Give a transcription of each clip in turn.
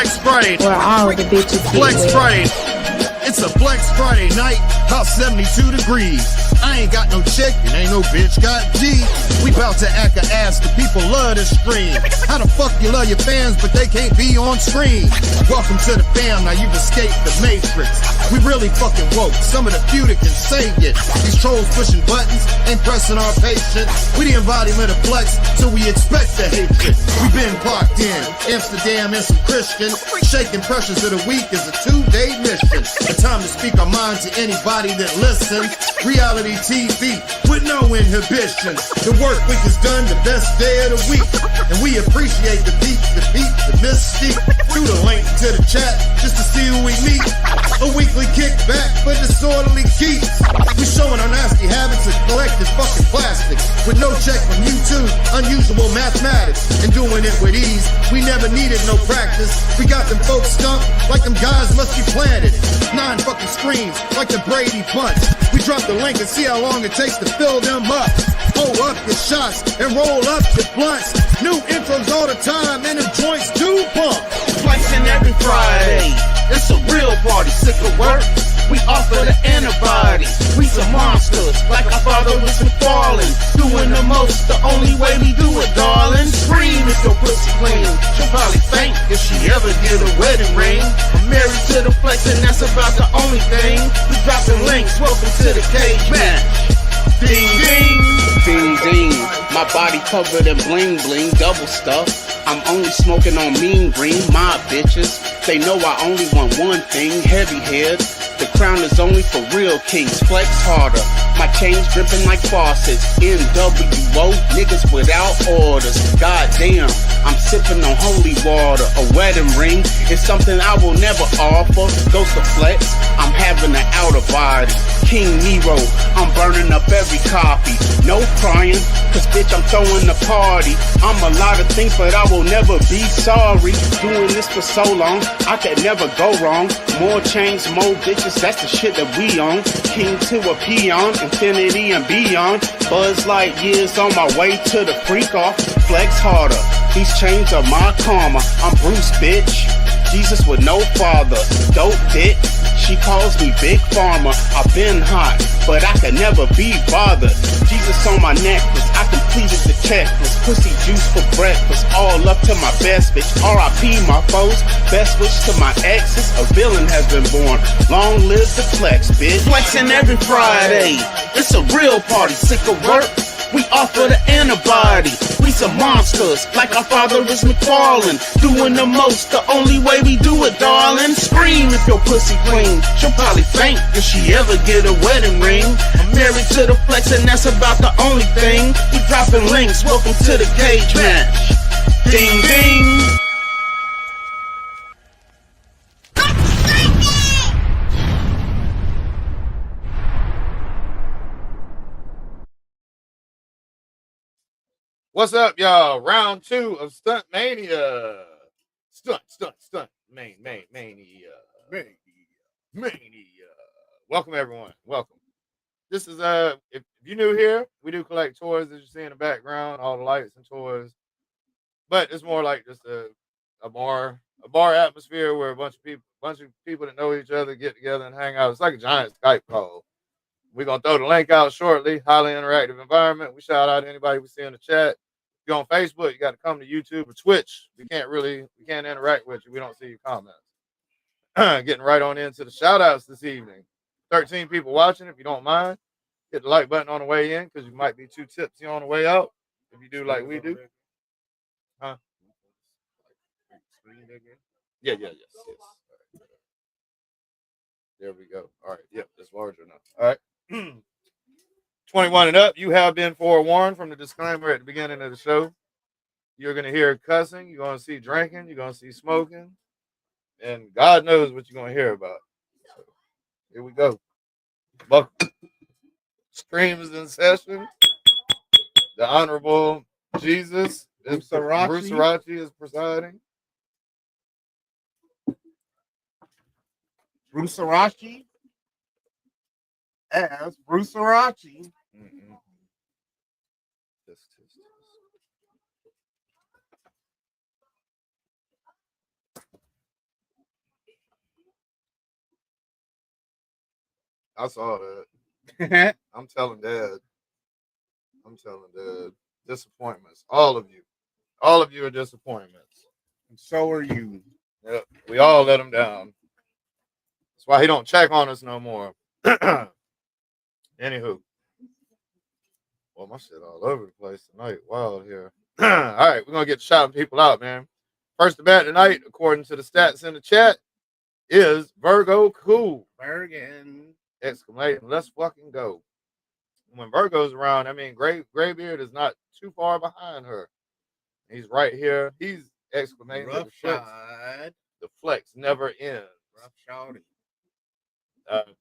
Flex Friday. Where all the bitches get Flex wet. Friday. It's a Flex Friday night, about 72 degrees. I ain't got no chick, and ain't no bitch got G. We bout to act a ass, the people love to scream. How the fuck you love your fans, but they can't be on screen? Welcome to the fam, now you've escaped the matrix. We really fucking woke, some of the few that can say it. These trolls pushing buttons, ain't pressing our patience. We the embodiment of flex, so we expect the hatred. We been clocked in, Amsterdam and some Christian. Shaking pressures of the week is a 2-day mission. The time to speak our mind to anybody that listens. Reality TV with no inhibition. The work week is done, the best day of the week. And we appreciate the beat, the mystique. Through the link to the chat just to see who we meet. A weekly kickback for disorderly keeps. We showing our nasty habits of collective fucking plastic. With no check from YouTube, unusual mathematics. And doing it with ease, we never needed no practice. We got them folks stumped like them guys must be planted. 9 fucking screens like the Brady Bunch. We drop the link and see how long it takes to fill them up. Hold up your shots and roll up your blunts. New intros all the time and the joints do pump. Flexing every Friday. It's a real party. Sick of work? We offer the antibody. We some monsters, like our father was McFarlane. Doing the most, the only way we do it, darling. Scream if your pussy clean. She'll probably faint if she ever get a wedding ring. I'm married to the flex and that's about the only thing. We dropping links, welcome to the cage match. Ding ding. Ding ding, my body covered in bling bling, double stuff. I'm only smoking on mean green, my bitches. They know I only want one thing, heavy heads. The crown is only for real kings, flex harder. My chains dripping like faucets, NWO, niggas without orders. Goddamn, I'm sipping on holy water. A wedding ring is something I will never offer. Ghost of flex, I'm having an outer body. King Nero, I'm burning up every copy. No crying, cause bitch I'm throwing the party. I'm a lot of things but I will never be sorry. Doing this for so long, I could never go wrong. More chains, more bitches, that's the shit that we on. King to a peon, infinity and beyond. Buzz light years on my way to the freak off. Flex harder, these chains are my karma. I'm Bruce, bitch, Jesus with no father. Dope dick, she calls me Big Pharma. I've been hot, but I could never be bothered. Jesus on my necklace, I completed the checklist. Pussy juice for breakfast, all up to my best bitch. R.I.P. my foes, best wish to my exes. A villain has been born, long live the flex, bitch. Flexing every Friday. It's a real party. Sick of work? We offer the antibody. We some monsters, like our father is McFarlane. Doing the most, the only way we do it, darling. Scream if your pussy clean. She'll probably faint if she ever get a wedding ring. I'm married to the flex and that's about the only thing. We dropping links, welcome to the cage match. Ding ding. What's up, y'all? Round 2 of Stunt Mania. Stunt Mania. Welcome, everyone. Welcome. This is, if you're new here, we do collect toys as you see in the background, all the lights and toys. But it's more like just a bar atmosphere where a bunch of people that know each other get together and hang out. It's like a giant Skype call. We're going to throw the link out shortly. Highly interactive environment. We shout out to anybody we see in the chat. If you're on Facebook, you got to come to YouTube or Twitch. We can't interact with you. We don't see your comments. Getting right on into the shout outs this evening. 13 people watching. If you don't mind, hit the like button on the way in because you might be too tipsy on the way out. If you do like we do. Huh? Yes. There we go. All right. Yep, that's larger enough. All right. 21 and up, you have been forewarned from the disclaimer at the beginning of the show. You're going to hear cussing. You're going to see drinking. You're going to see smoking. And God knows what you're going to hear about. So, here we go. Streams in session. The Honorable Jesus Bruce Arachi is presiding. Bruce Arachi as Bruce Arachi. I saw that. I'm telling Dad. Disappointments. All of you are disappointments. And so are you. Yep. We all let him down. That's why he don't check on us no more. Anywho. Well, my shit all over the place tonight. Wild here. All right, we're gonna get shouting people out, man. First to bat tonight, according to the stats in the chat, is Virgo Cool. Bergen. Exclamation. Let's fucking go. When Virgo's around, I mean, Graybeard is not too far behind her. He's right here. He's exclamating. Rough The flex never ends. Rough shawty.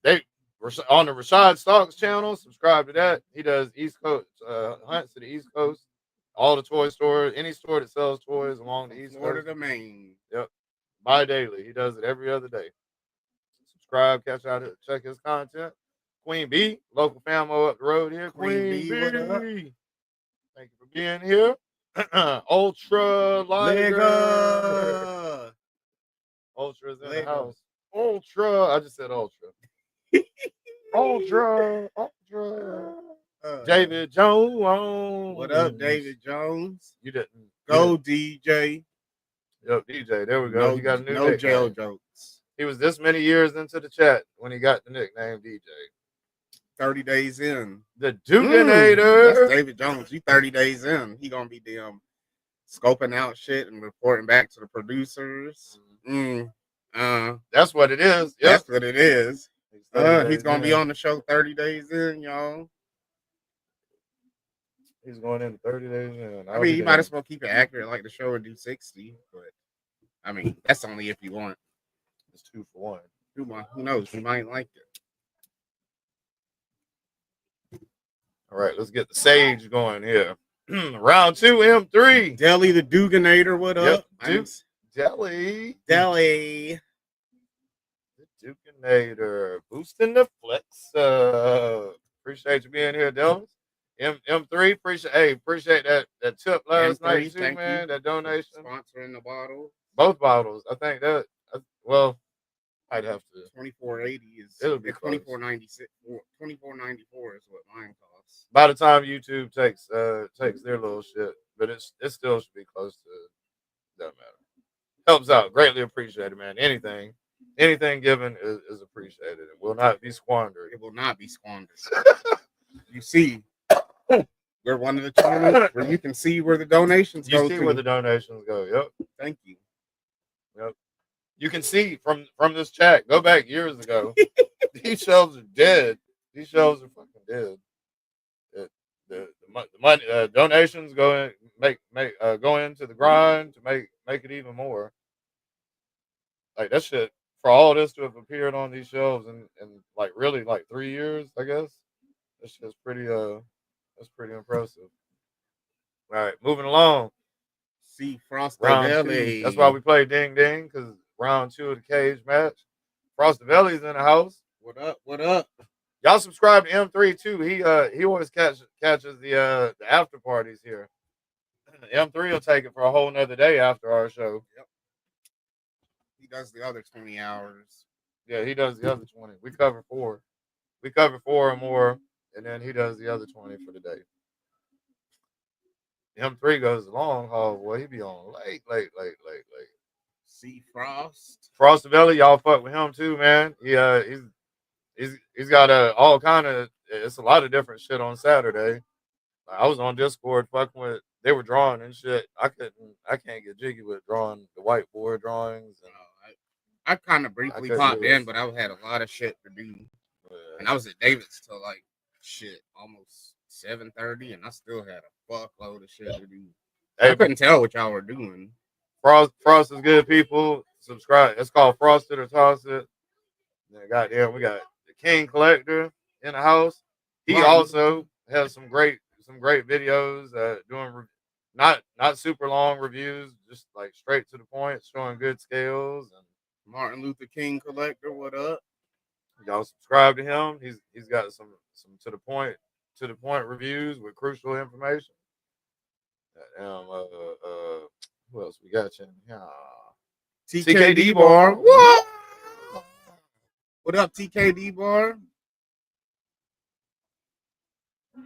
They on the Rashad Stocks channel. Subscribe to that. He does East Coast hunts to the East Coast. All the toy stores, any store that sells toys along the East Florida Coast. to Maine. Yep. Bi-daily. He does it every other day. Subscribe, check his content. Queen B, local famo up the road here. Queen B. What up? Thank you for being here. Ultra Liger. Ultra's in the house. Ultra. I just said Ultra. Ultra. David Jones. What up, David Jones? You didn't. Go, DJ. Yep, DJ. There we go. No, he got a new no nickname. jail jokes. He was this many years into the chat when he got the nickname DJ. 30 days in. The Dukinator. That's David Jones. You 30 days in. He gonna be scoping out shit and reporting back to the producers. That's what it is. Yep. That's what it is. He's gonna be on the show 30 days in, y'all. He's going in 30 days in. I mean, you might as well keep it accurate like the show and do 60, but I mean, that's only if you want. It's 2 for 1. Who knows? You might like it. All right, let's get the sage going here. Round 2, M3. Deli the Duganator, what up? Deli. The Dukinator. Boosting the flex. Appreciate you being here, Deli. M3, appreciate that tip last night too, man. You. That donation. Sponsoring the bottle. Both bottles. I think that, I'd have to. 24.80 is. It'll be 24.96. 24.94 is what mine costs. By the time YouTube takes their little shit, but it still should be close to. Doesn't matter. Helps out. Greatly appreciated, man. Anything given is appreciated. It will not be squandered. It will not be squandered. You see, we're one of the channels where you can see where the donations go. You see where the donations go. Yep. Thank you. Yep. You can see from this chat. Go back years ago. These shelves are dead. These shelves are fucking dead. The money donations go into the grind to make it even more. Like that shit, for all this to have appeared on these shelves in like really like 3 years, I guess. That's just that's pretty impressive. All right, moving along. See Frosty Round 2. That's why we play Ding Ding, because round 2 of the cage match. Frosty Belly's in the house. What up? What up? Y'all subscribe to M3 too. He always catches the after parties here. M3 will take it for a whole nother day after our show. Yep. He does the other 20 hours. Yeah, he does the other 20. We cover 4. We cover 4 or more, and then he does the other 20 for the day. M3 goes the long haul, boy. He be on late. See Frost. Frostavelli, y'all fuck with him too, man. He's got all kind of. It's a lot of different shit on Saturday. I was on Discord fucking with. They were drawing and shit. I can't get jiggy with drawing the whiteboard drawings. And I kind of briefly popped in, but I had a lot of shit to do, and I was at David's till like almost 7:30, and I still had a fuckload of shit to do. Hey, I couldn't tell what y'all were doing. Frost is good, people. Subscribe. It's called Frosted or Toss It. Goddamn, we got the King Collector in the house. He also has some great videos doing not super long reviews, just like straight to the point, showing good scales. And Martin Luther King Collector, what up? Y'all subscribe to him. He's got some to the point reviews with crucial information. Who else we got you? TKD Bar. What? What up, TKD Bar?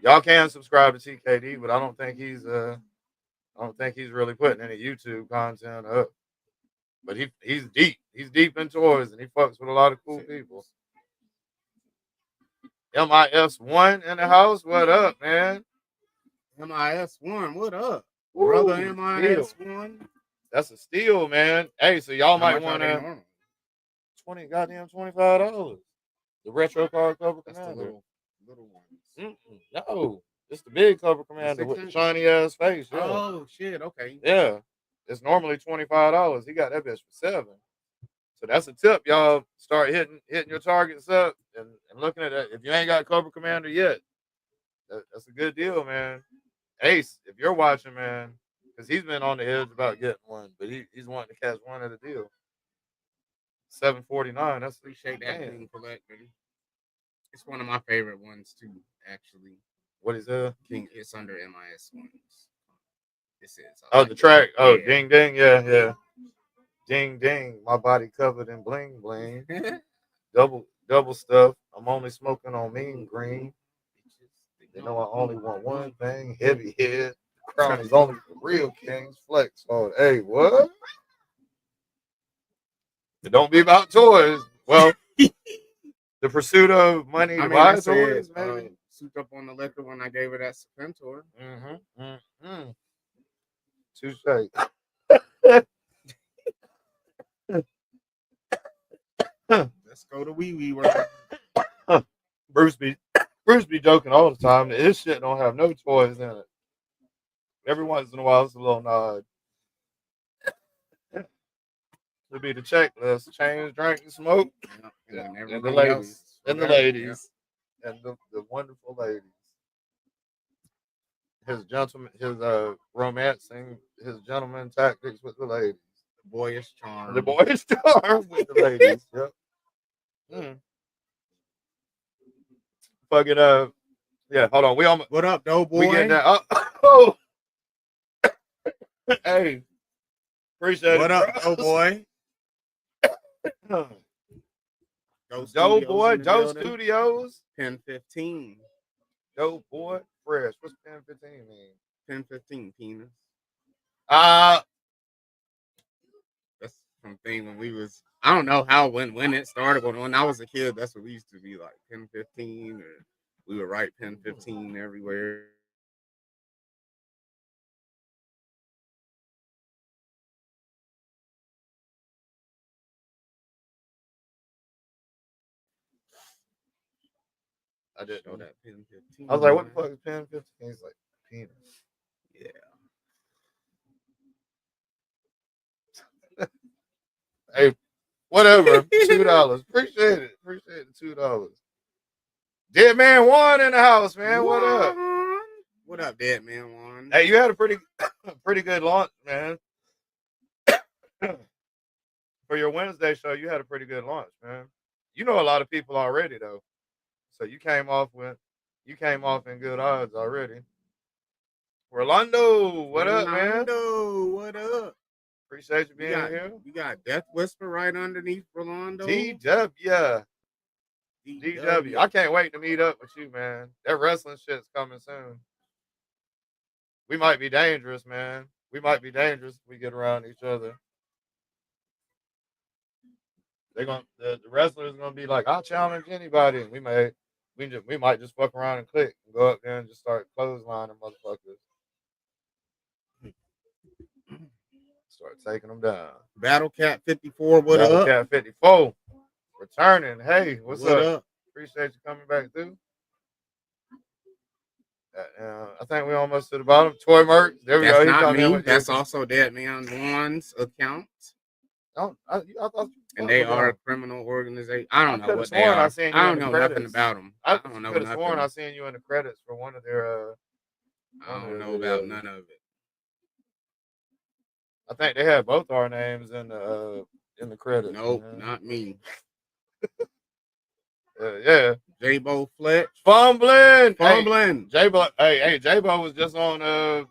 Y'all can subscribe to TKD, but I don't think he's really putting any YouTube content up. But he's deep. He's deep in toys and he fucks with a lot of cool people. MIS1 in the house. What up, man? MIS1, what up? Woo, Brother steal. MIS1. That's a steal, man. Hey, so y'all How might much are want they to normal? $25. The retro card cover That's the commander. little ones. No, it's the big cover commander with the 600? shiny ass face. Yeah. Oh shit, okay. Yeah. It's normally $25. He got that bitch for $7. So that's a tip, y'all. Start hitting your targets up and looking at that. If you ain't got Cobra Commander yet, that's a good deal, man. Ace, if you're watching, man, because he's been on the edge about getting one, but he's wanting to catch one at a deal. $7.49. That's Appreciate that, man. King Collector. It's one of my favorite ones too, actually. What is that? King, it's under MIS ones. This is. Oh, the track. Oh, yeah. Ding ding, yeah. Ding ding, my body covered in bling bling. double stuff. I'm only smoking on mean green. They know I only want one thing. Heavy head. The crown is only for real kings. Flex. Oh, hey, what? It don't be about toys. Well, the pursuit of money to buy toys, maybe. Souped up on the liquor when I gave her that Serpentor. Touche. Let's go to wee wee world. Bruce be joking all the time that his shit don't have no toys in it. Every once in a while, it's a little nod. It'll be the checklist: change, drink, and smoke. And the ladies. And the ladies. And the wonderful ladies. His romancing, his gentleman tactics with the ladies. The boyish charm. The boyish charm with the ladies. Yep. Fucking yeah, hold on. We almost. What up, though, boy? We getting that. Oh. Hey. Appreciate what it. What up, Doe boy? Doe boy, Doe Studios. Pen 15. Doe boy, fresh. What's Pen 15 mean? Pen 15, penis. That's something when we was. I don't know how when it started, but when I was a kid, that's what we used to be like. Pen 15, or we would write Pen 15 everywhere. I didn't know that Pen 15. I was like, what the fuck is Pen 15? He's like, penis. Yeah. Hey, whatever. $2. Appreciate it. Appreciate the $2. Dead Man Juan in the house, man. What up? What up, Dead Man Juan? Hey, you had a pretty good launch, man. For your Wednesday show, you had a pretty good launch, man. You know a lot of people already, though. So you came off in good odds already. Rolando, what up, man? What up? Appreciate you being here. We got Death Whisper right underneath Rolando. DW. I can't wait to meet up with you, man. That wrestling shit's coming soon. We might be dangerous, man. We might be dangerous if we get around each other. The wrestlers gonna be like, I'll challenge anybody. And we might just fuck around and click and go up there and just start clotheslining motherfuckers. Start taking them down. Battle Cat 54, what Battle up? Cat 54 returning. Hey, what's what up? up? Appreciate you coming back through. I think we almost to the bottom. Toy Merc. There we go. That's not me. That's also Dead Man Juan's account. I thought and they are a criminal organization. I don't know what they are. I don't know nothing about them. I don't know nothing. I seen you in the credits for one of their. I don't know about none of it. I think they had both our names in the credits. Nope, not me. Yeah. J-Bo Fletch. Fumbling. J-Bo. Hey, J-Bo was just on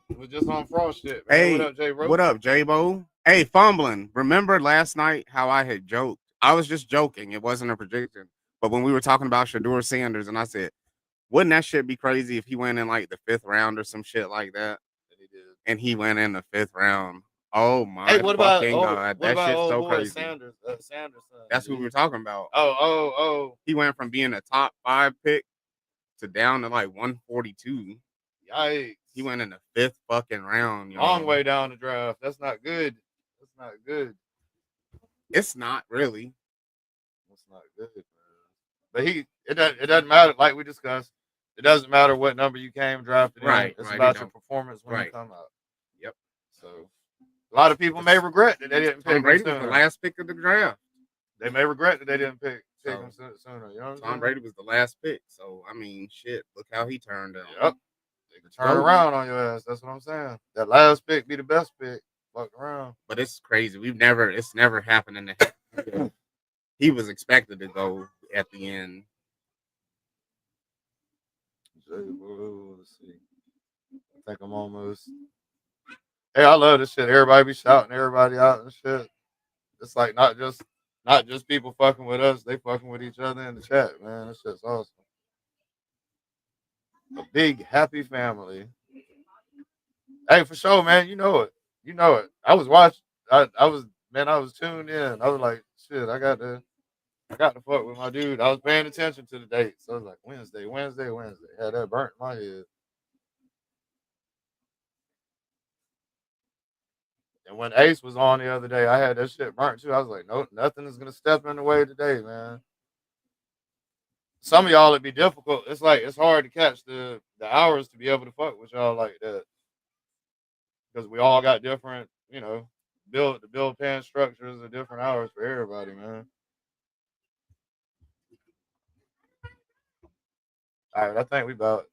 Frost shit. Man. Hey, what up, J-Bo? What up, J-Bo? Hey, Fumbling. Remember last night how I had joked? I was just joking. It wasn't a prediction. But when we were talking about Shador Sanders, and I said, Wouldn't that shit be crazy if he went in like the 5th round or some shit like that? And he went in the 5th round. Oh my fucking god, that shit's so crazy. Sanderson. That's who we're talking about. Oh. He went from being a top 5 pick to down to like 142. Yikes. He went in the 5th fucking round. Long way down the draft. That's not good. That's not good. It's not really. That's not good, man. But it doesn't matter, like we discussed. It doesn't matter what number you came drafted in. It's about your performance when you come out. Yep. So a lot of people may regret that they didn't pick him Brady sooner. was the last pick of the draft. They may regret that they didn't pick him sooner. You know what I'm Tom Brady was the last pick. So I mean, shit. Look how he turned out. Yep. They could turn around on your ass. That's what I'm saying. That last pick be the best pick. Fuck around. But it's crazy. It's never happened in the. He was expected to go at the end. Let's see. I think I'm almost. Hey, I love this shit. Everybody be shouting everybody out and shit. It's like not just people fucking with us. They fucking with each other in the chat, man. This shit's awesome. A big happy family. Hey, for sure, man. You know it. I was watching. I was tuned in. I was like, shit. I got to fuck with my dude. I was paying attention to the date. So I was like, Wednesday. Had that burnt in my head. And when Ace was on the other day, I had that shit burnt too. I was like, nope, nothing is gonna step in the way today, man. Some of y'all it'd be difficult. It's like it's hard to catch the hours to be able to fuck with y'all like that. Because we all got different, the bill paying structures are different hours for everybody, man. All right, I think we about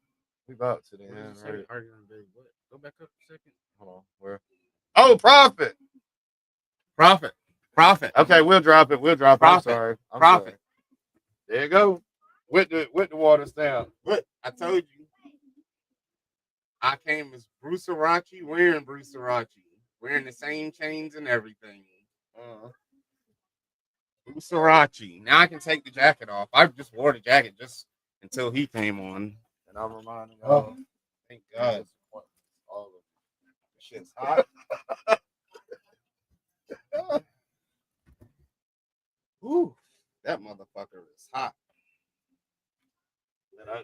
to the end. Right? Go back up a second. Hold on, where? Oh, profit. Okay, we'll drop it. Profit. I'm sorry. Profit. Sorry. There you go. With the water stamp. Look, I told you. I came as Bruce Arachi, wearing Bruce Arachi, wearing the same chains and everything. Bruce Arachi. Now I can take the jacket off. I just wore the jacket just until he came on. And I'm reminding y'all. Thank God. All of This shit's hot. Ooh, that motherfucker is hot.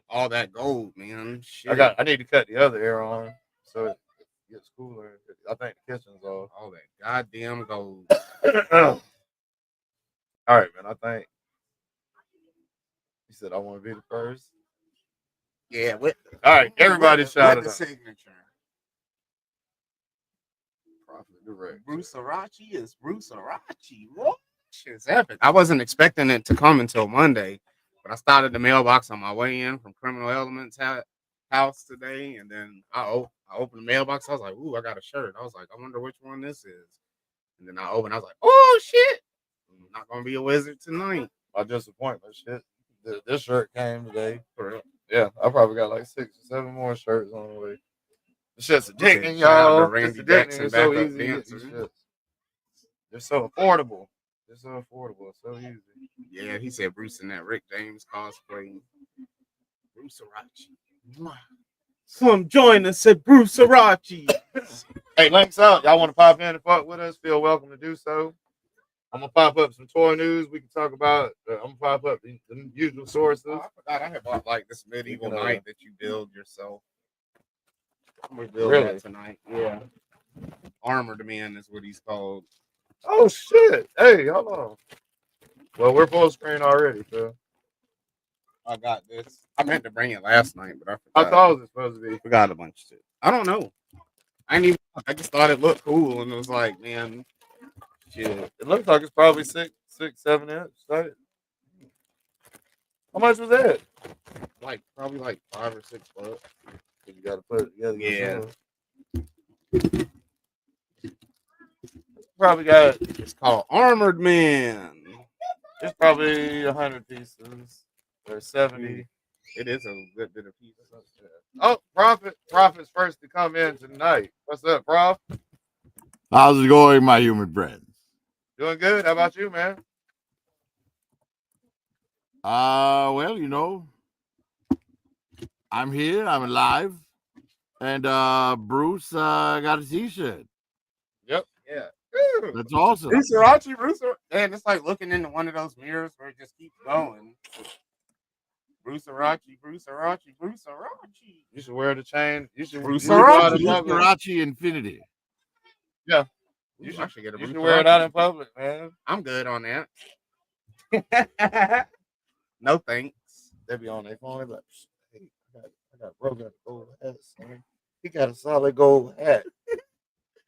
All that gold, man. Shit. I need to cut the other air on so it gets cooler. I think the kitchen's off. All that goddamn gold. All right, man. I think you said I want to be the first. Yeah. All right, everybody shout it the out. Signature. Profit direct. Bruce Arachi is Bruce Arachi. What? Shit's epic. I wasn't expecting it to come until Monday, but I started the mailbox on my way in from Criminal Elements house today, and then I opened the mailbox. I was like, "Ooh, I got a shirt." I was like, "I wonder which one this is." And then I opened. I was like, "Oh shit! I'm not gonna be a wizard tonight." My disappointment, shit. This shirt came today. For real. Yeah, I probably got like 6 or 7 more shirts on the way. The shit's addicting, Shout out to y'all. Randy It's Jackson addicting. It's so backup easy to get dancer. these shits. They're so affordable. It's so easy. Yeah, he said Bruce in that Rick James cosplay. Bruce Arachi. Come join us at Bruce Arachi. Hey, links out. Y'all want to pop in and fuck with us? Feel welcome to do so. I'm gonna pop up some toy news. We can talk about. I'm gonna pop up the usual sources. Oh, I forgot I had bought like this medieval knight that you build yourself. I'm gonna build Really? that tonight. Yeah. Armored Man is what he's called. Oh shit! Hey, hold on. Well, we're full screen already, so I got this. I meant to bring it last night, but I forgot. how tall is it supposed to be? Forgot a bunch of shit. I don't know. I just thought it looked cool, and it was like, man, shit. It looks like it's probably 6, 7 inch. Right? How much was that? Like probably like $5 or $6. You got to put it together. Yeah. Probably got. It's called Armored Man. It's probably 100 pieces or 70. It is a good bit of pieces. Oh, Prophet's first to come in tonight. What's up, Prof? How's it going, my human friends? Doing good. How about you, man? Well, you know, I'm here. I'm alive. And Bruce got a T-shirt. Yep. Yeah. That's awesome. Bruce, and it's like looking into one of those mirrors where it just keeps going. Bruce. You should wear the chain. You should Bruce you should go out in Bruce public. Sriracha Infinity. Yeah. You You should get a You Bruce should wear it out Sriracha. in public, man. I'm good on that. No thanks. They be on their phone. They like, hey, I got bro got a gold hat, son. He got a solid gold hat.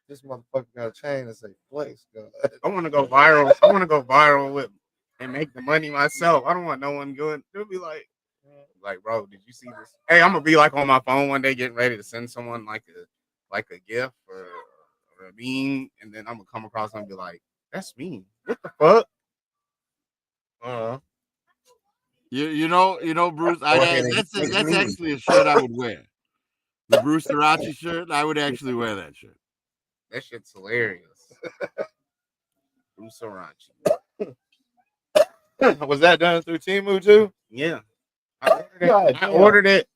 This motherfucker got a chain that say flex. God. I want to go viral. I want to go viral with and make the money myself. I don't want no one going. They'll be like, bro, did you see this? Hey, I'm gonna be like on my phone one day, getting ready to send someone like a gift or a meme, and then I'm gonna come across and be like, that's me. What the fuck? You know, Bruce. That's actually a shirt I would wear. The Bruce Sriracha shirt. I would actually wear that shirt. That shit's hilarious. Bruce Sriracha. Was that done through Temu too? Yeah. I ordered it.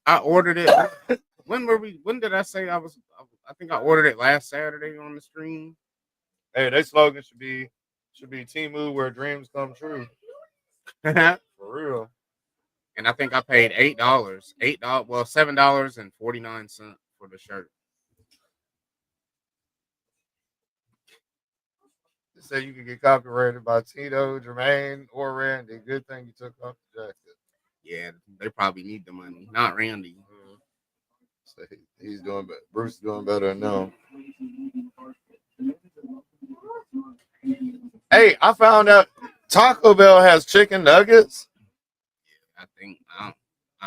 When did I say I think I ordered it last Saturday on the stream. Hey, their slogan should be Temu where dreams come true. For real. And I think I paid $8. $7.49 for the shirt. They say you could get copyrighted by Tito, Jermaine, or Randy. Good thing you took off the jacket. Yeah, they probably need the money, not Randy. So he's doing better. Bruce is doing better than them. Hey, I found out Taco Bell has chicken nuggets. I think I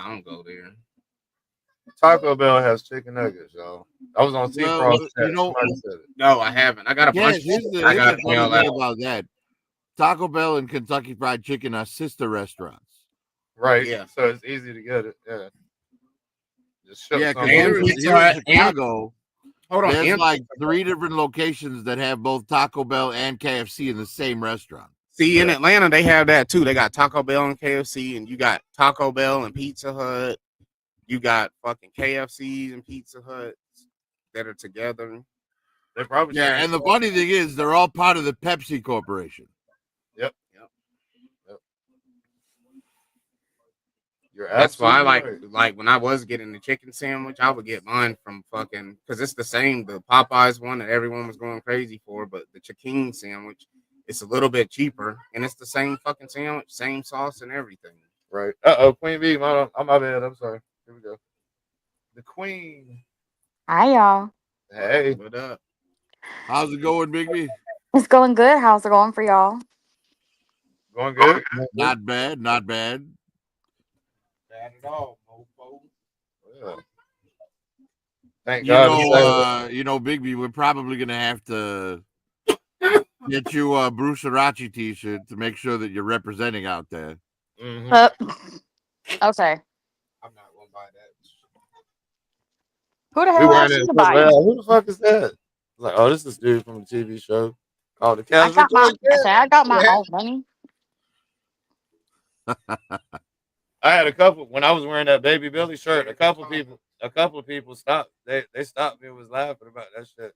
don't go there. Taco Bell has chicken nuggets, y'all. I was on Well, T-Frost. you know- No, I haven't. I got a bunch. Here's the I got funny thing about that. Taco Bell and Kentucky Fried Chicken are sister restaurants. Right. Yeah. So it's easy to get it. Yeah. Just ship Yeah, some because over. here in Chicago, Hold on. there's like 3 different locations that have both Taco Bell and KFC in the same restaurant. See, in Atlanta, they have that too. They got Taco Bell and KFC, and you got Taco Bell and Pizza Hut. You got fucking KFCs and Pizza Huts that are together. They probably Yeah, and the funny thing is, they're all part of the Pepsi Corporation. Yep. You're That's why I absolutely like when I was getting the chicken sandwich, I would get mine from fucking because it's the same, the Popeyes one that everyone was going crazy for, but the chicken sandwich, it's a little bit cheaper and it's the same fucking sandwich, same sauce and everything. right. Queen Bee, my bad. I'm sorry. Here we go. The Queen. Hi, y'all. Hey. What up? How's it going, Big B? It's going good. How's it going for y'all? Going good? Not bad, not bad. Bad at all, mofo. Yeah. Thank You God. know, Big B, we're probably gonna have to get you a Bruce Sriracha T-shirt to make sure that you're representing out there. Mhm. Okay. I'm not gonna buy that. Who the We hell wearing asked you it. to buy it? Who the fuck is that? Like, oh, this is dude from the TV show called The I Casual. got my own money. I had a couple when I was wearing that Baby Billy shirt. A couple of people stopped. They stopped me and was laughing about that shit.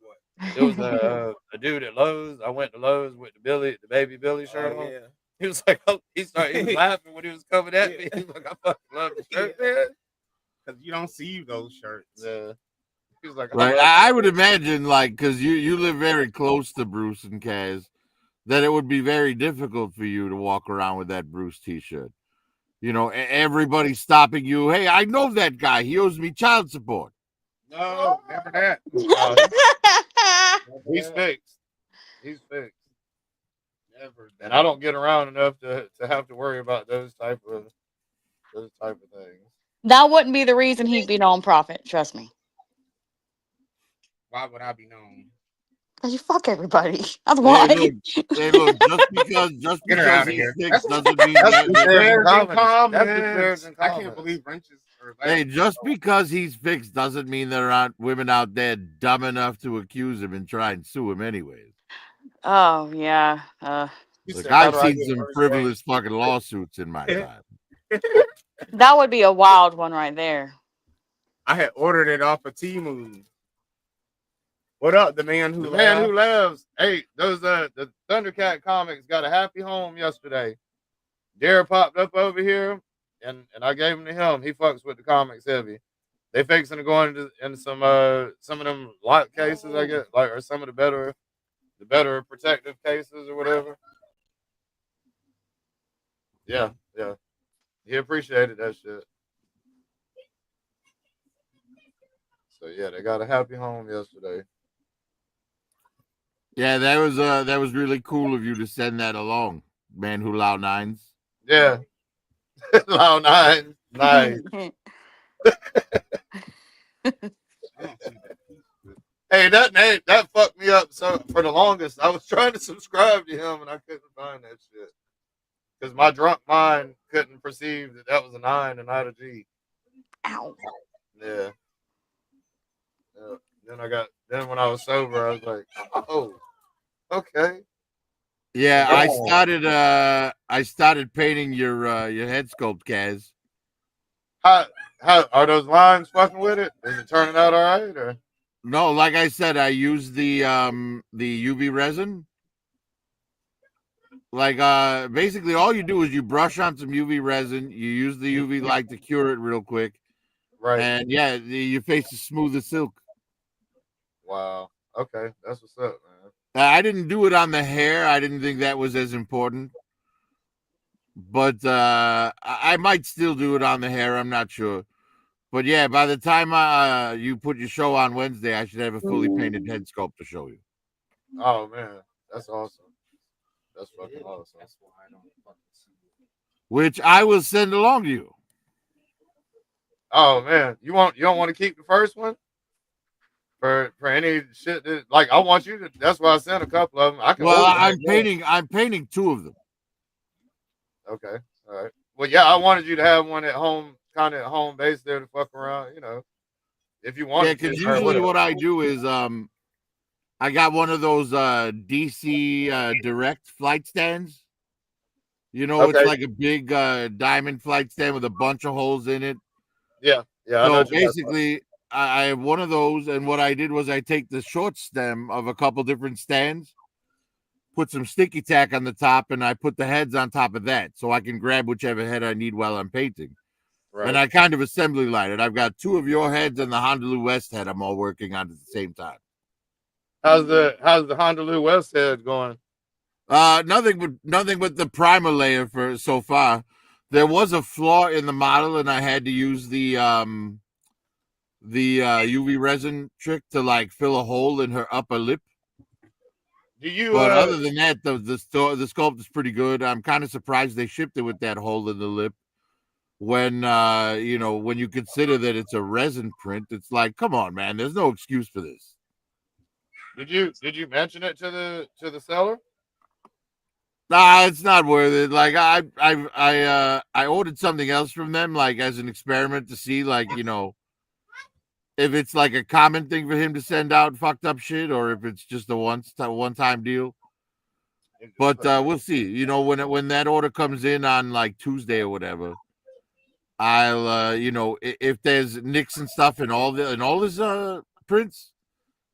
It was a dude at Lowe's. I went to Lowe's with the Baby Billy shirt on. He was like, he was laughing when he was coming at me. He was like, I fucking love the shirt, man. Because you don't see those shirts. Yeah. He was like, Right. I would imagine, like, because you live very close to Bruce and Kaz, that it would be very difficult for you to walk around with that Bruce T-shirt. You know, everybody stopping you. Hey, I know that guy. He owes me child support. No, never that. He's fixed. He's fixed. Never. And I don't get around enough to have to worry about those type of things. That wouldn't be the reason he'd be non-profit. Trust me. Why would I be known? Because you fuck everybody. That's why. Hey, look, just because Get her out of he's here. fixed doesn't mean That's that. the fair That's and common. That's the fair and I common. can't believe wrenches are Hey, just because he's fixed doesn't mean there aren't women out there dumb enough to accuse him and try and sue him anyways. Oh, yeah. Look, I've seen some frivolous fucking lawsuits in my time. That would be a wild one right there. I had ordered it off of Temu. What up, the man who The man who laughs. Hey, those the Thundercat comics got a happy home yesterday. Jared popped up over here, and I gave him to him. He fucks with the comics heavy. They fixing to go into some of them lock cases, I guess, like, or some of the better protective cases or whatever. Yeah, yeah. He appreciated that shit. So yeah, they got a happy home yesterday. Yeah, that was really cool of you to send that along, man who loud nines. Yeah. Loud nine. Nice. Hey, that name that fucked me up so for the longest. I was trying to subscribe to him and I couldn't find that shit. Because my drunk mind couldn't perceive that was a 9 and not a G. Ow. Yeah. Then when I was sober, I was like, oh, okay. Yeah, I started painting your head sculpt, Kaz. How are those lines fucking with it? Is it turning out all right? Or no, like I said, I use the UV resin. Like basically all you do is you brush on some UV resin, you use the UV light to cure it real quick. right? And yeah, your face is smooth as silk. Wow. Okay, that's what's up, man. I didn't do it on the hair. I didn't think that was as important. But I might still do it on the hair. I'm not sure. But yeah, by the time you put your show on Wednesday, I should have a fully painted head sculpt to show you. Oh man, that's awesome. That's fucking awesome. That's why I don't fucking see it. Which I will send along to you. Oh man, you don't want to keep the first one for any shit that, like, I want you to. That's why I sent a couple of them. I can. Well, I'm painting 2 of them. Okay, all right. Well, yeah, I wanted you to have one at home, kind of at home base there to fuck around. You know, if you want. Yeah, because usually what I do is I got one of those DC direct flight stands. You know, Okay. it's like a big diamond flight stand with a bunch of holes in it. Yeah, yeah. So basically, I have one of those, and what I did was I take the short stem of a couple different stands, put some sticky tack on the top, and I put the heads on top of that, so I can grab whichever head I need while I'm painting. Right. And I kind of assembly line it. I've got 2 of your heads and the Honolulu West head I'm all working on at the same time. How's the Honolulu West head going? Nothing but the primer layer for so far. There was a flaw in the model, and I had to use the UV resin trick to like fill a hole in her upper lip. Do you? But other than that, the sculpt is pretty good. I'm kind of surprised they shipped it with that hole in the lip. When when you consider that it's a resin print, it's like, come on, man. There's no excuse for this. Did you mention it to the seller? Nah, it's not worth it. Like I ordered something else from them, like as an experiment to see, like, if it's like a common thing for him to send out fucked up shit, or if it's just a one-time deal. But we'll see. When that order comes in on like Tuesday or whatever, I'll if there's nicks and stuff in all his prints,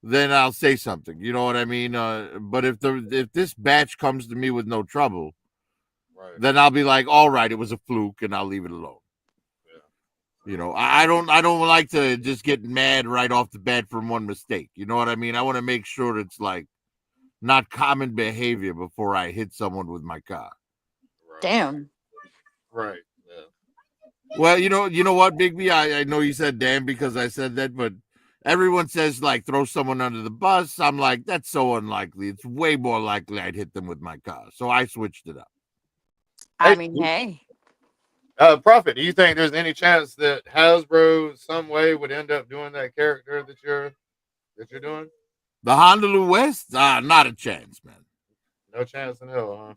then I'll say something. You know what I mean? But if this batch comes to me with no trouble, right, then I'll be like, all right, it was a fluke, and I'll leave it alone. Yeah. I don't like to just get mad right off the bat from one mistake. You know what I mean? I want to make sure it's like not common behavior before I hit someone with my car. right. Damn. Right. Yeah. Well, you know what, Big B? I know you said damn because I said that, but everyone says like throw someone under the bus. I'm like, that's so unlikely. It's way more likely I'd hit them with my car. So I switched it up. I mean, hey. Prophet, do you think there's any chance that Hasbro some way would end up doing that character that you're doing? The Honolulu West? Not a chance, man. No chance in hell, huh?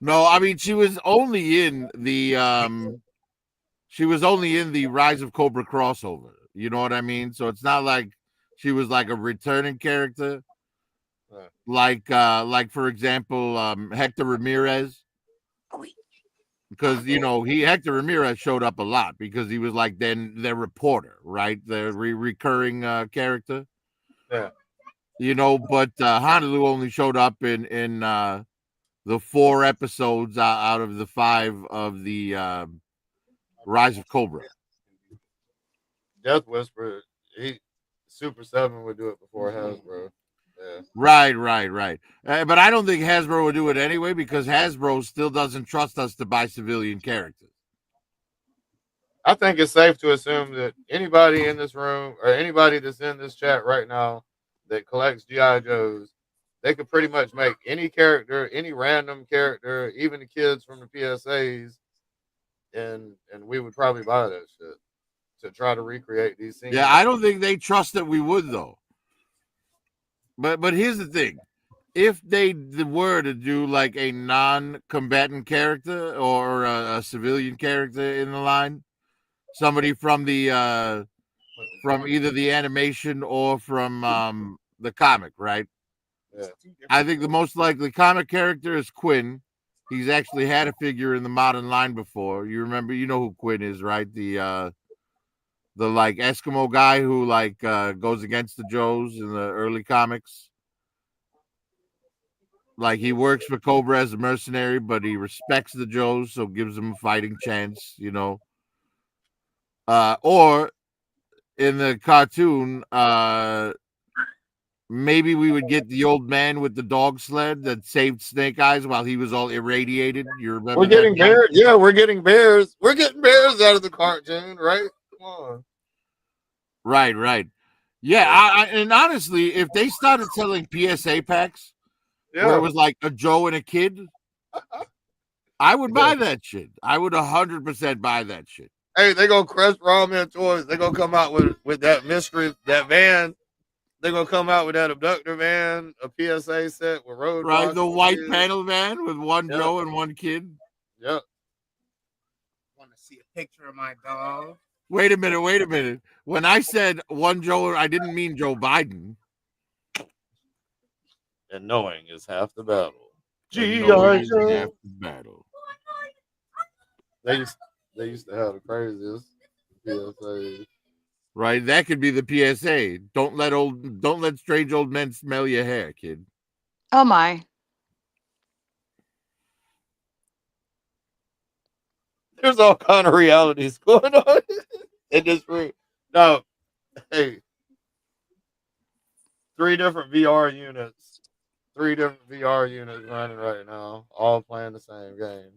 No, I mean she was only in the Rise of Cobra crossover. You know what I mean? So it's not like she was like a returning character. Like for example, Hector Ramirez. because Hector Ramirez showed up a lot because he was like their reporter, right? The recurring character. Yeah. But Honolulu only showed up in the 4 episodes out of the 5 of the Rise of Cobra. Death Whisperer, Super 7 would do it before Hasbro. Yeah. Right. But I don't think Hasbro would do it anyway because Hasbro still doesn't trust us to buy civilian characters. I think it's safe to assume that anybody in this room or anybody that's in this chat right now that collects G.I. Joes, they could pretty much make any character, any random character, even the kids from the PSAs, and we would probably buy that shit to try to recreate these scenes. Yeah, I don't think they trust that we would though. But here's the thing. If they were to do like a non-combatant character or a civilian character in the line, somebody from the from either the animation or from the comic, right? Yeah. I think the most likely comic character is Quinn. He's actually had a figure in the modern line before. You know who Quinn is, right? The like Eskimo guy who like goes against the Joes in the early comics. Like he works for Cobra as a mercenary, but he respects the Joes, so gives them a fighting chance, Or in the cartoon, maybe we would get the old man with the dog sled that saved Snake Eyes while he was all irradiated. You remember? We're getting bears. Yeah, we're getting bears. We're getting bears out of the cartoon, right? Come on. Right. Yeah, and honestly, if they started selling PSA packs, where it was like a Joe and a kid, I would buy that shit. I would 100% buy that shit. Hey, they gonna crush Ramen Toys. They gonna come out with that mystery, that van. They gonna come out with that abductor van, a PSA set with road. Right, the white panel van with one Joe and one kid. Yep. Want to see a picture of my dog? Wait a minute. When I said one Joe, I didn't mean Joe Biden. And knowing is half the battle. G.I. Joe. They used to have the craziest PSAs. Right, that could be the PSA. Don't let strange old men smell your hair, kid. Oh my. There's all kind of realities going on in this room. No, hey, 3 different VR units. 3 different VR units running right now, all playing the same game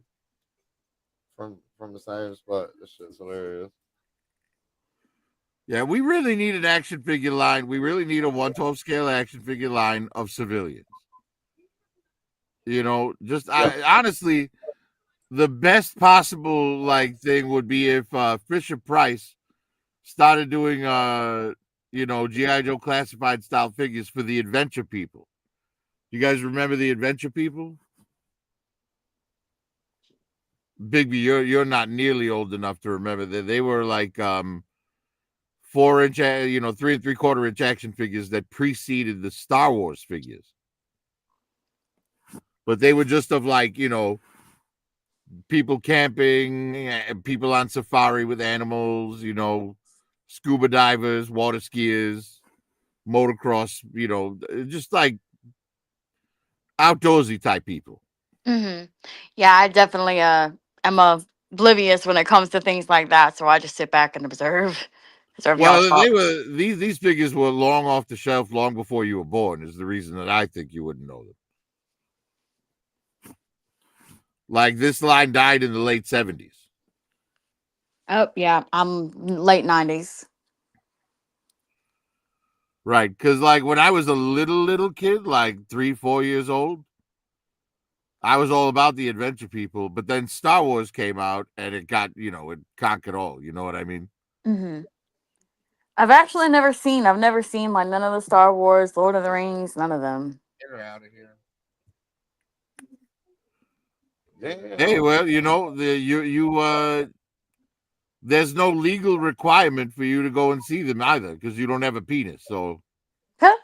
from the same spot. This shit's hilarious. Yeah, we really need an action figure line. We really need a 1/12 scale action figure line of civilians. Honestly, the best possible like thing would be if Fisher Price started doing G.I. Joe classified style figures for the adventure people. You guys remember the adventure people? Bigby, you're not nearly old enough to remember that they were like 4-inch, 3 3/4 inch action figures that preceded the Star Wars figures. But they were just of like, people camping, people on safari with animals, scuba divers, water skiers, motocross, just like outdoorsy type people. Mm-hmm. Yeah, I definitely am oblivious when it comes to things like that, so I just sit back and observe. These figures were long off the shelf long before you were born, is the reason that I think you wouldn't know them. Like this line died in the late 70s. Oh yeah, I'm late 90s. Right, because like when I was a little kid, like 3-4 years old, I was all about the adventure people. But then Star Wars came out and it got, it conquered all. You know what I mean? Mm-hmm. I've never seen like none of the Star Wars, Lord of the Rings, none of them. Get out of here. Damn. Hey, well, there's no legal requirement for you to go and see them either because you don't have a penis. So, Yeah,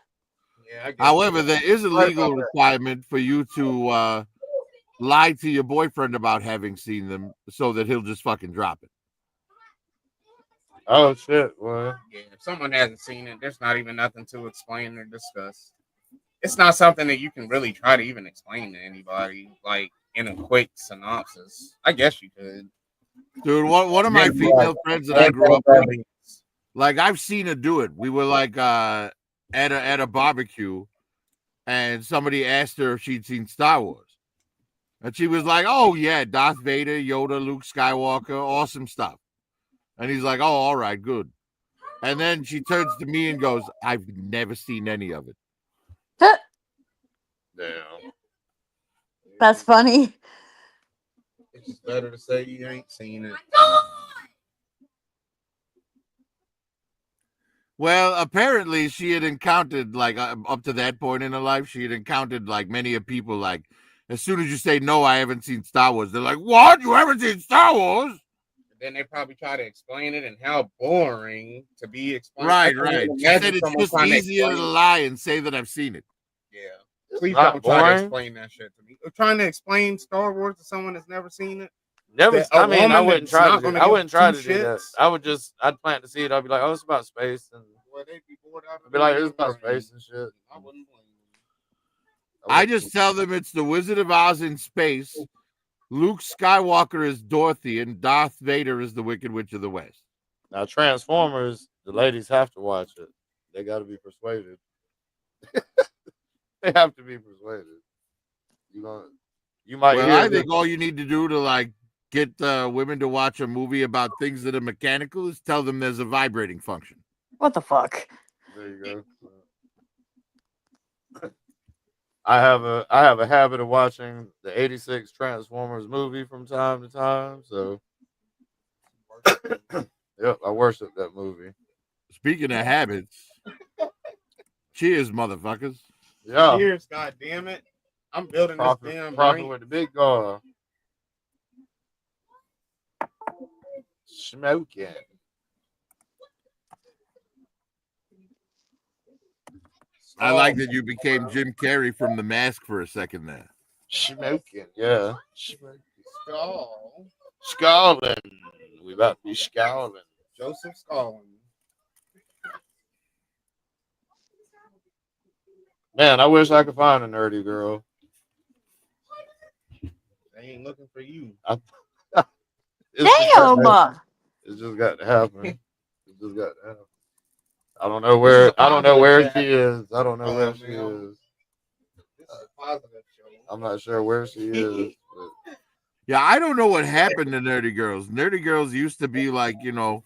however, there is a legal requirement for you to lie to your boyfriend about having seen them so that he'll just fucking drop it. Oh shit, well. Yeah, if someone hasn't seen it, there's not even nothing to explain or discuss. It's not something that you can really try to even explain to anybody, like in a quick synopsis. I guess you could. Dude, one of my female friends that I grew up with, like I've seen her do it. We were like at a barbecue, and somebody asked her if she'd seen Star Wars, and she was like, "Oh yeah, Darth Vader, Yoda, Luke Skywalker, awesome stuff." And he's like, "Oh, all right, good." And then she turns to me and goes, "I've never seen any of it." Damn. That's funny. It's better to say you ain't seen it. Well, apparently she had encountered, like, up to that point in her life, she had encountered, like, many of people, like, as soon as you say, no, I haven't seen Star Wars, they're like, what? You haven't seen Star Wars? Then they probably try to explain it and how boring to be explained. Right. She said it's just easier to lie and say that I've seen it. Yeah. Please don't try to explain that shit to me. Trying to explain Star Wars to someone that's never seen it. Never. I mean, I wouldn't try to. I wouldn't try to do shits. that. I would just. I'd plan to see it. I'd be like, oh, it's about space, and They'd be bored out of I'd be like, it's about space and shit. I wouldn't blame them. I just tell them it's the Wizard of Oz in space. Luke Skywalker is Dorothy, and Darth Vader is the Wicked Witch of the West. Now, Transformers, the ladies have to watch it. They got to be persuaded. They have to be persuaded. You might. Well, hear I think all you need to do to like get women to watch a movie about things that are mechanical is tell them there's a vibrating function. What the fuck? There you go. I have a habit of watching the '86 Transformers movie from time to time. So, yep, I worship that movie. Speaking of habits, cheers, motherfuckers. Yeah, Cheers, God damn it! I'm building this damn profit with the big guy. Smoking. I like that you became Jim Carrey from The Mask for a second there. Smoking, yeah. Skull. Scalding. We about to be scalding. Joseph Stalin. Man, I wish I could find a nerdy girl. They ain't looking for you. Damn! It's just got to happen. It just got to happen. I don't know where. I don't know where she is. I don't know where she is. This is a positive show. I'm not sure where she is. But Yeah, I don't know what happened to Nerdy Girls. Nerdy Girls used to be like, you know,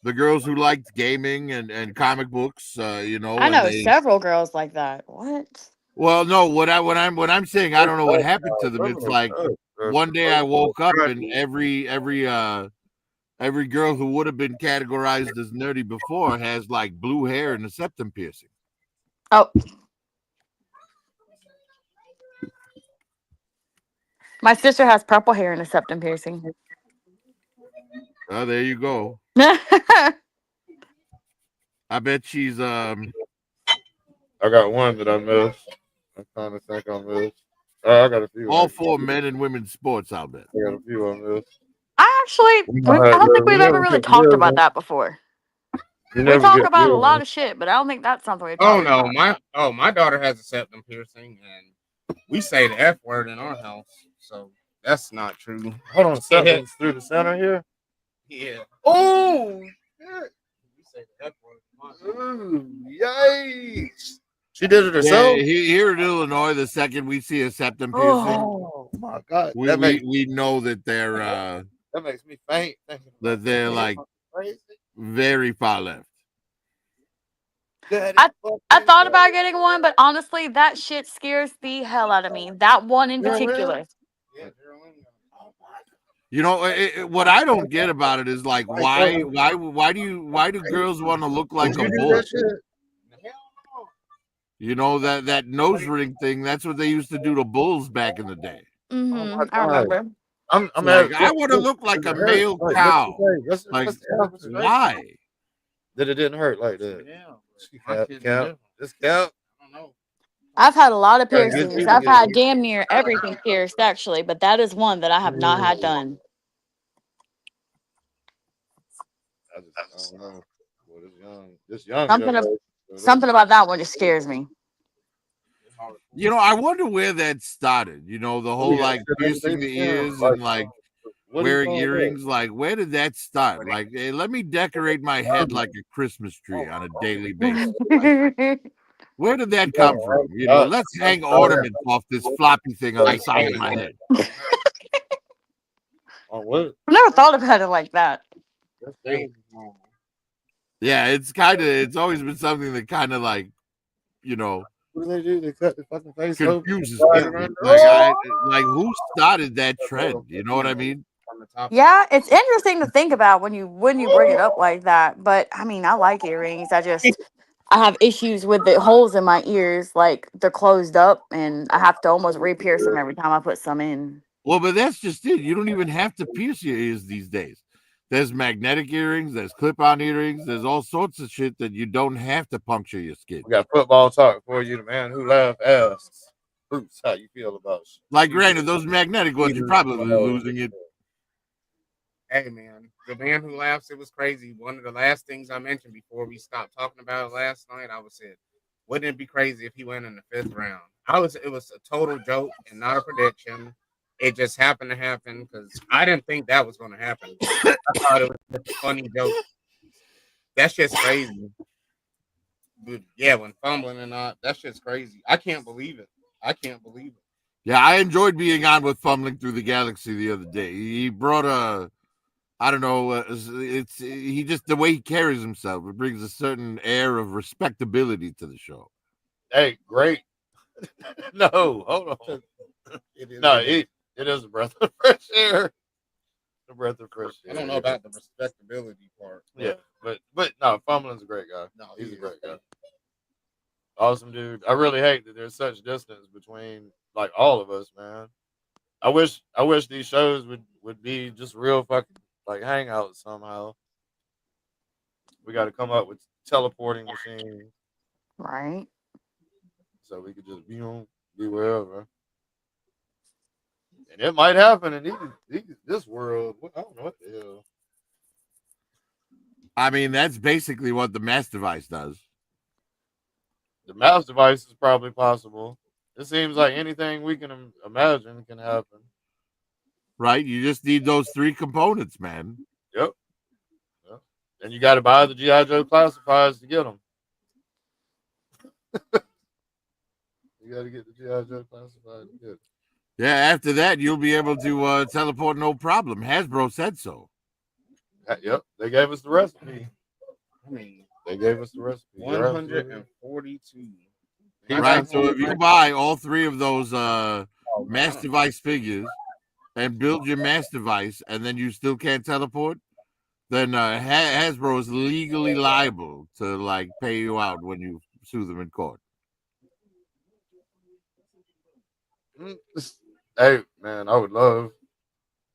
the girls who liked gaming and comic books. You know, I know several girls like that. What? Well, no, what I'm saying, I don't know what happened to them. It's like one day I woke up and every girl who would have been categorized as nerdy before has like blue hair and a septum piercing. Oh. My sister has purple hair and a septum piercing. Oh, there you go. I bet she's I got one that I missed. I kind of think I missed. I got a few. all four men and women's sports, I'll bet. I got a few I missed. I don't think we've ever really talked about that before. We talk about a lot of shit, but I don't think that's something we talk about. My daughter has a septum piercing, and we say the F word in our house, so that's not true. Hold on, septum's through the center here. Yeah. Oh shit! We say the F word. Ooh, yikes! She did it herself. Yeah, here in Illinois, the second we see a septum piercing, Oh my god! we know that they're that makes me faint. that they're like very far left. I thought about getting one, but honestly, that shit scares the hell out of me. That one in particular. You know, what I don't get about it is like why do girls want to look like a bull? You know, that nose ring thing, that's what they used to do to bulls back in the day. Mm-hmm. I remember. I'm like, I want to look like a male cow. Like, why? That it didn't hurt like that. Yeah. Count. This count. I don't know. I've had a lot of Gotta get piercings. you to I've get had damn near everything pierced, actually, but that is one that I have not had done. I don't know. Well, this young Something, generation. something about that one just scares me. I wonder where that started. The whole like piercing the ears and like wearing earrings. Like, where did that start? Like, hey, let me decorate my head like a Christmas tree on a daily basis. Where did that come from? Let's hang ornaments off this floppy thing on the side of my head. On what? I've never thought about it like that. Yeah, it's always been something that kind of like, What do they do? They cut the fucking face confuses open. people. Like who started that trend? You know what I mean? Yeah, it's interesting to think about when you bring it up like that. But I mean, I like earrings. I have issues with the holes in my ears, like they're closed up, and I have to almost re-pierce them every time I put some in. Well, but that's just it. You don't even have to pierce your ears these days. There's magnetic earrings, there's clip-on earrings, there's all sorts of shit that you don't have to puncture your skin. We got football talk for you. The man who laughed asks, Bruce, how you feel about shit? Like, granted, those magnetic ones, you're probably losing it. Hey, man, the man who laughs, it was crazy. One of the last things I mentioned before we stopped talking about it last night, I was said, wouldn't it be crazy if he went in the 5th round? It was a total joke and not a prediction. It just happened to happen because I didn't think that was going to happen. I thought it was just a funny joke. That's just crazy. But yeah, when fumbling and not, that's just crazy. I can't believe it. Yeah, I enjoyed being on with Fumbling Through the Galaxy the other day. He brought I don't know, the way he carries himself, it brings a certain air of respectability to the show. Hey, great. No, hold on. It is a breath of fresh air. A breath of fresh air. I don't know about the respectability part. Yeah, but no, Fumbling's a great guy. No, he's a great guy. Awesome dude. I really hate that there's such distance between like all of us, man. I wish these shows would be just real fucking like hangouts somehow. We got to come up with teleporting machines, Right. so we could just be wherever. And it might happen in this world. I don't know what the hell. I mean, that's basically what the mass device does. The mouse device is probably possible. It seems like anything we can imagine can happen. Right? You just need those 3 components, man. Yep. And you got to buy the G.I. Joe classifieds to get them. You got to get the G.I. Joe classified to get it. Yeah, after that, you'll be able to teleport no problem. Hasbro said so. Yep. They gave us the recipe. They gave us the recipe. 142. Right. So if you buy all 3 of those mass device figures and build your mass device, and then you still can't teleport, then Hasbro is legally liable to like pay you out when you sue them in court. Hey man, I would love.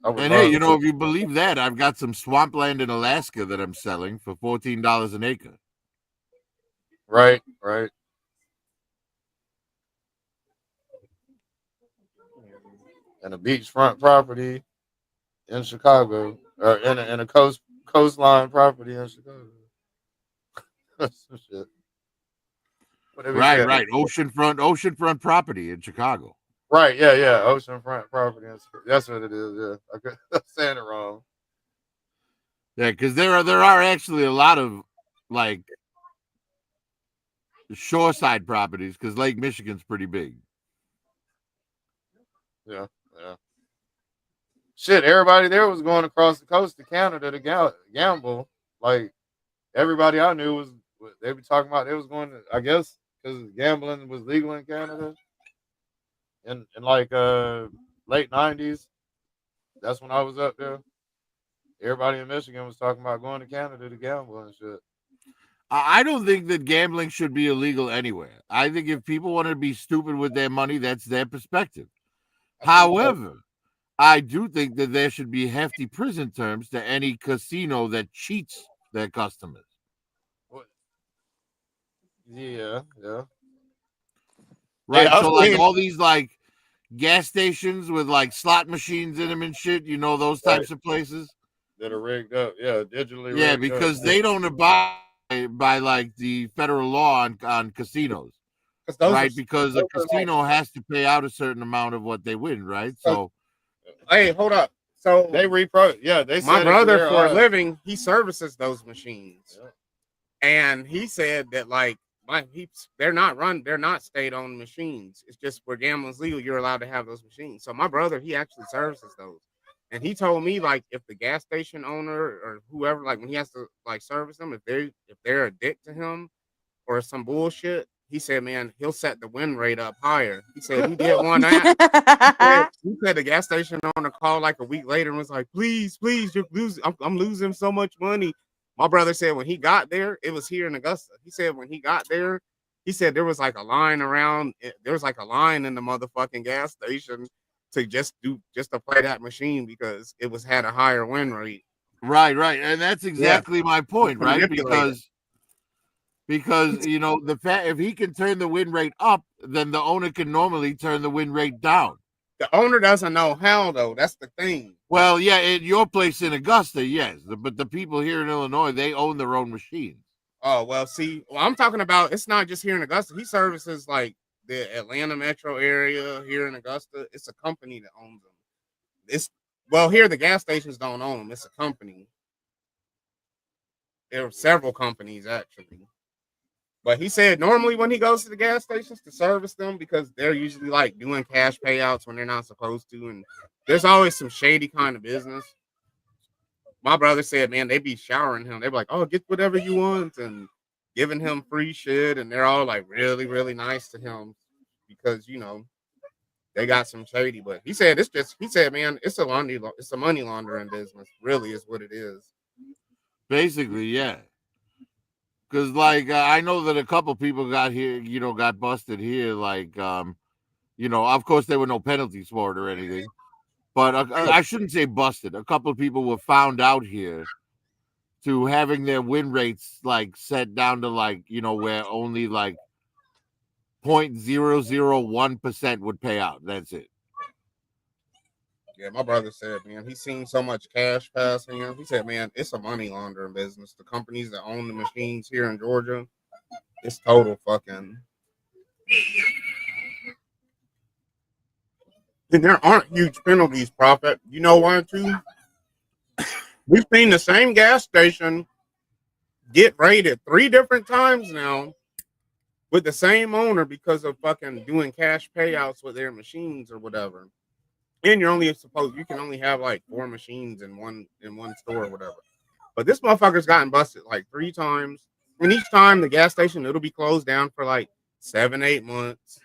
Hey, if you believe that, I've got some swampland in Alaska that I'm selling for $14 an acre. Right. And a beachfront property in Chicago, or in a coastline property in Chicago. Some shit. Right. Oceanfront property in Chicago. Right, yeah. Oceanfront property. That's what it is. Yeah, I'm saying it wrong. Yeah, because there are actually a lot of like shoreside properties because Lake Michigan's pretty big. Yeah. Shit, everybody there was going across the coast to Canada to gamble. Like everybody I knew they were talking about they was going to, I guess, because gambling was legal in Canada. In like late 90s. That's when I was up there. Everybody in Michigan was talking about going to Canada to gamble and shit. I don't think that gambling should be illegal anywhere. I think if people want to be stupid with their money, that's their perspective. However, I do think that there should be hefty prison terms to any casino that cheats their customers. Yeah. right? Yeah, So like all these like gas stations with like slot machines in them and shit, you know, those types of places that are rigged up. Yeah, digitally Yeah, rigged because up. they don't abide by like the federal law on casinos, those right? are Because a casino has to pay out a certain amount of what they win, right? So, hey, hold up. So they they my set it to brother their for a odds. living, he services those machines, Yeah. and he said that like they're not state-owned machines. It's just where gambling's legal, you're allowed to have those machines. So my brother, he actually services those, and he told me like if the gas station owner or whoever, like when he has to like service them, if they're a dick to him or some bullshit, he said, man, he'll set the win rate up higher. He said he did one that. He said the gas station owner called like a week later and was like, please, you're losing. I'm losing so much money. My brother said when he got there, it was here in Augusta. He said when he got there, he said there was like a line there was like a line in the motherfucking gas station to just to play that machine because it had a higher win rate. right, and that's exactly my point, right? Because you know the fact if he can turn the win rate up, then the owner can normally turn the win rate down. The owner doesn't know how though. That's the thing. Well, yeah, at your place in Augusta, yes, but the people here in Illinois, they own their own machines. Oh, well, see, I'm talking about it's not just here in Augusta. He services like the Atlanta metro area here in Augusta. It's a company that owns them. Here the gas stations don't own them. It's a company. There are several companies actually. But he said normally when he goes to the gas stations to service them, because they're usually like doing cash payouts when they're not supposed to, and there's always some shady kind of business. My brother said, man, they be showering him. They be like, oh, get whatever you want and giving him free shit. And they're all like really, really nice to him because, you know, they got some shady. But he said, man, it's a money laundering business. Really is what it is. Basically, yeah. Because like I know that a couple people got busted here. Like, you know, of course there were no penalties for it or anything. But I shouldn't say busted. A couple of people were found out here to having their win rates like set down to like, you know, where only like 0.001% would pay out. That's it. Yeah, my brother said, man, he's seen so much cash passing him. He said, man, it's a money laundering business. The companies that own the machines here in Georgia, it's total fucking. And there aren't huge penalties, Prophet. You know why, too? We've seen the same gas station get raided 3 different times now with the same owner because of fucking doing cash payouts with their machines or whatever. And you can only have like 4 machines in one store or whatever. But this motherfucker's gotten busted like 3 times. And each time the gas station, it'll be closed down for like 7-8 months.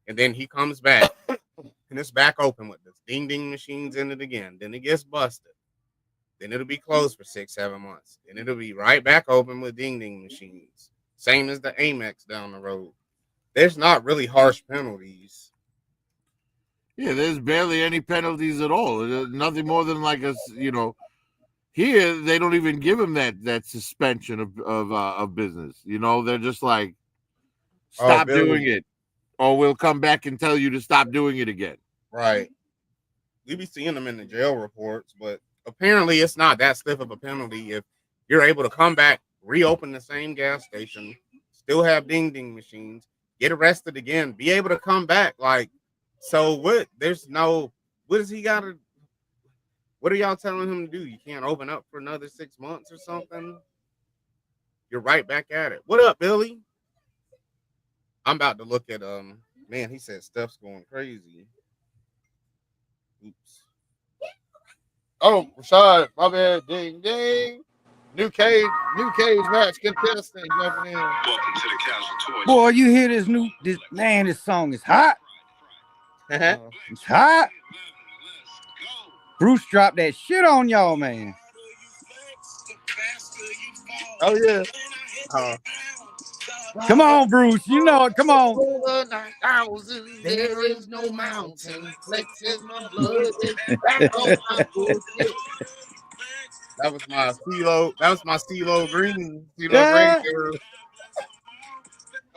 And then he comes back and it's back open with this ding ding machines in it again. Then it gets busted. Then it'll be closed for 6-7 months. Then it'll be right back open with ding ding machines. Same as the Amex down the road. There's not really harsh penalties. Yeah, there's barely any penalties at all. Nothing more than like here they don't even give them that suspension of business. You know, they're just like stop doing it, or we'll come back and tell you to stop doing it again. Right. We be seeing them in the jail reports, but apparently it's not that stiff of a penalty if you're able to come back, reopen the same gas station, still have ding ding machines, get arrested again, be able to come back. Like, so what? What does he got to? What are y'all telling him to do? You can't open up for another 6 months or something? You're right back at it. What up, Billy? I'm about to look at man, he said stuff's going crazy. Oops. Oh, Rashad, my bad. Ding, ding. New cage match contestant jumping in. Welcome to the Casual Toys. Boy, you hear this this song is hot. It's hot. Bruce dropped that shit on y'all, man. Oh, yeah. Come on, Bruce. You know it. Come on. There is no mountain. Flexing my blood. Back on my bullshit. That was my CeeLo Green.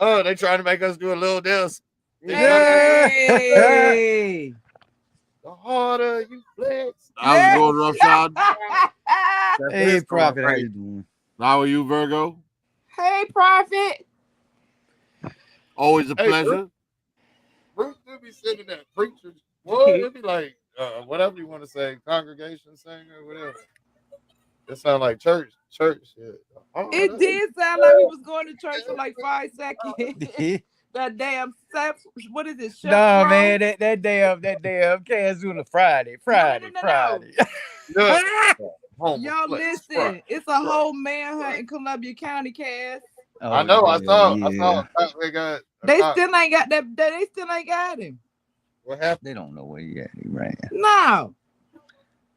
Oh, they trying to make us do a little dance. Hey. The harder you flex. I was going roughshod. Hey, Prophet, how you doing? How are you, Virgo? Hey, Prophet. Always a Hey, pleasure. Bruce do be sitting there preaching. What? It'd be like whatever you want to say, congregation singer, whatever. It sound like church shit. It did sound like we was going to church for like 5 seconds. That damn what is it? No, man, that damn Kasual on a Friday. No. Y'all Flex, listen, it's a whole manhunt in Columbia County, Cass. Oh, I know. I saw. yeah. They got. They still ain't got that. They still ain't got him. What happened? They don't know where he at. He ran. No.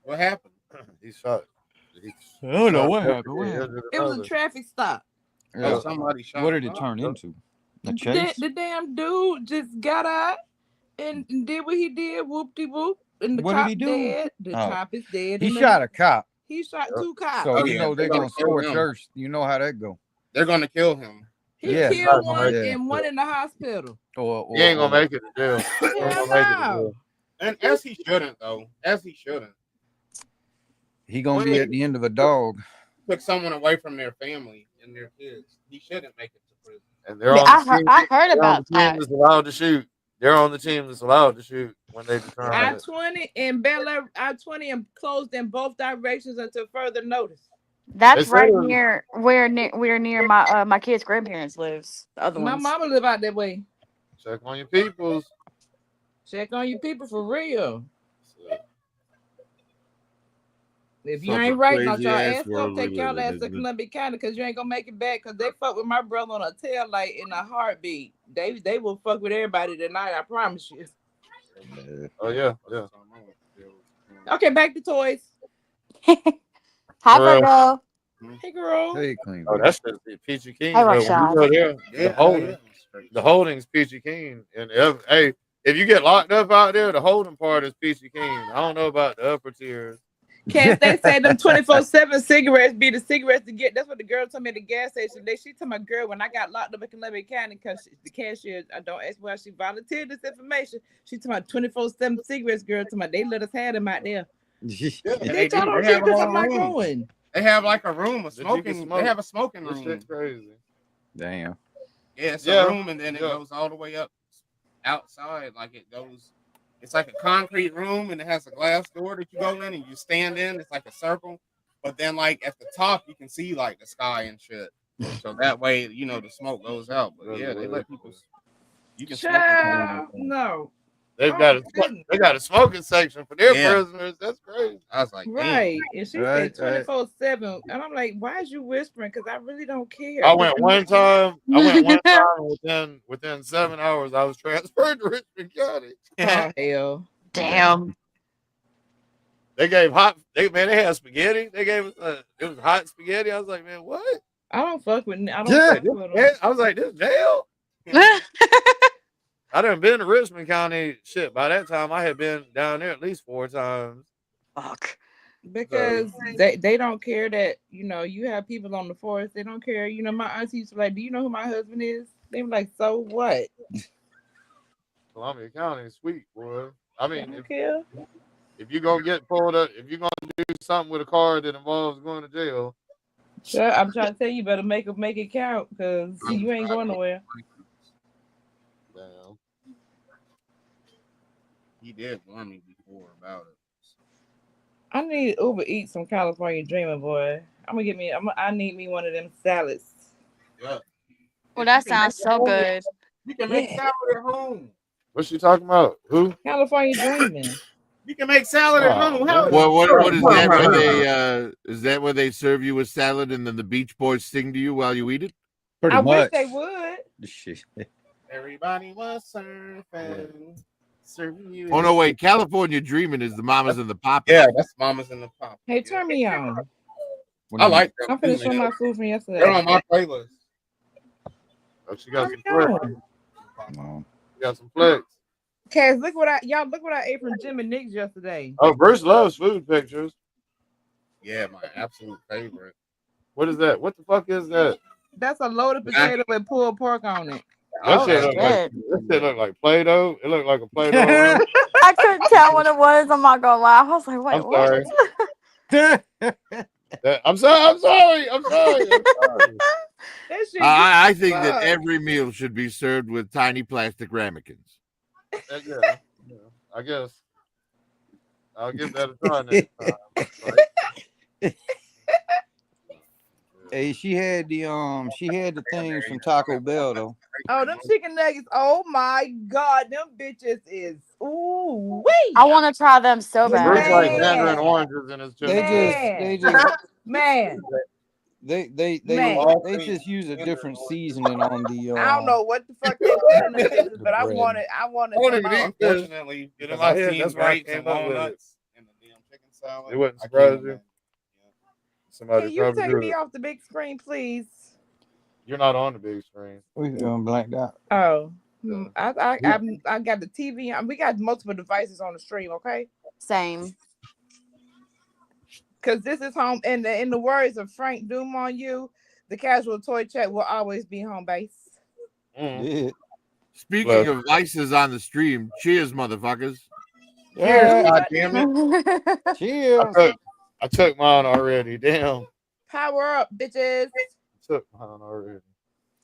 What happened? He shot. I don't know what happened. It was a traffic stop. Oh, somebody shot. What did it turn into? A chase? The damn dude just got out and did what he did. Whoop-de-whoop. And the What cop did he do? dead. The cop is dead. He shot a cop. He shot 2 cops. So you know they're gonna kill scorch him. earth. You know how that go. They're gonna kill him. He Yeah. killed one Yeah. and one in the hospital. He ain't gonna make it to jail. He ain't gonna make it to jail. And as he shouldn't, though. As he shouldn't. He gonna be at the end of a dog. Took someone away from their family and their kids. He shouldn't make it to prison. And they're Yeah, on the team. I heard They're on about the team that. that's allowed to shoot. They're on the team that's allowed to shoot when they determine it. I-20 and Bel Air, I-20 and closed in both directions until further notice. That's They right said- near where near my my kid's grandparents lives. The other My ones. mama live out that way. Check on your peoples. Check on your people for real. If you Such a ain't right, don't crazy y'all ass ass go world we take y'all live in, ass to isn't it? Columbia County because you ain't gonna make it back because they fuck with my brother on a tail light in a heartbeat. They will fuck with everybody tonight, I promise you. Oh yeah. Okay, back to toys. Hi, Well, Virgo. Hey girl. Hey, clean. Oh, that's just Peachy Keen. Hey, though. When Rashad. you go there, the holding's Peachy Keen. And hey, if you get locked up out there, the holding part is Peachy Keen. I don't know about the upper tiers. Cass, they say them 24/7 cigarettes be the cigarettes to get. That's what the girl told me at the gas station. She told my girl when I got locked up in Columbia County because the cashier, I don't ask why she volunteered this information. She told my 24/7 cigarettes, girl. To my they let us have them out there. They told them because I'm not going. They have like a room of That you can smoking. smoke. They have a smoking This room. shit's crazy. Damn. Yeah, it's Yeah. a room, and then it goes all the way up outside. Like it goes. It's like a concrete room, and it has a glass door that you go in, and you stand in. It's like a circle, but then like at the top, you can see like the sky and shit. So that way, you know, the smoke goes out. But yeah, they let people. You can smoke. Child, no. They've got a smoking section for their Yeah. prisoners. That's crazy. I was like, damn. Right. And she Right, said 24/7. And I'm like, why is you whispering? Because I really don't care. I went one time. Within 7 hours, I was transferred to Richmond County. Oh, hell. Damn. They gave they had spaghetti. They gave us it was hot spaghetti. I was like, man, what? I don't fuck with I don't Yeah. fuck with them. I was like, this jail. I done been to Richmond County. Shit, by that time I had been down there at least 4 times. Fuck. Because they don't care that, you know, you have people on the force. They don't care. You know, my auntie used to be like, do you know who my husband is? They were like, so what? Columbia County is sweet, boy. I They mean, don't care. if you're gonna get pulled up, if you're gonna do something with a car that involves going to jail, Sure, I'm trying to tell you, better make it count because you ain't going nowhere. damn. He did warn me before about it. I need Uber Eats some California Dreamer, boy. I need me one of them salads. Yeah. Well, that sounds so good. You can make salad at home. What's she talking about? Who? California Dreaming. You can make salad at home. How What is that? Where they is that where they serve you a salad and then the Beach Boys sing to you while you eat it? Pretty I much. wish they would. Shit. Everybody was surfing. Serving you. Oh no, wait! California Dreaming is the Mamas and the Papas. Yeah, that's Mamas and the Pop. Hey, turn me on. I like them. I'm finna show my food from yesterday. They're on my playlist. Oh, she got Turn some me flex. on. She got some flex. Cass, look what I ate from Jim and Nick's yesterday. Oh, Bruce loves food pictures. Yeah, my absolute favorite. What is that? What the fuck is that? That's a loaded potato with pulled pork on it. That Oh, shit look like shit. Play-Doh. It looked like a Play-Doh. I couldn't tell what it was. I'm not gonna lie. I was like, wait, I'm what? sorry. I'm sorry. That shit I good think as that fuck. every meal should be served with tiny plastic ramekins. Yeah, I guess I'll give that a try next time. Hey, she had the things from Taco Bell though. Oh, them chicken nuggets. Oh my god, them bitches is ooh I wee. want to try them so Bruce bad. like Man. mandarin oranges in his They chicken. Man. they just use a different seasoning on the I don't know what the fuck they put in the pictures, but I bread. wanted I don't even eat fish. Unfortunately, Get in because my I head, seen that's why I grapes came and up with it. walnuts in the damn chicken salad. It wouldn't I surprise can't you. imagine. Somebody Can you probably take do me it. off the big screen, please? You're not on the big screen. We going blanked out. Oh. I got the TV. We got multiple devices on the stream, okay? Same. Because this is home. In the words of Frank Doom on you, the casual toy chat will always be home base. Yeah. Speaking of vices on the stream, cheers, motherfuckers. Cheers, goddammit. Cheers. I took mine already. Damn. Power up, bitches. Took mine already.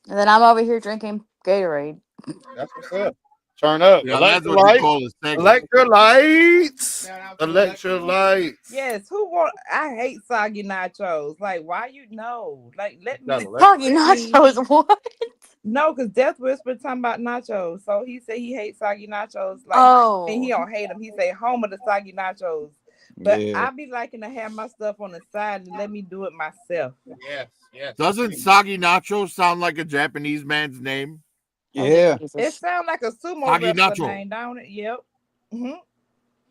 And then I'm over here drinking Gatorade. That's what's up. Turn up. Yeah, that's what you call a segment. Electrolytes. Electrolytes. Yes, who want? I hate soggy nachos. Like, why you know? Like, let me. Soggy nachos, what? No, because Death Whisper talking about nachos. So he said he hates soggy nachos. Like, Oh. and he don't hate them. He say home of the soggy nachos. But Yeah. I be liking to have my stuff on the side and let me do it myself. Yes. Doesn't Soggy Nacho sound like a Japanese man's name? Yeah. It sounds like a sumo Soggy wrestler nacho. name, don't it? Yep. Mm-hmm.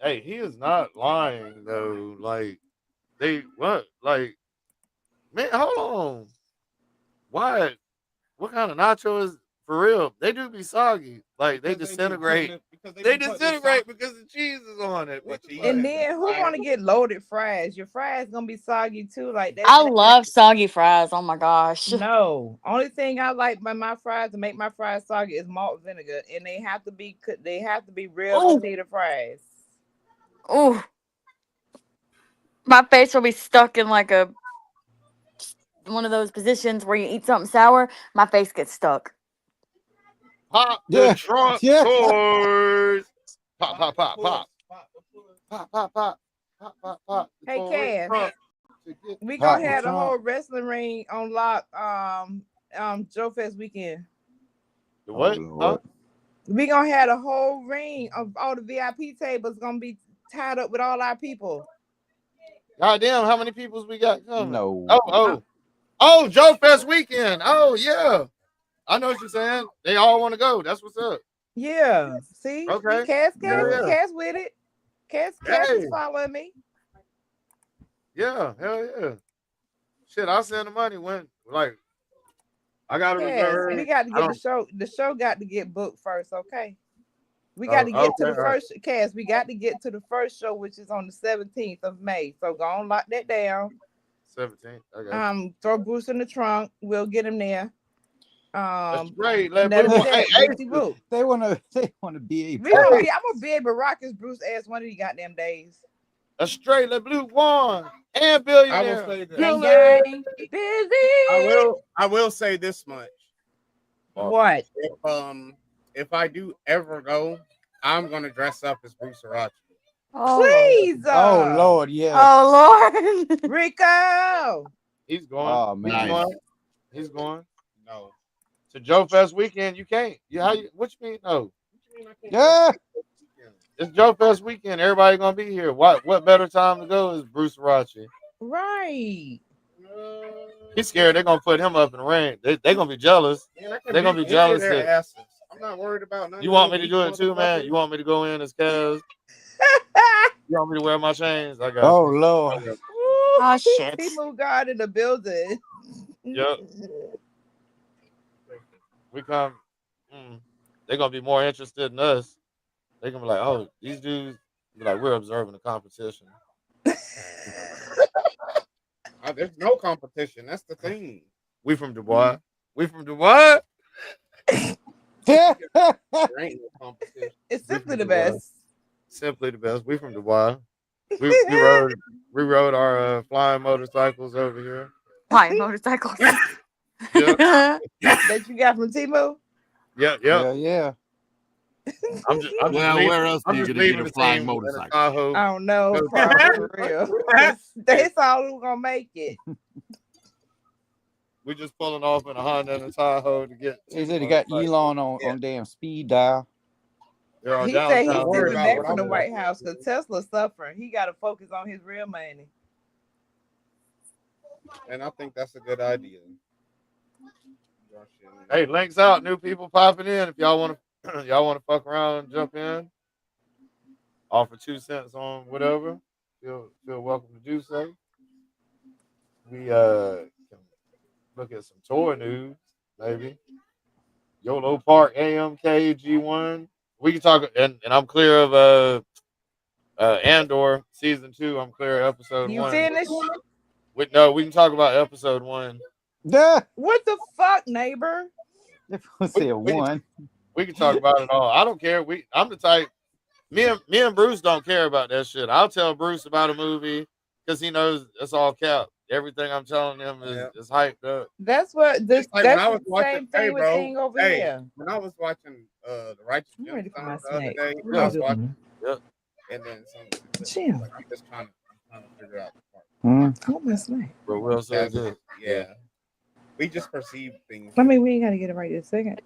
Hey, he is not lying though. Like Like, man, hold on. Why? What kind of nacho is for real? They do be soggy. Like they disintegrate. They disintegrate because the cheese is on it. And then who want to get loaded fries? Your fries gonna be soggy too. Like that. I love soggy fries. Oh my gosh. No, only thing I like by my fries to make my fries soggy is malt vinegar, and they have to be real potato fries. Oh, my face will be stuck in like one of those positions where you eat something sour. My face gets stuck. Pop the trunk toys. Pop, pop, pop, pop. Pop, pop, pop. Pop, pop, pop. Hey, Cass, we gonna have the whole wrestling ring on lock. Joe Fest weekend. The what? Huh? We gonna have the whole ring of all the VIP tables gonna be tied up with all our people. God damn, how many peoples we got coming? No. Oh, Joe Fest weekend. Oh, yeah. I know what you're saying. They all want to go. That's what's up. Yeah. See? Okay. Cass Yeah. with it. Cass is following me. Yeah, hell yeah. Shit, I'll send the money when I gotta Cass, reserve. we got to get the show. The show got to get booked first, okay? We got to get to the first Cass. We got to get to the first show, which is on the 17th of May. So go on, lock that down. 17th. Okay. Throw Bruce in the trunk. We'll get him there. That's great. They want to be able. I'm gonna be able to rock his Bruce ass one of these goddamn days. A straight Le Blue one and billionaire. I will say this. Busy. I will say this much. What? If I do ever go, I'm gonna dress up as Bruce Arachi. Please. Oh Lord, yes. Oh Lord. Rico. He's going. Oh man. He's going. No. To Joe Fest weekend, you can't. What you mean? No. Yeah. It's Joe Fest weekend. Everybody gonna be here. What better time to go is Bruce Arachi? Right. He's scared they're gonna put him up in the ring. They're gonna be jealous. They're gonna be jealous. I'm not worried about nothing. You want me to do it too, man? You want me to go in as Kaz? You want me to wear my chains? I got Oh Lord. Oh shit. People God in the building. Yep. We come. They're gonna be more interested in us. They're gonna be like, oh, these dudes be like, we're observing the competition. There's no competition. That's the thing. We from Dubois. There ain't no competition. It's We simply from the Dubai. best. Simply the best. We from Dubai. We rode our flying motorcycles over here. Flying motorcycles. Yep. That you got from Timo? Yep. Yeah. I'm just Well, leaving, where else are I'm you just gonna get leaving a the flying team in a motorcycle? Tahoe. I don't know, Go probably to- for real. That's all who's gonna make it. We just pulling off in a Honda and a Tahoe to get. He said he got Elon on damn speed dial. They're on He said he's downtown. stepping about back what from the I'm White House because Tesla's suffering. He got to focus on his real money. And I think that's a good idea. Hey, links out. New people popping in. If y'all want to, y'all want to fuck around and jump in. Offer 2 cents on whatever. Feel welcome to do so. We can look at some tour news, maybe. YOLO Park AMK G1. We can talk, and I'm clear of Andor season 2. I'm clear of episode You 1. finished? We can talk about episode 1. Duh. What the fuck, neighbor? Say one. We can talk about it all. I don't care. I'm the type. Me and Bruce don't care about that shit. I'll tell Bruce about a movie because he knows it's all cap. Everything I'm telling him is hyped up. That's what this. Like That's when I was the watching, same thing with thing over here. when I was watching the Righteous I'm ready for my Gemstones the other snack. day, What I are was you watching, Yep. and then some. Chill. Like, I'm just trying to figure out the part. I want my snack. But Will said this. Yeah, we just perceive things. I mean, we ain't got to get it right this second.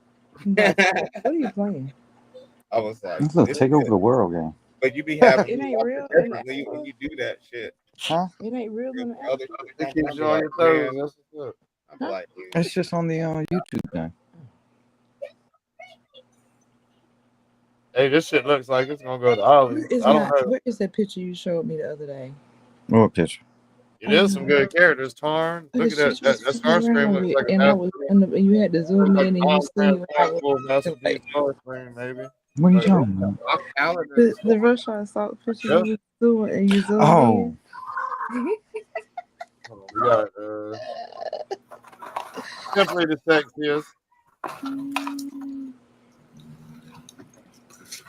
What are you playing? I was like, It's a take over the world game. but you be having It ain't real. differently when you do that shit. Huh? It ain't real in the Other It shit keeps I'm you on like, your toes. man, That's what's up. I'm like, It's just on the YouTube thing. Hey, this shit looks like it's gonna go to Ollie. I don't know. Where is that picture you showed me the other day? What picture? It is some good characters. Torn. Look at that. That Starscream looks like and I was you had to zoom in and you see masterpiece Starscream, maybe. What are you talking about? the Russian assault picture Yep. you was doing and you zoom Oh, in. We got simply the sexiest.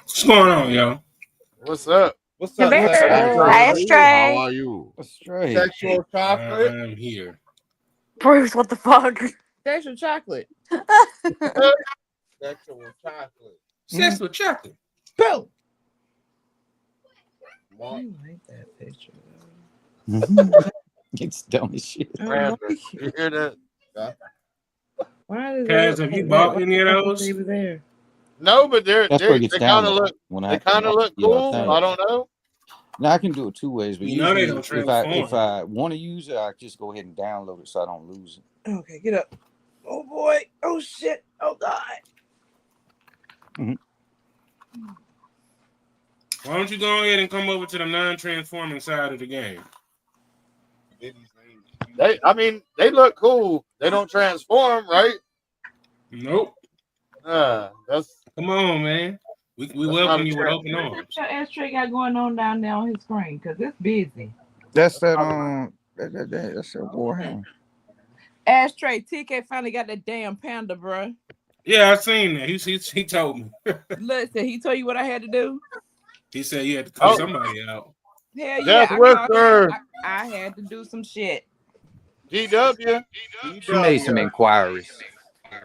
What's going on, yo? What's up? what's up, Hey, sexual Hi, How Stray. are you? straight. sexual chocolate? I'm here. Bruce, what the fuck? There's your chocolate. Sexual chocolate. Sex with chocolate. Boom. Mark. I like that picture. It's dumb as shit. I Random. like You hear that? Why does Kaz, have you bought any of those? They were there. No, but That's they where it gets kind of downloaded. look. When They kind of look cool. I don't know. Now I can do it two ways, but You know they usually don't if transform. I want to use it, I just go ahead and download it so I don't lose it. Okay, get up. Oh boy. Oh shit. Oh god. Why don't you go ahead and come over to the non-transforming side of the game? They look cool. They don't transform, right? Nope. That's Come on, man. We That's welcome not you a with trend. open arms. What your ashtray got going on down there on his screen? Because it's busy. That's that that's a Warhammer. Ashtray, TK finally got that damn panda, bro. Yeah, I seen that. He told me. Listen, he told you what I had to do? He said you had to cut somebody out. Hell Death yeah. Whisperer. I had to do some shit. DW. She made some inquiries.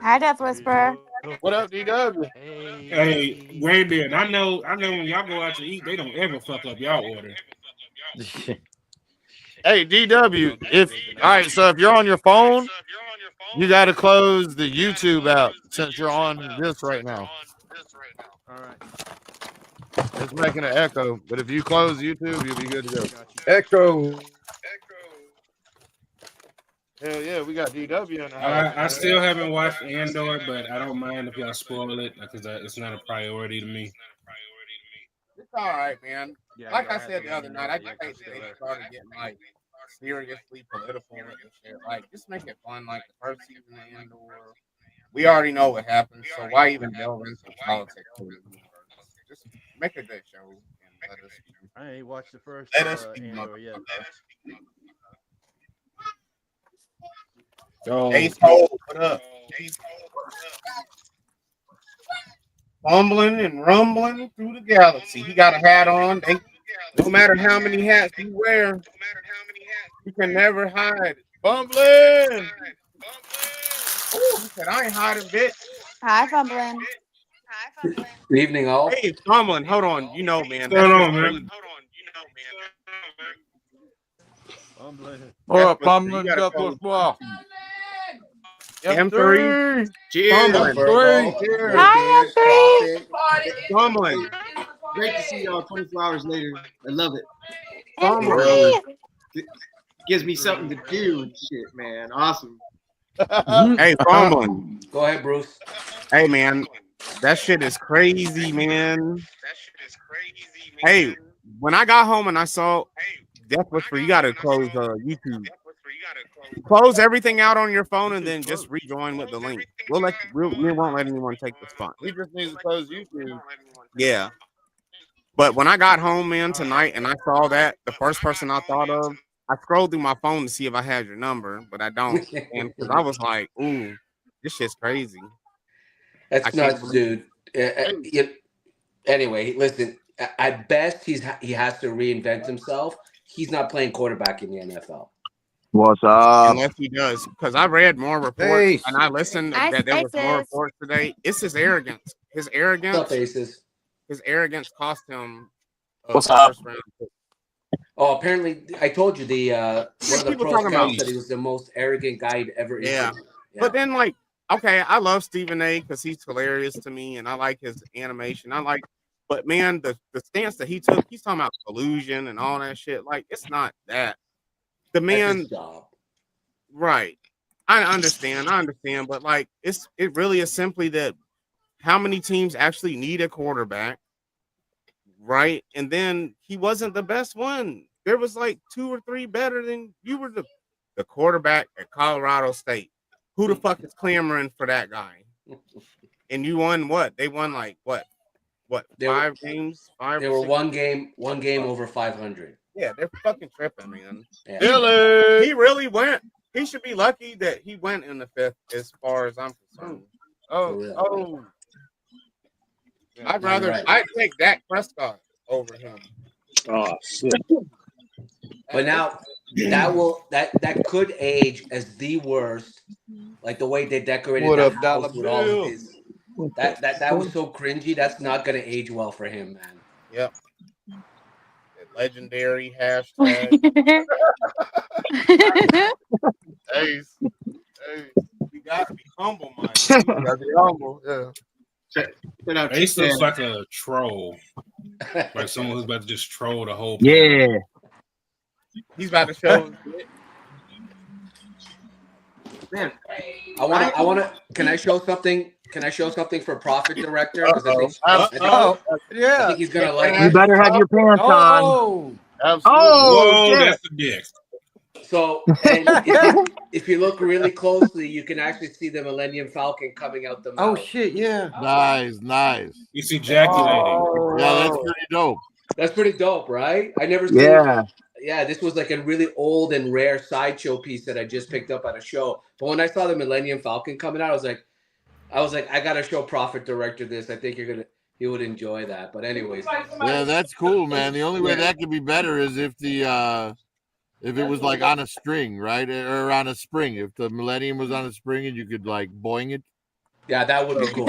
Hi, Death Whisperer. What up, DW? Hey, Grandbeard, I know when y'all go out to eat, they don't ever fuck up y'all order. Hey, DW. So if you're on your phone, you got to close the YouTube app since you're on this right now. All right. It's making an echo, but if you close YouTube, you'll be good to go. Echo. Hell yeah, we got DW in the house. I still haven't watched Andor, but I don't mind if y'all spoil it because it's not a priority to me. It's all right, man. Yeah, Like you'll I have said to the other let me night, know I if you hate can that still they there. started getting like seriously political and shit. Like, just make it fun. Like the first season of Andor, we already know what happens, so why even delve into politics? Just make a good show and let us. I ain't watched the first Let us be Andor yet. So Ace Hole, what up? fumbling and rumbling through the galaxy. He got a hat on. No matter how many hats you wear, you can never hide. Fumbling. Oh, he said, I ain't hiding, bitch. Hi, Fumbling. Good evening, all. Hey, fumbling. Hold on. You know, man. What's going on, man? What up, You Fumbling? gotta Got call this well. M3. Cheers, Fumbling. Virgo. Cheers. Hi, Cheers, Profit. Fumbling. Great to see y'all 24 hours later. I love it. Fumbling. Gives me something to do and shit, man. Awesome. Hey, fumbling. Go ahead, Bruce. Hey, man. That shit is crazy, man. Hey, when I got home and I saw Death Whisper, you gotta close YouTube. Close everything out on your phone and then just rejoin with the link. We won't let anyone take the spot. We just need to close YouTube. Yeah. But when I got home, man, tonight and I saw that, the first person I thought of, I scrolled through my phone to see if I had your number, but I don't. And because I was like, ooh, this shit's crazy. That's nuts, dude. Anyway, listen. At best, he has to reinvent himself. He's not playing quarterback in the NFL. What's up? Unless he does, because I read more reports and I listened that there was more reports today. It's his arrogance. His arrogance. What's up, Aces? His arrogance cost him. What's up? Oh, apparently, I told you one of the People pros talking about said he was the most arrogant guy he'd ever interviewed. Yeah. But then, like, okay, I love Stephen A. because he's hilarious to me, and I like his animation. But man, the stance that he took, he's talking about collusion and all that shit. Like, it's not that. The man, right? I understand, but like, it really is simply that how many teams actually need a quarterback, right? And then he wasn't the best one. There was like 2 or 3 better than you were the quarterback at Colorado State. Who the fuck is clamoring for that guy? And you won what? They won like what? They 5 games? 5. They were one game over 500. Yeah, they're fucking tripping, man. Yeah. He really went. He should be lucky that he went in the 5th, as far as I'm concerned. I'd take Dak Prescott over him. Oh shit! But now that could age as the worst, like the way they decorated What the up, house Dollar with all Bill? of his. That was so cringy. That's not gonna age well for him, man. Yep. That legendary hashtag. Ace. We gotta be humble, man. We gotta be humble. Yeah. Ace looks like a troll, like someone who's about to just troll the whole. Yeah. He's about to show. Man, I want to. Can I show something? Can I show something for Profit Director? Because I think he's gonna like. You better have your pants on. Oh, oh, that's the dick. So, and if you look really closely, you can actually see the Millennium Falcon coming out the mouth. Oh shit! Yeah. Nice. He's ejaculating. Yeah, that's pretty dope. That's pretty dope, right? I never seen. Yeah. Yeah, this was like a really old and rare sideshow piece that I just picked up at a show. But when I saw the Millennium Falcon coming out, I was like, I gotta show Profit Director this. I think he would enjoy that. But anyways, Yeah, that's cool, man. The only way that could be better is if if it was like on a string, right, or on a spring. If the Millennium was on a spring and you could like boing it. Yeah, that would be cool.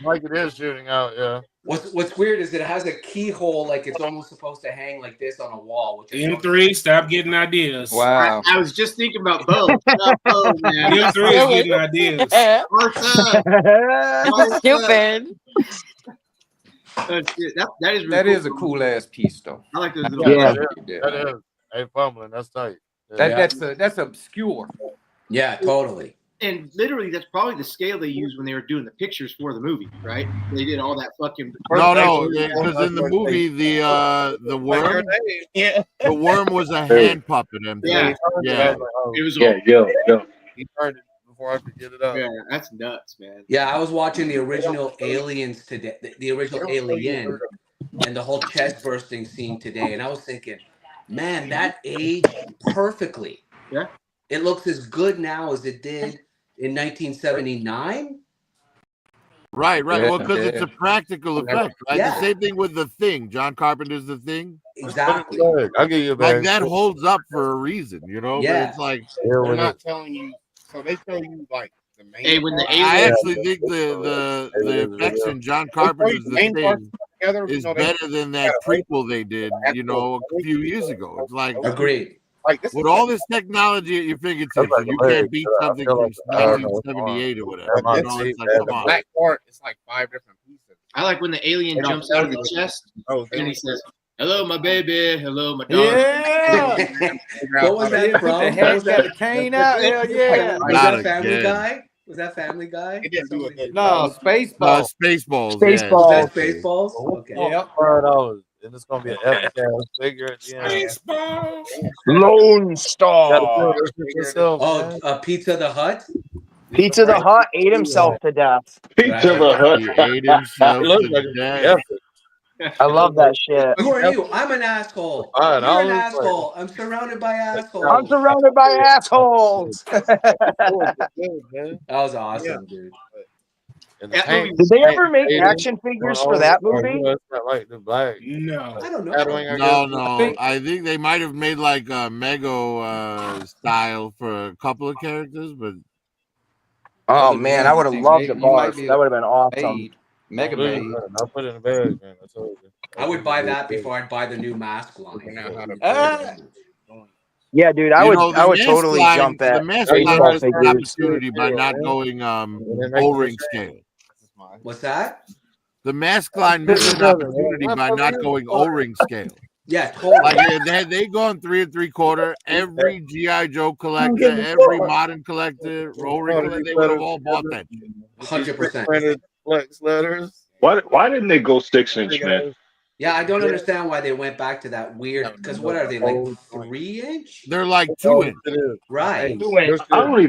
Like it is shooting out, yeah. What's weird is it has a keyhole, like it's almost supposed to hang like this on a wall. Which is M3, stop getting ideas. Wow. I was just thinking about both. Both, man. M3 is getting ideas. That's stupid. That is really That cool. is a cool ass piece, though. I like those little. Yeah. That is. Hey, fumbling. That's tight. That's obscure. Yeah, totally. And literally, that's probably the scale they used when they were doing the pictures for the movie, right? They did all that fucking. No, because in the movie the worm, the worm was a hand puppet. Yeah. Yeah. It was. Yo. He turned it before I could get it up. Yeah, that's nuts, man. Yeah, I was watching the original Aliens today, the original Alien, and the whole chest bursting scene today, and I was thinking, man, that aged perfectly. Yeah. It looks as good now as it did in 1979. Right. Yeah, Well, because it's a practical effect, right? Yeah. The same thing with The Thing. John Carpenter's The Thing. Exactly. I'll give you a Like bag. that holds up for a reason, you know. Yeah. But it's like They're not telling you. So they show you like the main. Hey, when the part. I alien actually think the effects in John Carpenter's The main parts Thing together, is no, they better than that prequel they did, you know, a few years ago. It's like Agreed. like this with is all this technology at your fingertips, and you can't beat something from 1978 or whatever. You know, it's like, come the on. black part. It's like 5 different pieces. I like when the alien They don't jumps out of tell the you. chest Oh, and he says, "Hello, my baby. Hello, my dog." Yeah. What was that Put from? the What head, was got that? the cane out. Hell yeah. Was Not that Family again. Guy? Was that Family Guy? It didn't do a good No, job. Spaceballs. Spaceballs. Was Yeah. that Spaceballs? Okay. Yep. And it's gonna be an epic ass figure at the end. Baseball. Lone Star. Oh, Pizza the Hut. Pizza the Hut ate himself to death. Pizza the Hut. He ate himself It looks to like it's death. epic. I love that shit. Who are you? I'm an asshole. All right, You're I'll an look like- asshole. I'm surrounded by I'm assholes. surrounded by assholes. That was awesome, dude. That movie Did they ever make action figures for that movie? Like the black. No. I don't know. No. I think they might have made like a Mego style for a couple of characters, but Oh man, I would have loved the boss. That would have been awesome. Mega Made. I'll put it in the bag, man. I told you. I would buy that before I'd buy the new mask line. Yeah, dude, I you would know, the I would mask totally line, jump the at mask line baseball missed an figures. opportunity by not going O-ring scale. What's that? The mask line missed an opportunity by not going O-ring scale. Yeah, totally. Like had they gone 3 3/4, every GI Joe collector, every modern collector, O-ring collector, they would have all bought that shit. 100%. Flex letters. Why didn't they go 6-inch, man? Yeah, I don't understand why they went back to that weird. Because what are they like 3-inch? They're like 2-inch. Right. I don't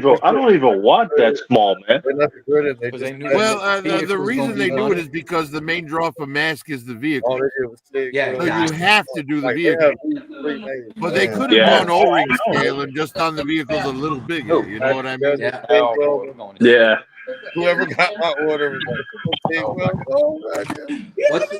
even want that small, man. Well, the reason they do it is because the main draw for mask is the vehicle. Yeah, So exactly. you have to do the vehicle. But they could have gone O-ring scale and just done the vehicles a little bigger. You know what I mean? Yeah. Yeah. Whoever got my order was like,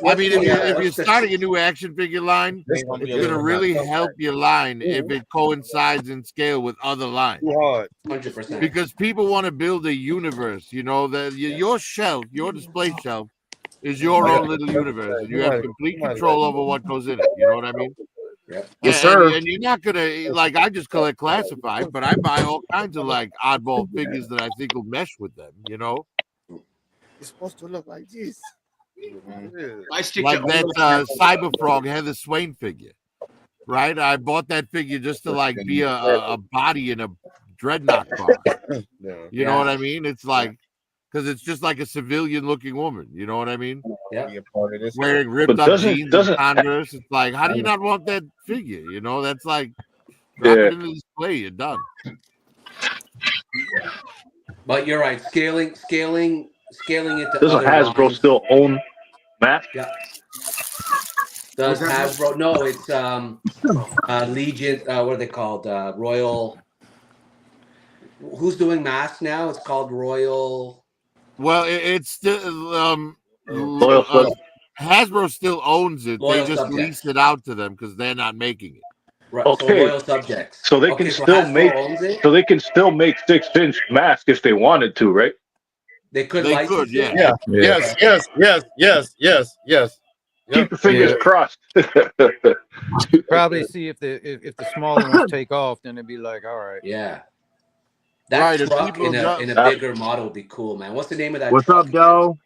I mean, if you're starting a new action figure line, it's going to really help your line if it coincides in scale with other lines. 100%. Because people want to build a universe, you know, that your shelf, your display shelf is your own little universe, and you have complete control over what goes in it. You know what I mean? Yes, sir. And you're not gonna like. I just collect classified, but I buy all kinds of like oddball figures that I think will mesh with them. You know, it's supposed to look like this. Like that Cyberfrog Heather Swain figure, right? I bought that figure just to like be a body in a dreadnought car. You know what I mean? It's like because it's just like a civilian-looking woman. You know what I mean? Yeah. Wearing ripped-up jeans and Converse. It's like, how do you not want that figure? You know, that's like drop it in the display. You're done. But you're right. Scaling it to Doesn't other Hasbro lines. still own Matt? Yeah. Does Hasbro? No, it's Legion. What are they called? Royal. Who's doing masks now? It's called Royal. Well, it's still Hasbro still owns it. Loyal they just Subjects. lease it out to them because they're not making it. Right. Okay. So Loyal Subjects. So they Okay, can so still Hasbro make owns it? 6-inch mask if they wanted to, right? They could. They license could, it? yeah. Yes. Keep your fingers crossed. Probably see if the smaller ones take off, then it'd be like, all right. Yeah. That Right, if truck people in a bigger model would be cool, man. What's the name of that? What's truck? up, Doe?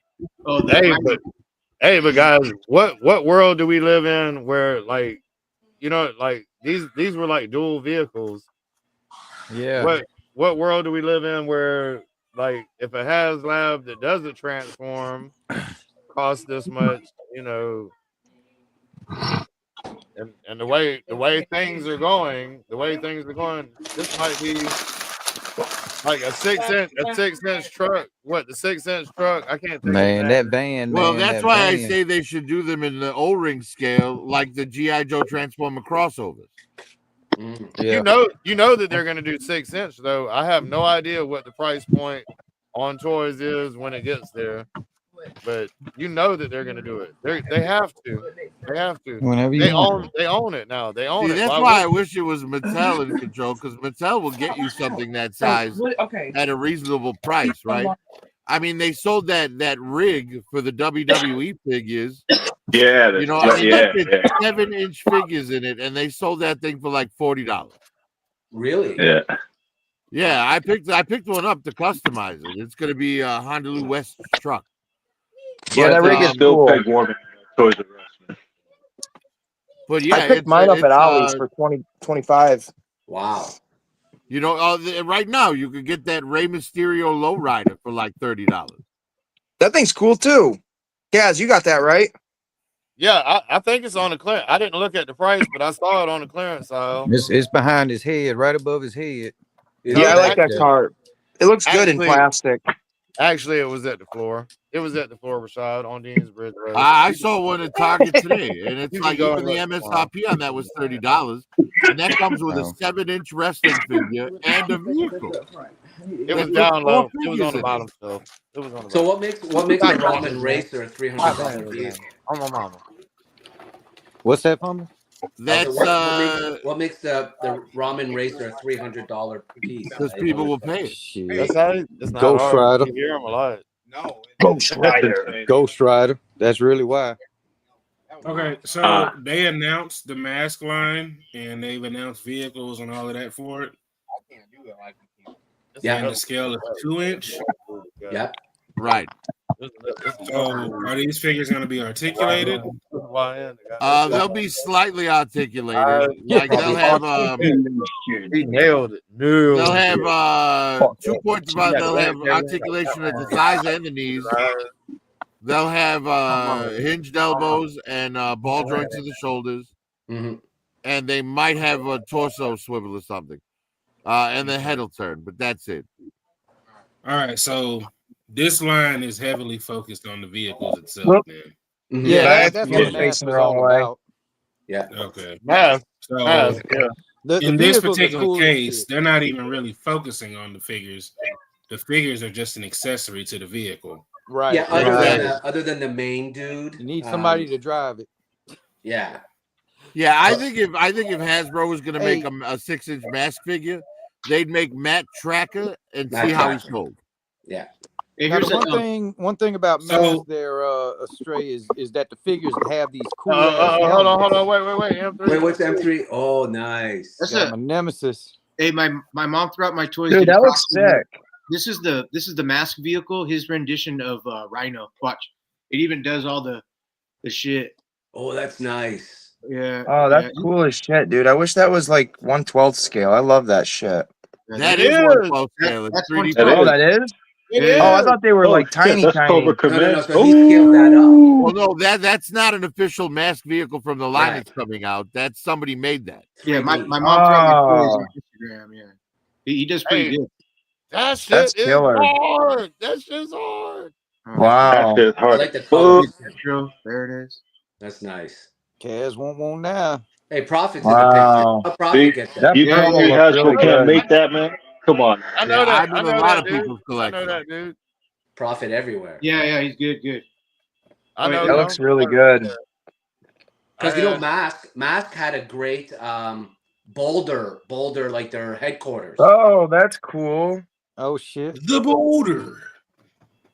Oh, but guys, what world do we live in where like, you know, like these were like dual vehicles? Yeah. What world do we live in where like if a HasLab that doesn't transform costs this much, you know? And the way things are going, this might be like a 6-inch truck. What the 6-inch truck? I can't think. Man, that van. Well, man, that's that why I van. say they should do them in the O-ring scale, like the GI Joe Transformer crossovers. Yeah. You know that they're going to do 6-inch though. I have no idea what the price point on toys is when it gets there. but you know that they're gonna do it. They have to. They have to. Whenever you want. They own it now. They own See, it. that's why I wish it was Mattel in control, because Mattel will get you something that size at a reasonable price, right? I mean, they sold that rig for the WWE figures. Yeah, You know, I mean, yeah, they fit 7-inch figures in it, and they sold that thing for like $40. Really? yeah. Yeah, I picked one up to customize it. It's going to be a Honolulu West truck. Yeah, that rig is Still cool. peg warming Toys R Us, man. But yeah, I picked mine up at Ollie's for 25. Wow. You know, right now you could get that Rey Mysterio lowrider for like $30. That thing's cool too. Kaz, you got that right? Yeah, I think it's on the clearance. I didn't look at the price, but I saw it on the clearance aisle. It's behind his head, right above his head. Yeah, I like that cart. It looks good in plastic. Actually, it was at the floor. It was at the floor, Rashad, on Dean's Bridge Road. I saw one at Target today, and it's You like can go even the and look. MSRP on that was $30, and that comes with a 7-inch wrestling figure and a vehicle. It was down low. It was on the bottom shelf. It was on the So bottom. what makes the Ramen Racer a $300 vehicle? On my mama. What's that, Palmer? That's what makes the Ramen Racer a $300 piece? because people will pay it. That's how it's not Ghost hard. Rider. You hear them a lot. No. Ghost Rider. Ghost Rider. That's really why. Okay, so they announced the mask line and they've announced vehicles and all of that for it. I can't do it like Yeah. And the scale is 2-inch. Yeah. Right. So are these figures going to be articulated? They'll be slightly articulated. Like they'll have he nailed it. They'll have 2 points about they'll have articulation at the thighs and the knees. They'll have hinged elbows and ball joints in the shoulders. Mm-hmm. And they might have a torso swivel or something. And the head will turn, but that's it. All right, so this line is heavily focused on the vehicles itself, man. Mm-hmm. Yeah, that's what the mask is all about. Yeah. Okay. Mask. So The in this vehicles are particular cool as case, shit. they're not even really focusing on the figures. The figures are just an accessory to the vehicle. Right. Yeah. Other than the main dude, You need somebody to drive it. Yeah. Yeah, I think if Hasbro was going to make a 6-inch mask figure, they'd make Matt Tracker and see how he sold. Yeah. Now, the one thing about masks there, Astray, is that the figures have these cool. Hold on, wait. M3. Wait, what's M3? Oh, nice. That's my nemesis. Hey, my mom threw out my toys. Dude, that looks sick. This is the mask vehicle. His rendition of Rhino. Watch, it even does all the shit. Oh, that's nice. Yeah. Oh, that's cool as shit, dude. I wish that was like 1/12 scale. I love that shit. That is 1/12 scale. It's That's 3D. Oh, that is? Yeah. Oh, I thought they were like tiny. No, so he scaled that up. Well, no, that's not an official mask vehicle from the line that's coming out. That's somebody made that. Yeah, my mom threw out my toys on Instagram. Yeah, he does pretty good. That shit That's is killer. hard. That shit's hard. Wow. That shit's I hard. like the color. There it is. That's nice. Kaz won't want now. Hey, Profit's Wow. in the picture. How Profit get that? You Yeah, think you looks Hasbro really can't good. make that, man? Come on. I know that. I I know know a lot that, of dude. people's I know collections. that, dude. Profit everywhere. Yeah, he's good. I know That looks really good. Because Mask had a great Boulder, like their headquarters. Oh, that's cool. Oh shit. The Boulder.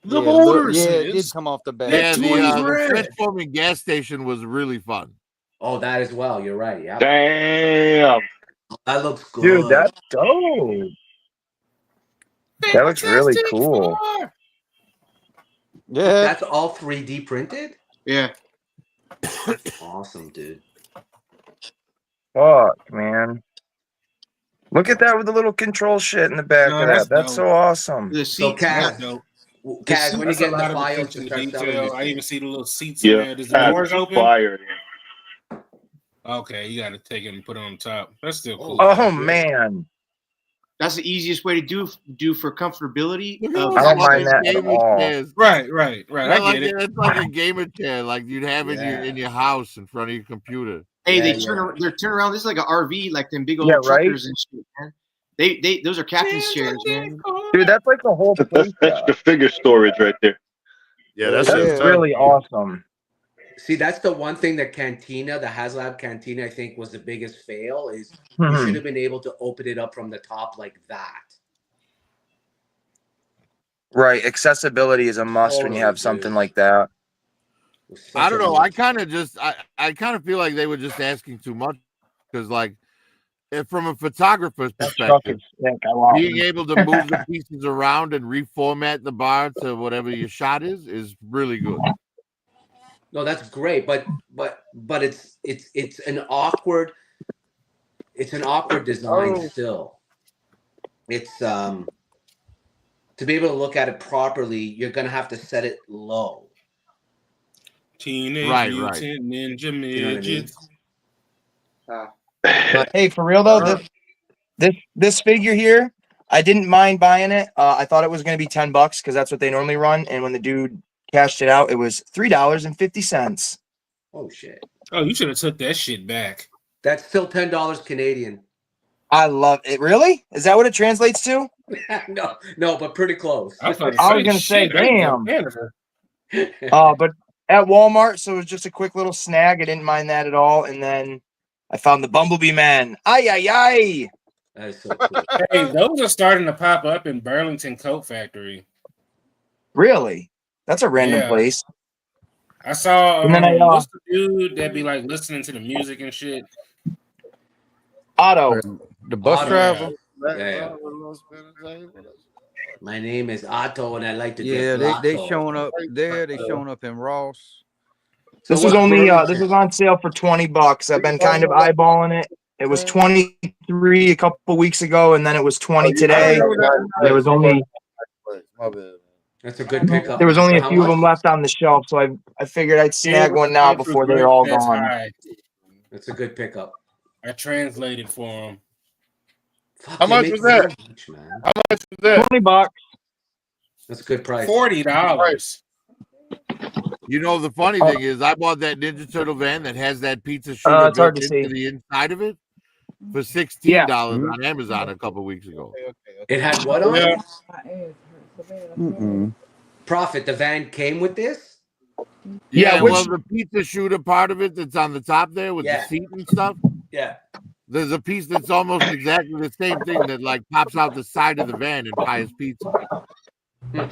The Yeah, Boulder yeah, it did says. come off the bat. Yeah, the red. transforming gas station was really fun. Oh, that as well. You're right. Yeah. Damn. That looks good. Dude, that's dope. That looks really cool. Yeah. That's all 3D printed? Yeah. Awesome, dude. Fuck, man. Look at that with the little control shit in the back No, of that's that. That's dope. so awesome. The So, seats. Kaz, Dope. Kaz, when you That's get a in the lot of files attention to to start selling detail. this I thing. even see the little seats in Yeah. there. Does the doors open? Fire. Okay, you got to take it and put it on top. That's still cool. Oh man. That's the easiest way to do for comfortability. Look Of, at I don't those mind that at gamer all. chairs. Right. That's I get it. It's like a gamer chair, like you'd have Yeah. in your house in front of your computer. hey, Yeah, they're turn around. This is like an RV, like them big old Yeah, right? truckers and shit, man. They those are captain's chairs, man. Dude, that's like the whole That's place. extra figure storage right there. Yeah, that's really awesome. See, that's the one thing that Cantina, the HasLab Cantina, I think was the biggest fail is you should have been able to open it up from the top like that. Right. Accessibility is a must when you have something like that. I don't know. I kind of feel like they were just asking too much because, like, if from a photographer's perspective, being able to move the pieces around and reformat the bar to whatever your shot is really good. No, that's great, but it's an awkward design still. It's to be able to look at it properly, you're gonna have to set it low. Teenage Mutant Ninja Midgets. But hey, for real though, this figure here, I didn't mind buying it. I thought it was going to be $10 because that's what they normally run. And when the dude cashed it out, it was $3.50. Oh shit! Oh, you should have took that shit back. That's still $10 Canadian. I love it. Really? Is that what it translates to? no, but pretty close. I was going to say, damn. But at Walmart, so it was just a quick little snag. I didn't mind that at all. And then I found the Bumblebee Man. Ay, ay, ay. That is so cool. Hey, those are starting to pop up in Burlington Coat Factory. Really? That's a random place. I saw And then what's the dude that be like listening to the music and shit? Otto. The bus driver. Yeah. My name is Otto, and I like to Yeah, get they Lotto. showing up there. They showing up in Ross. This was only this was on sale for $20. I've been kind of eyeballing it. It was 23 a couple weeks ago, and then it was 20 today. There was only That's a good pickup. there was only For a how few of much? them left on the shelf, so I figured I'd snag one now before they're all gone. That's a good pickup. I translated for him. How much was that? How much was that? $20. That's a good price. $40. You know, the funny thing is, I bought that Ninja Turtle van that has that pizza shooter it's hard built to into see. the inside of it for $16 on Amazon a couple weeks ago. It had what on it? Mm-mm. Profit. The van came with this? Yeah, well, the pizza shooter part of it that's on the top there with the seat and stuff. Yeah. There's a piece that's almost exactly the same thing that like pops out the side of the van and Pious Pizza. Of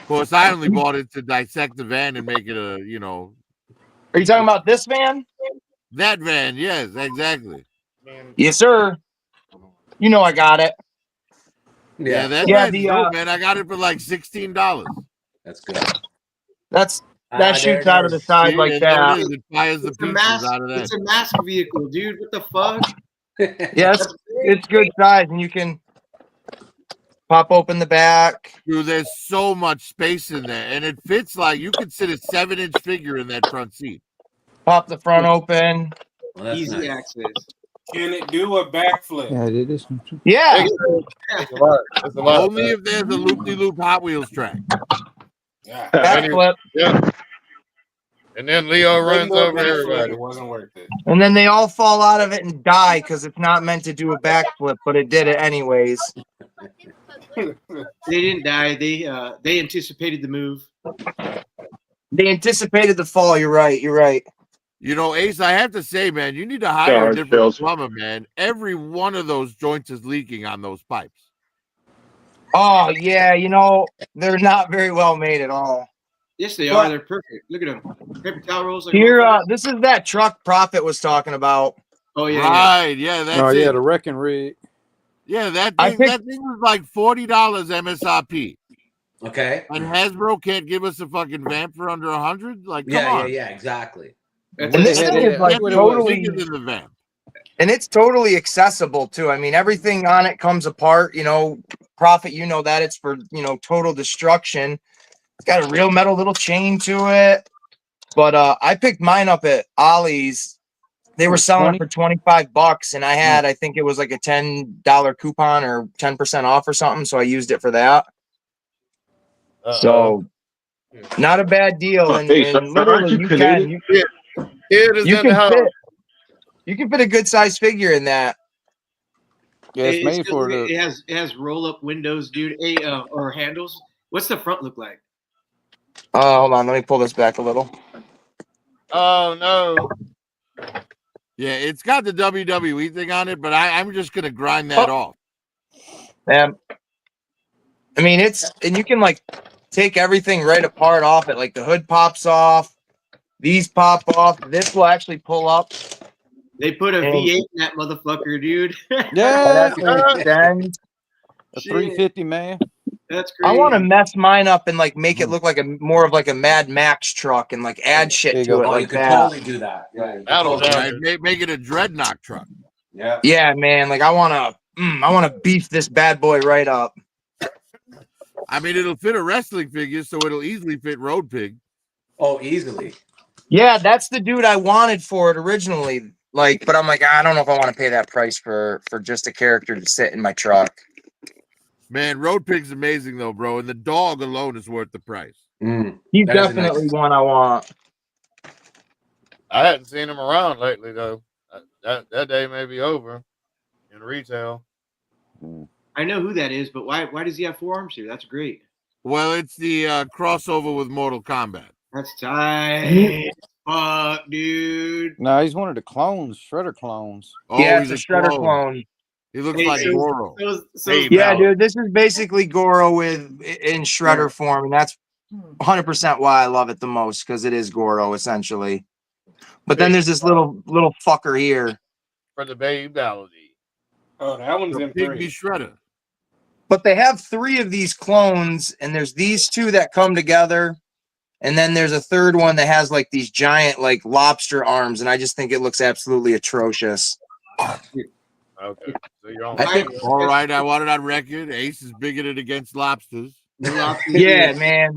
course, I only bought it to dissect the van and make it a, you know. Are you talking about this van? That van, yes, exactly. Yes, sir. You know I got it. Yeah, that van's dope, man. I got it for like $16. That's good. That shoots out of the side like that. It fires the pieces out of that. It's a mask vehicle, dude. What the fuck? Yes, it's good size, and you can pop open the back. Dude, there's so much space in there, and it fits like you could sit a 7-inch figure in that front seat. Pop the front open. Well, Easy access. Can it do a backflip? Yeah, I did this one too. Yeah. It's a lot. It's a lot. Only if there's a loop-de-loop Hot Wheels track. Yeah. Backflip. Yeah. And then Leo runs over everybody. It wasn't worth it. And then they all fall out of it and die because it's not meant to do a backflip, but it did it anyways. They didn't die. They anticipated the move. They anticipated the fall. You're right. You're right. You know, Ace, I have to say, man, you need to hire a different plumber, man. Every one of those joints is leaking on those pipes. Oh, yeah. You know, they're not very well made at all. Yes, they are. They're perfect. Look at them. Paper towel rolls. Like Here, this is that truck Prophet was talking about. Oh, yeah. Right, yeah, that's Oh, it. yeah, the wrecking rig. Yeah, that thing was like $40 MSRP. Okay. Mm. And Hasbro can't give us a fucking vamp for under 100? Like, come on. Yeah, exactly. And this thing is like totally bigger than the vamp. And it's totally accessible too. I mean, everything on it comes apart, you know, Prophet, you know that it's for, you know, total destruction. It's got a real metal little chain to it. But I picked mine up at Ollie's. They were selling for $25 and I had, I think it was like a $10 coupon or 10% off or something. So I used it for that. So not a bad deal. And, Hey, so and literally aren't you Canadian? You can fit a good size figure in that. Yeah, it's made for it has roll up windows, dude. Or handles. What's the front look like? Hold on, let me pull this back a little. Oh no. Yeah, it's got the WWE thing on it, but I'm just gonna grind that off. Man, I mean, and you can like take everything right apart off it. Like the hood pops off, these pop off. This will actually pull up. They put a And- V8 in that motherfucker, dude. Yeah, extend. A 350, man. That's crazy. I want to mess mine up and like make it look like more of like a Mad Max truck and like add shit to it. Oh, like you could that. totally do that. Yeah, Make it a dreadnought truck. Yeah. Yeah, man. Like I want to beef this bad boy right up. I mean, it'll fit a wrestling figure, so it'll easily fit Road Pig. Oh, easily. Yeah, that's the dude I wanted for it originally. Like, but I'm like, I don't know if I want to pay that price for just a character to sit in my truck. Man, Road Pig's amazing though, bro, and the dog alone is worth the price. He's definitely one I want. I hadn't seen him around lately though. That day may be over in retail. I know who that is, but why does he have 4 arms here? That's great. Well, it's the crossover with Mortal Kombat. That's tight. Fuck, dude. No, he's one of the clones, Shredder clones. Oh, Yeah, he's it's a Shredder clone. He looks like Goro. Yeah, dude, this is basically Goro in Shredder form, and that's 100% why I love it the most, because it is Goro essentially. But then there's this little fucker here for the baby melody. Oh, that one's in Pygmy Shredder. But they have 3 of these clones, and there's these 2 that come together, and then there's a third one that has like these giant like lobster arms, and I just think it looks absolutely atrocious. Okay, so you're on. All right, I want it on record. Ace is bigoted against lobsters. Yeah, man.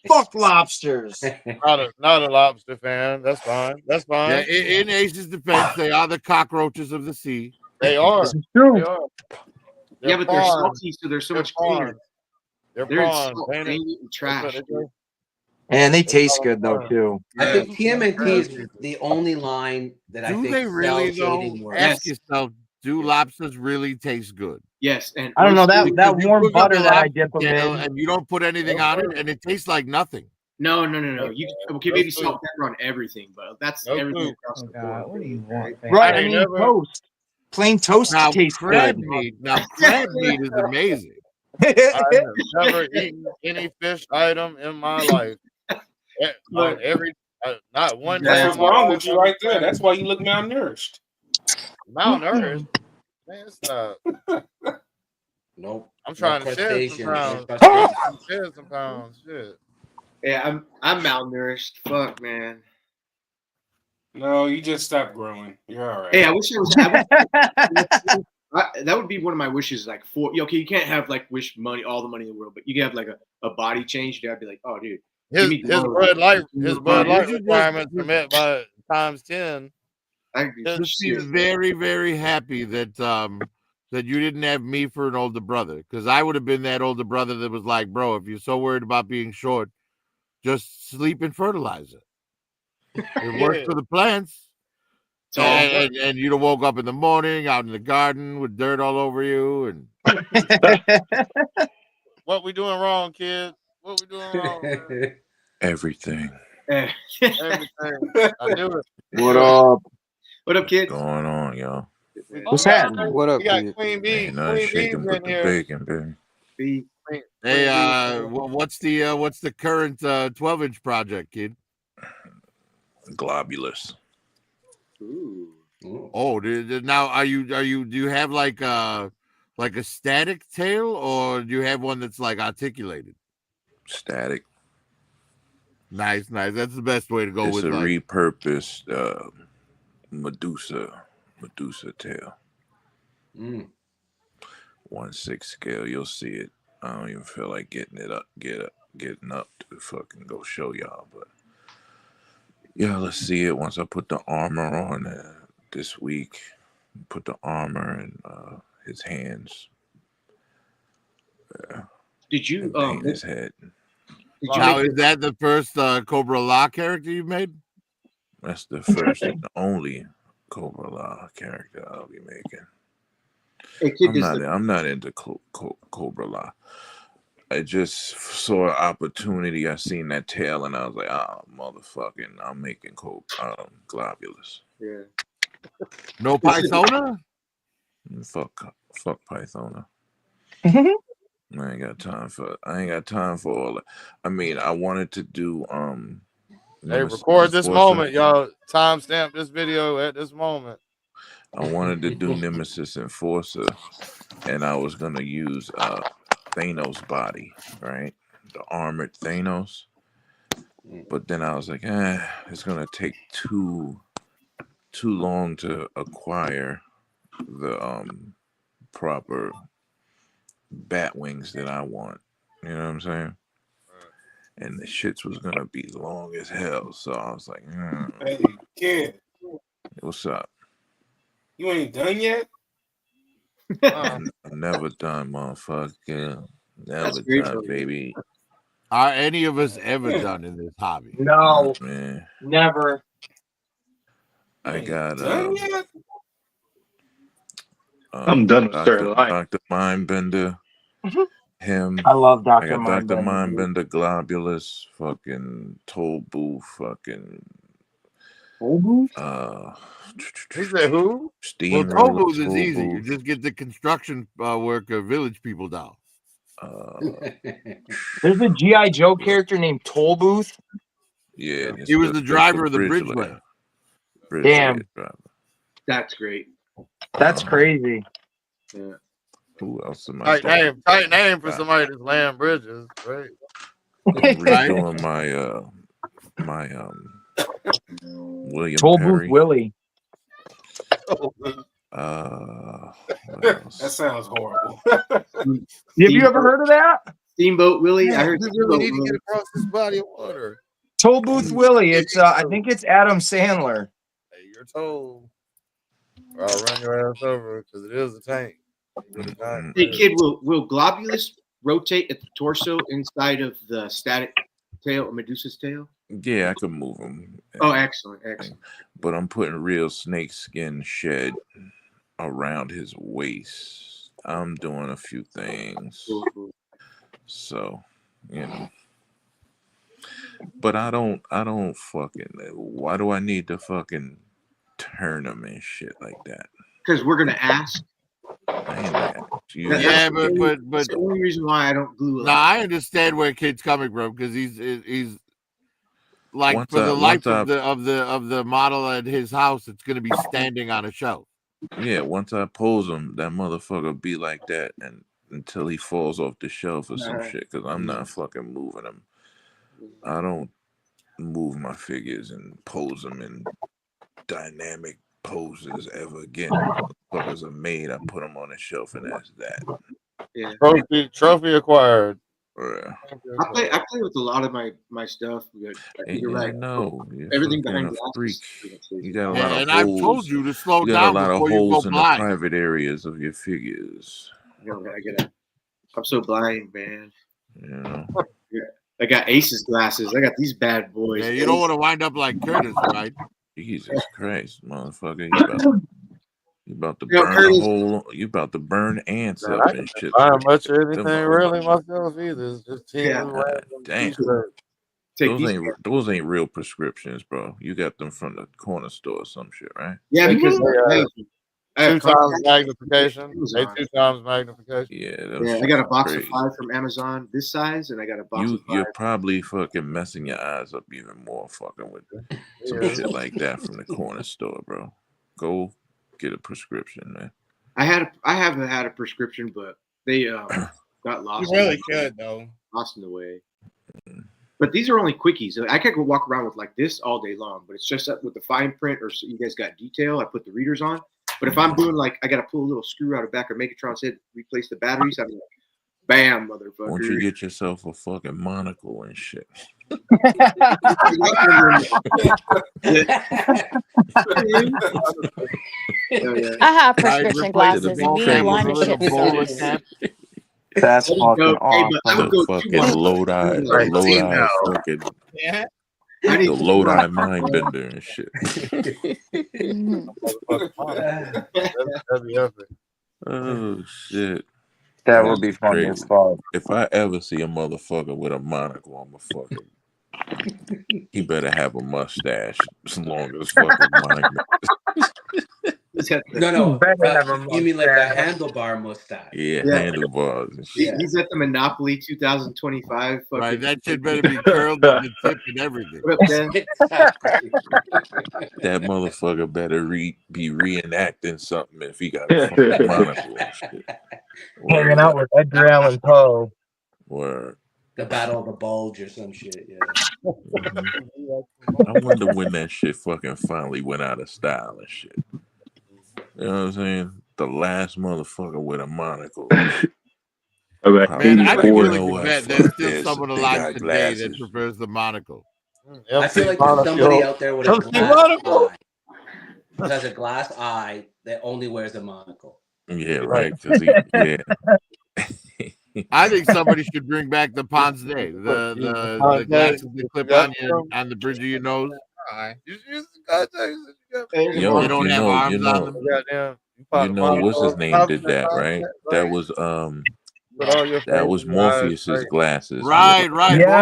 Fuck lobsters. Not a lobster fan. That's fine. That's fine. Yeah, in Ace's defense, they are the cockroaches of the sea. They are. This is true. They are. Yeah, but they're prawns. salty, so they're so much cleaner. They're They're prawns. salt, ain't they it? eat trash. And they taste good though too. I think TMNT is the only line that I Do think they really sells though? eating worse. Ask yourself, do lobsters really taste good? Yes, and I don't know that Because you warm cook up butter the that I lobster dip them tail in. and you don't put anything on it, and it tastes like nothing. No. You okay? Maybe salt, pepper on everything, but that's everything across the board. What do you want? Right, I mean toast. Plain toast Now tastes crab good. meat. Now crab meat is amazing. I have never eaten any fish item in my life. Not one day. That's what's wrong with you right there. That's why you look malnourished. Malnourished. Man, stop. Nope. I'm trying to shed some pounds. Shed some pounds. Shit. Yeah, I'm malnourished. Fuck, man. No, you just stopped growing. You're all right. Hey, I wish it was. That would be one of my wishes. Like, okay, you can't have like wish money, all the money in the world, but you can have like a body change. I'd be like, oh, dude, His Bud Light requirements are met by times 10. Just be very, very happy that that you didn't have me for an older brother, because I would have been that older brother that was like, bro, if you're so worried about being short, just sleep and fertilize it. It works for the plants. And you'd have woke up in the morning out in the garden with dirt all over you. And what we doing wrong, kid? What we doing wrong? Man? Everything. Everything. I knew it. What up? What up, kid? What's going on, y'all? What's happening? What up, We got kid? Queen Bee. Ain't nothing Queen shaking Bee's but in the here. bacon, baby. hey, what's the current 12-inch project, kid? Globulus. Ooh. Oh, now do you have like a static tail, or do you have one that's like articulated? Static. Nice. That's the best way to go It's with a like, repurposed Medusa tail. 1/6 scale. You'll see it. I don't even feel like getting up to fucking go show y'all, but yeah, let's see it once I put the armor on this week. Put the armor in his hands. Did you paint his head? Now, is that the first Cobra La character you've made? That's the first and only Cobra La character I'll be making. Hey, kid, I'm not into Cobra La. I just saw an opportunity. I seen that tail, and I was like, "Ah, motherfucking, I'm making globulus." Yeah. No Pythona? Fuck Pythona. I ain't got time for all that. I mean, I wanted to do Hey, Nemesis record this Enforcer. moment, y'all. Timestamp this video at this moment. I wanted to do Nemesis Enforcer, and I was gonna use Thanos' body, right? The armored Thanos. But then I was like, it's gonna take too long to acquire the proper bat wings that I want. You know what I'm saying? And the shits was gonna be long as hell. So I was like, Hey, kid, what's up? you ain't done yet? I'm never done, motherfucker. Never done, baby. Are any of us ever done in this hobby? No, man. Never. I got Done yet? I'm done with certain lines. Dr. Mindbender. Him. I love Dr. I got Dr. Mindbender. Mindbender, Globulus, fucking Toll Booth, fucking Toll He said who? Well, Toll Steamroller, Booth is Toll easy. You Booth. just get the construction worker village people down. There's a G.I. Joe character named Toll Booth. Yeah, He was the driver of the Bridgeway. Damn. Driver. That's great. That's crazy. Yeah. Who else am I Tight name for somebody that's laying bridges, right? I'm redoing my William Toll Perry. Booth Willie. That sounds horrible. Have you ever heard of that? Steamboat Willie? Man, I heard we Steamboat really need to Willie. get across this body of water. Toll Booth Willie. It's I think it's Adam Sandler. Hey, you're told. Or I'll run your ass over because it is a tank. Hey kid, will globulus rotate at the torso inside of the static tail, Medusa's tail? Yeah, I could move him. Oh, excellent. But I'm putting real snake skin shed around his waist. I'm doing a few things. So, you know. But I don't fucking, why do I need to fucking turn him and shit like that? Because we're gonna ask. Yeah, but that's the only reason why I don't glue. No, I understand where kid's coming from because he's like Once for the I- life once of the model at his house, it's gonna be standing on a shelf. Yeah, once I pose him, that motherfucker be like that and until he falls off the shelf or some shit, because I'm not fucking moving him. I don't move my figures and pose them in dynamic poses ever again. Motherfuckers are made. I put them on a shelf and that's that. Yeah. Trophy acquired. Yeah. I play with a lot of my stuff. You're right. No, you're Everything fucking behind a glass. freak. You got a Yeah, lot of and holes. I've told you to slow You got down a lot of before you go holes in the blind. private areas of your figures. I'm so blind, man. You know. I got Aces glasses. I got these bad boys. Yeah, you don't want to wind up like Curtis, right? Jesus Christ, motherfucker! You about to You know, burn Curtis- the whole. You about to burn ants Man, up I and can't shit. buy much of Them anything motherfuckers. really myself either. It's just God damn. Those ain't real prescriptions, bro. You got them from the corner store or some shit, right? Yeah, because I have 2 times magnification. They 2 times magnification. Yeah, I got a box crazy. of 5 from Amazon this size, and I got a box of 5. You're probably fucking messing your eyes up even more, fucking with some Yeah. shit like that from the corner store, bro. Go get a prescription, man. I haven't had a prescription, but they got lost. You really could though. Lost in the way. But these are only quickies. I could go walk around with like this all day long, but it's just that with the fine print or so you guys got detail. I put the readers on. But if I'm doing like I got to pull a little screw out of back of Megatron's head, replace the batteries, I'm like, bam, motherfucker. Why don't you get yourself a fucking monocle and shit? I have prescription glasses, and me and Wine ship sucks. That's fucking awesome. The fucking Lodi fucking Yeah. the Lodi Mindbender and shit. That'd be epic. Oh shit. That That's would be funny as crazy. fuck. If I ever see a motherfucker with a monocle, I'm a fucking. He better have a mustache as long as fucking mine. No. Better have a You mean like a mustache. handlebar mustache? Yeah, Yeah. handlebars and shit. He's at the Monopoly 2025. Right, Fucking that shit better be curled at the tip and everything. What up, Dan? Exactly. That motherfucker better be reenacting something if he got a fucking monocle and shit. Hanging out with Edgar Allan Poe. Word. The Battle of the Bulge or some shit. Yeah. I wonder when that shit fucking finally went out of style and shit. You know what I'm saying? The last motherfucker with a monocle. Man, I can you really know what? bet Fuck there's still this. someone They alive got today that glasses. prefers the monocle. I feel like there's somebody out there with a glass eye. Who has a glass eye that only wears a monocle. Yeah, right. Because yeah. I think somebody should bring back the Ponce Day, the glasses that clip on the bridge of your nose. Yo, They don't have arms on them. You know what's his name did that, right? That was Morpheus's glasses. Right. Yes,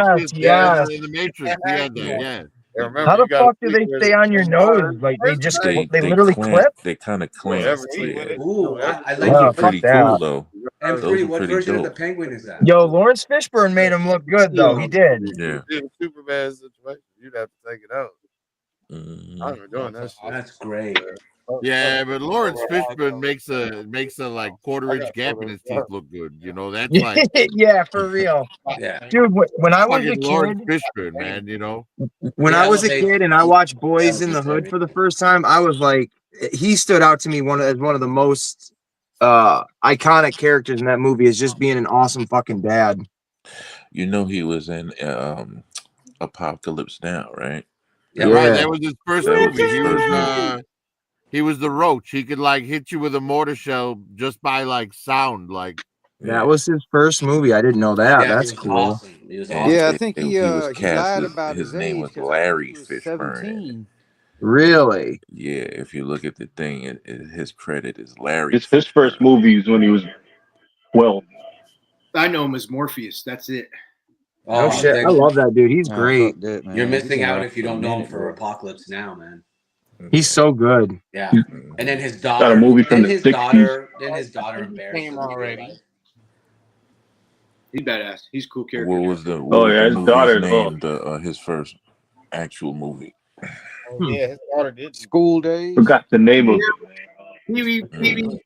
Morpheus yes. in the Matrix. He had that, yeah. How the fuck do they stay on your nose? Like they just they literally clip? They kind of clamp. Yeah. Ooh, I Those like are it. pretty cool though. M3, Those are what pretty version of the dope. Penguin is that? Yo, Lawrence Fishburne made him look good though. He did. Yeah. Superman situation, you'd have to take it out. I remember doing that shit. That's great. Yeah, but Lawrence Fishburne makes a like quarter-inch gap in his teeth look good. You know, that's like Yeah, for real. Yeah. Dude, when I was a fucking Lawrence kid, Fishburne, man. You know, when I was a kid and I watched Boys in the Hood for the first time, I was like, he stood out to me as one of the most iconic characters in that movie as just being an awesome fucking dad. You know he was in Apocalypse Now, right? Yeah, right. That was his first movie. He was the Roach. He could like hit you with a mortar shell just by like sound. Like that was his first movie. I didn't know that. Yeah, That's he was cool. awesome. He was awesome. Yeah, I think he was he cast lied as about his his name age was 'cause I think Larry he was Fishburne. 17. Really? Yeah, if you look at the thing, his credit is Larry. It's his first movies when he was 12. I know him as Morpheus. That's it. Oh shit! I love that dude. He's great. Fuck that, man. You're He's missing been out around if you for a don't know him minute, for bro. Apocalypse Now, man. He's so good. Yeah. And then his Got daughter. a movie from the 60s. Then his daughter embarrassed him already. He's badass. He's a cool character. What was the his movie's daughter. name? His first actual movie. Yeah, his daughter did. School Days. Forgot the name of it. Pee-wee's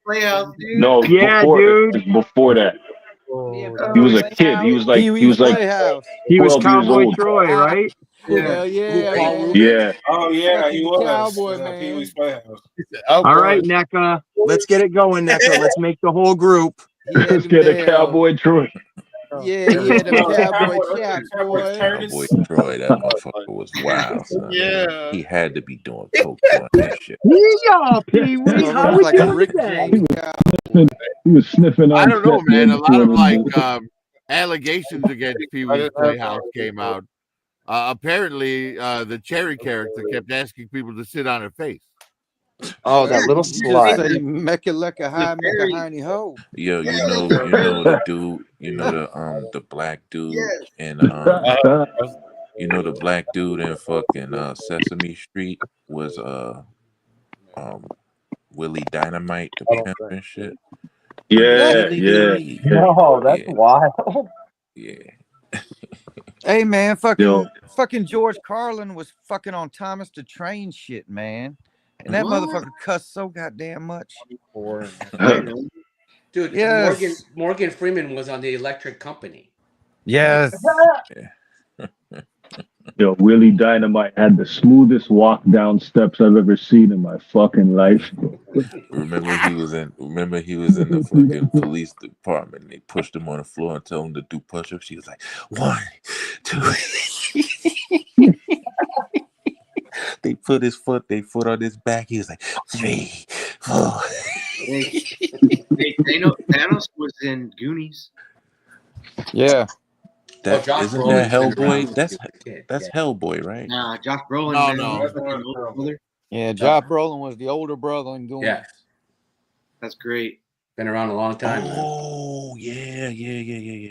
Playhouse, dude. No, Yeah, before, dude. It's before that. He was a kid. He was like Pee-wee's Playhouse. He was 12 years Cowboy old. Troy, right? Hell yeah, man. Yeah. Oh yeah, Fucking he was. cowboy, Pee man. Wee's Playhouse. All right, NECA. Let's get it going, NECA. Let's make the whole group. Let's get a Cowboy Troy. Yeah, them cowboy chaps, boy. Cowboy Troy, that motherfucker was wild, son. Yeah. He had to be doing coke doing that shit. Yeah, Pee-wee. How we like a doing Rick today? James He was sniffing on I don't know, set man. A lot of like movie. allegations against Pee-wee's Playhouse came out. Apparently, the Cherry character kept asking people to sit on her face. Oh, that little You just slut. say Mecca Lecca High Mecca Hiney Ho. Yo, you know the dude, the black dude in you know the black dude in fucking Sesame Street was Willie Dynamite, the pimp and shit. Yeah, yeah. No, that's wild. Yeah. Hey man, fucking George Carlin was fucking on Thomas the Train shit, man. And that motherfucker cussed so goddamn much. Dude, Yes. Morgan Freeman was on the Electric Company. Yes. Yo, Willie Dynamite had the smoothest walk down steps I've ever seen in my fucking life. Remember he was in the fucking police department and they pushed him on the floor and told him to do push-ups. He was like, 1, 2. They put their foot on his back. He was like, 3, 4. They know Thanos was in Goonies. Yeah. Isn't that Hellboy? That's Hellboy, right? Nah, Josh Brolin. No. Yeah, Josh Brolin was the older brother in Goonies. Yeah. That's great. Been around a long time. Oh, Oh yeah.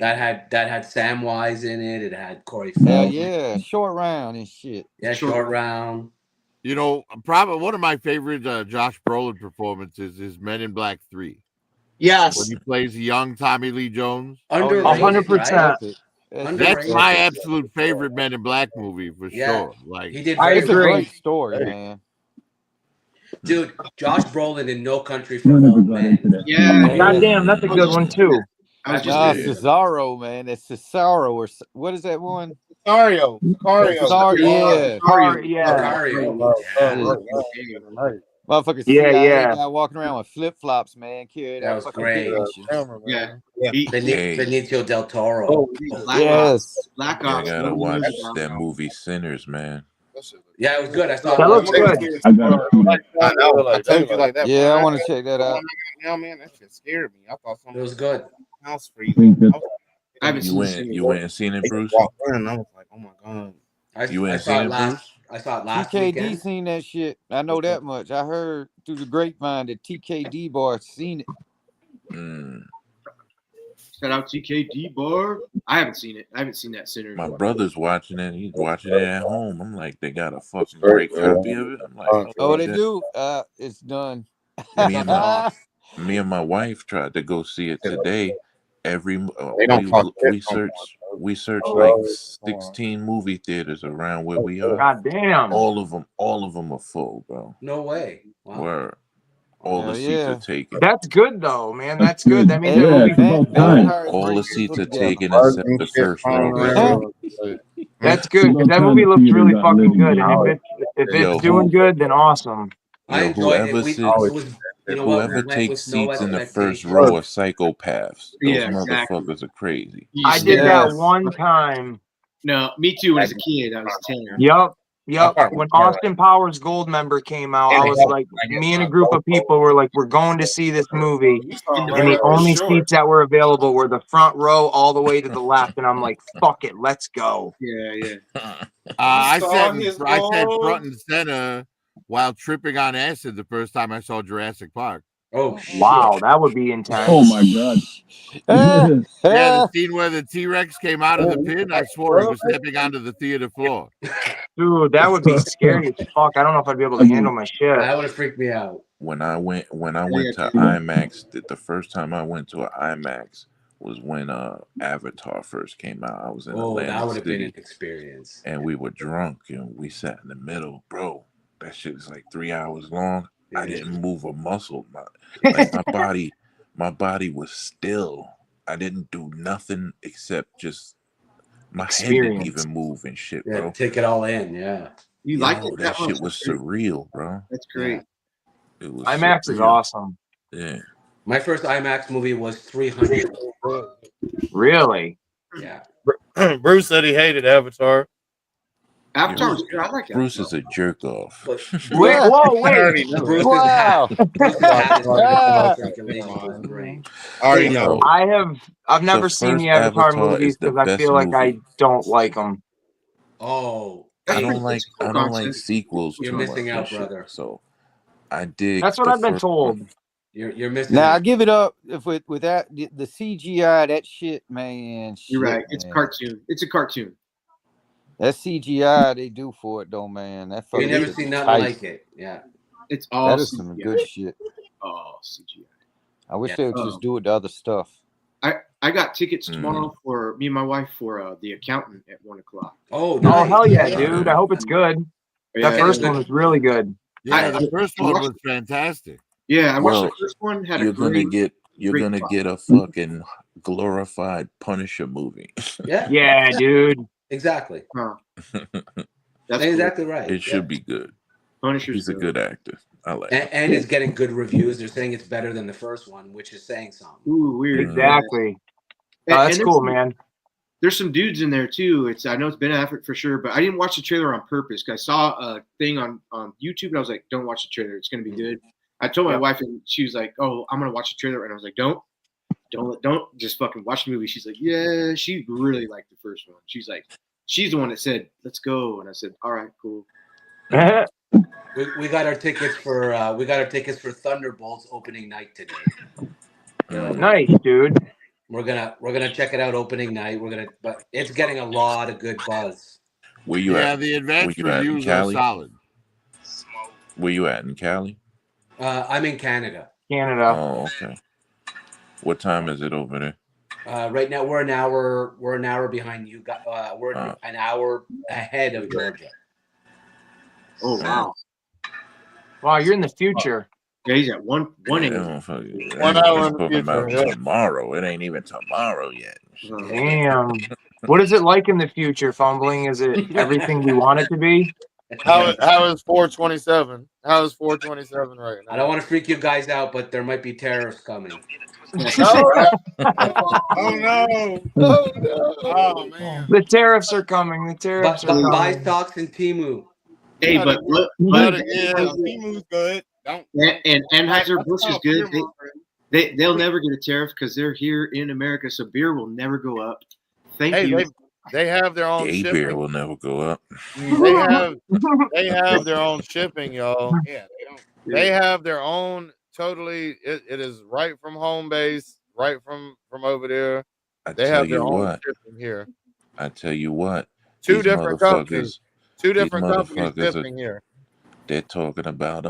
That had Samwise in it. It had Corey Hell Feldman. yeah, short round and shit. Yeah, short round. You know, probably one of my favorite Josh Brolin performances is Men in Black 3. Yes. When he plays young Tommy Lee Jones. Underrated, 100%. That's my absolute favorite Men in Black movie for sure. Like, he did I very it's a well. great story, man. Dude, Josh Brolin in No Country for I never Old got Men. into that. Yeah. Goddamn, that's a good one too. Cesaro, man. It's Cesaro or what is that one? Sicario. Yeah. Motherfucking Yeah, CIA yeah. guy walking around with flip flops, man. Carried That out was fucking great. bitches. Benicio del Toro. Yes. Black Yeah, I Ops. gotta no watch years ago. that movie Sinners, man. Yeah, it was good. I saw That it looks last good. night. I gotta see that. I know. I told you like that. Yeah, I want to check that out. Now, man, that shit scared me. I thought something It was good. house for I you. think that I haven't seen You went and seen it, Bruce? Walked in, I was like, oh my god. You I ain't saw seen it it, last. I saw it last TKD weekend. seen that shit. I know that much. I heard through the grapevine that TKD bar seen it. Shout out TKD bar. I haven't seen it. I haven't seen that Sinners. My brother's watching it. He's watching it at home. I'm like, they got a fucking great copy of it. I'm like, Oh, they that- do. It's done. Me and my wife tried to go see it today. They don't talk we shit. we searched like 16 movie theaters around where we are. God damn. All of them are full, bro. No way. Wow. Where all the Hell seats yeah. are taken. That's good though, man. That's good. That means Hey, that man, movie. vampires All bring the seats people are together. taken except the first row. That's good because that movie looks really fucking good. And if Yo, it's doing good, then awesome. I enjoyed it. You know what? We Whoever went with takes no seats in the first expectations. row are psychopaths. Those Yeah, exactly. motherfuckers are crazy. I did that one time. No, me too. When I was a kid, I was 10. Yup. When Austin Powers Goldmember came out, I was like, me and a group of people were like, we're going to see this movie. And the only seats that were available were the front row all the way to the left. And I'm like, fuck it, let's go. Yeah. I sat front and center while tripping on acid the first time I saw Jurassic Park. Oh, wow, that would be intense. Oh my god. Yeah, the scene where the T-Rex came out of the pin, I swore he was stepping onto the theater floor. Dude, that would be scary as fuck. I don't know if I'd be able to handle my shit. That would have freaked me out. When I went to IMAX, the first time I went to an IMAX was when Avatar first came out. I was in Atlantic that would have been City, an experience. and we were drunk, and we sat in the middle, bro. That shit is like 3 hours long. I didn't move a muscle. My body was still. I didn't do nothing except just my head didn't even move and shit, bro. Take it all in, yeah. You like it? That shit was surreal, bro. That's great. It was IMAX is surreal. awesome. Yeah. My first IMAX movie was 300. Really? Yeah. Bruce said he hated Avatar. Avatar was good. I like Avatar. Bruce is a jerk off. Wait. Bruce wow. I already know. I've never seen the Avatar movies because I feel like I don't like them. Oh, I don't like sequels You're too missing much out, and shit. brother. So I dig. That's what I've been told. You're missing Now out. I give it up if with that the CGI that shit, man. You're right. It's a cartoon. It's a cartoon. That CGI they do for it though, man. That You fucking never shit seen is nothing tight. like it. Yeah. It's all That is CGI. some good shit. Oh, CGI. I wish they would just do it to other stuff. I got tickets tomorrow for me and my wife for The Accountant at 1:00. Oh, nice. Hell yeah, dude! I hope it's good. That first one was really good. Yeah, the first one was fantastic. Yeah, I watched the first one. You're gonna get a fucking glorified Punisher movie. Yeah, dude. Exactly. Huh. That's exactly right. It should be good. Punisher's He's a good actor. I like it. And it's getting good reviews. They're saying it's better than the first one, which is saying something. Ooh, weird. Exactly. That's and cool, man. There's some dudes in there too. I know it's Ben Affleck for sure, but I didn't watch the trailer on purpose because I saw a thing on YouTube and I was like, "Don't watch the trailer. It's gonna be good." I told my wife and she was like, "Oh, I'm gonna watch the trailer," and I was like, "Don't just fucking watch the movie." She's like, "Yeah," she really liked the first one. She's like, she's the one that said, "Let's go," and I said, "All right, cool." We got our tickets for Thunderbolts opening night today. Nice, dude. We're gonna check it out opening night. But it's getting a lot of good buzz. Where you Yeah, at? the Where advanced you at in reviews are Cali? solid. Where you at in Cali? I'm in Canada. Canada. Oh, okay. What time is it over there? Right now we're an hour behind you. We're an hour ahead of Georgia. Oh wow! Wow, you're in the future. Yeah, he's at one Yeah, AM. motherfucker. 1 That hour motherfucker's in the talking about future. Yeah. tomorrow. It ain't even tomorrow yet. Damn. What is it like in the future, Fumbling? Is it everything we want it to be? How is 427? How is 427 right now? I don't want to freak you guys out, but there might be tariffs coming. Oh no! no! Oh man! The tariffs are coming. The tariffs are Buy coming. stocks in Timu. Hey, but Timu's good. Don't. and Anheuser-Busch is good. fear-mongering. They'll never get a tariff because they're here in America, so beer will never go up. Thank Hey, you. they have their own Gay shipping. beer will never go up. They have their own shipping, y'all. Yeah, they don't. They have their own totally. It is right from home base, right from over there. They tell have their you own what. shipping here. I tell you what. Two these different companies. Two these different companies motherfuckers shipping here. They're talking about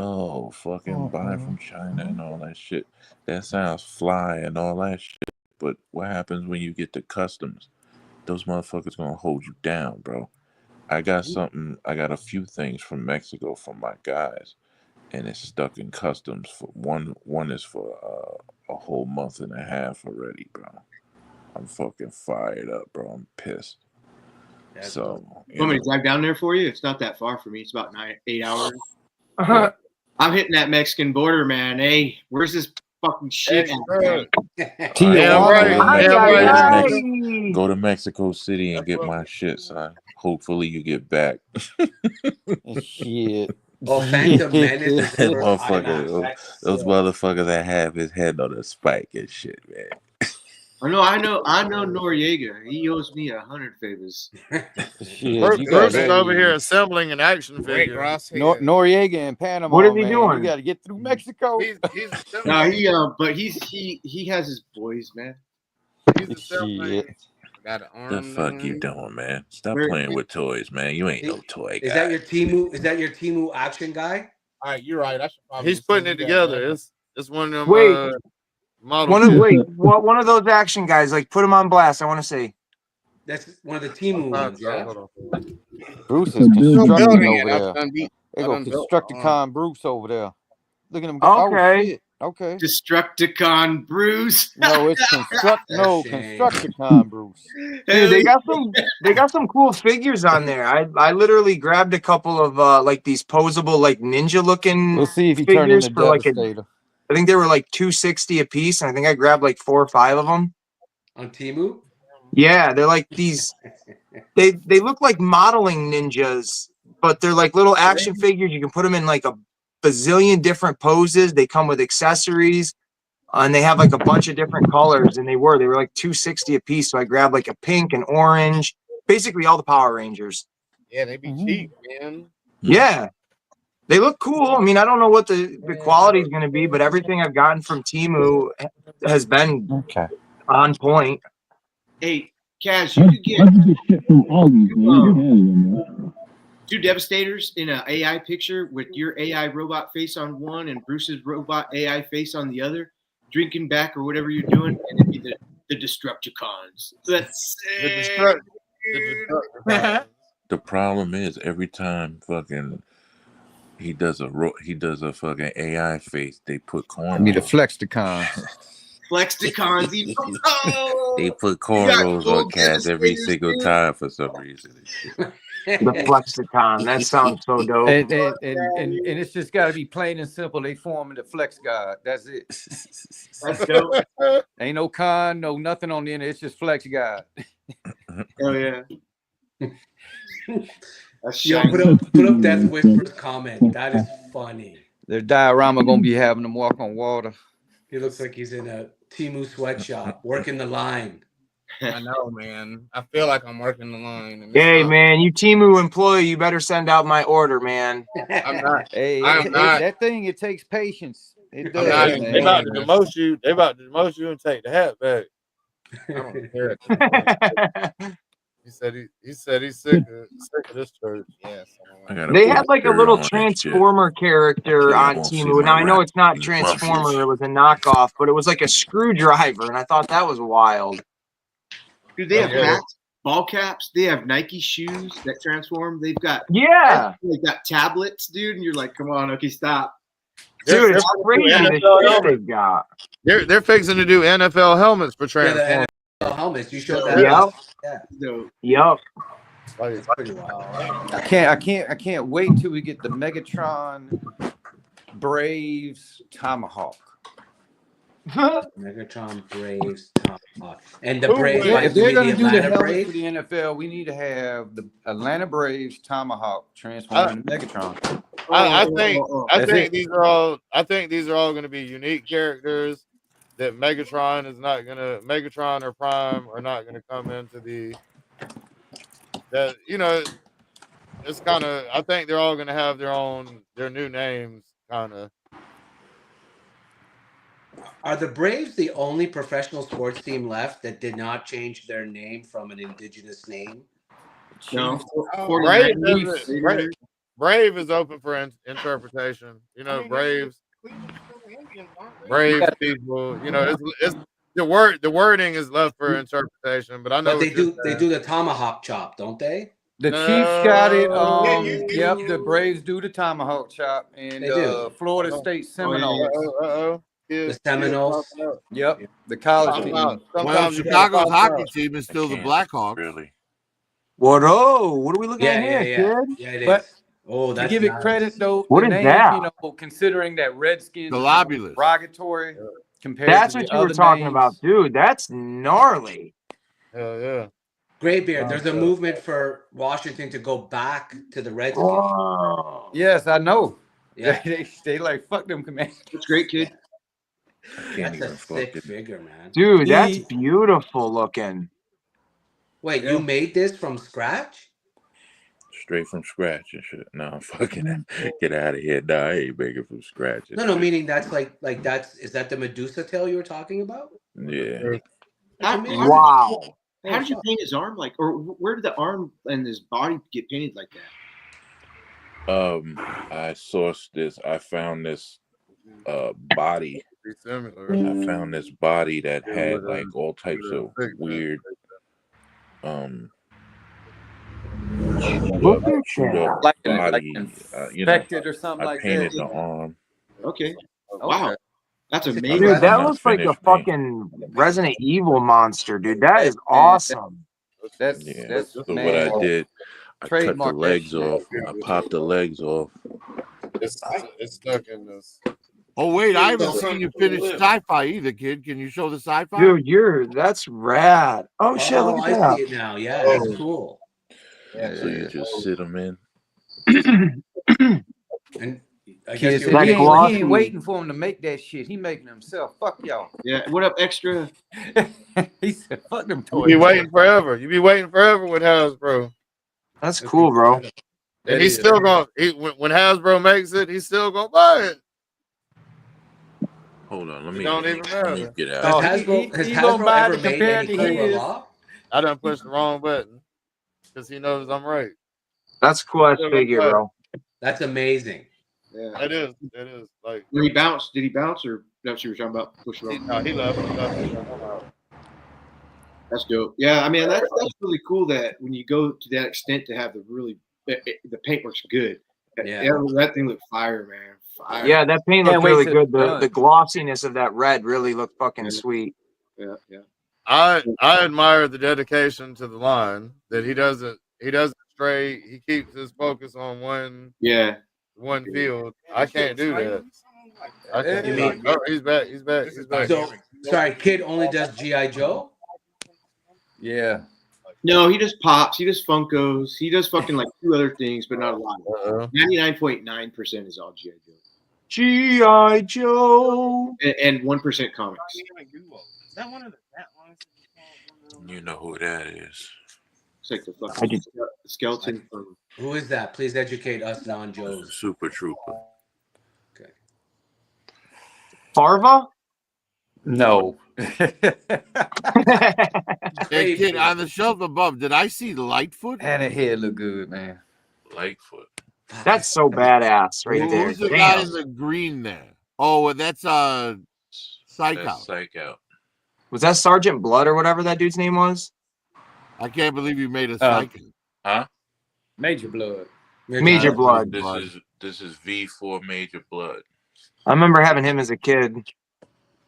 fucking buy from China and all that shit. That sounds fly and all that shit. But what happens when you get to customs? Those motherfuckers gonna hold you down, bro. I got a few things from Mexico from my guys, and it's stuck in customs for one is for a whole month and a half already, bro. I'm fucking fired up, bro. I'm pissed. So You want me to drive down there for you? It's not that far for me. It's about 8 hours. I'm hitting that Mexican border, man. Hey, where's this fucking shit? Go to Mexico City and get my shit, son. Hopefully you get back. Shit. Oh, Phantom Menace is Those for IMAX. those motherfuckers that have his head on a spike and shit, man. I know Noriega. He owes me 100 favors. Bruce is over here assembling an action figure. Noriega in Panama. What is he man. doing? You got to get through Mexico. No, but he has his boys, man. Shit. The fuck you doing, man? Stop playing with toys, man. You ain't no toy guy. Is that your Timu? Is that your Timu action guy? All right, you're right. I should probably He's putting it together. It's one of them Wait. models. One of those action guys, like put him on blast. I want to see. That's one of the Timu ones, yeah. Bruce is constructing building it. over I've there. done beat. They I go done built Constructicon Bruce over there. Look at him go. Okay. Oh, shit. Okay. Destructicon Bruce. No, it's Constructicon Bruce. Dude, they got some cool figures on there. I literally grabbed a couple of like these posable like ninja looking. We'll see if he turned figures into for like Devastator. I think they were like $260 a piece, and I think I grabbed like 4 or 5 of them on Timu. Yeah, they're like these. They look like modeling ninjas, but they're like little action figures. You can put them in like a bazillion different poses. They come with accessories, and they have like a bunch of different colors. And they were like $260 a piece. So I grabbed like a pink and orange, basically all the Power Rangers. Yeah, they be cheap, man. Yeah, they look cool. I mean, I don't know what the quality is going to be, but everything I've gotten from Timu has been on point. Hey, Kaz, you could get two Devastators in an AI picture with your AI robot face on one and Bruce's robot AI face on the other, drinking back or whatever you're doing, and it'd be the Destructicons. That's sick. The problem is every time fucking he does a fucking AI face, they put cornrows. I need a Flexticons. Flexticons. Oh, they put cornrows on Kaz every single time for some reason. The Flexicon. That sounds so dope. And it's just got to be plain and simple. They forming the Flex God. That's it. That's dope. Ain't no con, no nothing on the end. It's just Flex God. Oh yeah. Yo, put up Death Whisper's comment. That is funny. Their diorama gonna be having them walk on water. He looks like he's in a Timu sweatshop working the line. I know, man. I feel like I'm working the line. Hey, man, you Timu employee, you better send out my order, man. I'm not. Hey, I'm not. that thing, it takes patience. It does. They about to demote you. They about to demote you and take the hat back. I don't care at this point. He said he's sick of this church. Yes. I gotta They put had a like a shirt little on and shit, Transformer character so y'all on won't see Temu. my Now I know rap it's not muscles. Transformer; it was a knockoff, but it was like a screwdriver, and I thought that was wild. Dude, they have hats, ball caps. They have Nike shoes that transform. They've got they've got tablets, dude. And you're like, come on, okay, stop. Dude, it's crazy the shit they've got. They're fixing to do NFL helmets for Transformers. Helmets. You showed that. Yep. Like, it's pretty wild. I can't wait till we get the Megatron Braves Tomahawk. Megatron Braves Tomahawk. And the Braves, Yeah, like, if they're you mean going to do the Atlanta helmets Braves? for the NFL, we need to have the Atlanta Braves Tomahawk transform into Megatron. I That's think it. these are all going to be unique characters that Megatron or Prime are not going to come into that, it's kind of, I think they're all going to have their new names kind of. Are the Braves the only professional sports team left that did not change their name from an indigenous name? No. Brave is open for interpretation. Braves people. It's the wording is left for interpretation. But I know But they do the tomahawk chop, don't they? The Chiefs got it. Yep, the Braves do the tomahawk chop, and They do. Florida State Seminoles. The Seminoles. Yep, the college team. Well, Chicago's hockey team is still the Blackhawks. Really? What? Oh, what are we looking at here, kid? Yeah, it But is. Oh, to that's give it nice. credit, though, What the is name, that? Considering that Redskins The is Lobulus. derogatory compared That's to what the you were other talking names. about, dude. That's gnarly. Hell yeah. Graybeard, there's a movement for Washington to go back to the Redskins. Whoa. Yes, I know. Yeah. They like fuck them Commanders. That's great, kid. Can't That's even a fuck sick it. figure, man. Dude, that's beautiful looking. Wait, you made this from scratch? Straight from scratch and shit. No, I'm fucking get out of here. Nah, I ain't making from scratch. and No, shit. meaning that's is that the Medusa tail you were talking about? Yeah. Wow. How did you paint his arm or where did the arm and his body get painted like that? I sourced this. I found this body. I found this body that had like all types of weird shoot up Like body. infected or something I like painted that. the arm. Okay. Wow. That's Dude, amazing. that looks like a fucking Resident Evil monster, dude. That is awesome. That's So what I did, I cut the Trademark that legs shit. off. I popped the legs off. It's stuck in this. Oh wait, I haven't seen you finish sci-fi either, kid. Can you show the sci-fi? Dude, that's rad. Oh shit, look at I that. see it now. Yeah, that's cool. So you just sit them in. And I Kid guess said he ain't waiting for him to make that shit. He making himself. Fuck y'all. Yeah. What up, extra? He said, "Fuck them You toys." be waiting forever. You be waiting forever with Hasbro. That's cool, bro. And he's still going. When Hasbro makes it, he's still gonna buy it. Hold on, let me Don't even matter. get out. Has Hasbro ever made any Cobra Law? I done pushed the wrong button because he knows I'm right. That's cool as figure, bro. That's amazing. Yeah. It is. Like, Did he bounce? Did he bounce, or that's what you were talking about? Push it no, he left. That's dope. Yeah, I mean that's really cool that when you go to that extent to have the paint works good. Yeah. That thing looked fire, man. Fire. Yeah, that paint Can't looked wait really till good. it's The glossiness of that red really looked fucking sweet. Yeah, yeah. I admire the dedication to the line that he doesn't stray. He keeps his focus on one field. I can't do that. I can't. You mean- Oh, he's back. He's back. So, sorry, Kid only does G.I. Joe? Yeah. No, he just pops. He does Funkos. He does fucking like 2 other things, but not a lot. 99.9% is all G.I. Joe. G.I. Joe. And 1% comics. Is that one of the fat ones? You know who that is. It's like the fucking skeleton from. Who is that? Please educate us non-Joes. Super Trooper. Okay. Farva? No. Hey, kid, on the shelf above, did I see Lightfoot? And the head look good, man. Lightfoot. That's so badass right there. Who's the guy Damn. in the green there? Oh, well, that's Psych That's Out. Psych Out. Was that Sergeant Blood or whatever that dude's name was? I can't believe you made a Psych Out. Huh? Major Blood. Major Blood. This is V4 Major Blood. I remember having him as a kid.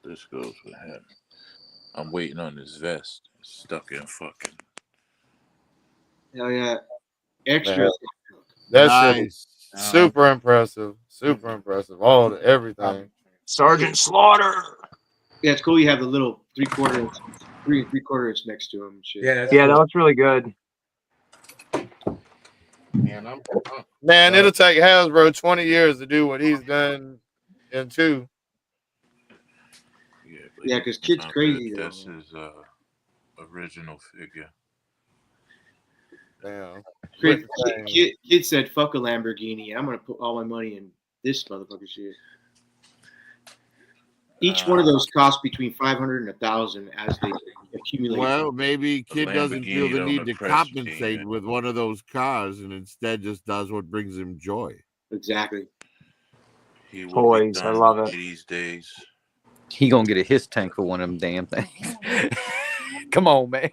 This goes with him. I'm waiting on this vest. It's stuck in fucking. Hell yeah. Extra. That Nice. shit is super impressive. Super impressive. All the everything. Sergeant Slaughter. Yeah, it's cool. You have the little 3/4 inch, 3 3/4 inch next to him. And shit. Yeah, that looks really good. Man, it'll take Hasbro 20 years to do what he's done in 2. Yeah, because Kid's crazy. That's his original figure. Damn. Kid said, "Fuck a Lamborghini. I'm gonna put all my money in this motherfucker shit." Each one of those costs between 500 and 1,000 as they accumulate. Well, maybe Kid doesn't feel the don't need to impress compensate me. with one of those cars and instead just does what brings him joy. Exactly. He will Toys, be I done love it. these days. He gonna get a his tank for one of them damn things. Come on, man.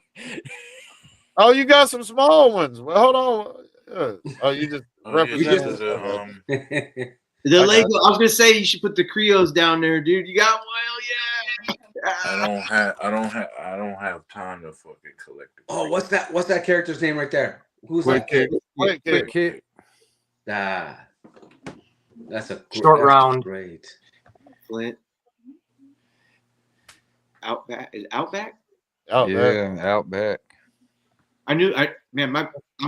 Oh, you got some small ones. Well, hold on. Oh, you just represent. The Lego. I was gonna say you should put the Creos down there, dude. You got one? Yeah. I don't have time to fucking collect. Oh, what's that character's name right there? Who's Quick that? Kick. Quick Kick. Ah, that's a Short round. Great. Flint. Outback is Outback? Yeah, Outback. I'm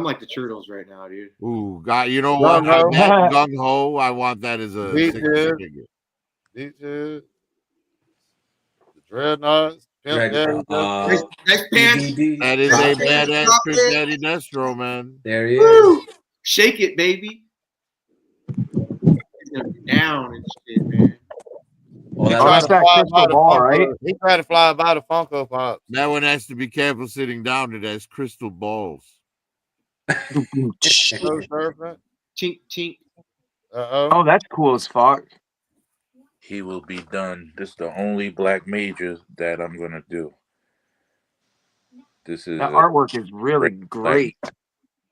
like the Turtles right now, dude. Ooh, God, you know what? Gung Ho. I want that as a figure. The Dreadnoughts. Nice pants. That is a badass Chris Daddy Destro, man. There he Woo! is. Shake it, baby. He's gonna be down and shit, man. Oh, that's that crystal ball, right? He tried to fly by the Funko Pops. That one has to be careful sitting down. It has crystal balls. Tink, tink. Oh, that's cool as fuck. He will be done. This is the only black major that I'm gonna do. This is That artwork is really great.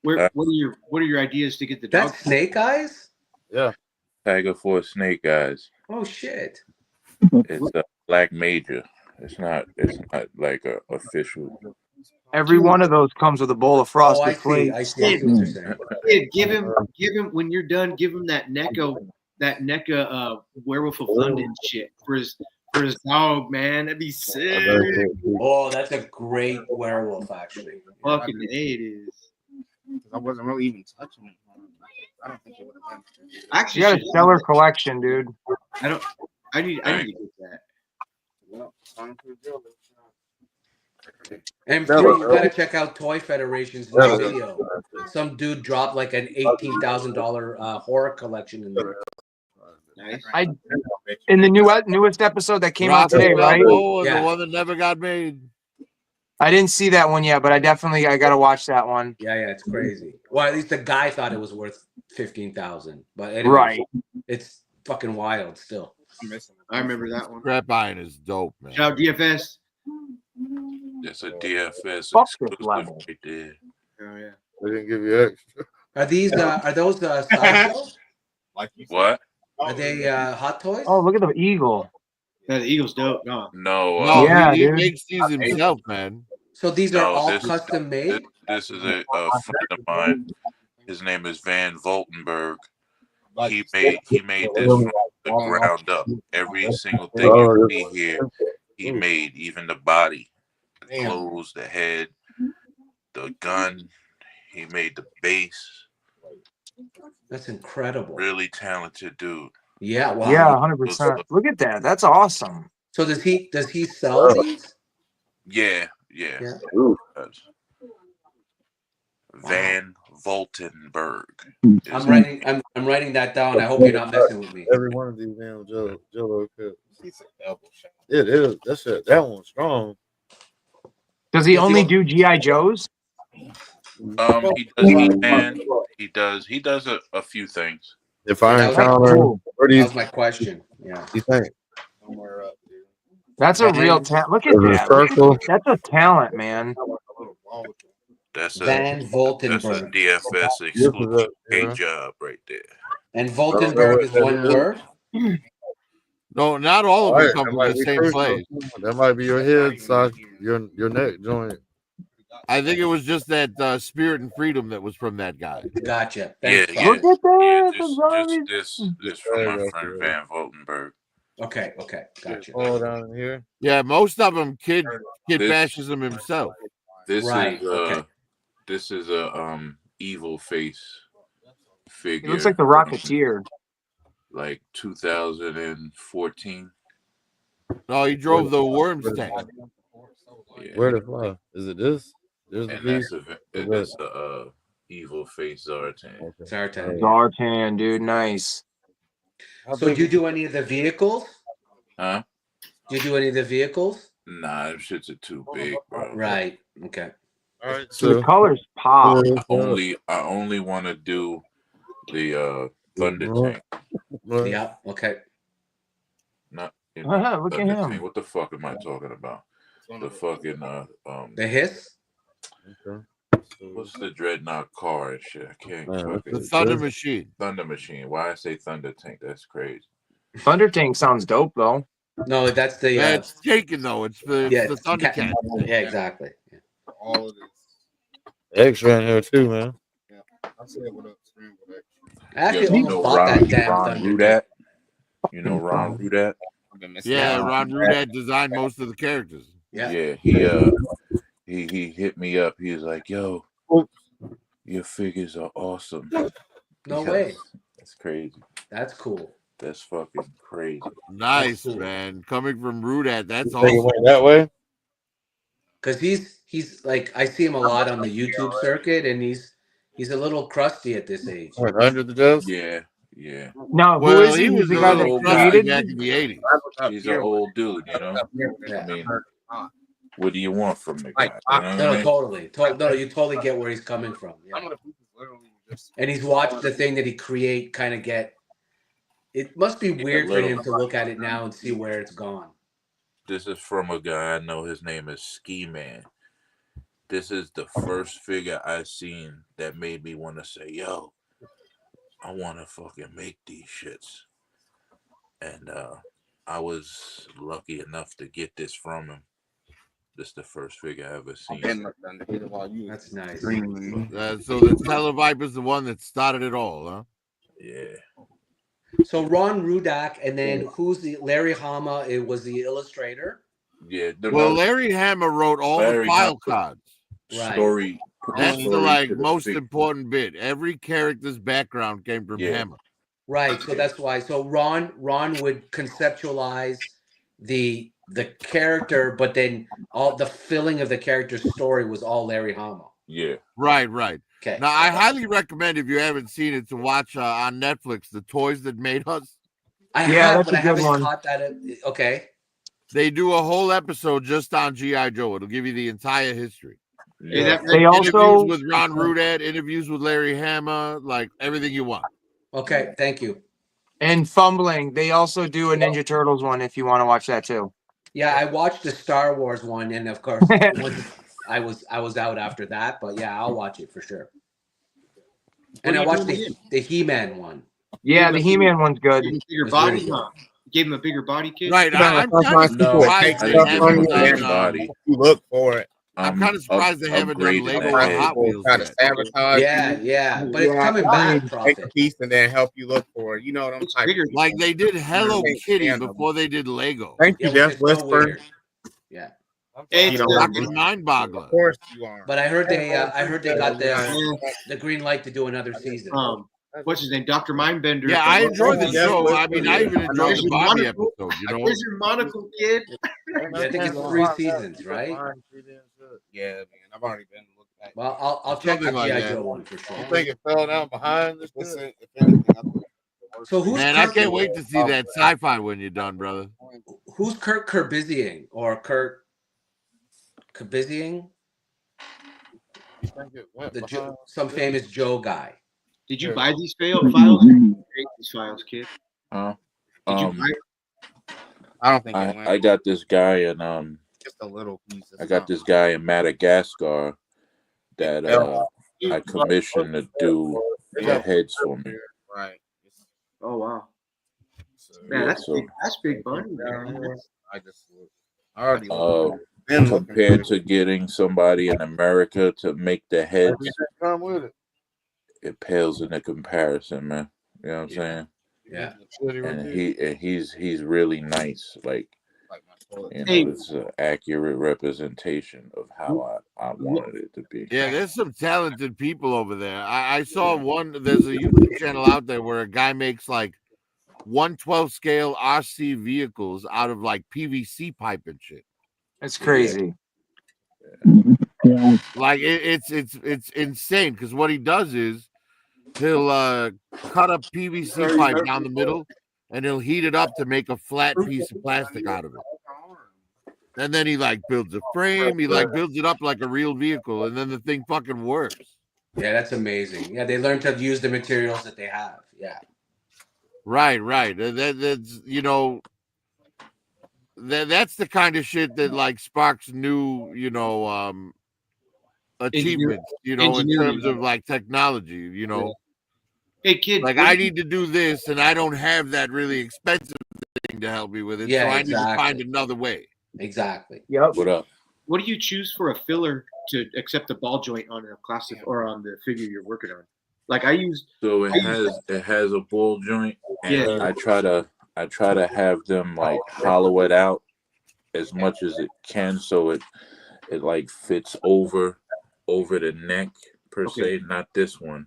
What are your ideas to get the dog? That's Snake Eyes? Yeah. Tiger Force Snake Eyes. Oh shit. It's a black major. It's not like a official. Every one of those comes with a bowl of frosted I see what you're saying. Kid, give him when you're done. Give him that NECA Werewolf of London shit for his dog, man. That'd be sick. Oh, that's a great werewolf, actually. Fucking A, it is. I wasn't really even touching it. I don't think it would have been. Actually, You got a stellar collection, dude. I need to get that. Well, time for the And you gotta check out Toy Federation's new video. Some dude dropped like an $18,000 horror collection in there. Nice. In the newest episode that came out today, right? The one that never got made. I didn't see that one yet, but I gotta watch that one. Yeah, it's crazy. Well, at least the guy thought it was worth $15,000, but anyways, Right. It's fucking wild still. I remember that one. Scrap Iron is dope, man. Shout out DFS. It's a DFS Fuck exclusive this level. right there. Oh yeah. They didn't give you extra. Are these are those sideshows? What? Are they hot toys? Oh, look at the eagle. Yeah, the Eagle's dope. No. No. No, Yeah, he dude. makes these himself, man. So these are No, all this- custom made? This is a friend of mine. His name is Van Voltenberg. He made this from the ground up. Every single thing you see here, he made. Even the body, the clothes, the head, the gun. He made the base. That's incredible. Really talented dude. Yeah, wow. Yeah, 100%. Look at that. That's awesome. So does he sell these? Yeah. Van Voltenberg. I'm writing that down. I hope you're not messing with me. Every one of these damn Jello cups. He's a double shot. It is. That's it. That one's strong. Does he only do GI Joes? He does He-Man. He does a few things. If I That was, encounter, where do that you was my question. Yeah. think? Somewhere up, dude. That's a real Van talent. Look at There's a that. Look at circle. that's a talent, man. That's a Van that's a Voltenberg. DFS This is exclusive it. job right there. And I don't know Voltenberg what is that one is. word. No, not all of All them right, come that from might the be same crucial. place. That might be your head side, your neck joint. I think it was just that Spirit and Freedom that was from that guy. Gotcha. Yeah, Thanks, yeah, Look Father. at yeah. that. This from my friend Van Voltenberg. Okay, okay, gotcha. All down here. Yeah, most of them kid This- bashes him himself. This Right, is okay. this is a evil face figure. He looks like the Rocketeer. Like 2014. No, he drove the Worms tank. Yeah. Where the fuck is it? This? There's the And piece. that's a evil face Zartan. Zartan. Zartan, dude, nice. So, do you do any of the vehicles? Huh? Do you do any of the vehicles? Nah, them shits are too big, bro. Right. Okay. All right. So the colors pop. I only want to do the Thunder Tank. Yeah. Okay. Not Look at Thunder him. Tank. What the fuck am I talking about? The fucking The hiss. What's the dreadnought car and shit? I can't fucking The Thunder Machine. Thunder Machine. Why I say Thunder Tank? That's crazy. Thunder Tank sounds dope though. No, that's the. It's taken though. It's the Thundercat. Yeah, exactly. Yeah. All of this. Extra in here too, man. Yeah. I said what up, scrambled eggs. I actually You almost know bought that damn Ron Thunder. Rudat? You know Ron Rudat? Yeah, Ron Rudat designed most of the characters. Yeah. He hit me up. He was like, "Yo, your figures are awesome." No way. That's crazy. That's cool. That's fucking crazy. Nice, man. Coming from Rudat, that's Think it awesome. went that way. Because he's like, I see him a lot on the YouTube circuit, and he's a little crusty at this age. Went under the desk. Yeah, yeah. Now, who Well, is he he? was The a guy little that crusty created back it? in the 80s. He's an old dude, you know. I mean, what do you want from the guy? No, totally. No, you totally get where he's coming from. Yeah. And he's watched the thing that he create kind of get. It must be weird for him to look at it now and see where it's gone. This is from a guy I know. His name is Ski Man. This is the first figure I seen that made me want to say, "Yo, I want to fucking make these shits." And I was lucky enough to get this from him. This is the first figure I ever seen. That's nice. So the Televiper's the one that started it all, huh? Yeah. So Ron Rudak, and then who's the Larry Hama? It was the illustrator. Yeah. Well, Larry Hammer wrote all the file cards. Right. Story. That's the story to the most figure. important bit. Every character's background came from Hammer. Right. So that's why. So Ron would conceptualize the character, but then all the filling of the character's story was all Larry Hama. Yeah. Right. Okay. Now, I highly recommend, if you haven't seen it, to watch on Netflix, The Toys That Made Us. I have, but I haven't caught that. Okay. They do a whole episode just on G.I. Joe. It'll give you the entire history. Yeah. They interviews also with Ron Rudat, interviews with Larry Hama, like everything you want. Okay, thank you. and Fumbling. They also do a Ninja Turtles one if you want to watch that too. Yeah, I watched the Star Wars one, and of course, I was out after that. But yeah, I'll watch it for sure. And I watched the He-Man one. Yeah, the He-Man one's good. Bigger body, huh? Gave him a bigger body kit. Right. I'm kind of surprised they haven't done. You look for it. I'm kind of surprised they haven't done Lego or Hot Wheels. Try to sabotage. Yeah, but it's coming back. Take a piece and then help you look for it. You know what I'm saying? Like they did Hello Kitty before they did Lego. Thank you, Jeff Whisper. Yeah. It's fucking mind-boggling. Of course you are. But I heard they got the green light to do another season. What's his name? Dr. Mindbender. Yeah, I enjoyed the show. I mean, I even enjoyed the Bobby episode. You know, Where's your monocle, kid? Yeah, I think it's 3 seasons, right? Yeah, man. I've already been looking at. Well, I'll check the Something like G.I. that. Joe one for sure. You think it fell down behind this? So who's man, I can't wait to see that sci-fi when you're done, brother. Who's Kurt Kerbizian or Kurt Kerbizian? You think it went behind Some this? famous Joe guy. Did you Yeah. buy these files? Create these files, kid. Huh? Did you buy? I don't think it went. I got this guy in Just a little piece. I got this guy in Madagascar that I commissioned to do the heads for me. Right. Oh wow. Yeah, Man, that's so big. That's big money, man. I just I already compared to getting somebody in America to make the heads, Come with it. it pales in the comparison, man. You know what I'm saying? Yeah. And he's really nice. Like, you know, Hey. it's an accurate representation of how I wanted it to be. Yeah, there's some talented people over there. I saw there's a YouTube channel out there where a guy makes like 1/12 scale RC vehicles out of like PVC pipe and shit. That's crazy. Like it's insane because what he does is he'll cut a PVC pipe down the middle and he'll heat it up to make a flat piece of plastic out of it. And then he like builds a frame, he like builds it up like a real vehicle, and then the thing fucking works. Yeah, that's amazing. Yeah, they learn to use the materials that they have. Yeah. Right. That's that's the kind of shit that like sparks new, achievements, in terms of like technology, Hey kid, like I need to do this and I don't have that really expensive thing to help me with it. Yeah, so I exactly. need to find another way. Exactly. Yep. What up? What do you choose for a filler to accept the ball joint on a classic or on the figure you're working on? Like I use. So it has a ball joint, and Yeah. I try to have them like hollow it out as much as it can, so it like fits over the neck per se. Not this one,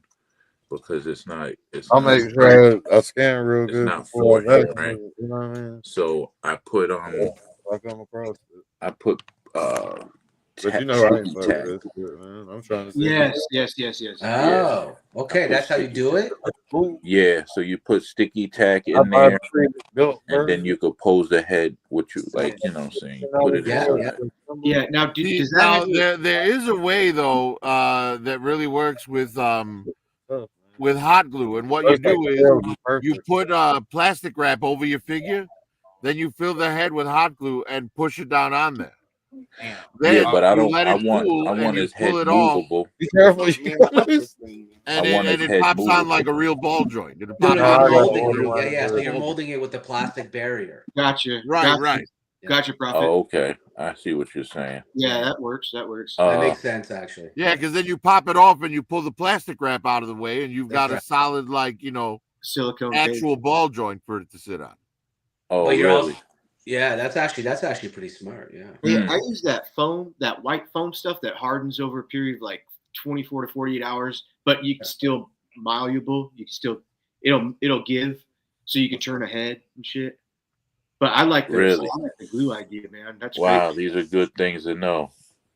because it's not. I'll make sure I scan real It's good. not before for I him, exit, right? You know what I mean? So I put I come across it. I put But you know I ain't sticky fuck tack. with this shit, man. I'm trying to see. Yes. Oh, okay. That's how you do it? Yeah, so you put sticky tack I in buy there, the pre-built and then version. you could pose the head, which you like, you know what I'm saying? You put it inside. Yeah. Now, See, does that now have there is a way though that really works with hot glue, and what you do is you put plastic wrap over your figure, then you fill the head with hot glue and push it down on there. Then Yeah, but I you don't. let I it want. cool I and want you his head pull it off, movable. Be careful. and I want his it head pops on like movable. a real ball joint. It No, pops no, on you're like a molding real it. Yeah. So you're ball joint. molding it with the plastic barrier. Gotcha. Right. Gotcha, Prophet. Oh, okay. I see what you're saying. Yeah, that works. That That makes sense, actually. Yeah, because then you pop it off and you pull the plastic wrap out of the way, and you've got That's a solid, like, silicone actual ball joint for it to sit on. Oh, But you're really? also, yeah, that's actually pretty smart. Yeah. Yeah, I use that foam, that white foam stuff that hardens over a period of like 24 to 48 hours, but you can still malleable. You can still it'll give, so you can turn ahead and shit. But I like the Really? glue idea, man. That's Wow, great. these are good things to know.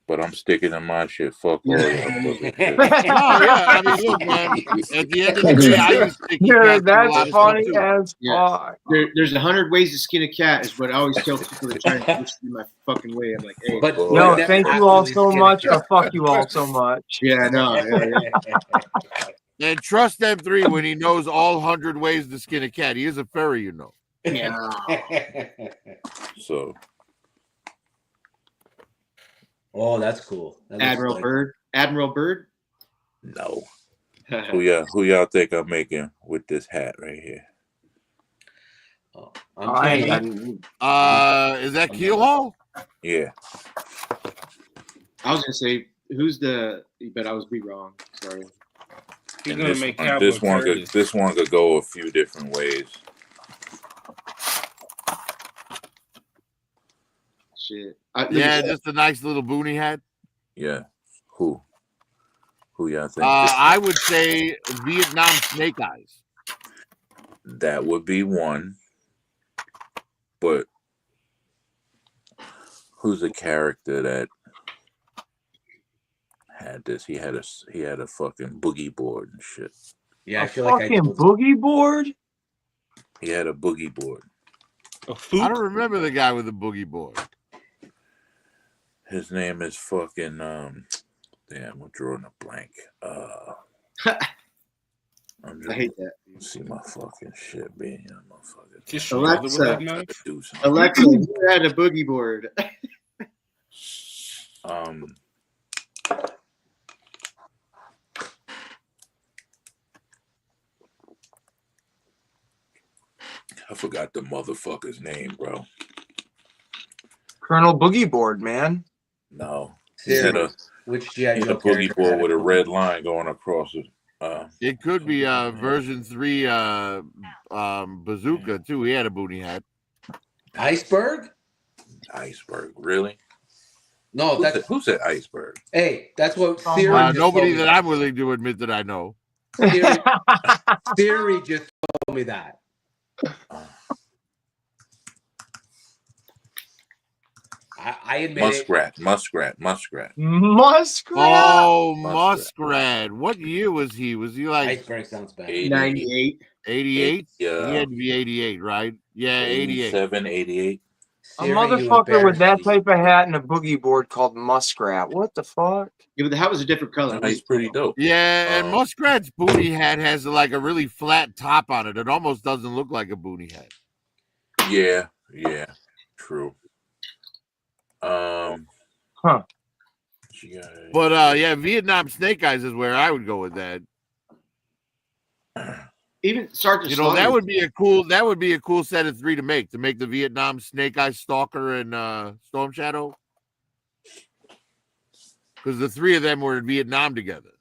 But I'm sticking to my shit. Fuck all y'all fucking shit. No, yeah, I mean, look, man. At the end of the day, I use sticky Dude, tack for a lot that's of funny stuff too. as fuck. There's 100 ways to skin a cat is what I always tell people that try and push me my fucking way. I'm like, hey, But No, thank you all so much, or fuck you all so much. yeah, no, And trust M3 when he knows all 100 ways to skin a cat. He is a furry, you know. yeah. So. Oh, that's cool. That looks Admiral like- Byrd. Admiral Byrd. No. Who y'all think I'm making with this hat right here? Is that Keelhaul? Yeah. I was gonna say who's the, but I was be wrong. Sorry. He's And gonna make this one Curtis. this one could go a few different ways. Shit. Yeah, just a nice little boonie hat. Yeah. Who y'all think? I would say Vietnam Snake Eyes. That would be one. But who's a character that had this? He had a fucking boogie board and shit. Yeah, I A feel like fucking boogie board. He had a boogie board. I don't remember the guy with the boogie board. His name is fucking damn, I'm drawing a blank. I hate that. See my fucking shit being here, motherfucker. Kiss your mother with that knife? Alexa, you had a boogie board. I forgot the motherfucker's name, bro. Colonel Boogie Board, man. No. He had Which G.I. Joe boogie board with a red line going across it. It could be version 3 bazooka too. He had a booty hat. Iceberg? Iceberg, really? No, who said Iceberg? Hey, that's what Siri. Nobody that I'm willing to admit that I know. Siri just told me that. I admit Muskrat. Oh, Muskrat. What year was he? Was he like Iceberg sounds bad. 98. 88? Yeah. He had to be 88, right? Yeah, 88. 87, 88. A motherfucker with that type of hat and a boogie board called Muskrat. What the fuck? Yeah, but the hat was a different color. He's pretty dope. Yeah, and Muskrat's booty hat has like a really flat top on it. It almost doesn't look like a booty hat. Yeah, true. Huh. But yeah, Vietnam Snake Eyes is where I would go with that. Even Sergeant Slaughter, that would be a cool set of 3 to make the Vietnam Snake Eyes, Stalker, and Storm Shadow. Because the 3 of them were in Vietnam together.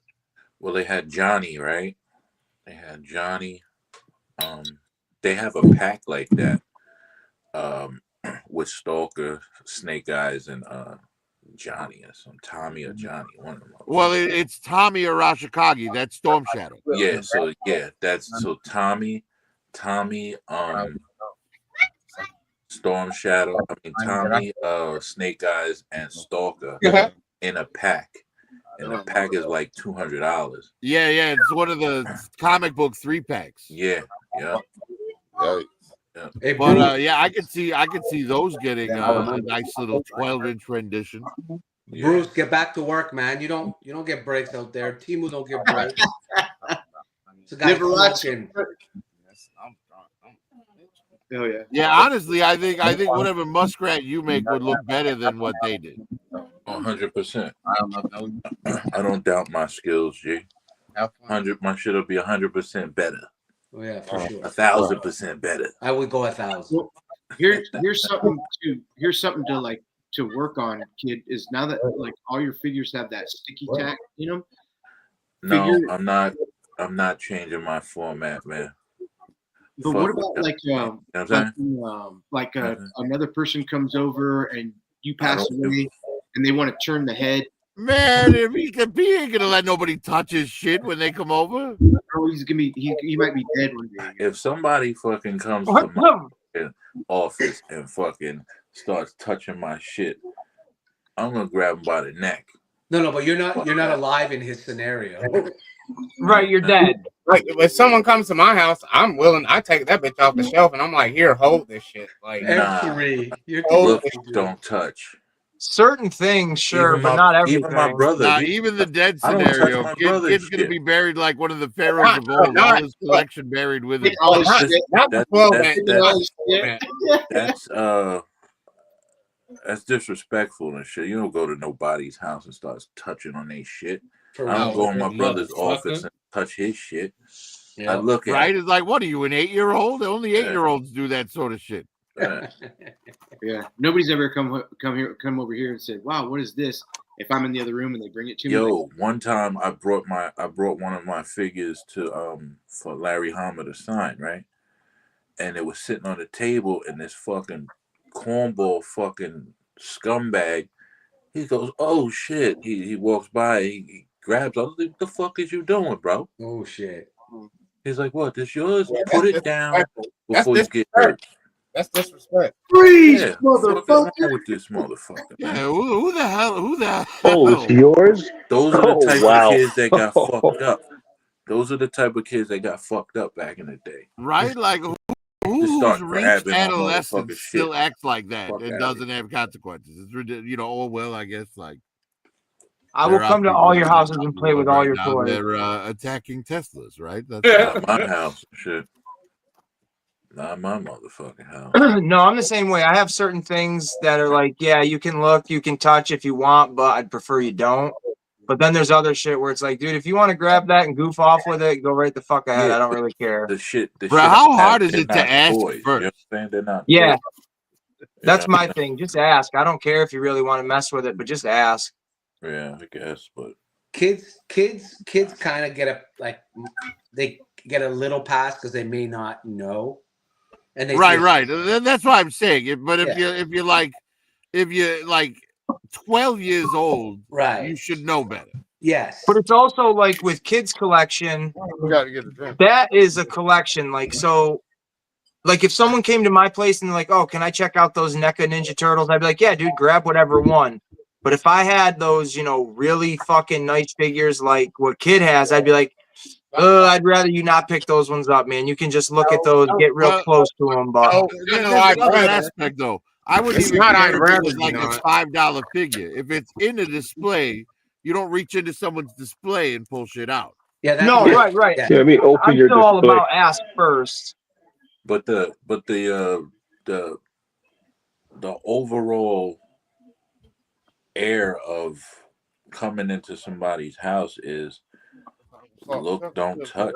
Well, they had Johnny, right? They had Johnny. They have a pack like that. With Stalker, Snake Eyes, and Johnny or some Tommy or Johnny, one of them. Well, it's Tommy or Rashikagi. That's Storm Shadow. Yeah, so Tommy, Storm Shadow. I mean Tommy, Snake Eyes, and Stalker in a pack, and the pack is like $200. Yeah, it's one of the comic book 3-packs. Yeah. Hey, but yeah, I could see those getting a nice little 12-inch rendition. Bruce, get back to work, man. You don't get breaks out there. Timu don't get breaks. It's a guy smoking. Oh yeah. Yeah, honestly, I think whatever Muskrat you make would look better than what they did. 100%. I don't doubt my skills, G. 100. My shit'll be 100% better. Oh yeah, for sure. 1,000% better. I would go 1,000. Well, here's something to like to work on, kid. Is now that like all your figures have that sticky tack in them. No, I'm not changing my format, man. But what about like another person comes over and you pass away and they want to turn the head? Man, if he ain't gonna let nobody touch his shit when they come over. Oh, he might be dead one day. If somebody fucking comes to my office and fucking starts touching my shit, I'm gonna grab him by the neck. No, but you're not alive in his scenario. Right, you're dead. Like if someone comes to my house, I'm willing. I take that bitch off the shelf and I'm like, here, hold this shit. Like don't touch. Certain things, sure, Even but my- not everything. even my brother. Nah, even the dead I don't touch scenario, my brother's kid's gonna shit. be buried like one of the pharaohs of old. All his collection buried with him. That's disrespectful and shit. You don't go to nobody's house and start touching on their shit. I real. don't go in my brother's Motherfucker. office and touch his shit. I look at Right? It's like, what are you, an 8-year-old? Only 8-year-olds do that sort of shit. Yeah, nobody's ever come over here and said, "Wow, what is this?" If I'm in the other room and they bring it to me, Yo, one time I brought one of my figures to for Larry Hama to sign, right? And it was sitting on the table, and this fucking cornball fucking scumbag, he goes, "Oh shit!" He walks by, he grabs. I was like, "What the fuck is you doing, bro?" Oh shit! He's like, "What? This yours? Put it down That's before you get hurt." That's disrespect. Freeze, Yeah, motherfucker! what's wrong with this motherfucker? Yeah, who the hell? Oh, it's yours? Those are the Oh, type wow. of kids that got fucked up. Those are the type of kids that got fucked up back in the day. Right? Like, Who's start reached grabbing on adolescence motherfuckers' still shit. acts like that Fuck and outta doesn't have consequences? It's ridiculous. Oh well, I guess like I will there are come to people all in your the houses and play world with all right your now. toys. They're attacking Teslas, right? That's Not my house, shit. Not my motherfucking house. No, I'm the same way. I have certain things that are like, yeah, you can look, you can touch if you want, but I'd prefer you don't. But then there's other shit where it's like, dude, if you want to grab that and goof off with it, go right the fuck ahead. Yeah, I don't really care. the shit. Bro, I how have, hard is they're it to not ask toys. You first? understand? They're not Yeah, toys. that's my thing. Just ask. I don't care if you really want to mess with it, but just ask. Yeah, I guess, but Kids kind of get they get a little pass because they may not know, and they Right. That's what I'm saying. But if Yeah. you're like 12 years old, Right. you should know better. Yes. But it's also like with kids collection, We got to get the drink. that is a collection. Like, so, like if someone came to my place and they're like, oh, can I check out those NECA Ninja Turtles? I'd be like, yeah, dude, grab whatever one. But if I had those, you know, really fucking nice figures like what Kid has, I'd be like, I'd rather you not pick those ones up, man. You can just look at those, get real close to them. But There's another aspect though. I wouldn't It's even not care I'd if it rather was you like a not. $5 figure. If it's in a display, you don't reach into someone's display and pull shit out. Yeah, that's no, right. Yeah, I mean, open I'm your still all display. about ask first. But the overall air of coming into somebody's house is look, don't touch.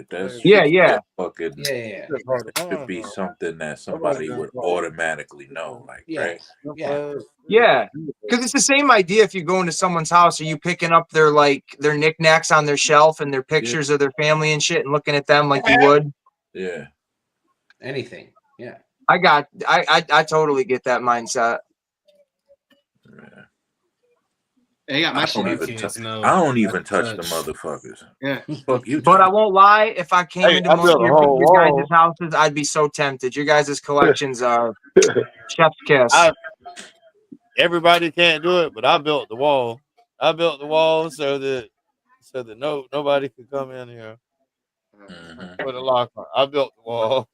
That's Yeah. fucking. Yeah. It should be something that somebody would automatically know, like, right? Yeah, because it's the same idea if you go into someone's house. Are you picking up their knickknacks on their shelf and their pictures of their family and shit and looking at them like you would? Yeah. Anything. Yeah. I totally get that mindset. Hey, I got my I don't even touch the motherfuckers. Yeah. Fuck you. But I won't lie. If I came into I most built of a whole your wall. guys' houses, I'd be so tempted. Your guys' collections are chef's kiss. Everybody can't do it, but I built the wall. I built the wall so that nobody could come in here. Put a lock on. I built the wall.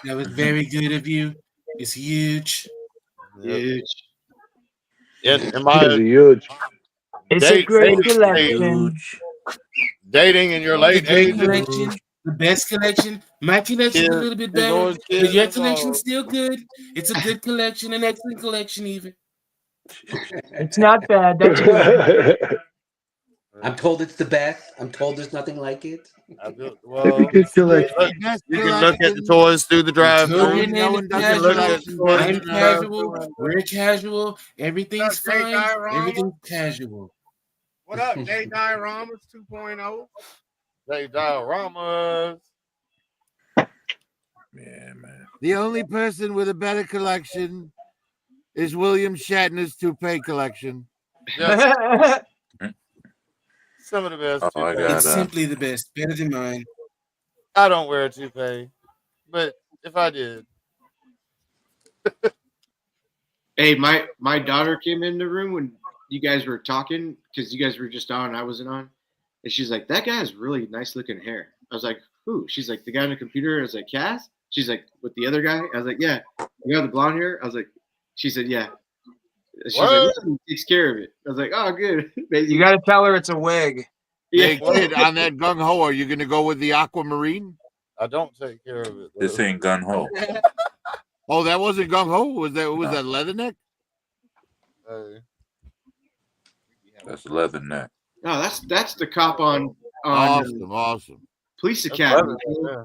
That was very good of you. It's huge. Huge. In my huge. It's a great collection. Dating in your It's a late great ages. collection. The best collection. My collection's a little bit better, but your collection's still good. It's a good collection, an excellent collection, even. It's not bad. That's good. I'm told it's the best. I'm told there's nothing like it. I built the Every wall. good collection. You can look at the toys through the drive-through. Victorian You and can look at the casual. toys I'm through the casual. drive-through. We're casual. Everything's Great fine. diorama. Everything's casual. What up, Day Dioramas 2.0? They dioramas. Yeah, man. The only person with a better collection is William Shatner's toupee collection. Yes. Some of the best. Oh, I toupees. got It's simply the best. Better than mine. I don't wear a toupee, but if I did, Hey, my daughter came in the room when you guys were talking because you guys were just on and I wasn't on, and she's like, "That guy has really nice looking hair." I was like, "Who?" She's like, "The guy on the computer." I was like, "Cass." She's like, "With the other guy?" I was like, "Yeah." You got the blonde hair? I was like, she said, "Yeah." She's like, What? "Yeah, he takes care of it." I was like, "Oh, good." You got to tell her it's a wig. Hey, kid, on that gung ho, are you going to go with the aquamarine? I don't take care of it. This ain't gun ho. Oh, that wasn't gung ho. Was that leatherneck? That's leatherneck. No, that's the cop on Awesome. Police That's Academy. leather, yeah.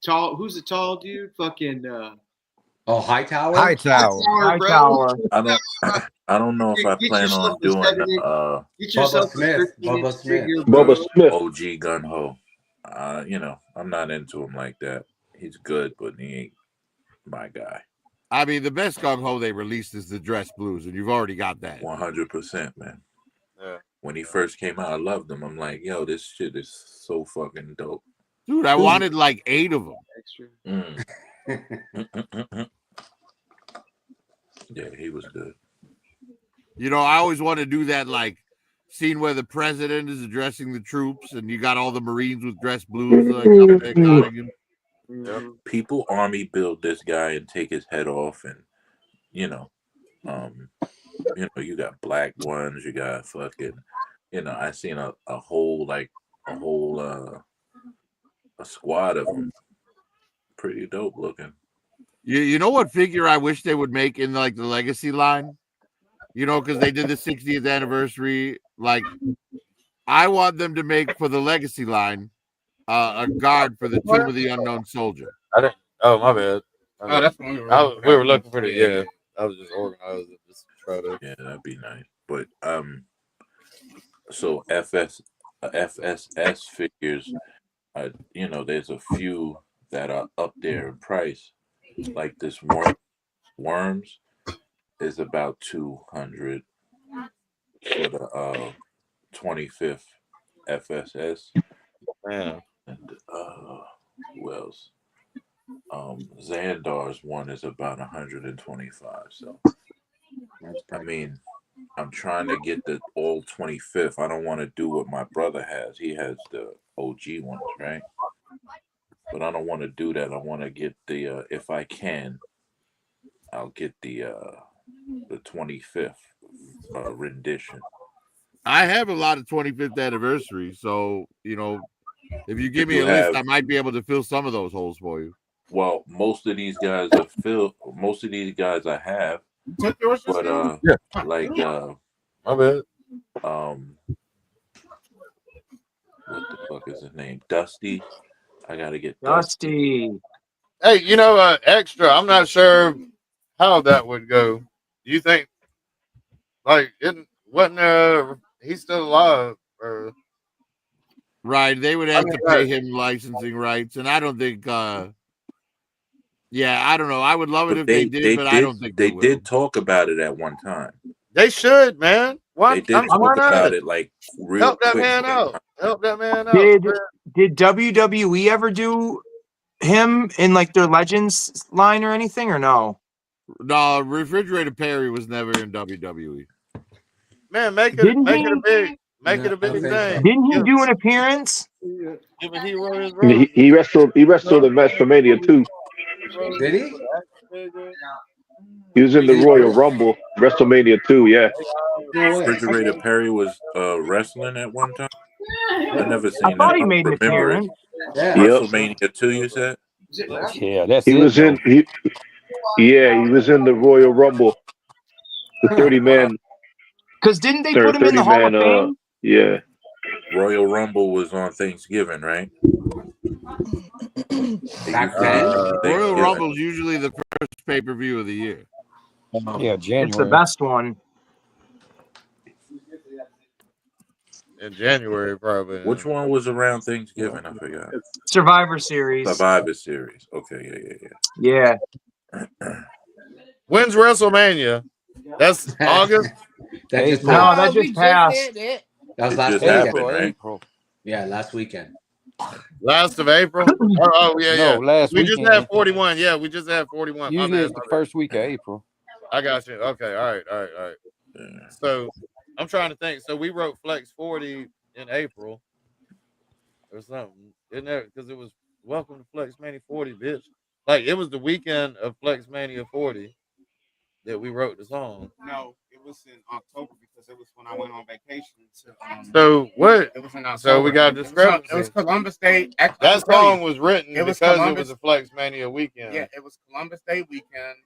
Tall, who's the tall dude? Fucking Hightower. Hightower. I don't know if I Get plan yourself on a doing 7-inch Get yourself a Smith. 13-inch Bubba Smith. figure, bro. Bubba Smith. OG gun ho. I'm not into him like that. He's good, but he ain't my guy. I mean, the best gung ho they released is the Dress Blues, and you've already got that. 100%, man. Yeah. When he first came out, I loved him. I'm like, yo, this shit is so fucking dope. Dude, I wanted like 8 of them. Yeah, he was good. You know, I always want to do that, like, scene where the president is addressing the troops, and you got all the Marines with Dress Blues, like, up there guarding him. People army build this guy and take his head off, and you know, you got black ones, you got fucking, I seen a whole a squad of them, pretty dope looking. You know what figure I wish they would make in like the Legacy line? Because they did the 60th anniversary. Like, I want them to make for the Legacy line a guard for the Tomb of the Unknown Soldier. I didn't. Oh, my bad. Oh, that's what we were looking for the. Yeah, I was just organizing. Just try to. Yeah, that'd be nice. But so FSS figures, there's a few that are up there in price. Like this Worms is about 200 for the 25th FSS. Yeah. And who else? Xandar's one is about 125. So I mean, I'm trying to get the all 25th. I don't want to do what my brother has. He has the OG ones, right? But I don't want to do that. I want to get the if I can, I'll get the 25th rendition. I have a lot of 25th anniversary, so if you give me a list, I might be able to fill some of those holes for you. Well, most of these guys are filled. Most of these guys I have, but like my bad. What the fuck is his name? Dusty. I gotta get Dusty. Hey, extra. I'm not sure how that would go. Do you think, like, he's still alive, or right? They would have to pay him licensing rights, and I don't think. Yeah, I don't know. I would love it if they did, but I don't think they did talk about it at one time. They should, man. Why? They did talk about it like real help that quick. man out. Help that man out. Did WWE ever do him in like their Legends line or anything, or no? No, Refrigerator Perry was never in WWE. Man, make it a big thing. Didn't he do an appearance? Give a hero his He wrestled at WrestleMania 2. Did he? He was in the Royal Rumble, WrestleMania 2, yeah. Refrigerator Perry was wrestling at one time. I never seen I thought that. he made an Remember it. appearance. Yeah. WrestleMania 2, you said? Yeah, that's he it. Was in he was in the Royal Rumble. The 30-man. Because didn't they put him in the Hall of Fame? Yeah. Royal Rumble was on Thanksgiving, right? Royal Rumble is usually the first pay-per-view of the year. Yeah, January. It's the best one. In January, probably. Which one was around Thanksgiving? I forgot. Survivor Series. Survivor Series. Okay, yeah. When's WrestleMania? That's August. That just passed. That was last weekend. April. Yeah, last weekend. Last of April? Yeah. No, last we weekend. just had 41. Yeah, we just had 41. Usually it's the first week of April. I got you. Okay, all right. So I'm trying to think. So we wrote Flex 40 in April or something, isn't there? Because it was Welcome to Flex Mania 40, bitch. Like, it was the weekend of Flex Mania 40 that we wrote the song. No, it was in October because it was when I went on vacation. So what? It was in October. So we got a discrepancy. It was Columbus Day. That song was written because it was a Flex Mania weekend. Yeah, it was Columbus Day weekend.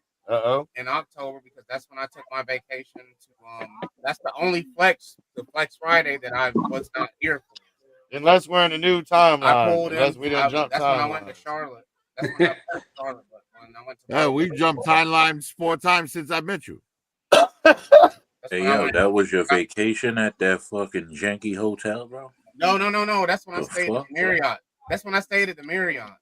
In October, because that's when I took my vacation to. That's the only the Flex Friday that I was not here for. Unless we're in a new timeline. I pulled unless we didn't jump That's timeline. when I went to Charlotte. That's when I went to Charlotte. But when I went to We've jumped timelines 4 times since I met you. Hey, yo, that was your vacation at that fucking janky hotel, bro? No. That's when I stayed at the Marriott. That's when I stayed at the Marriott.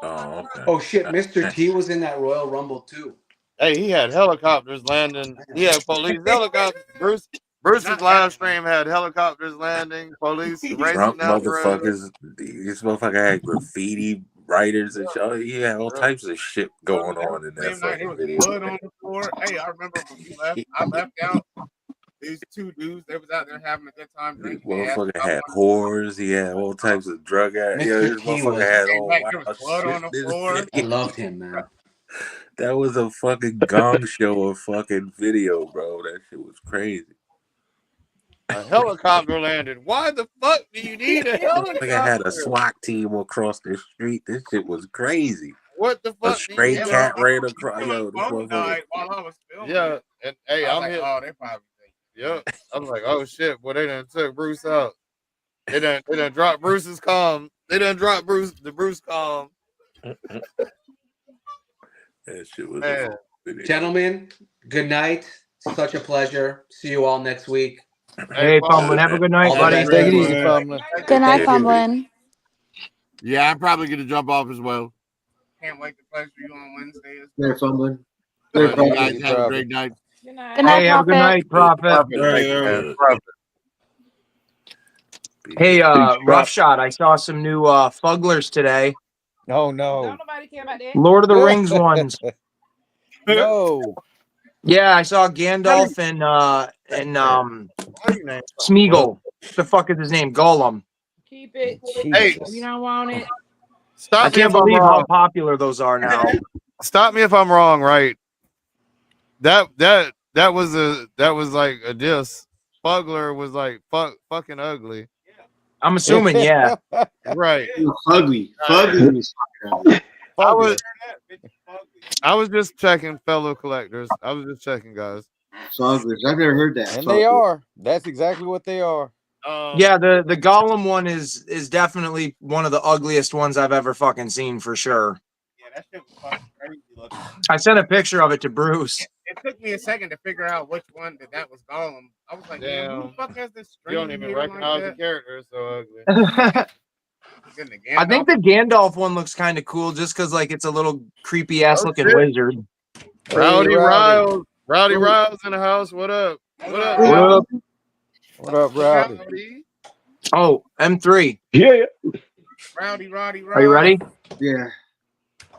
Oh, okay. Oh shit, Mr. T was in that Royal Rumble too. Hey, he had helicopters landing. He had police helicopters. Bruce's live stream had helicopters landing, police racing Drunk down the road. motherfuckers. This motherfucker had graffiti writers and shit. He had all types of shit going on in that Same night, there fucking was video. blood on the floor. Hey, I remember when we left. I left out. these two dudes that was out there having a good time This drinking. motherfucker had whores. He had all types of drug addicts. Yeah, this motherfucker had all There was wild blood shit. on the This floor. I loved him, man. That was a fucking gong show of fucking video, bro. That shit was crazy. A helicopter landed. Why the fuck do you need a Like I had a helicopter? SWAT team across the street. This shit was crazy. What the A fuck do you stray need? cat ran across. Yo, this Phone motherfucker. died while I was filming. Yeah, and hey, I was I'm like, here. oh, they probably think. Yep. I was like, oh shit, boy, they done took Bruce out. They done dropped Bruce's calm. They done dropped the Bruce calm. That shit was Man. a video. Gentlemen, good night. Such a pleasure. See you all next week. Hey, Fumbling. Have a good night, buddy. Take it easy, Fumbling. Good night, Thank you. Fumbling. Yeah, I'm probably gonna jump off as well. Can't wait to play for you on Wednesday. They're fumbling. You They're fumbling. guys have a great night. Good night, Hey, have a good night, Prophet. Hey, Rough Shot. I saw some new Fugglers today. Oh no. Don't nobody care about that. Lord of the Rings ones. No. Yeah, I saw Gandalf and Smeagol. What the fuck is his name? Gollum. Keep it. Hey, If you don't want it. stop I me can't if I'm believe how wrong. popular those are now. Stop me if I'm wrong, right? That was like a diss. Fugler was like fucking ugly. I'm assuming, yeah. Right. Fugly. Fugly is fucking ugly. I was just checking, fellow collectors. I was just checking, guys. Fugglers. I've never heard that. And they are. That's exactly what they are. Yeah, the Gollum one is definitely one of the ugliest ones I've ever fucking seen for sure. Yeah, that shit was fucking crazy looking. I sent a picture of it to Bruce. It took me a second to figure out which one that was Gollum. I was like, damn, who the fuck has this string? You don't even recognize the character. It's so ugly. I think the Gandalf one looks kind of cool just because like it's a little creepy ass looking shit. wizard. Rowdy Riles. Rowdy Riles in the house. What up? What up? What up? What up, Rowdy? Oh, M3. Yeah. Rowdy. Are you ready? Yeah.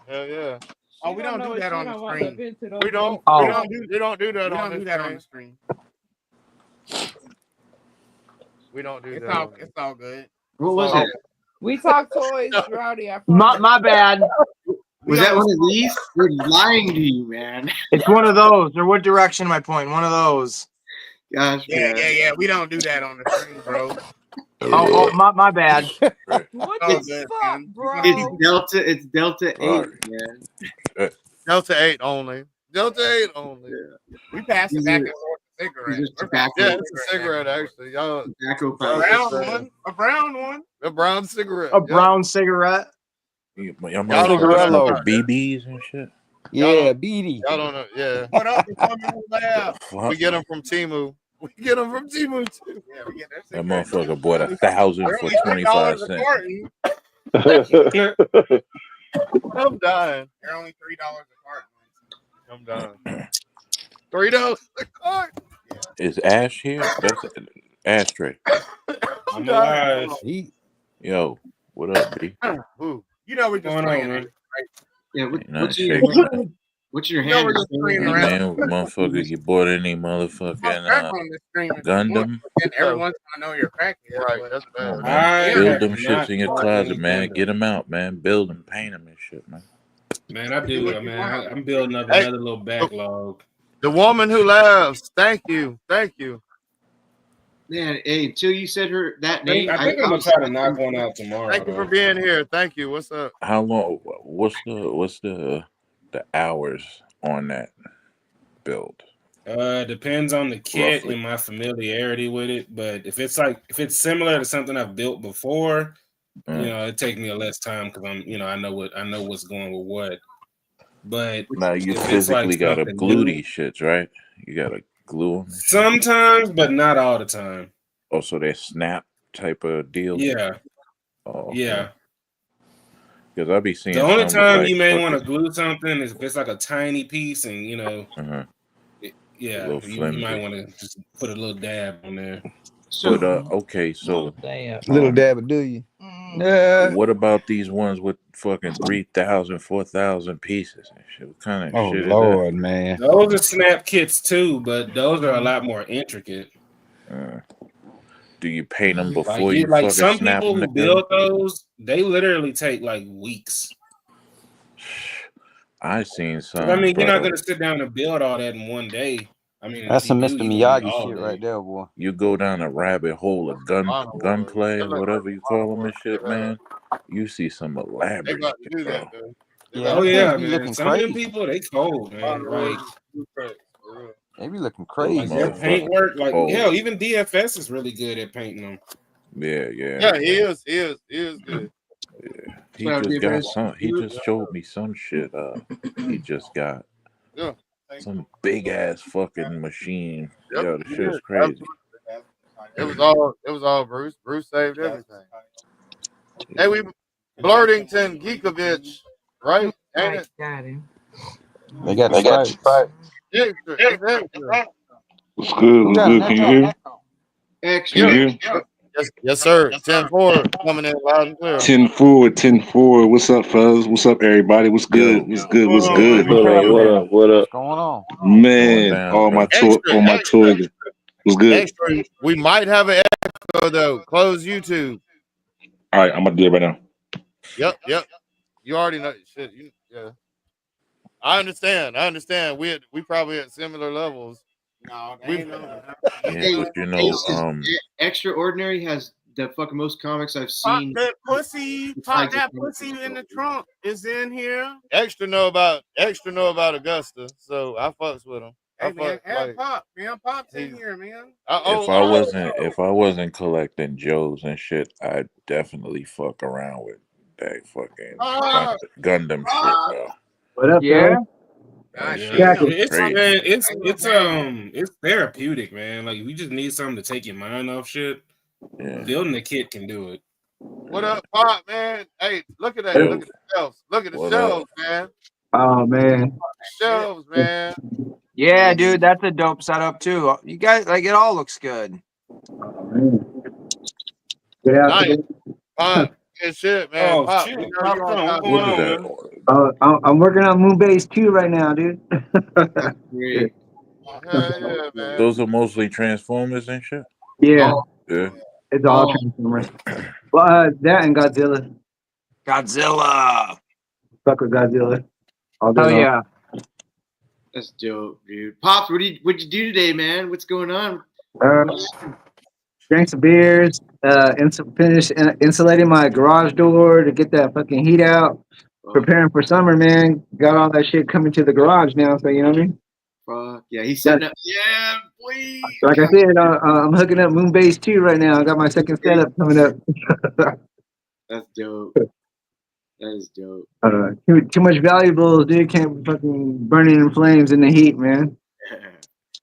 Hell yeah. Oh, we don't do that on the screen. We don't. Oh. We don't do that We on don't do this that on the screen. screen. We don't do It's that. it's all good. What was it? We talk toys, Rowdy. I My bad. Was that one of these? They're lying to you, man. It's one of those. Or what direction am I pointing? One of those. Gosh, man. Yeah. We don't do that on the screen, bro. Oh, my bad. What Oh, the good, fuck, man. bro? It's Delta 8, man. Delta 8 only. Delta 8 only. We pass it back and forth to cigarettes. Just tobacco. Yeah, it's a cigarette actually. Y'all, Tobacco A pipe. brown one. a brown cigarette. A brown cigarette. Y'all Y'all don't motherfuckers know. smoking BBs and shit. Yeah, Beatty. Y'all don't know. Yeah. What up? It's on your lab. Fuck. We get them from Timu. We get them from Timu too. Yeah, we get That motherfucker bought 1,000 for 25 cents. I'm dying. They're only $3 a carton. I'm dying. $3 a cart. Is Ash here? That's an ashtray. I'm dying. Yo, what up, B? Ooh. You know we're just playing, man. Yeah, Ain't nothing what's in your shaking. hand? What's in your You know hand? we're just playing Hey, around. man, motherfucker, you bought any motherfucking on this screen. Gundam? And everyone's gonna know you're cracking. Right, that's Come on, bad. man. Build them shits in your closet, man. Get them out, man. Build them, paint them and shit, man. Man, I do, man. I'm building up another little backlog. The woman who laughs. Thank you. Thank you. Man, hey, until you said that name, I think I'm gonna try to knock one out tomorrow. Thank you for being here. Thank you. What's up? How long? What's the hours on that build? Depends on the kit Roughly. and my familiarity with it. But if it's similar to something I've built before, it takes me less time because I know what's going with what. But Now you if it's physically like gotta something glue new- these shits, right? You gotta glue them. sometimes, but not all the time. Oh, so they're snap type of deal. Yeah, Oh, yeah. Because I be seeing The only some with, time like, you may want to fucking- glue something is if it's like a tiny piece, and A yeah, little you flimsy. might want to just put a little dab on there. But okay, so Little um, dab, do you? What about these ones with fucking 3,000, 4,000 pieces and shit? What kind of Oh shit is Lord, man. Those are snap kits too, but those are a lot more intricate. that? Do you paint them before Like you like fucking some snap people them who together? build those, they literally take like weeks. I seen 'Cause, I some, mean, you're not bro. gonna sit down and build all that in one day. I mean, if That's you some do, Mr. you're gonna need Miyagi all shit day. right there, boy. You go down a rabbit hole of gunplay or whatever you call them and shit, man. You see some They elaborate got to shit, do bro. that though. They Yeah, got Oh them to things yeah, be man. looking Some of them crazy. people, they cold, man. Like They be looking Those like crazy. their paint work, motherfuckers like cold. hell, even DFS is really good at painting them. Yeah. Yeah, he is good. He So, just dude, got man, some. He just showed me some shit. He just got Yeah. some big ass fucking machine. Yep. Yo, the He shit's is. crazy. Absolutely. It was all Bruce. Bruce saved everything. Hey, we Blurtington Geekovich, right? Ain't it? Got him. They got the stripes. Extra. It's extra. What's good? Who What's got an good? Can you extra? hear? extra. Can you hear? Yes, sir. 10-4 coming in loud and clear. 10-4, 10-4. What's up, fellas? What's up, everybody? What's Yo, good? What's good? What's What's going on, good? man? Man, What up? what What's up? going on? what's going down, All my bro? Extra. What's good? Extra. We might have an echo though. Close YouTube. All right, I'm gonna do it right now. Yep. You already know shit. Yeah. I understand. We probably at similar levels. No, they We ain't no. Yeah, Hey, but you know, Ace is Extraordinary has the fucking most comics I've Pop seen. that pussy. Pop besides the that comic pussy book in the stuff. trunk. Is in here. Extra know about Augusta, so I fucks with him. Hey man, add Pop. Man, Pop's in here, man. if I wasn't collecting Joes and shit, I'd definitely fuck around with that fucking Gundam shit, bro. What up, Yeah. fellas? That Yeah, shit is it's crazy. man, it's therapeutic, man. Like we just need something to take your mind off shit. Yeah. Building a kit can do it. What up, Pop, man? Hey, look at that. Yo, Look at the shelves. Look at the what shelves, up? man. Oh man. Shelves, man. Yeah, dude, that's a dope setup too. You guys, like, it all looks good. Oh man. Get out Nice. today. Pop, good shit, man. Oh Pop, shit, we know Pop you on Strong, top what's going What is of on, it. that? I'm working on Moonbase 2 right now, dude. That's great. Hell yeah, man. Those are mostly Transformers and shit. Yeah, Yeah. it's all Transformers. Well, that and Godzilla. Godzilla. Fuck with Godzilla. All day Hell long. yeah. That's dope, dude. Pops, what'd you do today, man? What's going on? Drank some beers. Finished insulating my garage door to get that fucking heat out. Preparing for summer, man. Got all that shit coming to the garage now, so you know what I mean? Fuck yeah, he's setting up. Yeah, boy. Like I said, I'm hooking up Moonbase 2 right now. I got my second setup coming up. That's dope. That is dope. Too much valuables, dude. Can't fucking burning in flames in the heat, man.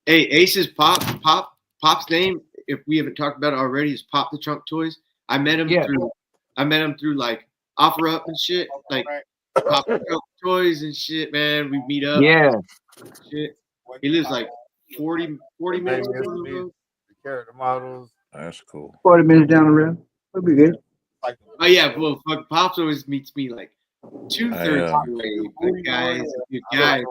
Hey, Ace's Pop's name, if we haven't talked about it already, is Pop the Trunk Toys. I met him through like OfferUp and shit, like Pop the Trunk Toys and shit, man. We meet up. Yeah. Shit. He lives like 40 minutes Maybe down the it's road. the character models. That's cool. 40 minutes down the road. That'll be good. Oh yeah, well, fuck, Pops always meets me like 2/3 of the way. But guys, good guy.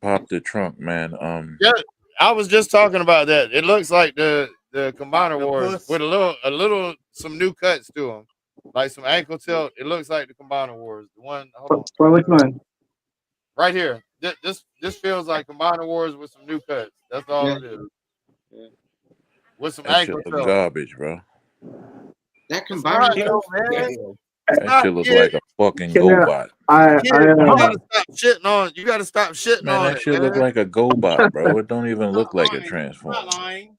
Pop the trunk, man. Yeah, I was just talking about that. It looks like the Combiner Wars with a little some new cuts to them, like some ankle tilt. It looks like the Combiner Wars. The one, hold on, For which one? right here. This feels like Combiner Wars with some new cuts. That's all it is. Yeah. With some That ankle shit look tilt. garbage, bro. That It's not, Combiner, though, man. That shit look like a fucking Can I- GoBot. You gotta stop shitting on. You gotta stop shitting Man, on that it, shit look man. like a GoBot, bro. It don't even look like a Transformer.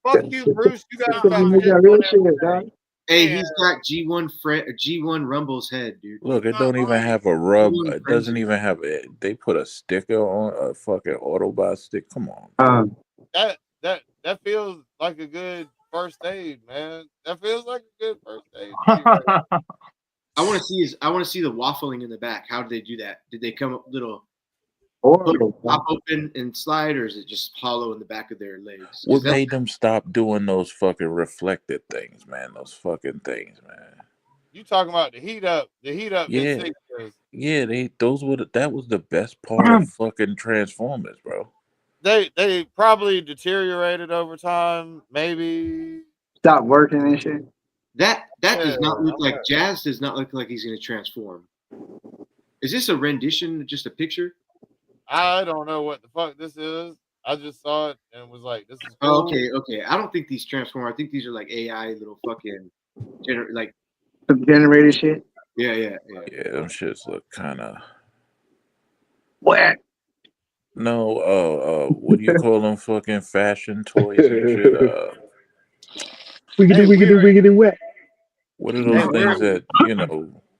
Fuck you, Bruce. You gotta stop You shitting got on real it. shit, dog. hey, he's got G1 Rumble's head, dude. Look, it don't even have a rub. G1 It doesn't Frenzy. even have it. They put a sticker on a fucking Autobot stick. Come on. That feels like a good first aid, man. That feels like a good first aid. I want to see the waffling in the back. How did they do that? Did they come up little pop open and slide, or is it just hollow in the back of their legs? What made them stop doing those fucking reflected things, man? Those fucking things, man. You talking about the heat up Yeah, N64s. yeah. That was the best part of fucking Transformers, bro. They probably deteriorated over time. Maybe Stop working and shit. That does not look I'm like not- Jazz. Does not look like he's going to transform. Is this a rendition? Just a picture? I don't know what the fuck this is. I just saw it and was like, "This is Oh, cool." okay. I don't think these transform. I think these are like AI little fucking like Some generated shit. yeah. Yeah, them shits look kind of. What? No, what do you call them? Fucking fashion toys and shit. Wiggity, Hey, wiggity, wiggity, wet. What are hey, those things that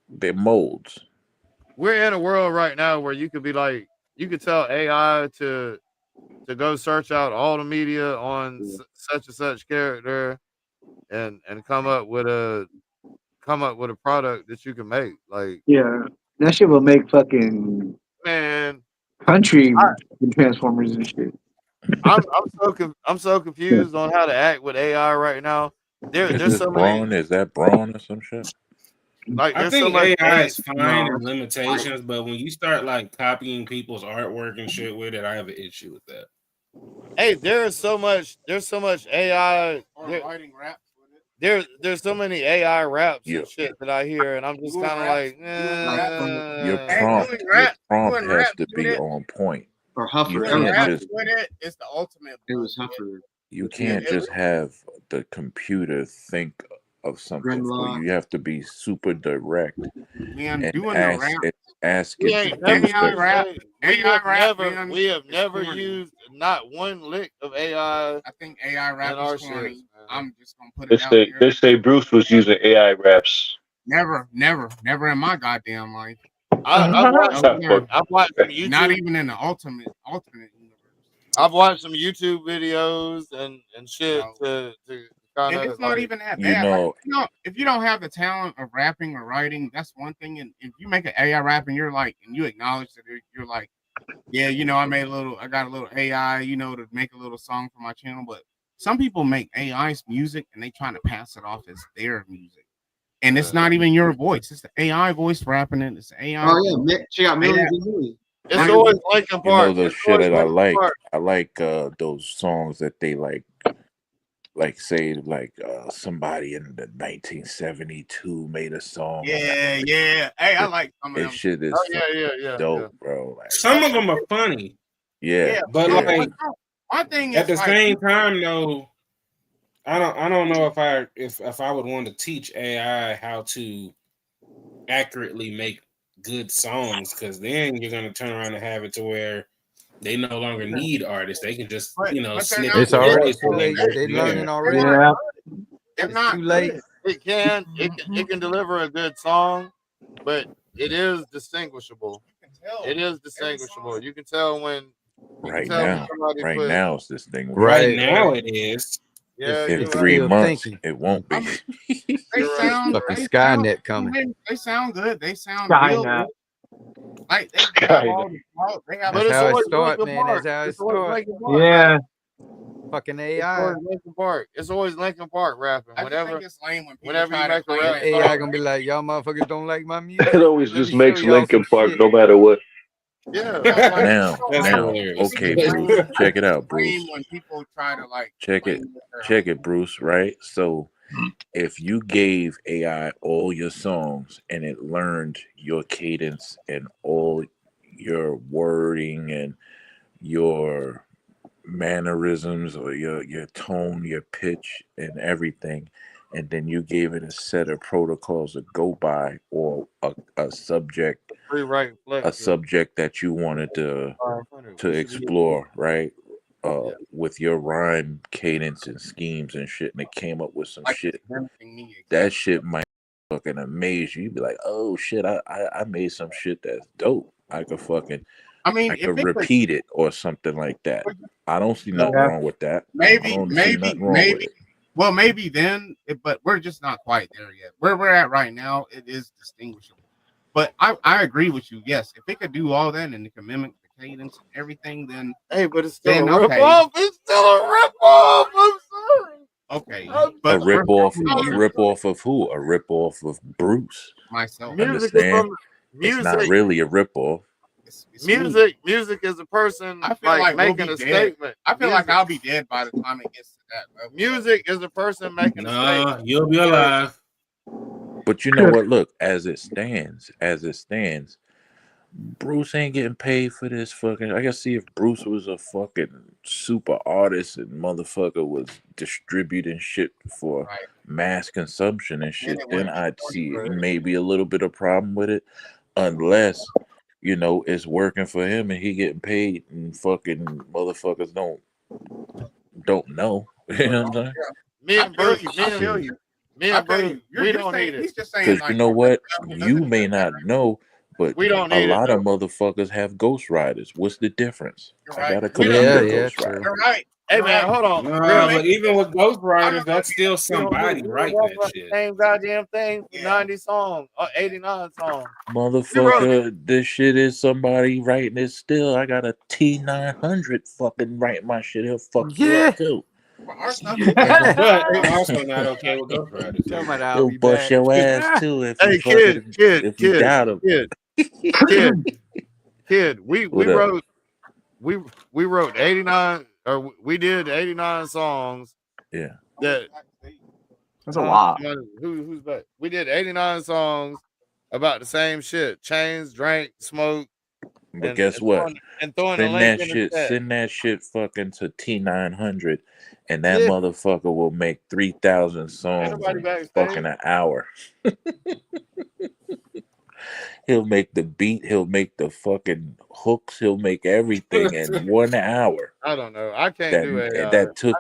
they're molds? we're in a world right now where you could be like, you could tell AI to go search out all the media on such and such character, and come up with a product that you can make. Like, Yeah, that shit will make fucking man, country Transformers and shit. I'm so confused on how to act with AI right now. Is There's this so many, Braun? Is that Braun or some shit? like, I there's so think much AI is fine no. in limitations, but when you start like copying people's artwork and shit with it, I have an issue with that. Hey, there's so much AI. Writing raps. There's so many AI raps Yeah. and shit that I hear, and I'm just kind of like, Your rap prompt has to with be it. on point. Or Huffer. You Doing can't raps just with it. It's the ultimate. It was Huffer. you can't just have the computer think of something for you. Grimlock. You have to be super direct Man, and doing the rap. ask we it to ain't do never AI used rap. a- AI rap. we have never corny. used not one lick of AI I think AI rap in our is corny. shit. I'm just gonna put They it out say there. Bruce was using AI raps. Never in my goddamn life. I've watched some YouTube. Not even in the ultimate universe. I've watched some YouTube videos and shit to kind And of it's not even that You bad. know, Like, if you don't have the talent of rapping or writing, that's one thing. And if you make an AI rap and you're like, and you acknowledge that you're like, yeah, I got a little AI, to make a little song for my channel. But some people make AI's music and they trying to pass it off as their music. And it's not even your voice. It's the AI voice rapping it. It's the AI. Oh yeah, check out millions and millions. It's always Linkin you know Park. the It's shit always that I Linkin like. Park. I like those songs that they say somebody in the 1972 made a song. Yeah. Hey, I like some of them. That shit is Yeah. dope, bro. Like, Some of them are funny, yeah, but yeah. like my thing at is the same time, though, I don't know if I would want to teach AI how to accurately make good songs, because then you're gonna turn around and have it to where they no longer need artists. They can just snip It's the already voice too and late. make it They together. learning already. Yeah, It's too late. It can deliver a good song, but it is distinguishable. It is distinguishable. You can tell when Right somebody put now, it's this thing. Right now, it is. Yeah, In you're 3 still months, thinking. it won't be. They sound Fucking they Skynet coming. They sound good. They sound Skynet. real. Like they have all the they have. That's But it's how it always start, Linkin man. Park. That's how it It's always start. Linkin Park. Yeah. Fucking It's AI. always Linkin Park. It's always Linkin Park rapping. I just Whenever think it's lame when people whenever you try to make a claim rap that AI song, gonna be like, y'all motherfuckers don't like my music. It always Let me just show makes y'all Linkin some Park shit. no matter what. yeah. like Now, That's now, hilarious. okay, Bruce, check it out, Bruce. lame when people try to like Check it, claim that they're check it, Bruce. Right. So, if you gave AI all your songs and it learned your cadence and all your wording and your mannerisms or your tone, your pitch, and everything, and then you gave it a set of protocols to go by, or a subject Free writing flex. that you wanted to 500. to We should be explore, right? yeah. With your rhyme cadence and schemes and shit, and it came up with some like shit. everything me. That shit might fucking amaze you. You'd be like, oh shit, I made some shit that's dope. I If could it could, repeat it or something like that. I don't see nothing Yeah. wrong with that. I maybe, don't see nothing wrong with maybe. it. Well, maybe then, but we're just not quite there yet. Where we're at right now, it is distinguishable. But I agree with you. Yes, if it could do all that and it can mimic the cadence and everything, then Hey, but it's still then a rip okay. off. It's still a rip off. I'm sorry. Okay, A but rip off we're of who? A rip off of Bruce. myself. Music is Understand? from It's not music. really a rip off. It's me. Music is a person I feel like we'll making be a dead. statement. I feel like Music- I'll be dead by the time it gets to that level. Music is a person making a Nah, statement. you'll be alive. But you know what? Look, as it stands, Bruce ain't getting paid for this fucking. I can see if Bruce was a fucking super artist and motherfucker was distributing shit for Right. mass consumption and shit, it then wouldn't be I'd funny, see right? maybe a little bit of problem with it, unless it's working for him and he getting paid and fucking motherfuckers don't know. You know what I'm saying? Me I and feel Bruce, you. I feel you. me I and feel Bruce, you. we You're don't saying need it. he's just saying Because like you know what? doesn't You get may that not right. know, but We don't a need it. lot of though. motherfuckers have ghost riders. What's the difference? You're I right. got a We don't computer need it. ghost rider. You're right. Hey You're man, right. hold on. Nah, Real but even with Ghost I'm Riders, not gonna that's still somebody we writing walk that about the shit. same goddamn thing for Yeah. 90 songs or 89 songs. We wrote Motherfucker, this shit is somebody writing it still. I got a T900 fucking writing my shit. He'll fuck you Yeah. up too. But our stuff But I'm also not okay with Ghost Riders. Talking about I'll He'll be bust back. your ass too if you Hey fucking if you doubt him. kid. We What up? wrote we wrote 89 or we did 89 songs Yeah. that That's a lot. who's back? We did 89 songs about the same shit. Chains, drink, smoke, But guess what? throwing the link in the chat. Send that shit fucking to T900 and that Yeah. motherfucker will make 3,000 songs nobody in backstage. fucking an hour. He'll make the beat, he'll make the fucking hooks, he'll make everything in 1 hour. I don't know. I can't do AI. That took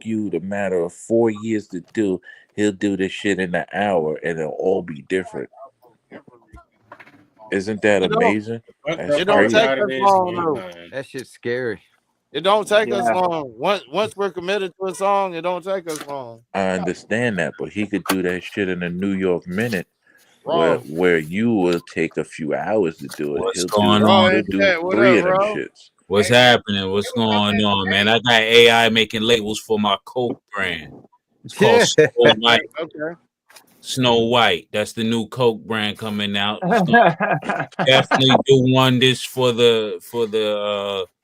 you the matter of 4 years to do. He'll do this shit in an hour and it'll all be different. Isn't that amazing? That's It don't crazy. take us long though. That shit's scary. It don't take us Yeah. long. Once we're committed to a song, it don't take us long. I understand that, but he could do that shit in a New York minute Raw. where you will take a few hours to do it. What's He'll going do on? he'll do What 3 up, of them bro? shits. What's happening? What's going on, man? I got AI making labels for my Coke brand. It's called Yeah. Snow White. Okay. Snow White. That's the new Coke brand coming out. So definitely do one this for the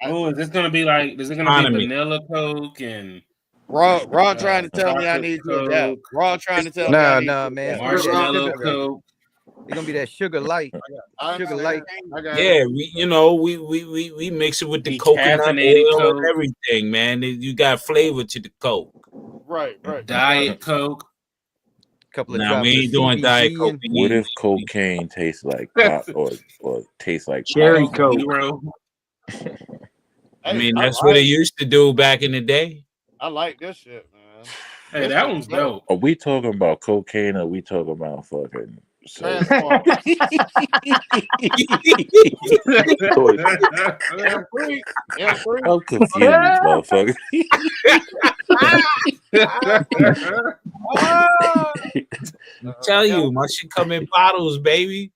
Oh, is this gonna be like? Is it gonna be economy. vanilla Coke and Raw trying to tell me I chocolate need to adapt. Coke, Raw trying to tell me I need to man. It's adapt. gonna be that marshmallow sugar. Coke? It's gonna be that sugar light. Sugar light. I got Yeah, we mix it with the coconut Decaffeinated oil Coke. and everything, man. You got flavor to the Coke. Right. Diet Coke. Couple of Now drops we of ain't doing Diet CBG Coke. and What if cocaine tastes like pop or tastes like Cherry pop? Coke. Zero. I mean, that's what it used to do back in the day. I like this shit, man. Hey, This that shit one's is dope. dope. Are we talking about cocaine or are we talking about fucking soda? Transform. Toys. M3. I'm confused, motherfucker. I tell you, my shit come in bottles, baby.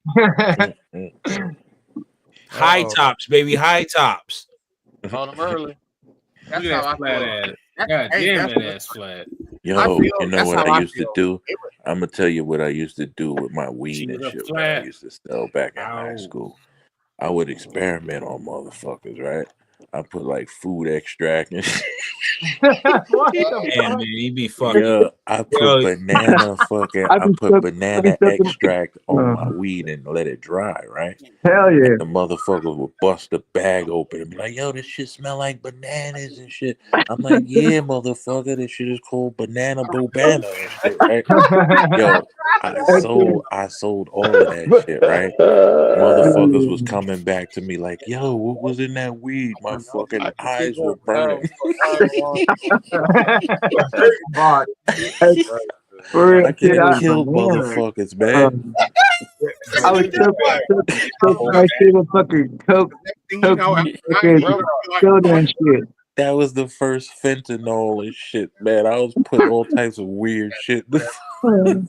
High tops, baby. High tops. Call them early. Look at that flat ass. God damn, that ass flat. Yo, you know what I used to do? I'm gonna tell you what I used to do with my weed and shit that I used to sell back in high school. I would experiment on motherfuckers, right? I put like food extract and shit. Man, you be fucking. Yeah, I put banana fucking. I put banana extract on my weed and let it dry, right? Hell yeah. And the motherfucker would bust the bag open and be like, "Yo, this shit smell like bananas and shit." I'm like, "Yeah, motherfucker, this shit is called banana bobana and shit, right?" Yo, I sold all of that shit, right? Motherfuckers was coming back to me like, "Yo, what was in that weed? My fucking eyes were burning." For real, I kid, could kill motherfuckers, man. I was so my shit with fucking Coke, soda and shit. That was the first fentanyl and shit, man. I was putting all types of weird shit. I would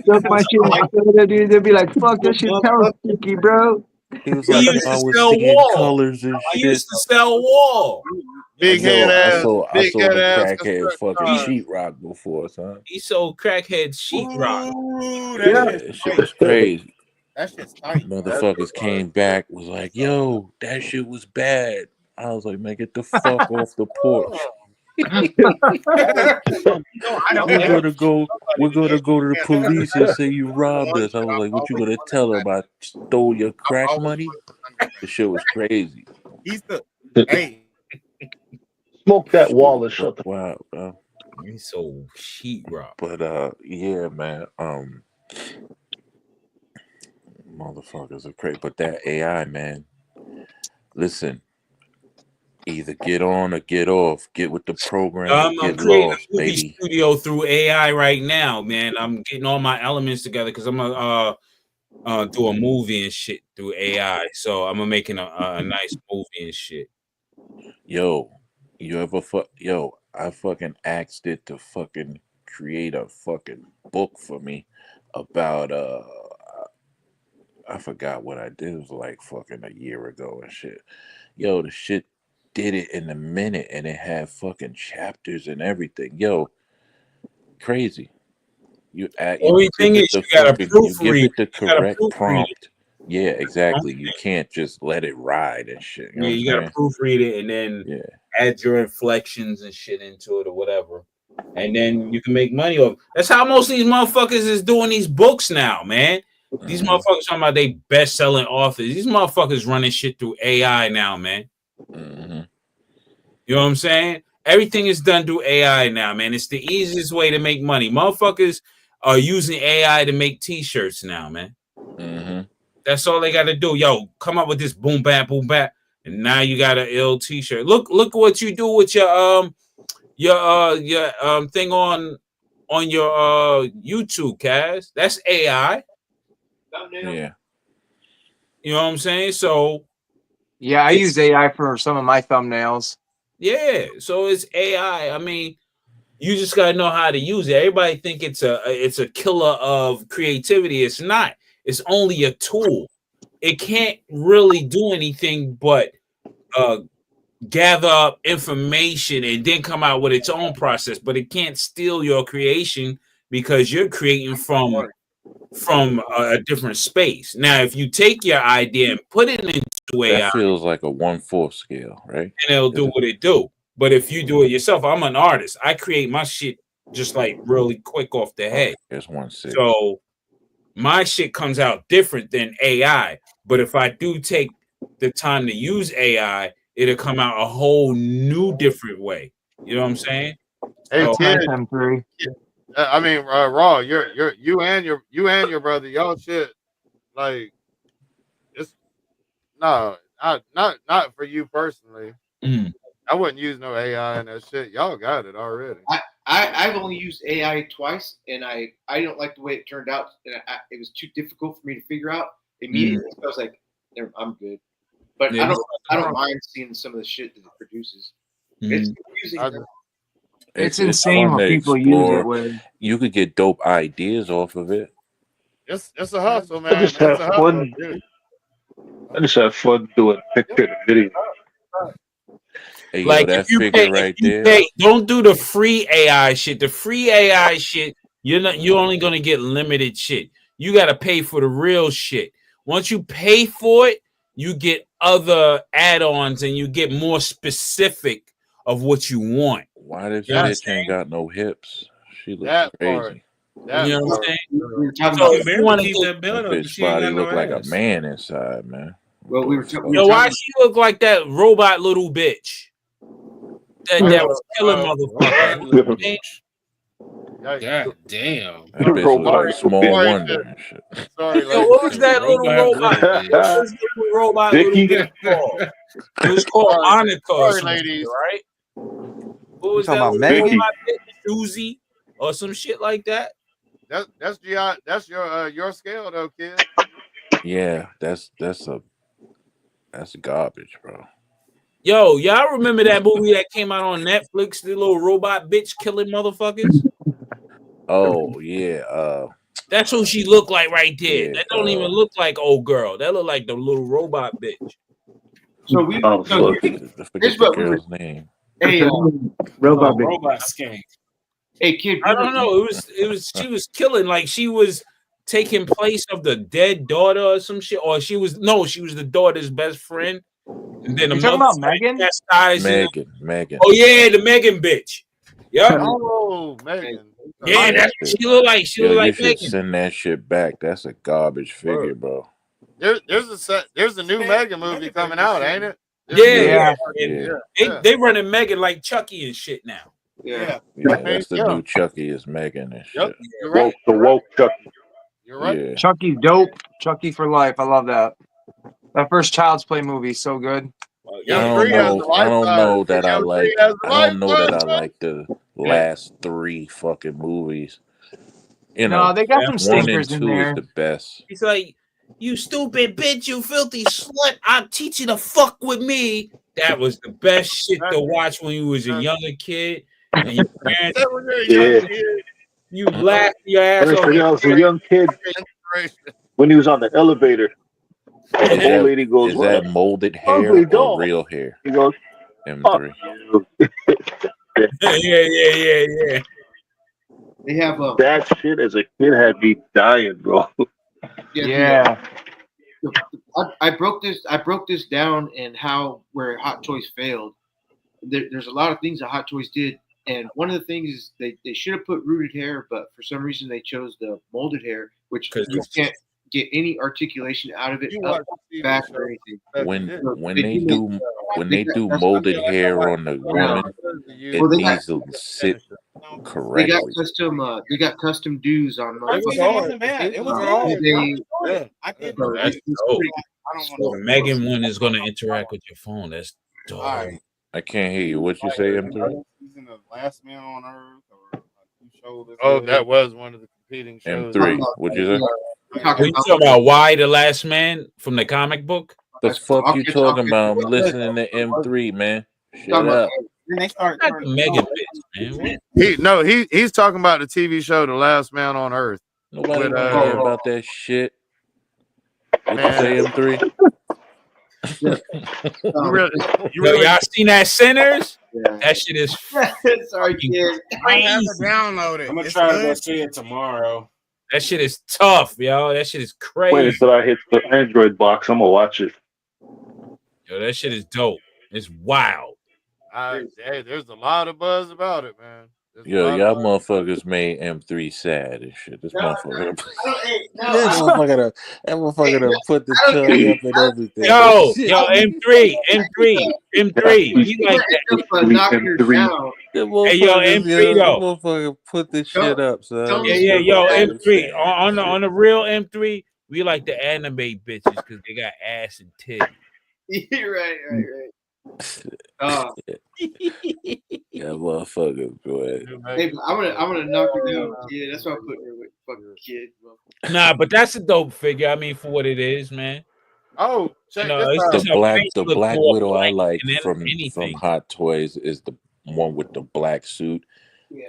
stuff my shit with soda, dude. They'd be like, "Fuck, this shit sounds sticky, bro." He was We like, used I to was sell seeing wall. colors and I shit. used to sell wall. Big Yo, head I ass, saw big head a ass crackhead fucking construction. sheetrock before, son. He sold crackhead sheetrock. Ooh, Yeah, that that shit's shit tight. was crazy. That shit's tight. Motherfuckers came back, was like, yo, that shit was bad. I was like, man, get the fuck off the porch. We're gonna go to the police and say you robbed us. I was like, what you gonna tell them? I stole your crack money? The shit was crazy. He's the hey. Smoke that wall and shut the Wow, bro. He sold sheetrock. But yeah, man. Motherfuckers are crazy. But that AI, man. Listen, either get on or get off. Get with the program or I'm get creating lost, a movie baby. studio through AI right now, man. I'm getting all my elements together because I'm gonna do a movie and shit through AI. So I'm gonna making a nice movie and shit. Yo, I fucking asked it to fucking create a fucking book for me about I forgot what I did. It was like fucking a year ago and shit. Yo, the shit did it in a minute and it had fucking chapters and everything. Yo, crazy. You Only give thing it is, the you gotta fucking you give proofread. it the You gotta correct proofread it. prompt. Yeah, exactly. You can't just let it ride and shit. You know Yeah, what you I'm gotta saying? proofread it and then add your inflections and shit into it or whatever. And then you can make money off. That's how most of these motherfuckers is doing these books now, man. These motherfuckers talking about they best-selling authors. These motherfuckers running shit through AI now, man. You know what I'm saying? Everything is done through AI now, man. It's the easiest way to make money. Motherfuckers are using AI to make t-shirts now, man. That's all they got to do. Yo, come up with this boom bap, and now you got an ill t-shirt. Look what you do with your thing on your YouTube, Kaz. That's AI. Yeah. You know what I'm saying? So yeah, I use AI for some of my thumbnails. Yeah, so it's AI. I mean, you just gotta know how to use it. Everybody think it's a killer of creativity. It's not. It's only a tool. It can't really do anything but gather up information and then come out with its own process. But it can't steal your creation because you're creating from a different space. Now, if you take your idea and put it into AI, That feels like a 1/4 scale, right? and it'll do what it do. But if you do it yourself, I'm an artist. I create my shit just like really quick off the head. It's 1/6. So my shit comes out different than AI. But if I do take the time to use AI, it'll come out a whole new different way. You know what I'm saying? Hey, So, kid. I mean, Raw. You and your brother. Y'all shit. Like, it's no, not for you personally. I wouldn't use no AI and that shit. Y'all got it already. I've only used AI twice, and I don't like the way it turned out. And it was too difficult for me to figure out immediately. So I was like, I'm good. But Yeah, I don't mind seeing some of the shit that it produces. It's confusing. It's insane fun what to people use it explore. with. You could get dope ideas off of it. It's a hustle, man. I just It's have a hustle. fun. I just have fun doing picture and video. Hey, like yo, that figure right there. Don't do the free AI shit. The free AI shit, you're only gonna get limited shit. You gotta pay for the real shit. Once you pay for it, you get other add-ons and you get more specific of what you want. Why this You know what I'm bitch ain't got no hips? She looks That crazy. part. You know what I'm saying? We were talking So about if you want to keep that belt That up, bitch but she ain't body got no look like a ass. man inside, man. Well, we were Yo, why she look like that robot little bitch? That was killing motherfuckers. God damn. That bitch look like Small Wonder and shit. Sorry, Yo, what was that little robot? What was the little robot little Vicky? bitch called? It was called Monica or Sorry, some shit, ladies. right? What You was talking that about little Megan? robot bitch? Susie or some shit like that? That's GI. That's your scale though, kid. Yeah, that's garbage, bro. Yo, y'all remember that movie that came out on Netflix? The little robot bitch killing motherfuckers. Oh yeah, That's who she looked like right there. Yeah, That don't even look like old girl. That look like the little robot bitch. So we. Oh, So fuck. I forget here's the what we were. girl's name. Hey, robot bitch. Robot skank. Hey, kid. I don't know. It was she was killing, like she was taking place of the dead daughter or some shit, or she was the daughter's best friend, and then the You talking mother about Megan? chastising her. Megan. Oh yeah, the Megan bitch. Yep. Oh, Megan. Yeah, that she shit. look like Yo, you like should Megan. send that shit back. That's a garbage figure, bro. There's a new Megan movie coming out, ain't it? Yeah. Yeah. They running Megan like Chucky and shit now. Yeah. That's the new Chucky is Megan and shit. Yep. You're right. The woke Chucky. You're right. Yeah. Chucky's dope. Chucky for life. I love that. That first Child's Play movie is so good. I don't know that I like. I don't know that I like the last 3 fucking movies. You know, No, they got some 1 and stinkers in 2 is there. the best. He's like, "You stupid bitch, you filthy slut! I'll teach you to fuck with me." That was the best shit to watch when you was a younger kid and your parents. You laughed your ass When off. I was a young kid, when he was on the elevator, the old lady goes, Is "What that a molded hair ugly or doll." real hair? He goes, M3. Yeah. They have that shit as a kid had me dying, bro. Yeah. I broke this down and where Hot Toys failed. There's a lot of things that Hot Toys did, and one of the things is they should have put rooted hair, but for some reason they chose the molded hair, which you can't get any articulation out of it, up, back, or anything. When they do molded hair on the woman, it needs to sit They correctly. got custom dues on. It wasn't bad. It was hard. I did. That's dope. The Megan one is gonna interact with your phone. That's dope. I can't hear you. What you say, M3? Using the Last Man on Earth or show this. Oh, that was one of the competing shows. M3. What'd you say? What you talking about? Why the Last Man from the comic book? The fuck you talking about? I'm listening to M3, man. Shut up. Then they started Megan bitch, man. He's talking about the TV show The Last Man on Earth. Nobody want to hear about that shit. What you say, M3? Y'all seen that Sinners? That shit is sorry, kid. I have to download it. I'm gonna try to go see it tomorrow. That shit is tough, yo. That shit is crazy. Wait until I hit the Android box. I'm gonna watch it. Yo, that shit is dope. It's wild. Hey, there's a lot of buzz about it, man. Yo, y'all motherfuckers made M3 sad and shit. This motherfucker. That motherfucker done put the tongue up and everything. Yo, M3. You like that? Hey, yo, M3 though. Motherfucker put this shit up, son. Yeah, yo, M3. On the real M3, we like to animate bitches because they got ass and titties. right. Yeah, motherfucker, boy. Hey, I'm gonna knock her down, kid. That's why I put her with fucking kid. Nah, but that's a dope figure. I mean, for what it is, man. Oh, check this the out. black widow I like from Hot Toys is the one with the black suit.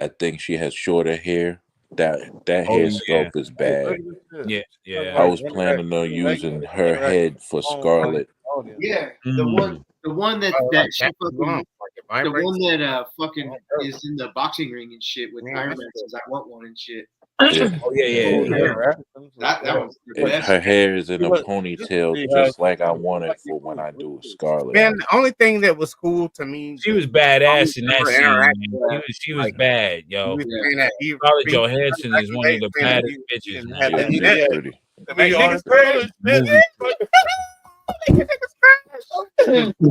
I think she has shorter hair. That hair sculpt is bad. Yeah. I was planning on using her head for Scarlet. Yeah, the one that she fucking, the one that fucking is in the boxing ring and shit with Iron Man says I want one and shit. Yeah. Oh yeah. That one's the And best. her hair is in a ponytail, just like I want it for when I do a Scarlet. Man, the only thing that was cool to me, She was badass in that scene. Man. She was bad, yo. Scarlett Johansson is one of the baddest bitches, man. Yeah, she's pretty.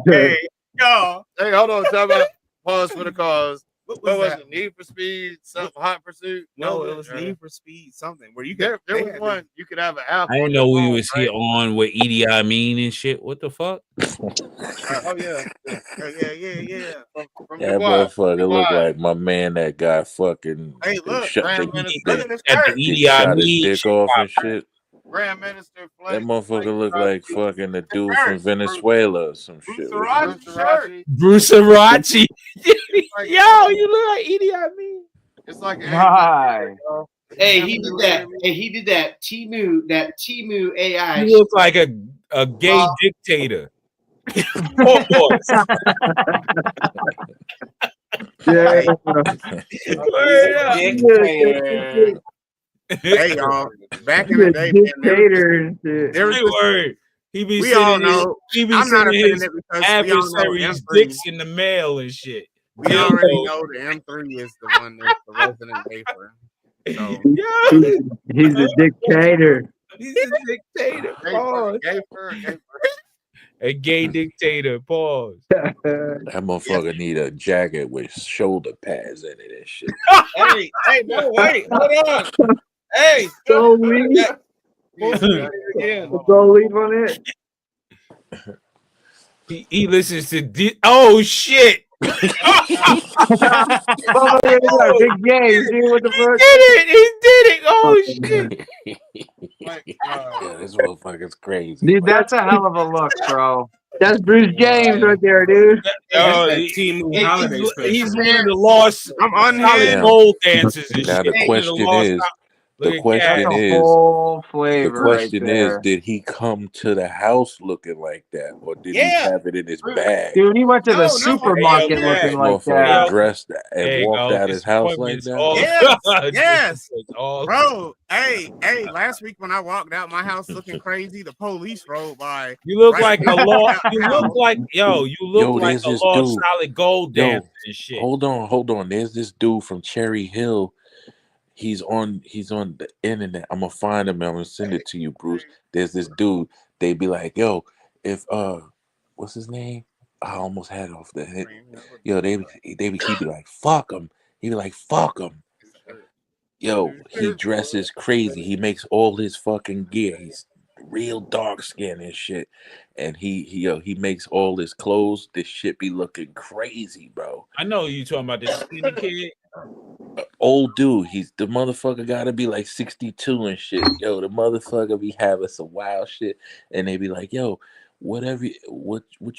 Hey, hold on. Talk about pause for the cause. What was it? Need for Speed? Something Hot Pursuit? No, it was Need for Speed something where you there was one you could have an app. I didn't know we was here on with Edie Amin and shit. What the fuck? Oh yeah. From That motherfucker look like my man that got fucking shot his dick off and shit. Grand Minister That motherfucker look like fucking the dude from Venezuela or some shit. Bruce Arachi. Yo, you look like Edie Amin. It's like Hey, he did that. Hey, he did that Timu AI. He looks like a gay dictator. Yeah. Word up. Dictator. Hey y'all, back in the day, man, there was this, Word. He be we all sending his, know. he be I'm not sending his offended because we all know adversaries M3. dicks in the mail and shit. We already know the M3 is the one that's the resident gayfer. So He's a dictator. He's a dictator. Pause. A gay dictator. Pause. That motherfucker need a jacket with shoulder pads in it and shit. hey, no, wait, hold on. Hey, go leave. Go leave on it. He listens to oh shit. Big game. See what the fuck? He did it. Oh shit. Yeah, this motherfucker's crazy. Dude, that's a hell of a look, bro. That's Bruce James right there, dude. He's one of the lost I'm solid gold dancers and Now shit. the question is, did he come to the house looking like that, or did he have it in his bag? Dude, he went to the supermarket looking like Motherfucker that. dressed and walked out his house like that. Yes, bro. Hey, last week when I walked out my house looking crazy, the police rode by. You look like a lost. You look like like there's a this lost dude. solid gold dancer and shit. Hold on. There's this dude from Cherry Hill. He's on the internet. I'm gonna find him and I'm gonna send it to you, Bruce. There's this dude. They be like, yo, if what's his name? I almost had it off the head. Yo, he'd be like, fuck him. He'd be like, fuck him. Yo, he dresses crazy. He makes all his fucking gear. He's real dark skin and shit. And he makes all his clothes. This shit be looking crazy, bro. I know you talking about this skinny kid. Old dude, the motherfucker gotta be like 62 and shit. Yo, the motherfucker be having some wild shit, and they be like, yo, what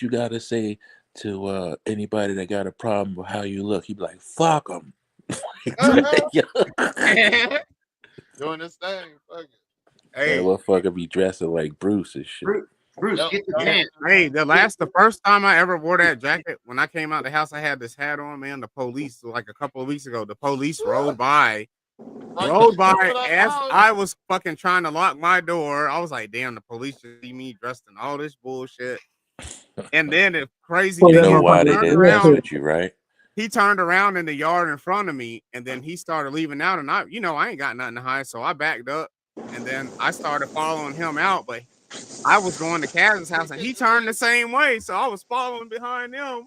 you gotta say to anybody that got a problem with how you look? He be like, fuck them. Doing this thing, fuck it. Hey, motherfucker be dressing like Bruce and shit. Bruce, get the chance. Hey, the first time I ever wore that jacket, when I came out the house, I had this hat on, man. The police, like a couple of weeks ago, the police rode by as I was fucking trying to lock my door. I was like, damn, the police should see me dressed in all this bullshit. And then the crazy You thing know is, why they didn't mess with you, right? he turned around in the yard in front of me, and then he started leaving out, and I ain't got nothing to hide, so I backed up, and then I started following him out, but I was going to Kaz's house, and he turned the same way, so I was following behind him.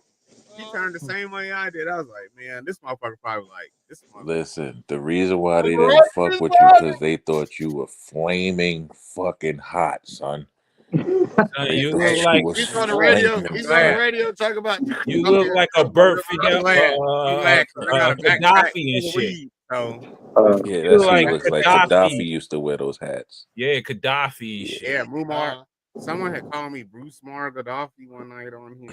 He turned the same way I did. I was like, man, this motherfucker probably like this. Listen, the reason why they didn't fuck with you because they thought you were flaming fucking hot, son. You look like he's on the radio. He's on the radio talking about. You look like a bird figure, Gaddafi and shit. Yeah, that's what he looks like. Gaddafi used to wear those hats. Yeah, Gaddafi and shit. Yeah, Muammar. Someone had called me Bruce Mar Gaddafi one night on here.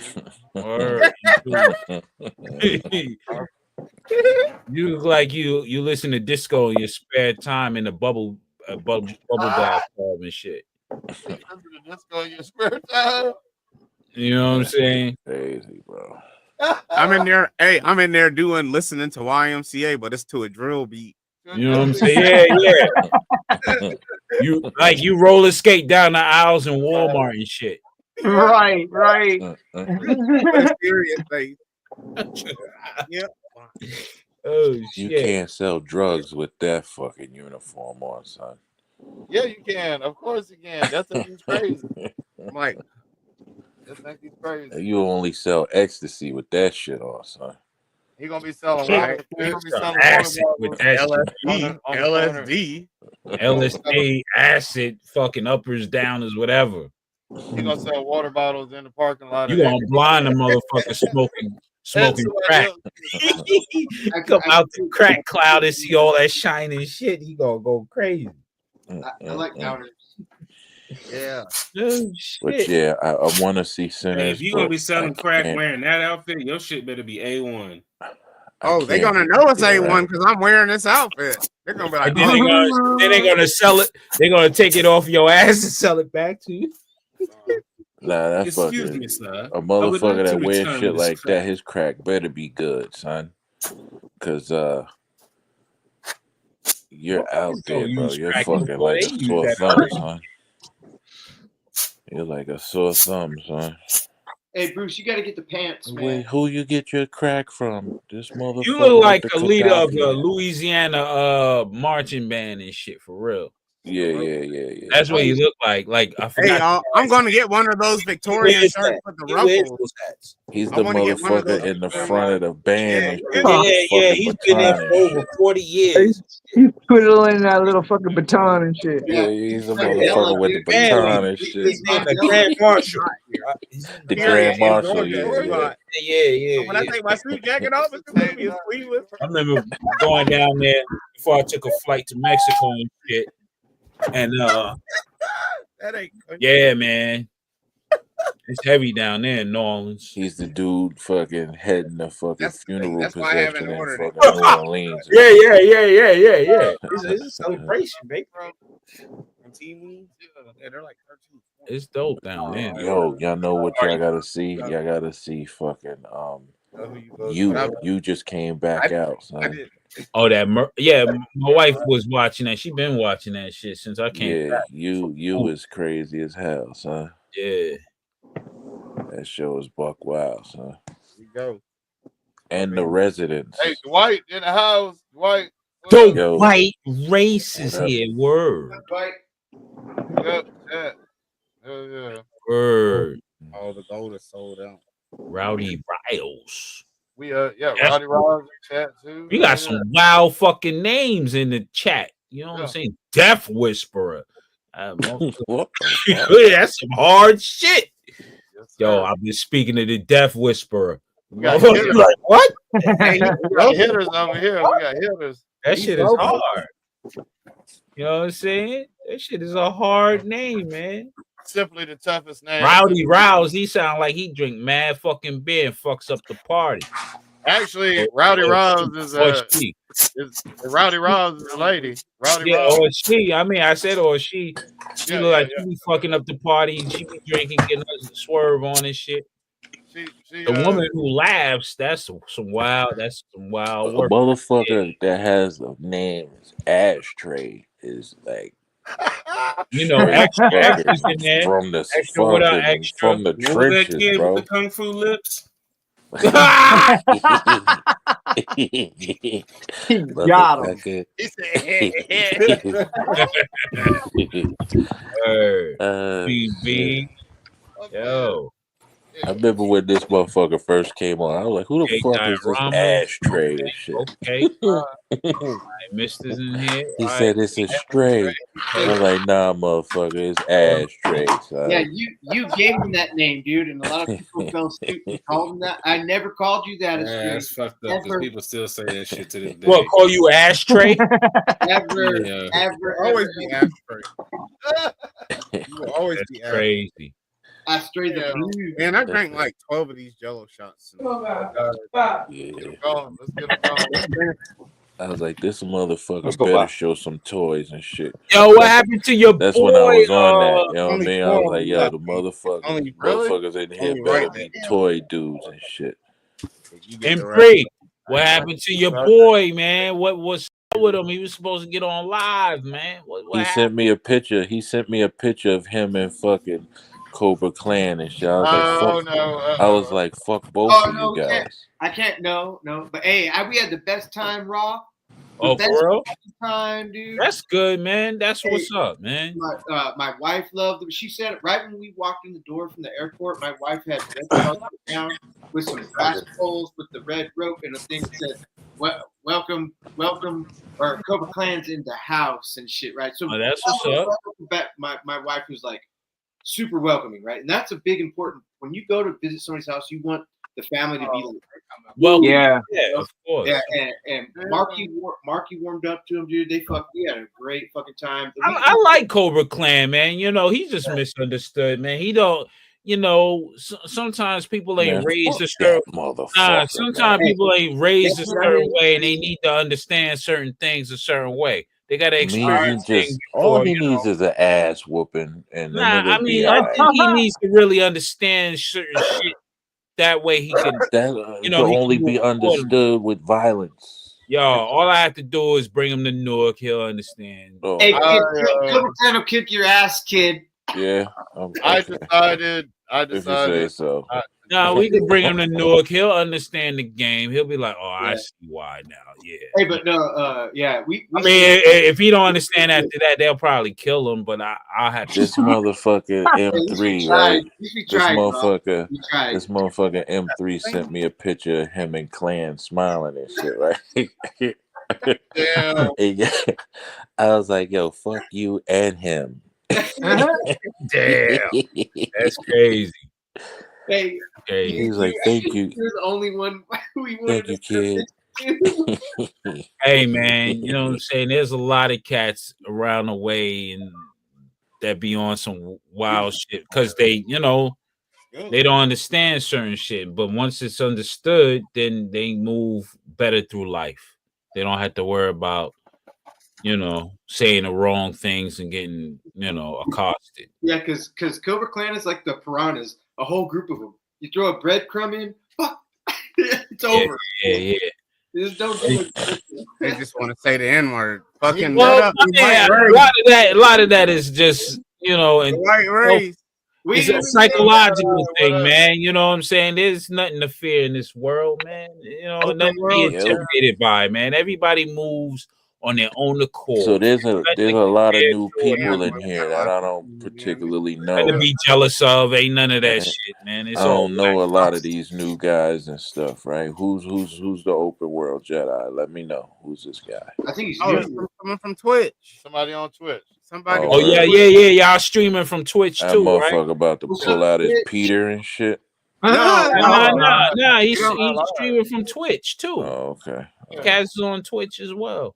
You look like you listen to disco in your spare time in the bubble bath club and shit. Disco in your spare time. You know what I'm saying? Crazy, bro. I'm in there. Hey, I'm in there listening to YMCA, but it's to a drill beat. You know what I'm saying? Yeah. You roller skate down the aisles in Walmart and shit. Right. Serious face. Yep. Oh shit. You can't sell drugs with that fucking uniform on, son. Yeah, you can. Of course you can. That's what he's crazy. Like, that's what he's crazy. You only sell ecstasy with that shit on, son. He gonna be selling acid with that LSD, LSD, acid, fucking uppers, downers, whatever. He gonna sell water bottles in the parking lot. You gonna blind a motherfucker smoking crack. Come out the crack cloud and see all that shining shit. He gonna go crazy. I like downers. Yeah. But yeah, I want to see Sinners. Hey, if you're gonna be selling crack wearing that outfit, your shit better be A1. Oh, they're gonna know it's A1 because I'm wearing this outfit. They're gonna be like, then they're gonna sell it. They're gonna take it off your ass and sell it back to you. Nah, that Excuse fucking me, sir. a I would like motherfucker to that wears return shit this like that, his crack better be good, son. Cause you're out Don't there, bro. use You're crack fucking anymore. like They a use sore that thumb, already. son. You're like a sore thumb, son. Hey, Bruce, you got to get the pants, man. Wait, who you get your crack from? This motherfucker. You look like with a the leader of Gaddafi the hat. Louisiana marching band and shit for real. Yeah. That's what you look like. Like I Hey, forgot. y'all, I'm going to get one of those Victorian wears shirts that? with the He wears ruffles. those hats. He's I the want to get one of motherfucker those in the Victorian front of the band and shit. Yeah, with the yeah. fucking He's been there baton for and over shit. 40 years. He's twiddling that little fucking baton and shit. Yeah, he's a Mandela, motherfucker with the dude. baton Man, and shit. he's in the Grand Marshal. He's in The Period. Grand In Marshal, Georgia, yeah, it's yeah. hot. Yeah. When I take my suit jacket off, it's going to be a sleeveless. I remember going down there before I took a flight to Mexico and shit. And That ain't yeah, man. It's heavy down there in New Orleans. He's the dude fucking heading the fucking That's the thing. funeral That's why I haven't procession in ordered it. fucking New Orleans. Yeah. It's a celebration, baby. On TV, yeah, they're like 13. It's dope down there. Yo, y'all know what y'all gotta see? Y'all gotta see fucking you just came back out, son. Oh, yeah. My wife was watching that. She been watching that shit since I came Yeah, back. you is crazy as hell, son. Yeah. That show is buck wild, son. We go. And the residents. Hey, Dwight in the house. Dwight. The Yo, white race is what up? here. Word. Yep, chat. Hell yeah. Word. All the gold is sold out. Rowdy Riles. We yeah, That's Rowdy Rollins in chat too. We got some wild fucking names in the chat. You know what I'm saying? Death Whisperer. What the fuck? That's some hard shit. Yo, I've been speaking to the Death Whisperer. We got Motherfuckers hitters. like, what? We got hitters over here. We got hitters. That shit is hard. You know what I'm saying? That shit is a hard name, man. Simply the toughest name. Rowdy Rouse, he sound like he drink mad fucking beer and fucks up the party. Actually, Rowdy Rouse is she. Rowdy Rouse is a lady. Rowdy Yeah, Rouse. or she. I mean, I said or she. She Yeah, look like yeah, she be fucking up the party. She be drinking, getting a swerve on and shit. She The woman who laughs, that's some wild A work. motherfucker that has the name is Ashtray is like You know, straight extra fucking extras in there. from the Extra without fucking extra. from the What was that trenches, kid bro. with the kung fu lips? Got him. Motherfucker. BB. Yo. I remember when this motherfucker first came on. I was like, who the fuck is this Ashtray and shit? Okay. Misters in here. He said it's a stray. I was like, nah, motherfucker, it's Ashtray, son. Yeah, you gave him that name, dude, and a lot of people fell asleep and called him that. I never called you that. Yeah, that's fucked up because Ever. people still say that shit to this day. What, call you Ashtray? Ever, Yeah. ever, Always ever, be ever. Ashtray. You will always be Ashtray. Crazy. I strayed the blue. Man, I drank like 12 of these Jello shots. Yeah. Let's get them going. I was like, this motherfucker Let's go better back. show some toys and shit. Yo, what happened to your That's boy? when I was on that. You know what I only mean? I was four like, yo, left. the motherfuckers, Only- motherfuckers in here Only better right be now. toy dudes and shit. You get And the right- Pre, what happened to your boy, man? What was with him? He was supposed to get on live, man. What He happened? sent me a picture. He sent me a picture of him and fucking Cobra Clan and shit. I was like, fuck. no. I was like, fuck both Oh of no, you guys. I can't. No. But hey, we had the best time, Raw. The Oh, best for real? time, dude. That's good, man. That's what's up, man. My wife loved it. She said it right when we walked in the door from the airport. My wife had red carpet down with some brass poles with the red rope and a thing that said, welcome, or Cobra Clan's in the house and shit, right? So Oh, that's what's up. my wife was like super welcoming, right? And that's a big important, when you go to visit somebody's house, you want the family to be like, well, Yeah. of course. yeah, and Marky warmed up to him, dude. We had a great fucking time. I like Cobra Clan, man. You know, he's just misunderstood, man. He don't, you know, sometimes people ain't Man, raised fuck a certain that motherfucker, sometimes man. people ain't raised a certain way and they need to understand certain things a certain way. They got to I mean, he experience things just all before, he you know. needs is an ass whooping, and the Nah, I nigga be mean, I alright. think he needs to really understand certain shit. That way he can, That you can know, he only can move be accordingly. understood with violence. Yo, all I have to do is bring him to Newark. He'll understand. Oh, Hey, okay. Cobra Clan will kick your ass, kid. Yeah. I Okay. decided. If you say so. No, we can bring him to Newark. He'll understand the game. He'll be like, "Oh, I Yeah. see why now." Yeah. Hey, but no, yeah, we I mean, if he don't understand after that, they'll probably kill him. But I'll have to. This motherfucker M3, right? This motherfucker, We tried. this motherfucker M3 sent me a picture of him and Clan smiling and shit, right? Yeah. And yeah, I was like, yo, fuck you and him. Damn, that's crazy. Hey, Okay. He's like, thank you. You're the only one we Thank wanted you, to kid. Hey man, you know what I'm saying? There's a lot of cats around the way and that be on some wild shit because they, you know, they don't understand certain shit. But once it's understood, then they move better through life. They don't have to worry about, you know, saying the wrong things and getting, you know, accosted. Yeah, because Cobra Clan is like the piranhas, a whole group of them. You throw a breadcrumb in, fuck, it's over. Yeah. Just don't do it. They just want to say the N word. Fucking Well, let up, you yeah, white race. a lot of that is just, you know, and White race. it's a psychological thing, man. You know what I'm saying? There's nothing to fear in this world, man. You know, Open nothing to be world. intimidated by, man. Everybody moves on their own accord. So there's a lot of new Damn, people in here that I don't particularly Nothing to know. be jealous of. Ain't none of that Right? shit, man. I It's all don't know a lot of these new guys and stuff, right? Who's the open world Jedi? Let me know. Who's this guy? I think he's someone from Twitch. Somebody on Twitch. Somebody. Oh yeah, y'all streaming from Twitch That too, right? motherfucker about to pull out his Peter and shit. Nah. He's streaming from Twitch too. Oh, okay. Cats is on Twitch as well.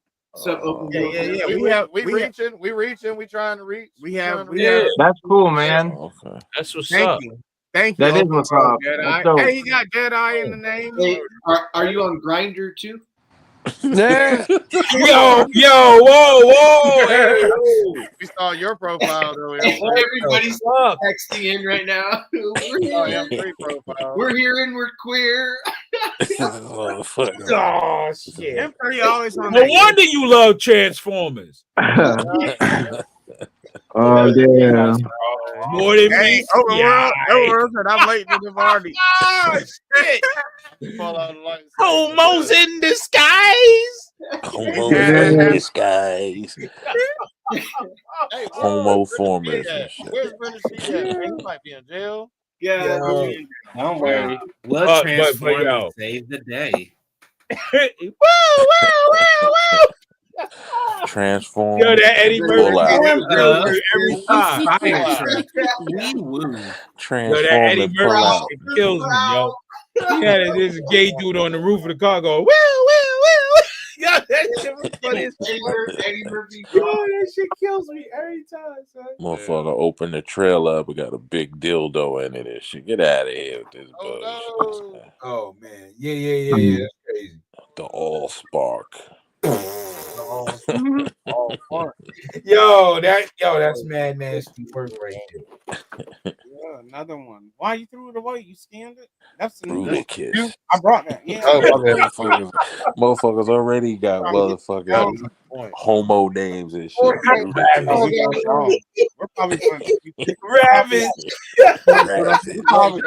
Yeah. We reaching. We trying to reach. We have. That's cool, man. Okay. That's what's Thank up. you. Thank you. That is Open what's World up. Jedi. That's dope. Hey, he got Jedi in the name. Hey, are you on Grinder too? Yeah. Yo, whoa. Hey, We saw your profile earlier. Everybody's texting in right now. We're here and we're queer. Oh shit! M3 always on No that. wonder you love Transformers. Oh yeah. More than Hey, me. Overworld said I'm late to the party. Oh shit! Fall out of lights. Homos in disguise. Homos in disguise. Hey, Homoformers and shit. where's British T at? Man, he might be in jail. Yeah. Don't worry. We'll But transform yo. and save the day. Transform. Yo, that Eddie Murphy pull out. every time. Fire truck. Wee woo. Yo, that Transform Eddie and pull Murphy out. shit kills me, yo. Yeah, there's a gay dude on the roof of the car going, woo. Yo, that shit was funny as fuck. Eddie Murphy. Yo, that shit kills me every time, son. Motherfucker open the trailer up. We got a big dildo in it and shit. Get out of here with this bullshit. Man. Oh man, yeah. That's crazy. The all spark. Yo, that's mad nasty work right there. Yeah, another one. Why you threw it away? You scanned it? That's Brutal kiss. I brought that. Yeah. Motherfuckers already got motherfucking homo names and shit. We're probably going to Rabbit. I hope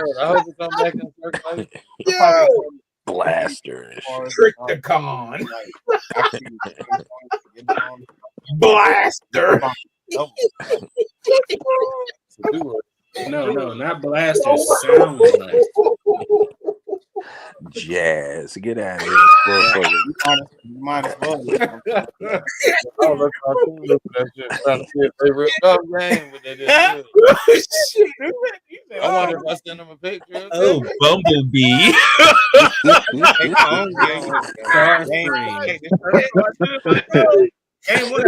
you come back in circulation. Blaster and shit. Trick the con. Blaster. No, not blaster. Sound blast. Jazz. Get out of here, motherfucker. You might as well. Oh, look how cool look at that shit. Trying to see if they ripped up game, but they didn't do it. I wonder if I send them a picture. Oh, Bumblebee. Hey, what?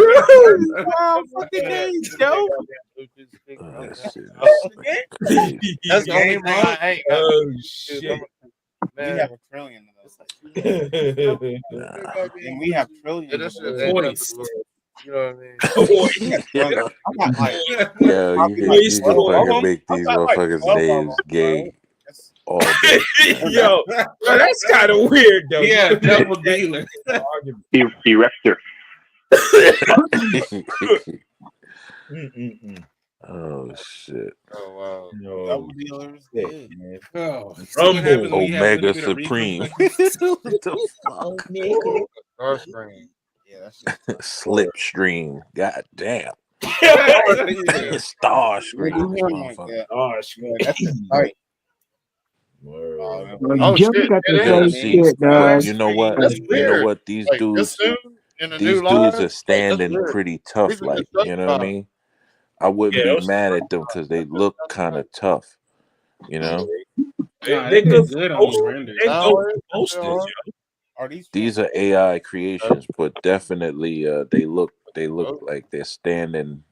Wow, fucking days, Joe. That's the only thing I hate. Oh shit. We have a trillion of those. And we have trillions. Yeah, that shit of ain't those. nothing. You know what I mean? Yeah. I'm not like, Yo, I'll you be can, like you can 12 of fucking them. make I these got like motherfuckers' 12 of them, names bro. gay all day. Yo, that's kind of weird though. Yeah, double dealer. Erector. Oh shit. Oh wow. No, Double dealers. shit, man. Oh, so what happens when you have a Omega little bit of reefer Supreme. pregnancy? What the fuck? Starscream. Yeah, that shit's tough. Slipstream. God damn. Yeah. Starscream. Really This him like motherfucker. that. Oh, Yeah, that's just tight. Oh Jim shit, got it the Yo, is. same see, shit, but dog. you know what? That's You know weird. what? These Like this dudes, soon in a these new dudes line. are Like, that's standing weird. pretty These tough. are Like, just you know what I Thundercats. mean? I wouldn't yeah, be those mad at them because they look kind of tough. You know, Nah, they're they good look for good on these posters. renders. They're Now good for it's posters, still hard. yo. Are these these fit? are AI creations, but definitely, they look Oh, like they're standing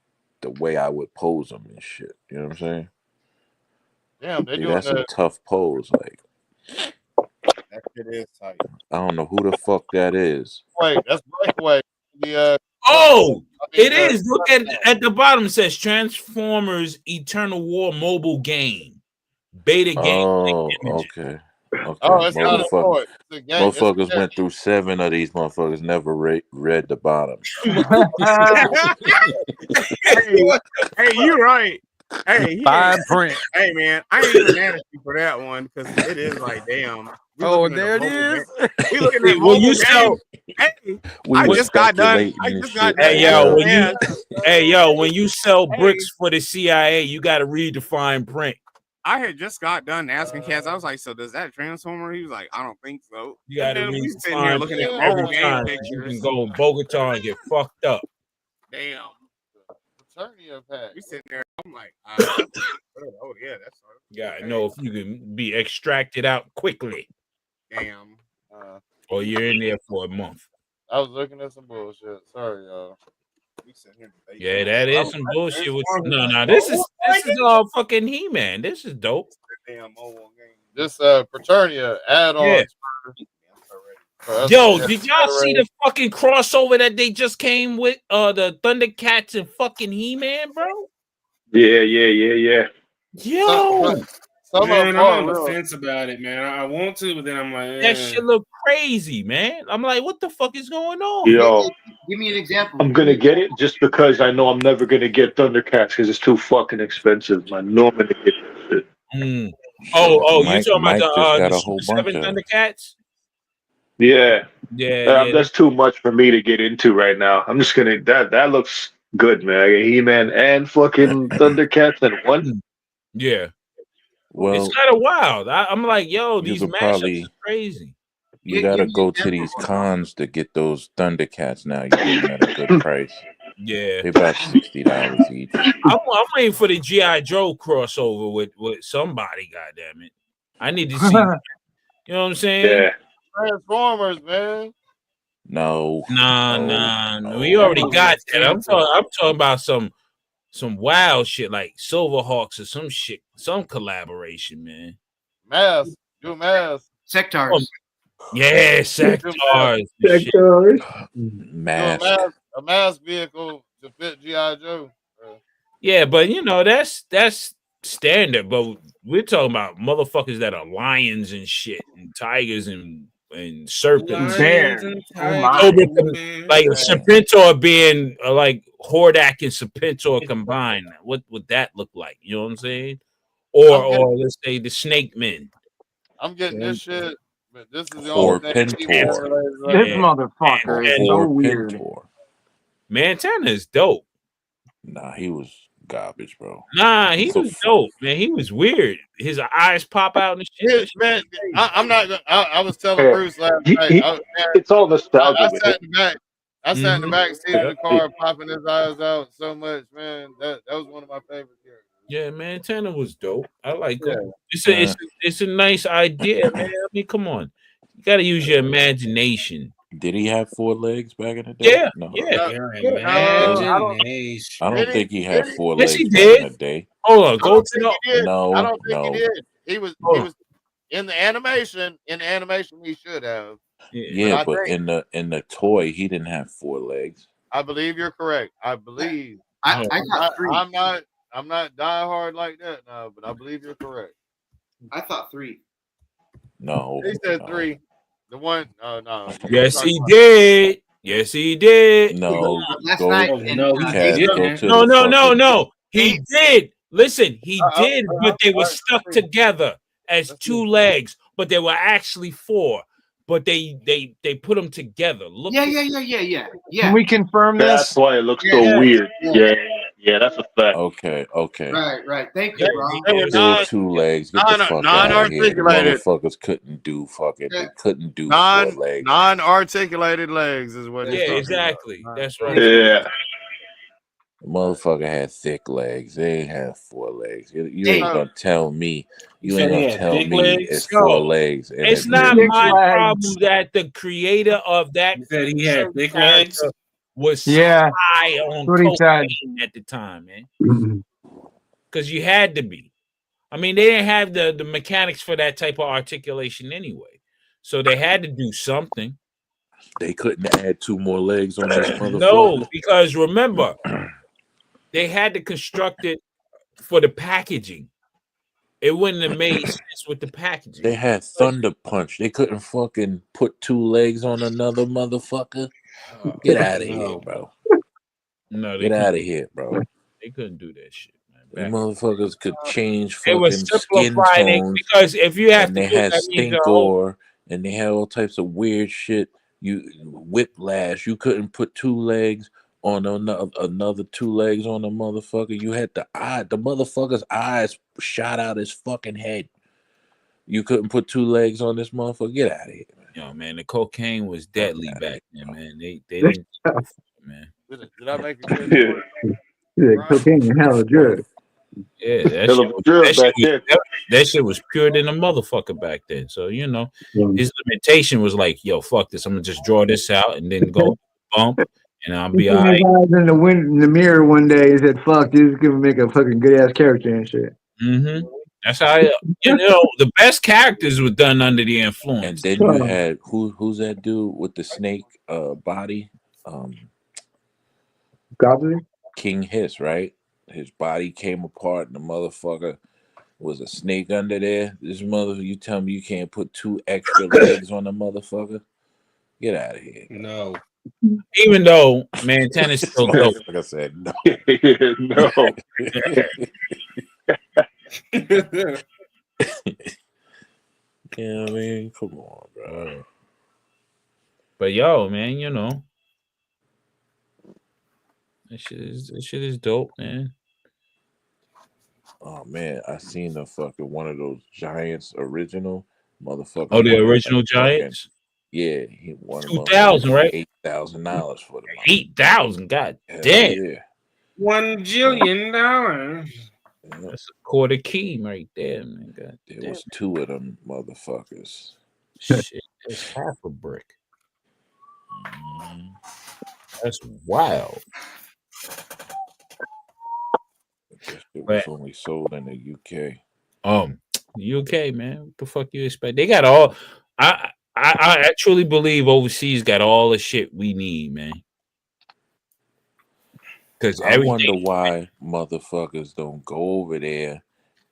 the way I would pose them and shit. You know what I'm saying? damn, they See, doing that's a the tough pose. Like, That shit is tight. I don't know who the fuck that is. wait. That's breakaway. The Oh, I mean it is. Look at the bottom. It says Transformers Eternal War mobile game. Beta game. Oh, okay. Okay. oh, it's not a toy. It's a game. It's Motherfuckers a went through 7 of these motherfuckers, never read the bottom. Hey, you right. Hey, he Fine ain't, print. hey man, I ain't even mad at you for that one because it is like, damn. We Oh, looking at there a it mobile is. game. We looking at When mobile you game. sell, Hey, We I were just got done. speculating I and just got shit. done hey Like, yo, asking when you sell Hey, bricks for the CIA, you got to read the fine print. I had just got done asking Cass. I was like, "So does that transformer?" He was like, "I don't think so." You got And to then read we the sitting here fine looking print at every mobile game time. You pictures. can go in Bogota and get fucked up. Damn. Eternia pack. We sitting there. I'm like, oh yeah, that's You got to know if you can be extracted out quickly, damn. or you're in there for a month. I was looking at some bullshit. Sorry, y'all. We sitting here debating. Yeah, that is some bullshit. No, this is all fucking He-Man. This is dope. Damn mobile game. This Paternia add-on. Yo, did y'all see the fucking crossover that they just came with? The Thundercats and fucking He-Man, bro. Yeah. Yo, Man, I'm on the fence about it, man. I want to, but then I'm like, that shit look crazy, man. I'm like, what the fuck is going on? Yo, Give me an example. I'm gonna get it just because I know I'm never gonna get Thundercats because it's too fucking expensive, man. No, I'm gonna get that shit. Oh, you Mike talking about just got the a whole Super bunch 7 of. Thundercats? Yeah. Yeah. That's too much for me to get into right now. I'm just gonna that looks good, man. I get He-Man and fucking Thundercats in one. Yeah. Well, it's kind of wild. I'm like, yo, you these could mashups probably. are crazy. You gotta go to these cons to get those Thundercats now. You get them at a good price. Yeah. They're about $60 each. I'm waiting for the G.I. Joe crossover with somebody, goddamn it. I need to see. You know what I'm saying? Yeah. Transformers, man. No. Nah. We already got that. I'm talking about some wild shit like Silverhawks or some shit, some collaboration, man. Mask. Do mask. Sectars. Yeah, Sectars. Mask. A mask vehicle to fit G.I. Joe. Yeah, but you know, that's standard. But we're talking about motherfuckers that are lions and shit, and tigers and serpents, Lions and Cobra, like Serpentor being like Hordak and Serpentor combined. What would that look like? You know what I'm saying? Or let's say the Snake Men. I'm getting this shit, but this is the only thing. This motherfucker is so weird. Mantana is dope. Nah, he was garbage, bro. Nah, he was dope, man. He was weird. His eyes pop out and shit. Man, I'm not gonna. I was telling Bruce last night. It's all nostalgia. I sat in the back. I sat in the Mhm. back seat of the car, popping his eyes out so much, man. That was one of my favorite characters. Yeah, Mantana was dope. I like Yeah. that. It's a nice idea, man. I mean, come on. You gotta use your imagination. Did he have 4 legs back in the day? Yeah, No. Your imagination. I don't think he had 4 Yes, legs he back did. in the day. Hold on, I go don't to think the he did. No, I don't think no. he did. He was in the animation. In the animation, he should have. Yeah, I but think in the toy, he didn't have 4 legs. I believe you're correct. I believe. I thought 3. I'm not die hard like that now, but I believe you're correct. I thought 3. No. He said no. 3. The one. Oh no. Yes, he did. Yes, he did. No, Last go, night, No, he Kaz, didn't. go to No, the no, no, fucking. no. He did. Listen, he did, but they were I- stuck together as 2 legs, but they were actually 4. But they put them together. Look. Yeah. Can we confirm That's this? why it looks Yeah, so yeah, weird. yeah. Yeah, that's a fact. Okay. Right. Thank you, bro. They were Still 2 legs. Get the fuck out of here. The non-articulated. motherfuckers couldn't do fucking. They couldn't do 4 legs. Non-articulated legs is what. Yeah, exactly. That's right. Yeah. The motherfucker had thick legs. They ain't have 4 legs. You Hey. ain't gonna tell me. You said ain't he gonna had tell thick me legs? it's 4 No, legs. And It's not my problem that the creator of that You said he had thick character legs? was Yeah. high on What he said. cocaine at the time, man. Because you had to be. I mean, they didn't have the mechanics for that type of articulation anyway. So they had to do something. They couldn't add 2 more legs on this motherfucker. No, because remember, they had to construct it for the packaging. It wouldn't have made sense with the packaging. They had Thunder Punch. They couldn't fucking put 2 legs on another motherfucker. Get out of here, bro. No, they Get couldn't. out of here, bro. They couldn't do that shit, The man. motherfuckers could change It fucking was skin simplifying it tones. because if you have And to they do had that means the whole Stinkor, and they had all types of weird shit. You Whiplash. You couldn't put 2 legs on another 2 legs on a motherfucker. You had the motherfucker's eyes shot out his fucking head. You couldn't put 2 legs on this motherfucker. Get out of here, man. Yo, man, the cocaine was deadly back then, man. They didn't man. Did I make a good point? Yeah, cocaine and hell of drug. Yeah, that shit was pure than a motherfucker back then. So you know, his limitation was like, "Yo, fuck this. I'm gonna just draw this out and then go bump, and I'll be He all seen his right." eyes in the mirror one day and said, "Fuck, this is gonna make a fucking good ass character and shit." Mm-hmm. That's how you know the best characters were done under the influence. And then you had who's that dude with the snake body? Goblin? King Hiss, right? His body came apart and the motherfucker was a snake under there. This motherfucker, you tell me you can't put 2 extra legs on the motherfucker? Get out of here. No. Even though Montana is still dope. Like I said, no. No. Yeah, I mean, come on, bro. But yo, man, you know, that shit is dope, man. Oh man, I seen the fucking one of those Giants original motherfucker. Oh, the won original like fucking- Giants? Yeah, he won 2,000, right? $8,000 for them. 8,000, god Hell damn. yeah. $1 jillion. That's a quarter key right there, man. God There damn. was 2 of them motherfuckers. Shit, that's half a brick. That's wild. It was only sold in the UK. The UK, man. What the fuck you expect? They got all. I truly believe overseas got all the shit we need, man. Because I wonder why motherfuckers don't go over there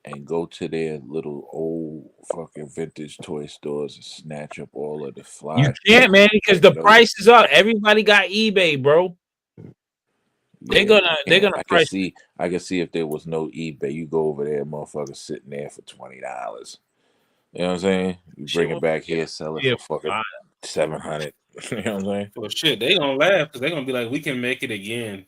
and go to their little old fucking vintage toy stores and snatch up all of the fly. You can't, man, because the Those- price is up. Everybody got eBay, bro. They're gonna price. I can see if there was no eBay, you go over there, motherfucker sitting there for $20. You know what I'm saying? You bring it back here, sell it for fucking $700. You know what I'm saying? Well, shit, they gonna laugh because they gonna be like, we can make it again.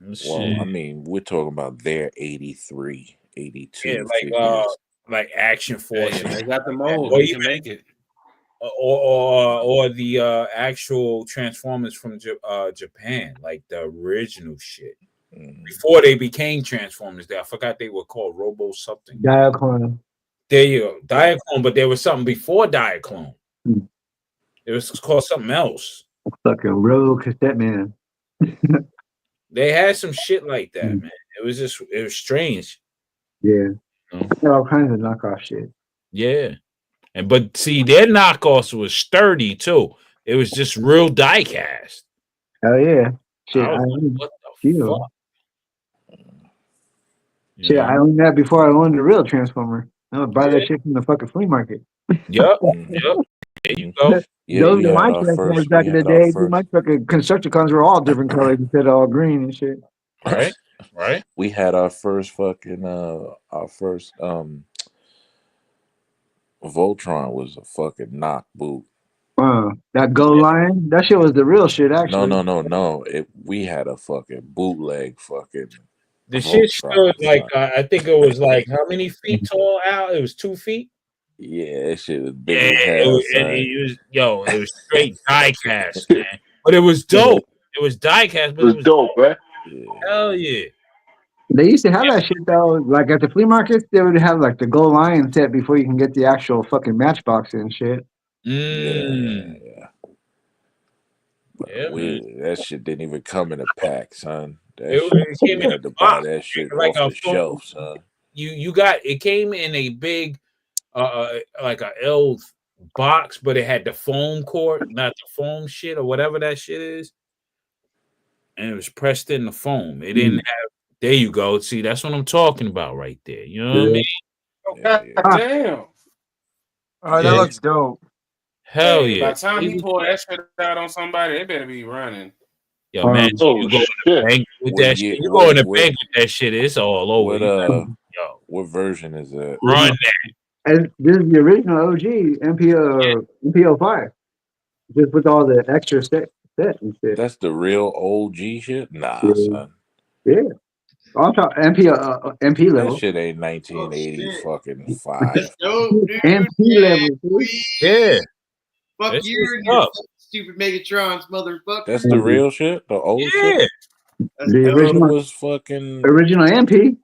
Well, I mean, we're talking about their 83, 82. Yeah, figures. like Action Force. They got the mold. Or We even- can make it. Or the actual Transformers from Japan, like the original shit. Before they became Transformers, I forgot they were called Robo something. Diaclone. There you go, Diaclone. But there was something before Diaclone. It was called something else. Fucking Rogue Cassette Man. They had some shit like that, man. It was strange. Yeah. All kinds of knockoff shit. Yeah. But see, their knockoffs was sturdy too. It was just real die cast. Hell yeah. Shit, I I was like, owned what the you. fuck? You Shit, I know? owned that before I owned the real Transformer. I would buy that Yeah. shit from the fucking flea market. Yep. Yep. There you go. Yeah, Those you are had my our Transformers first. back We in the had our day. Dude, first. my fucking Constructicons were all different colors instead of all green and shit. Right. Right. We had our first fucking Voltron was a fucking knock boot. That Go Lion, that shit was the real shit, actually. No. We had a fucking bootleg fucking The shit stood Voltron. like I think it was like how many feet tall out? It was 2 feet. Yeah, that shit was big Yeah, as it hell, was, son. it was straight die cast, man. But it was dope. It was die cast, but it was dope, right? hell yeah. They used to have that shit though. Like at the flea markets, they would have like the Go Lion set before you can get the actual fucking Matchbox and shit. Yeah. That shit didn't even come in a pack, son. It came You in had a to buy box, that shit like off a the phone. shelf, son. You got it came in a big like a L box, but it had the foam cord, not the foam shit or whatever that shit is. And it was pressed in the foam. It didn't have there you go. See, that's what I'm talking about right there. You know what I mean? Okay, damn. Oh, that looks dope. Hell Hey, yeah. by the time he pull that shit out on somebody, they better be running. Yo, man, you go in the bank with that shit. You go in the bank with that shit, it's all over. What You like, yo, what version is that? run that. And this is the original OG MP05, just with all the extra set and shit. That's the real OG shit? Nah, Yeah. son. Yeah. I'm talking MP That level. shit ain't 1980 fucking 5. Dope, dude. MP level. Dude. Yeah. Fuck This you is and your tough. stupid Megatrons, motherfucker. That's the real shit? The old shit? That's The I thought it original was fucking original MP.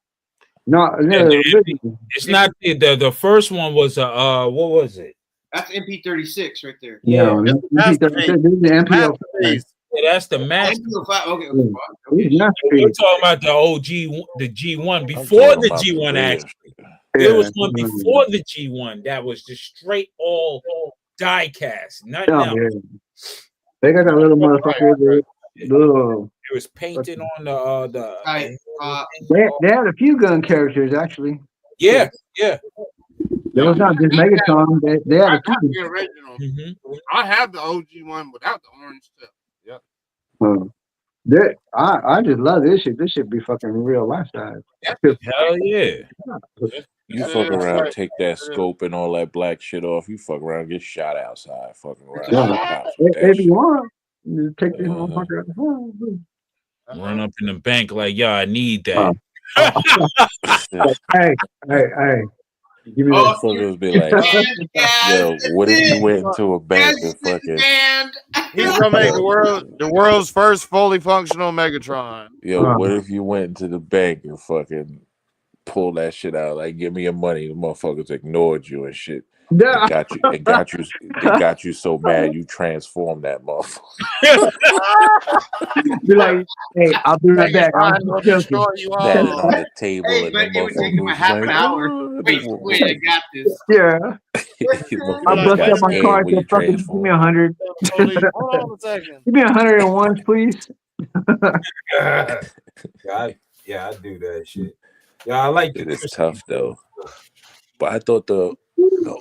No, And original. it's not the first one was what was it? That's MP36 right there. No, It's this is the MP05. Masterpiece. Yeah, that's the master. MP05. Okay. This is We're talking about the OG, the G1 before talking the about the G1. real Actually, there was one Yeah. before the G1 that was just straight all die cast, nothing Oh, else. yeah. They got that little motherfucker. The little. It was painted on the. They had a few gun characters actually. Yeah. There was not just Megatron. They had I a got few. the original. I have the OG one without the orange tip. Yep. I just love this shit. This shit be fucking real lifestyle. Hell yeah. You fuck around, take that scope and all that black shit off. You fuck around, get shot outside. Fucking around, cops with that If shit. you want, you take this motherfucker out the phone. Run up in the bank like, yo, I need that. Hey. Give me that. Motherfuckers be like, yo, what if you went into a bank and fucking He's gonna make the world's first fully functional Megatron. what if you went into the bank and fucking pull that shit out, like give me your money, the motherfuckers ignored you and shit. They got you so mad you transformed that motherfucker. Be like, hey, I'll be right back. I'm just joking. Batting on the table Hey, and but the it would take him motherfucker a was half an like, hour. Wait, I got this. Yeah. the I motherfuckers bust got up my scared car. when you Said, fucking give transformed. me 100. Hold on a second. Give me 101, please. I do that shit. Yeah, I like it. Is tough though. But I thought the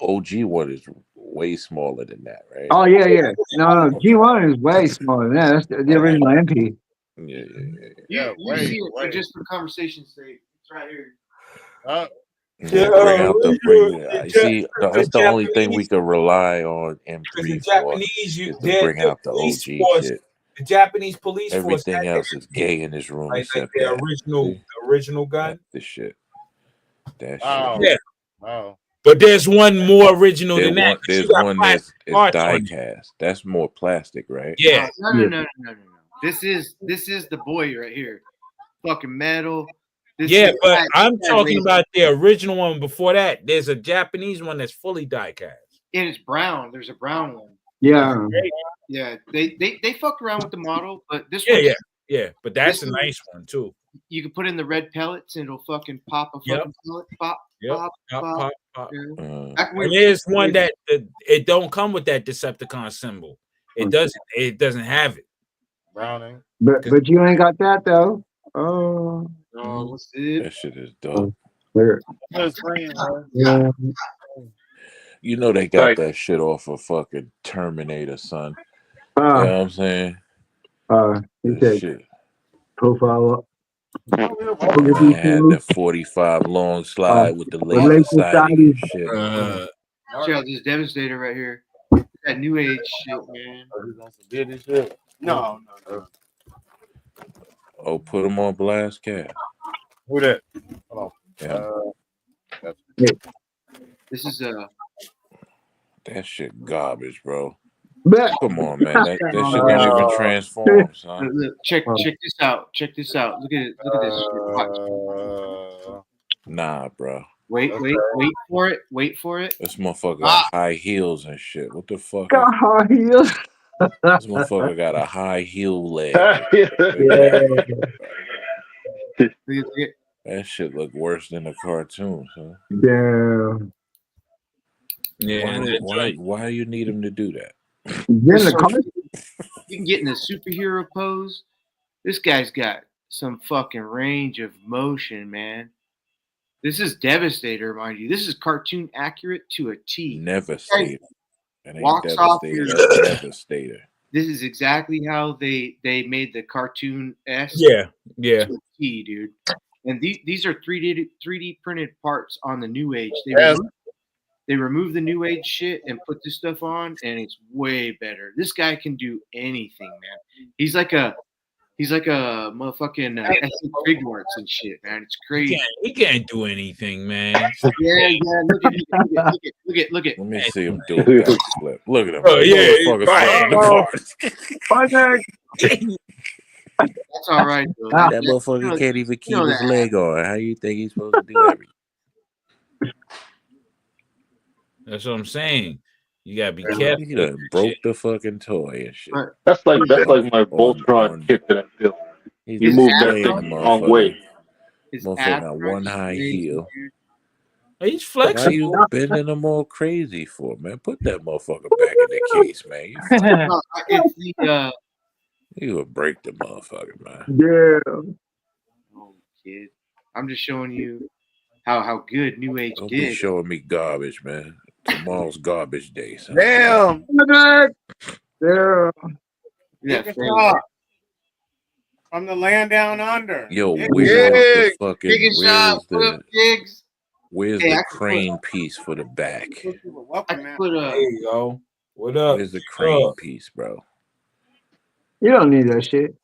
OG one is way smaller than that, right? Oh yeah. No, G1 is way smaller than that. That's the original MP. You see it, but just for conversation's sake, it's right here. Bring out the see. That's the only thing we could rely on M3 for is to bring out the OG shit. The Japanese police Everything force else is gay in this room except the that. original gun. This shit. That Wow. shit. Yeah. Wow. But there's one more original than that. There's one that's die cast. That's more plastic, right? Yeah. No. This is the boy right here. Fucking metal. But I'm talking about the original one before that. There's a Japanese one that's fully die cast. And it's brown. There's a brown one. Yeah. Yeah. They fucked around with the model, but this Yeah, one. yeah. But that's a nice one too. You can put in the red pellets and it'll fucking pop a fucking pellet. Pop. Pop. Yeah. And there's one that it don't come with that Decepticon symbol. It doesn't have it. Browning. But you ain't got that though. Oh. Oh, what's it? That shit is dope. Good screen, man. Yeah. You know they got that shit off of fucking Terminator, son. You know what I'm saying? He That said shit. profile up. Man had the 45 long slide with the laser laser sighting and shit. Check out this Devastator right here. That new age shit, man. He's on some Diddy shit. No. Oh, put him on blast, cat. Who that? Hold on. This is That shit garbage, bro. But come on, man. That shit don't even transform, son. Look, check this out. Check this out. Look at it. Look at this shit. Watch. Nah, bro. Wait for it. Wait for it. This motherfucker got high heels and shit. What the fuck? Got high heels. This motherfucker got a high heel leg. That shit look worse than the cartoon, huh? Damn. Yeah. Why do you need him to do that? You can get in a superhero pose. This guy's got some fucking range of motion, man. This is Devastator, mind you. This is cartoon accurate to a T. Never stated. It ain't Walks off Devastator. your That's Devastator. This is exactly how they made the cartoon S. Yeah. To a T, dude. And these are 3D printed parts on the New Age. They remove the New Age shit and put this stuff on, and it's way better. This guy can do anything, man. He's like a motherfucking figure arts and shit, man. It's crazy. He can't do anything, man. Yeah. Look at. Let me see him do a backflip. Look at him. Oh, yeah, Motherfucker falling apart. That's all right, though. That motherfucker can't even keep his leg on. How you think he's supposed to do everything? That's what I'm saying. You gotta be careful. He done broke the fucking toy and shit. That's like my Voltron kick that I feel. You moved that thing the wrong way. Motherfucker got one high heel. He's flexing. Why you bending them all crazy for, man? Put that motherfucker back in the case, man. You would break the motherfucker, man. Yeah. Oh, kid. I'm just showing you how good New Age Don't did. be showing me garbage, man. Tomorrow's garbage day. Son. Damn. Yeah. From the land down under. Yo, where's the fucking where's the crane piece for the back? There you go. What up? Where's the crane piece, bro? You don't need that shit.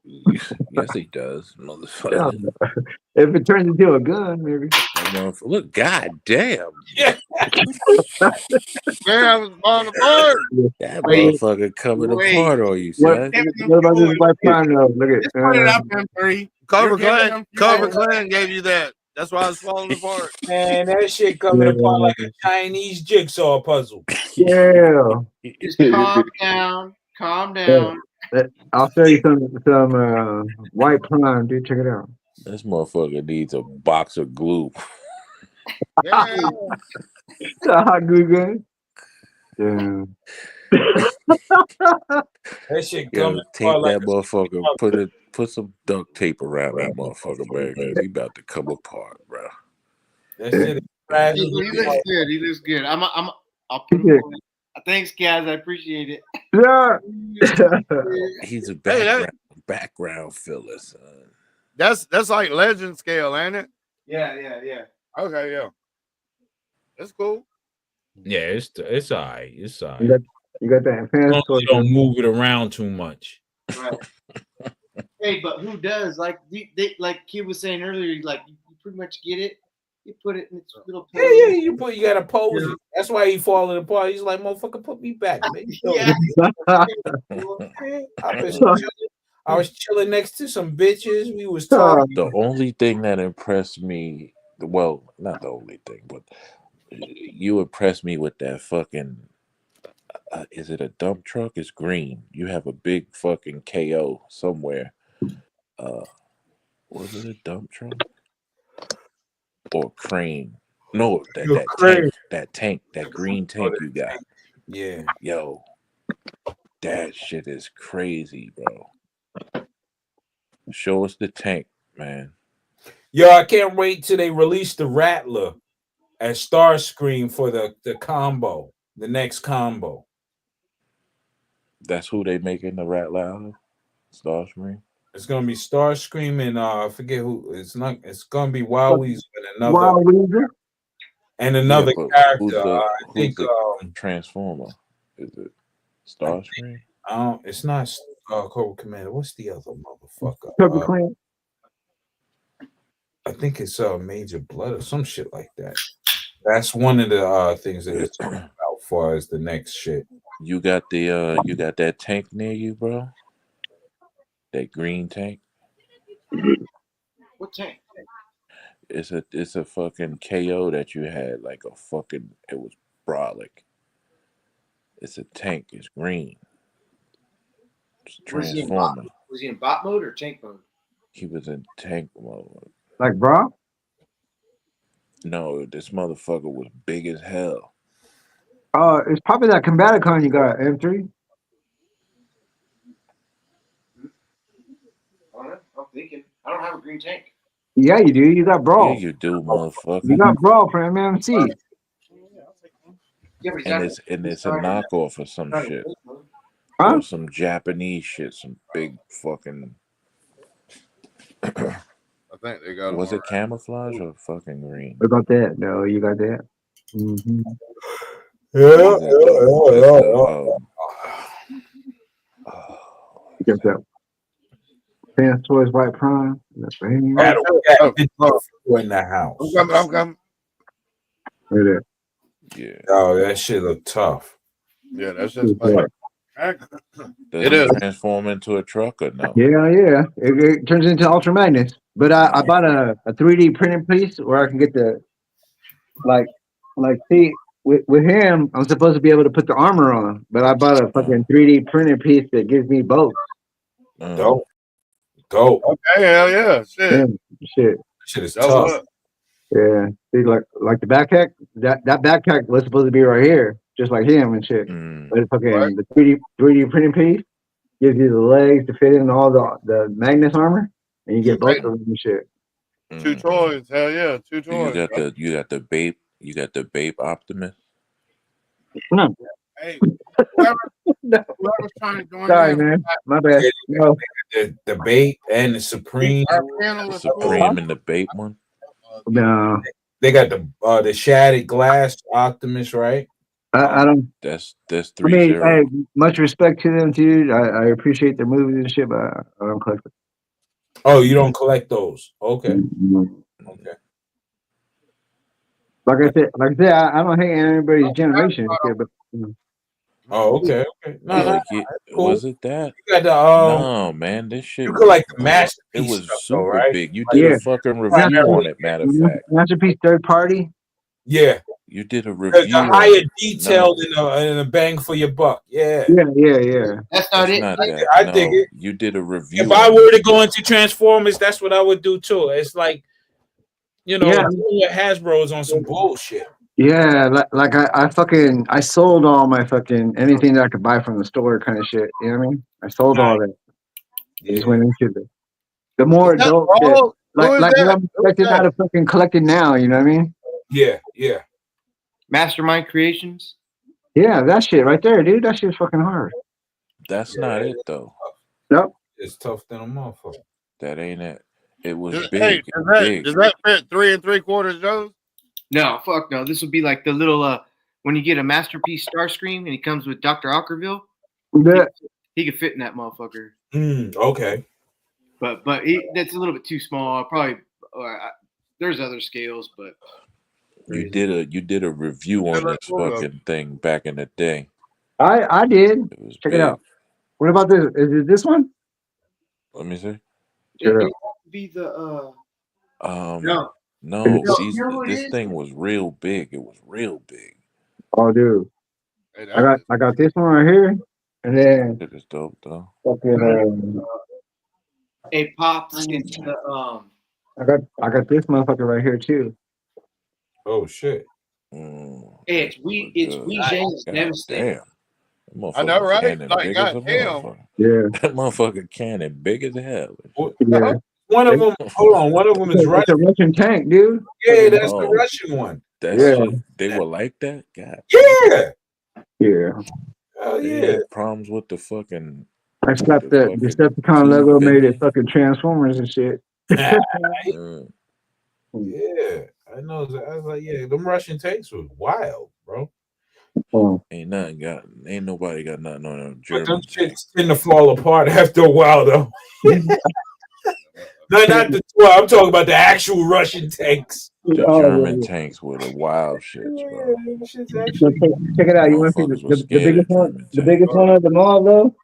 Yes, he does, motherfucker. Yeah. If it turns into a gun, maybe. Look, goddamn. Yeah. Man, I was falling apart. That motherfucker coming apart on you, son. What about this white prime though? Look at Put it up, M3. Cobra Clan gave you that. That's why I was falling apart. Man, that shit coming apart like a Chinese jigsaw puzzle. Yeah. Just calm down. I'll show you some white prime, dude. Check it out. This motherfucker needs a box of glue. Yeah. It's a hot glue gun. Damn. That shit Yo, coming take apart that like motherfucker, put some duct tape around that motherfucker, man, because he about to come apart, bro. That shit is He looks good. I'll put him on. Thanks, guys. I appreciate it. Yeah. He's a background filler, son. That's like legend scale, ain't it? Yeah. Okay, yeah. That's cool. Yeah, it's all right. It's all right. You got that You don't move it around too much. Right. Hey, but who does? Like like Kid was saying earlier, like you pretty much get it. You put it in its little pose. Yeah, you gotta pose it. That's why he falling apart. He's like, motherfucker, put me back, man. Yeah. I was chilling next to some bitches. We was talking. The only thing that impressed me, well, not the only thing, but you impressed me with that fucking. Is it a dump truck? It's green. You have a big fucking KO somewhere. Was it a dump truck? Or crane? No, that tank, that green tank you got. Yeah. Yo, that shit is crazy, bro. Show us the tank, man. Yo, I can't wait till they release the Rattler at Starscream for the combo, the next combo. That's who they making the Rattler out of? Starscream? It's gonna be Starscream and I forget who. It's not. It's gonna be Wild Weasel and another Wild Weasel. character. Who's I think the Transformer? Is it Starscream? it's not Cobra Commander. What's the other motherfucker? Cobra Clan. I think it's Major Blood or some shit like that. That's one of the things that they're talking about far as the next shit. You got that tank near you, bro? That green tank? What tank? It's a fucking KO that you had, like a fucking, it was brolic. It's a tank, it's green. It's a Was he in Transformer. bot mode or tank mode? He was in tank mode. Like bro? No, this motherfucker was big as hell. It's probably that Combaticon you got, M3. I don't know. I'm thinking. I don't have a green tank. Yeah, you do. You got Brawl. Yeah, you do, motherfucker. You got Brawl from MMC. Yeah, but And it's a knockoff or some shit. Huh? Or some Japanese shit, some big fucking. I think they got. Was it camouflage or fucking green? What about that? No, you got that. Mm-hmm. Get that. Fans Toys White Prime. In the house. I'm coming. Right there. Yeah. Oh, that shit look tough. Yeah, that's just like. Does It it is. transform into a truck or no? Yeah. It turns into Ultra Magnus. But I bought a 3D printed piece where I can get the like see with him I'm supposed to be able to put the armor on, but I bought a fucking 3D printed piece that gives me both. Dope. Okay, hell yeah. Shit. Shit. Shit is Double tough. up. Yeah. See, like the backpack, that backpack was supposed to be right here, just like him and shit. But it's fucking the 3D printing piece gives you the legs to fit in all the Magnus armor, and you get both of them and shit. Two toys. Hell yeah. Two So you toys. got the Bape Optimus. No. Hey, whoever's trying to join Sorry, in, man. My bad. No. The bait and the Supreme. The Supreme and the Bape one. No. They got the shattered glass Optimus, right? I don't. That's I 3-0. mean, hey, much respect to them, dude. I appreciate their movies and shit, but I don't collect them. Oh, you don't collect those? Okay. Mm-hmm. Okay. Like I said, I don't hate anybody's generation and shit, but Oh, okay. No, cool. Was it that? You got the no, man, this shit. You could like the masterpiece. It was stuff, super though, right? big. You did a fucking review on it. Matter of fact, Masterpiece third party. Yeah, you did a there's review. a higher detail in a bang for your buck. Yeah. That's not it. Not that. I dig it. You did a review. If I were to go into Transformers, that's what I would do too. It's like, Hasbro is on some bullshit. Yeah, like I sold all my fucking anything that I could buy from the store kind of shit. You know what I mean? I sold all that. I just went into the more adult shit. Like what I'm expecting out of fucking collecting now, you know what I mean? Yeah. Mastermind Creations. Yeah, that shit right there, dude. That shit's fucking hard. That's not it though. Nope. It's tough than a motherfucker. That ain't it. It was Hey, big. does that fit 3 3/4, Joe? No, fuck no. This would be like the little when you get a Masterpiece Starscream and he comes with Dr. Ockerville. He could fit in that motherfucker. Okay. But that's a little bit too small. Probably there's other scales, but you did a review on this fucking thing back in the day. I did. It was Check big. it out. What about this? Is it this one? Let me see. it be the No, this thing was real big. It was real big. Oh, dude. I got this one right here, and then it is dope though. Fucking it pops into the I got this motherfucker right here too. Oh shit. It's we James Devastator. Damn. I know, Motherfucker right? cannon Like, big as a goddamn. motherfucker. Yeah. That motherfucker cannon big as hell. Yeah. One of them. Hold on. One of them is It's a Russian. Russian tank, dude. Yeah, that's the Oh, Russian one. that Yeah. shit. They were like that. God. Yeah. Yeah. Oh They yeah. had problems with the fucking. I slapped the fucking Decepticon logo, made it T50. fucking Transformers and shit. Mm. Yeah, I know. I was like, yeah, them Russian tanks was wild, bro. Oh. Ain't nobody got nothing on them But German them tanks. shits tend to fall apart after a while, though. Not the toy. I'm talking about the actual Russian tanks. The Oh, German yeah. tanks were the wild shits, Yeah, bro. them shits So actually. check it out. You want to see Motherfuckers was the scared biggest of one? German The tanks. biggest one of them all, though,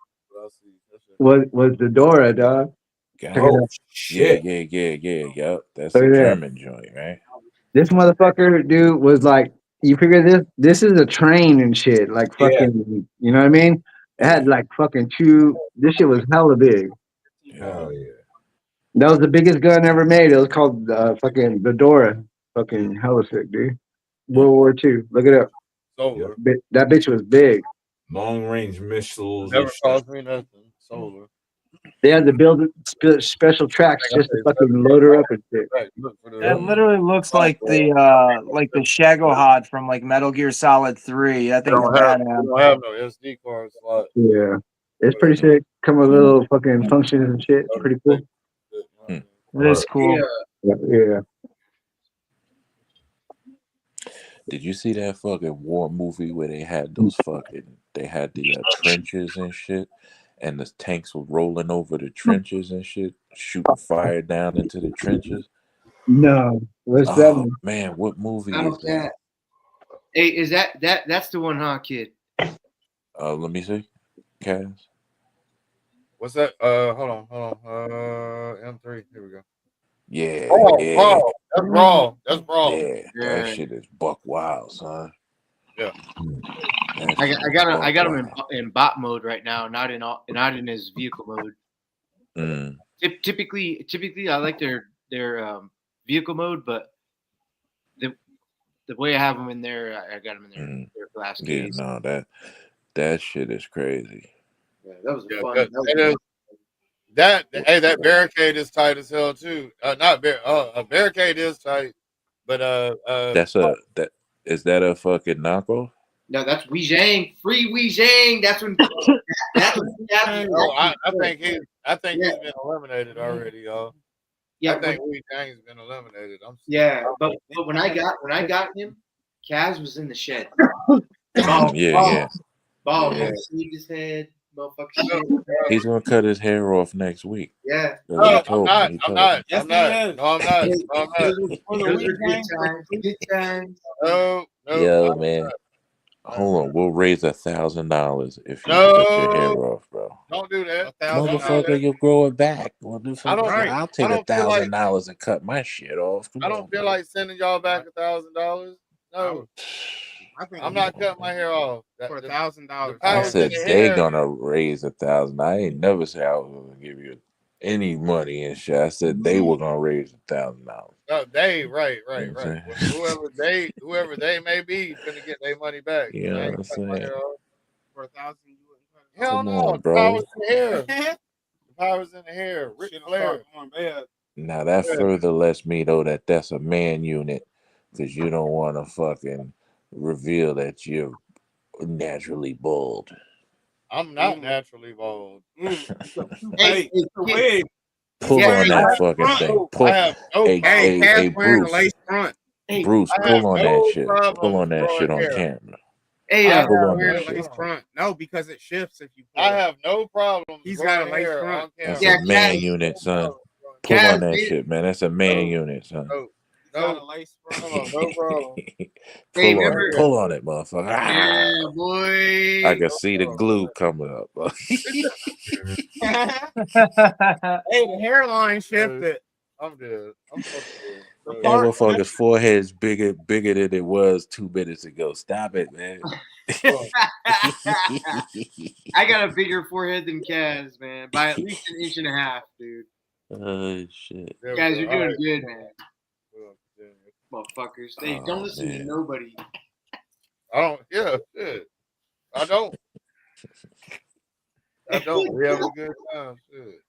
was the Dora, dog. God. Check it Oh out. shit. Yeah. Yep. That's Look a at that. German joint, right? This motherfucker, dude, was like, you figure this is a train and shit, like Yeah. fucking, you know what I mean? It had like fucking this shit was hella big. Oh yeah. That was the biggest gun ever made. It was called fucking the Dora. Fucking hella sick, dude. World War II. Look it up. Solar. That bitch was big. Long range missiles. Never And shit. cost me nothing. Solar. They had to build special tracks just to fucking load her up and shit. Look for That the literally looks like the Shagohod from like Metal Gear Solid 3. That we thing's don't have badass. no SD card slot. Yeah. It's pretty sick. Come with little fucking functions and shit. Pretty cool. It is cool. Yeah. Did you see that fucking war movie where they had the trenches and shit, and the tanks were rolling over the trenches and shit, shooting fire down into the trenches? No. What's that Oh mean? man, what movie How's is that? Hey, is that's the one, huh, kid? Let me see. Kaz. What's that? Hold on. M3. Here we go. Yeah, Oh, yeah, raw. That's raw. That's raw. yeah. That shit is buck wild, son. Yeah. That I shit is got buck him wild. in bot mode right now, not in his vehicle mode. Mm. Typically, I like their vehicle mode, but the way I have them in there, I got them in their glass Yeah, case. no, that shit is crazy. Yeah, that was fun. That barricade is tight as hell too. A barricade is tight, but Is that a fucking knockoff? No, that's Wei Zhang. Free Wei Zhang. That's when. I think he's been eliminated already, y'all. Yeah, I think Wei Zhang's been eliminated. but when I got him, Kaz was in the shed. Yeah. Man, shaved his head, motherfucker. Shit. He's gonna cut his hair off next week. Yeah. I'm not. No, I'm not. Good times. No. Yo, man. Hold on, we'll raise $1,000 if you cut your hair off, bro. Don't do that. Motherfucker, you'll grow it back. I'll take I don't feel like $1,000 and cut my shit off. I don't feel like sending y'all back $1,000. No. I'm not cutting my hair off for $1,000. I said they gonna raise $1,000. I ain't never say I was gonna give you any money and shit. I said they were gonna raise $1,000. No, they right. You know what I'm saying? Whoever they may be, gonna get their money back. You know I ain't what I'm cutting my saying? hair off. For $1,000, you wouldn't cut it. Hell Come no, on, the bro. power's in the hair. The power's in the hair. Ric Flair. Now that further lets me know that that's a man unit, because you don't want to fucking reveal that you're naturally bald. I'm not naturally bald. Hey, Pull on that fucking thing. Pull. I have no Hey, wearing a Bruce. lace front. Bruce, I have pull on no that shit. problem Pull on that growing shit on hair. camera. Hey, pull on wearing that a lace shit. front. No, because it shifts if you pull. I have no problem. He's got a growing lace hair front. on camera. That's a man unit, son. Pull on that shit, man. That's a man unit, son. No, no problem. Pull on it, motherfucker. Yeah, boy. I can see the glue coming up. Hey, the hairline shifted. I'm dead. I'm fucking dead. That motherfucker's forehead's bigger than it was 2 minutes ago. Stop it, man. I got a bigger forehead than Kaz, man, by at least an inch and a half, dude. Oh shit. Guys, you're doing good, man. Motherfuckers. Hey, don't listen to nobody. I don't. Yeah, shit. I don't. I don't. We having a good time. Shit.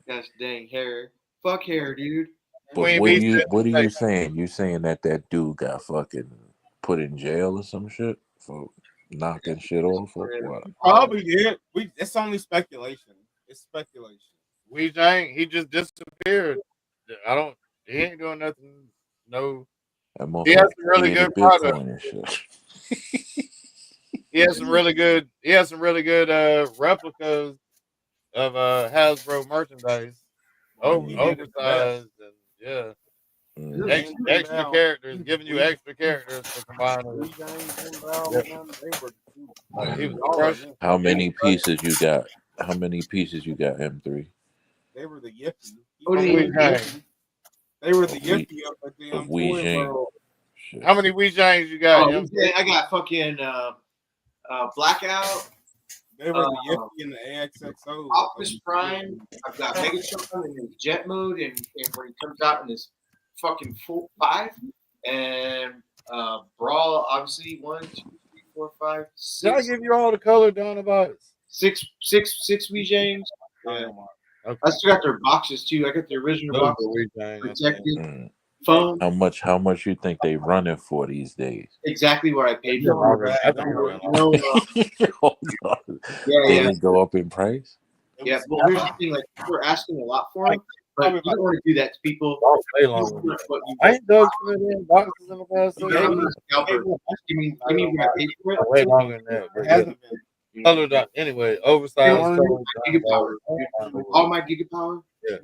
That's dang hair. Fuck hair, dude. But Queen what Bee are you said, what are like, you saying? You saying that dude got fucking put in jail or some shit for knocking shit off or what? Probably did. It's only speculation. It's speculation. Wee Jang, he just disappeared. I don't. He ain't doing nothing. No. That He has motherfucker some really created good products. Bitcoin and shit. He has some really good. He has some really good replicas of Hasbro merchandise. Oversized and yeah. Extra characters, giving you extra characters for combiners. Like he was crushing. How many pieces you got? How many pieces you got, M3? They were the Yippie. They were the Yippie of the damn toy Weijing. world. How many Wee Jangs you got? I got fucking Blackout. They were the Yippie and the AXXO. Optimus Prime. I've got Megatron in his jet mode, and when he comes out in his fucking full 5, and Brawl, obviously 1, 2, 3, 4, 5, 6. Did I give you all the color Dinobots? Six Wee Jangs. Yeah. Okay. I still got their boxes too. I got the original Those box are Wee Jangs, protected. Phone. How much you think they running for these days? Exactly what I paid for. I think we're Hold on. They didn't go up in price? Yeah, well, here's the thing: like people are asking a lot for them, but you don't want to do that to people. I ain't dug for them boxes in the past. Give me what I paid for it. Way longer than that. Color dot. Anyway, oversized. Giga power. All my Giga power. Yeah.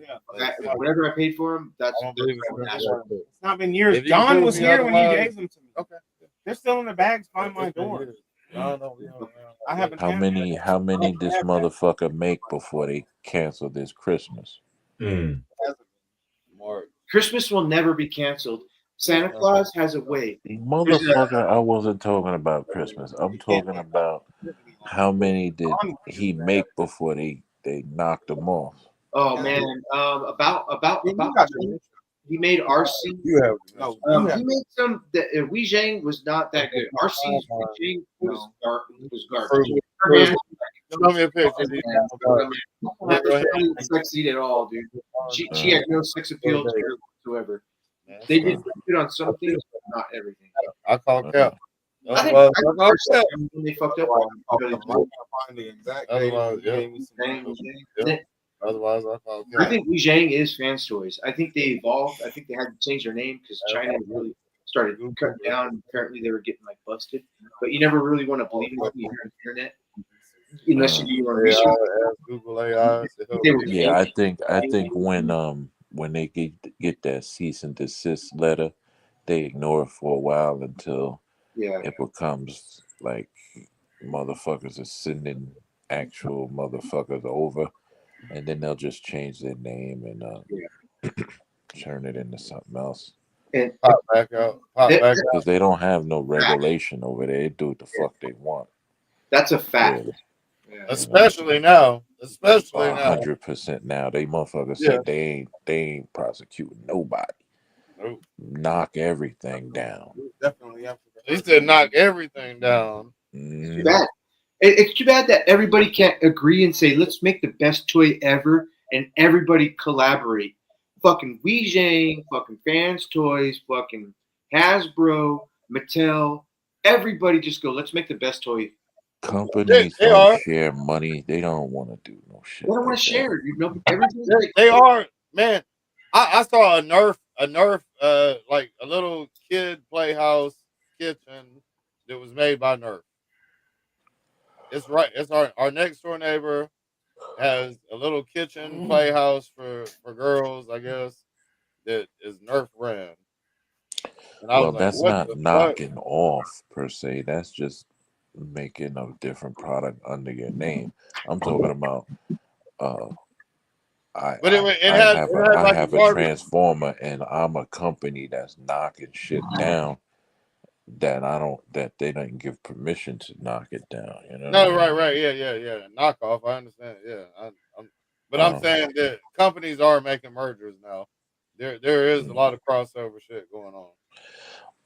Whatever I paid for them, that's. It's not been years. If you John can was prove me here when you otherwise- gave them to me. Okay. They're still in the bags by my door. I haven't. How many this motherfucker make before they cancel this Christmas? Christmas will never be canceled. Santa Claus has a way. Motherfucker, I wasn't talking about Christmas. I'm talking about how many did he make before they knocked him off? Oh man, about he made RC. You have he made some. The Wee Zhang was not that good. RC's Wee Zhang was garbage. Show me a picture. Didn't succeed at all, dude. She had no sex appeal to her whatsoever. They did good on some things, but not everything. I call Cap. I think when they fucked up. Otherwise, I call Cap. I think Wee Zhang is fans toys. I think they evolved. I think they had to change their name because China really started cutting down. Apparently, they were getting like busted. But you never really want to believe what you hear on the internet unless you do your own research. Google AI. Yeah, I think when they get that cease and desist letter, they ignore it for a while until it becomes like motherfuckers are sending actual motherfuckers over, and then they'll just change their name and turn it into something else. And pop back out. Because they don't have no regulation over there. They do what the fuck they want. That's a fact. Especially now. 100% now. They motherfuckers said they ain't prosecuting nobody. Nope. Knock everything down. Definitely. He said knock everything down. It's too bad. It's too bad that everybody can't agree and say, let's make the best toy ever and everybody collaborate. Fucking Wee Zhang, fucking Fans Toys, fucking Hasbro, Mattel. Everybody just go, let's make the best toy. Companies don't share money. They don't want to do no shit. They don't want to share. You know, they are, man. I saw a Nerf, like a little kid playhouse kitchen that was made by Nerf. It's right. It's our next door neighbor has a little kitchen playhouse for girls, I guess, that is Nerf ran. And I Well, was like, that's what not the knocking off per se. That's just making a different product under your name. I'm talking about I have a transformer and I'm a company that's knocking shit down that they didn't give permission to knock it down. You know? No, right, yeah. Knockoff. I understand. Yeah, I'm saying that companies are making mergers now. There is a lot of crossover shit going on.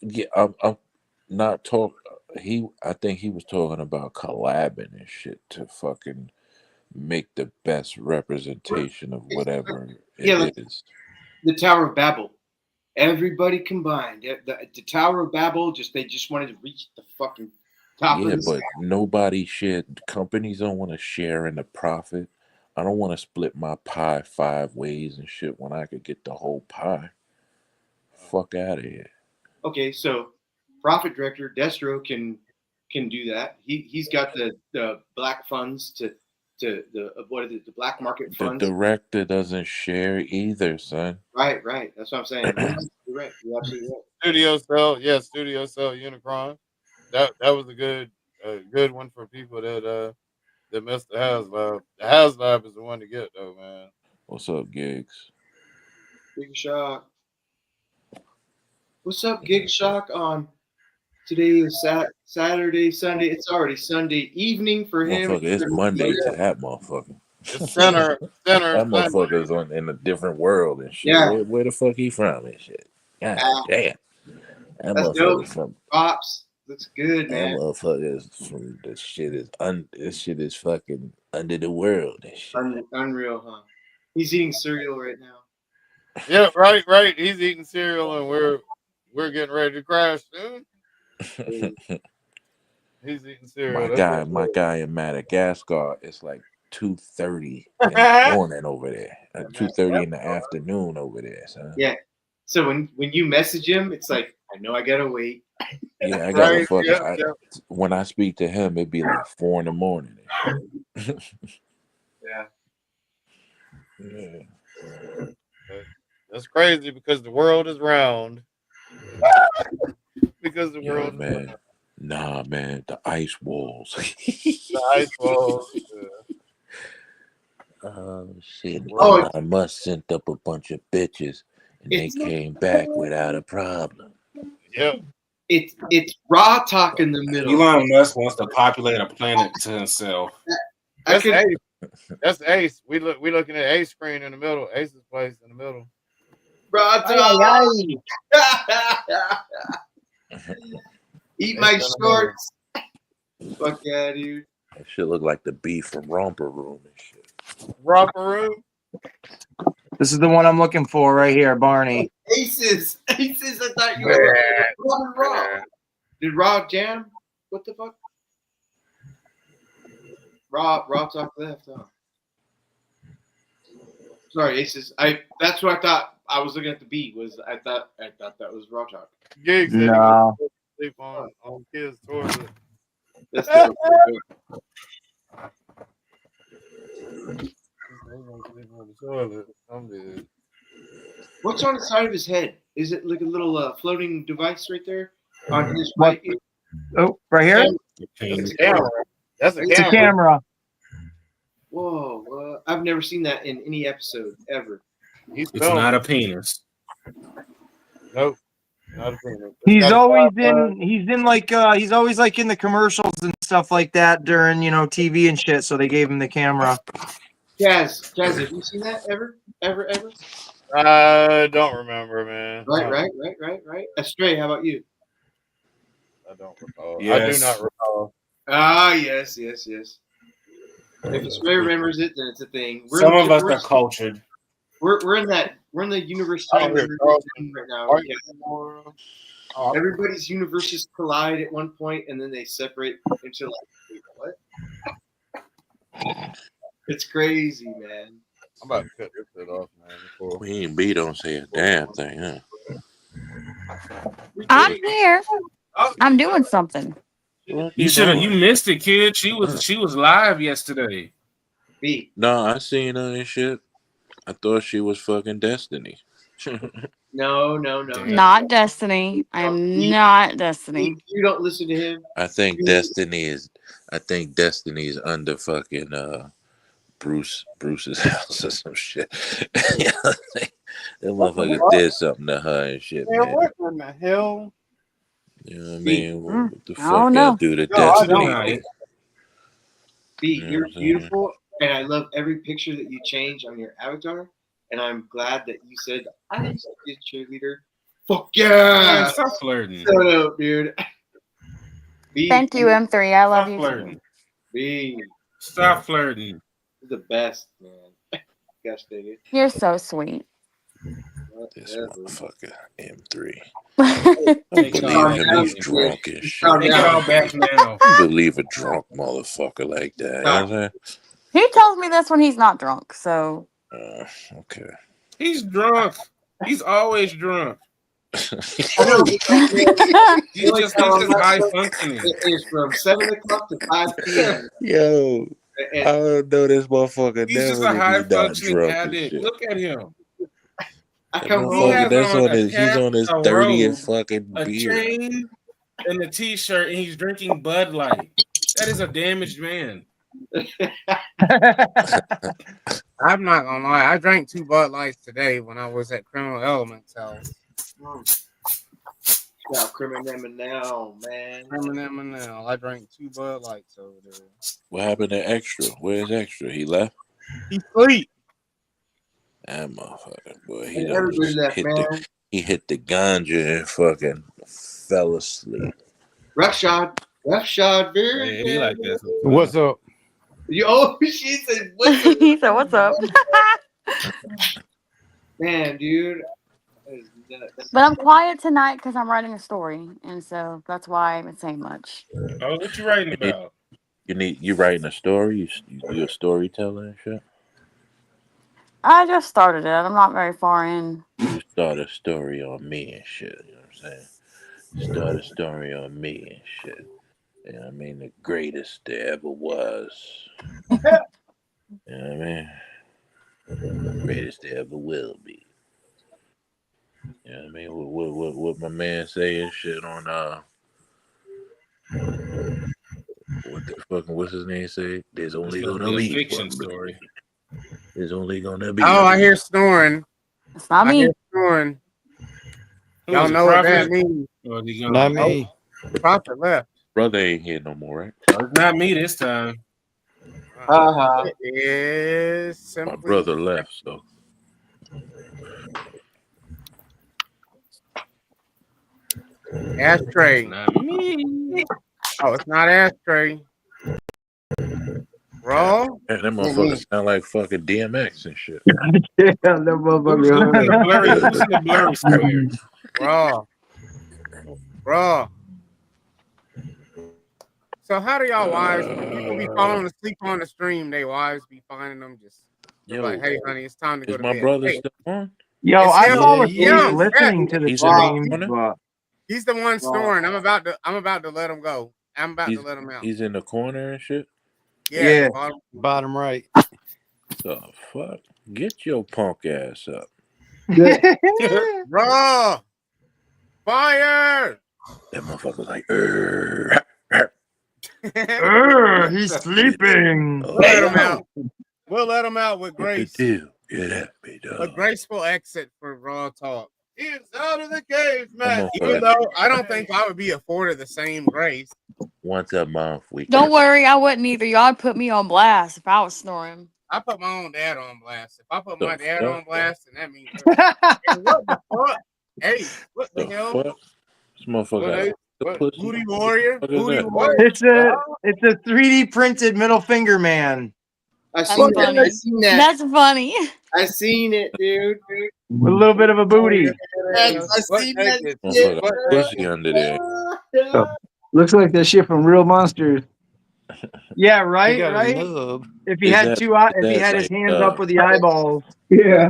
Yeah, I'm not talking. I think he was talking about collabing and shit to fucking make the best representation of whatever Yeah, it like is. the Tower of Babel. Everybody combined. The Tower of Babel, they just wanted to reach the fucking top of Yeah, the sky. but nobody shared. Companies don't want to share in the profit. I don't want to split my pie 5 ways and shit when I could get the whole pie. Fuck out of here. Okay, so profit director Destro can do that. He's got the black funds to the what is it, the black market The funds. director doesn't share either, son. Right. That's what I'm saying. You're right. You're absolutely right. Studio Cell, yeah, Studio Cell Unicron. That was a good one for people that missed the HasLab. The HasLab is the one to get though, man. What's up, Gigs? Gig Shock. What's up, Gig Shock? On today is Saturday, Sunday. It's already Sunday evening for him. Motherfucker, it's Monday to that motherfucker. It's center. That motherfucker's in a different world and shit. Yeah. Where the fuck he from and shit? God damn. That That's dope. motherfucker's from. Pops. Looks good, That man. motherfucker is from. This shit is fucking under the world and shit. Unreal, huh? He's eating cereal right now. Yeah, right. He's eating cereal and we're getting ready to crash soon. He's eating cereal. My guy in Madagascar, it's like 2:30 in the morning over there. 2:30 in the afternoon over there, son. Yeah. So when you message him, it's like, I know I gotta wait. Yeah, I gotta fucking. When I speak to him, it'd be like 4 in the morning and shit. Yeah. Yeah. That's crazy because the world is round. Because the world is man. round. Nah, man, the ice walls. The ice walls. Oh shit! Oh, Elon Musk sent up a bunch of bitches, and they came back without a problem. Yep. It's raw talk in the middle. Elon Musk wants to populate a planet to himself. That's Ace. That's Ace. We looking at Ace screen in the middle. Ace's place in the middle. Raw talk. Eat my shorts. Fuck yeah, dude. That shit look like the beef from Romper Room and shit. Romper Room. This is the one I'm looking for right here, Barney. Aces. I thought you were Raw. Did Raw jam? What the fuck? Raw talk left, huh? Sorry, Aces. That's what I thought. I was looking at the beat. I thought that was Raw talk. Gigs said No. he sleep on kids towards it. That's dope. What's on the side of his head? Is it like a little floating device right there on his right ear? Oh, right here? It's a camera. That's a It's camera. a camera. Whoa, I've never seen that in any episode ever. It's not a penis. Nope. Not a penis. He's always he's always like in the commercials and stuff like that during, TV and shit, so they gave him the camera. Jazz, have you seen that ever? I don't remember, man. Right. Astray, how about you? I don't recall. Yes. I do not recall. Ah, yes. If Astray remembers it, then it's a thing. Some of us are cultured. We're in the universe time right now. Everybody's universes collide at one point, and then they separate into like, wait, what? It's crazy, man. I'm about to cut this shit off, man. Queen B don't say a damn thing, huh? I'm here. I'm doing something. You missed it, kid. She was live yesterday. B. No, I seen her and shit. I thought she was fucking Destiny. No. Not Destiny. I am not Destiny. You don't listen to him. I think Destiny is under fucking Bruce's house or some shit. That motherfucker did something to her and shit, man. What in the hell? You know what I mean? What the I fuck don't y'all know. do to No, I Destiny? don't. B, You know you're what I'm saying? beautiful, and I love every picture that you change on your avatar. And I'm glad that you said I used to be a cheerleader. Fuck yeah! Man, stop flirting. Shut up, dude. B, Thank you, M3. I love you flirting. too. B. Stop flirting. You're the best, man. Gosh dang it. You're so sweet. This motherfucker M3. I I believe him. He's drunk and shit. Take it all back now. I believe a drunk motherfucker like that. You know what I'm He tells me this when he's not drunk, so. saying? Okay. He's drunk. He's always drunk. I know. He's just high functioning. It is from 7 o'clock to 5 p.m. Yo, I don't know this motherfucker. He's just a never high be not functioning drunk and addict. shit. Look at him. I That come motherfucker, home. that's on a his. He's cap, on his a 30th robe, fucking a beer. chain, and a t-shirt, and he's drinking Bud Light. That is a damaged man. I'm not gonna lie. I drank 2 Bud Lights today when I was at Criminal Elements house. Yeah, criminal now, man. Criminal now. I drank 2 Bud Lights over there. What happened to Extra? Where's Extra? He left. He sleep. That motherfucker, boy. He And done everybody just left, hit man. he hit the ganja and fucking fell asleep. Rough shot, very Yeah, he like that. What's up? she said, what's up? He said, "What's up?" Man, dude. But I'm quiet tonight because I'm writing a story, and so that's why I haven't saying much. Oh, what you writing about? You writing a story? You a storyteller and shit? I just started it. I'm not very far in. You start a story on me and shit. You know what I'm saying? Start a story on me and shit. You know what I mean? The greatest there ever was. You know what I mean? The greatest there ever will be. You know what I mean? What my man say and shit on what the fucking what's his name say? There's only gonna be fiction one story. There's only gonna be. Oh, I hear snoring. It's not I me. hear snoring. Who Y'all is it, know what that Prophet? means. Or is he gone? Not me. Prophet left. Brother ain't here no more, right? Oh, it's not me this time. It is simply My brother left, so ashtray. Not me. Oh, it's not ashtray. Raw. man, that motherfucker sound like fucking DMX and shit. Yeah, that motherfucker. Who's in the blurry square? Raw. So how do y'all wives, when people be falling asleep on the stream, they wives be finding them just like, hey honey, it's time to go Is to my bed. brother Hey, still on? Yo, it's I him. fall asleep Yeah, listening to the He's in the stream. corner? But He's the one snoring. I'm about to let him go. I'm about to let him out. He's in the corner and shit. Yeah. Bottom right. The fuck? Get your punk ass up. Raw. Fire. That motherfucker like, he's sleeping. We'll let him out. We'll let him out with grace. Get at me, A dog. graceful exit for Raw talk. He's out of the cage, man. Even though I don't think I would be afforded the same grace. Once a month we Don't worry, I wouldn't either. Y'all put me on blast if I was snoring. I put my own dad on blast. If I put The my dad fuck? on blast, then that means hey, what the fuck? Hey, what the hell? Fuck? This motherfucker got the pussy. Booty warrior? What is Booty that? warrior? It's a 3D printed middle finger man. I That's seen that. funny. I seen that. That's funny. I seen it, dude. With a little bit of a booty. I seen that. Motherfucker got pussy under there. Looks like that shit from Real Monsters. Yeah, right, He got a right. nub. If he Is had that- two eyes, is if he that had his like, hands up with the eyeballs. Yeah.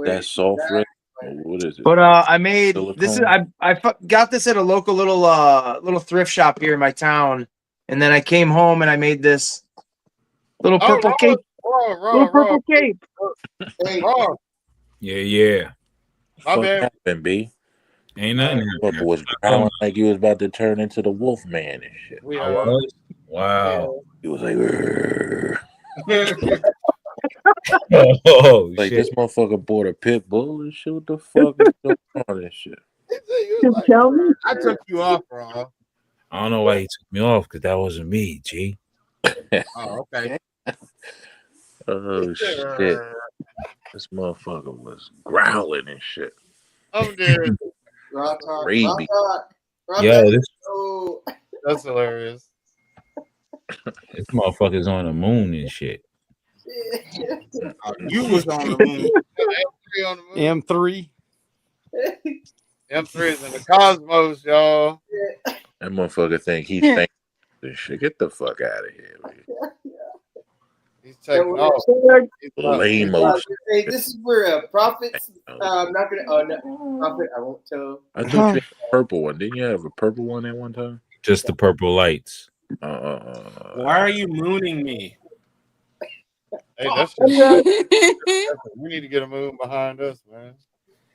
That's soft red. What is it? But I made this is Silicone? I got this at a local little thrift shop here in my town, and then I came home and I made this little purple cape. Little purple cape. Hey, Yeah. What bad. happened, B? Ain't nothing. Purple was growling like you was about to turn into the wolf man and shit. We I was. Wow. He was like, "Rrrr." Oh, Like shit. this motherfucker bought a pit bull and shit. What the fuck is going on and shit? Tell me. I took you off, bro. I don't know why he took me off because that wasn't me, G. Oh, okay. Oh shit! This motherfucker was growling and shit. I'm dead. Raby. Yo, this That's hilarious. This motherfucker's on the moon and shit. You was on the moon. M3 on the moon. M3. M3 is in the cosmos, y'all. That motherfucker think he thinks this shit. Get the fuck out of here, man. He's taking off. Lame-o. Hey, this is where prophets. I'm not gonna. Oh no, prophet. I won't tell. I thought you had a purple one. Didn't you have a purple one at one time? Just the purple lights. Why are you mooning me? Hey, that's just, we need to get a moon behind us, man.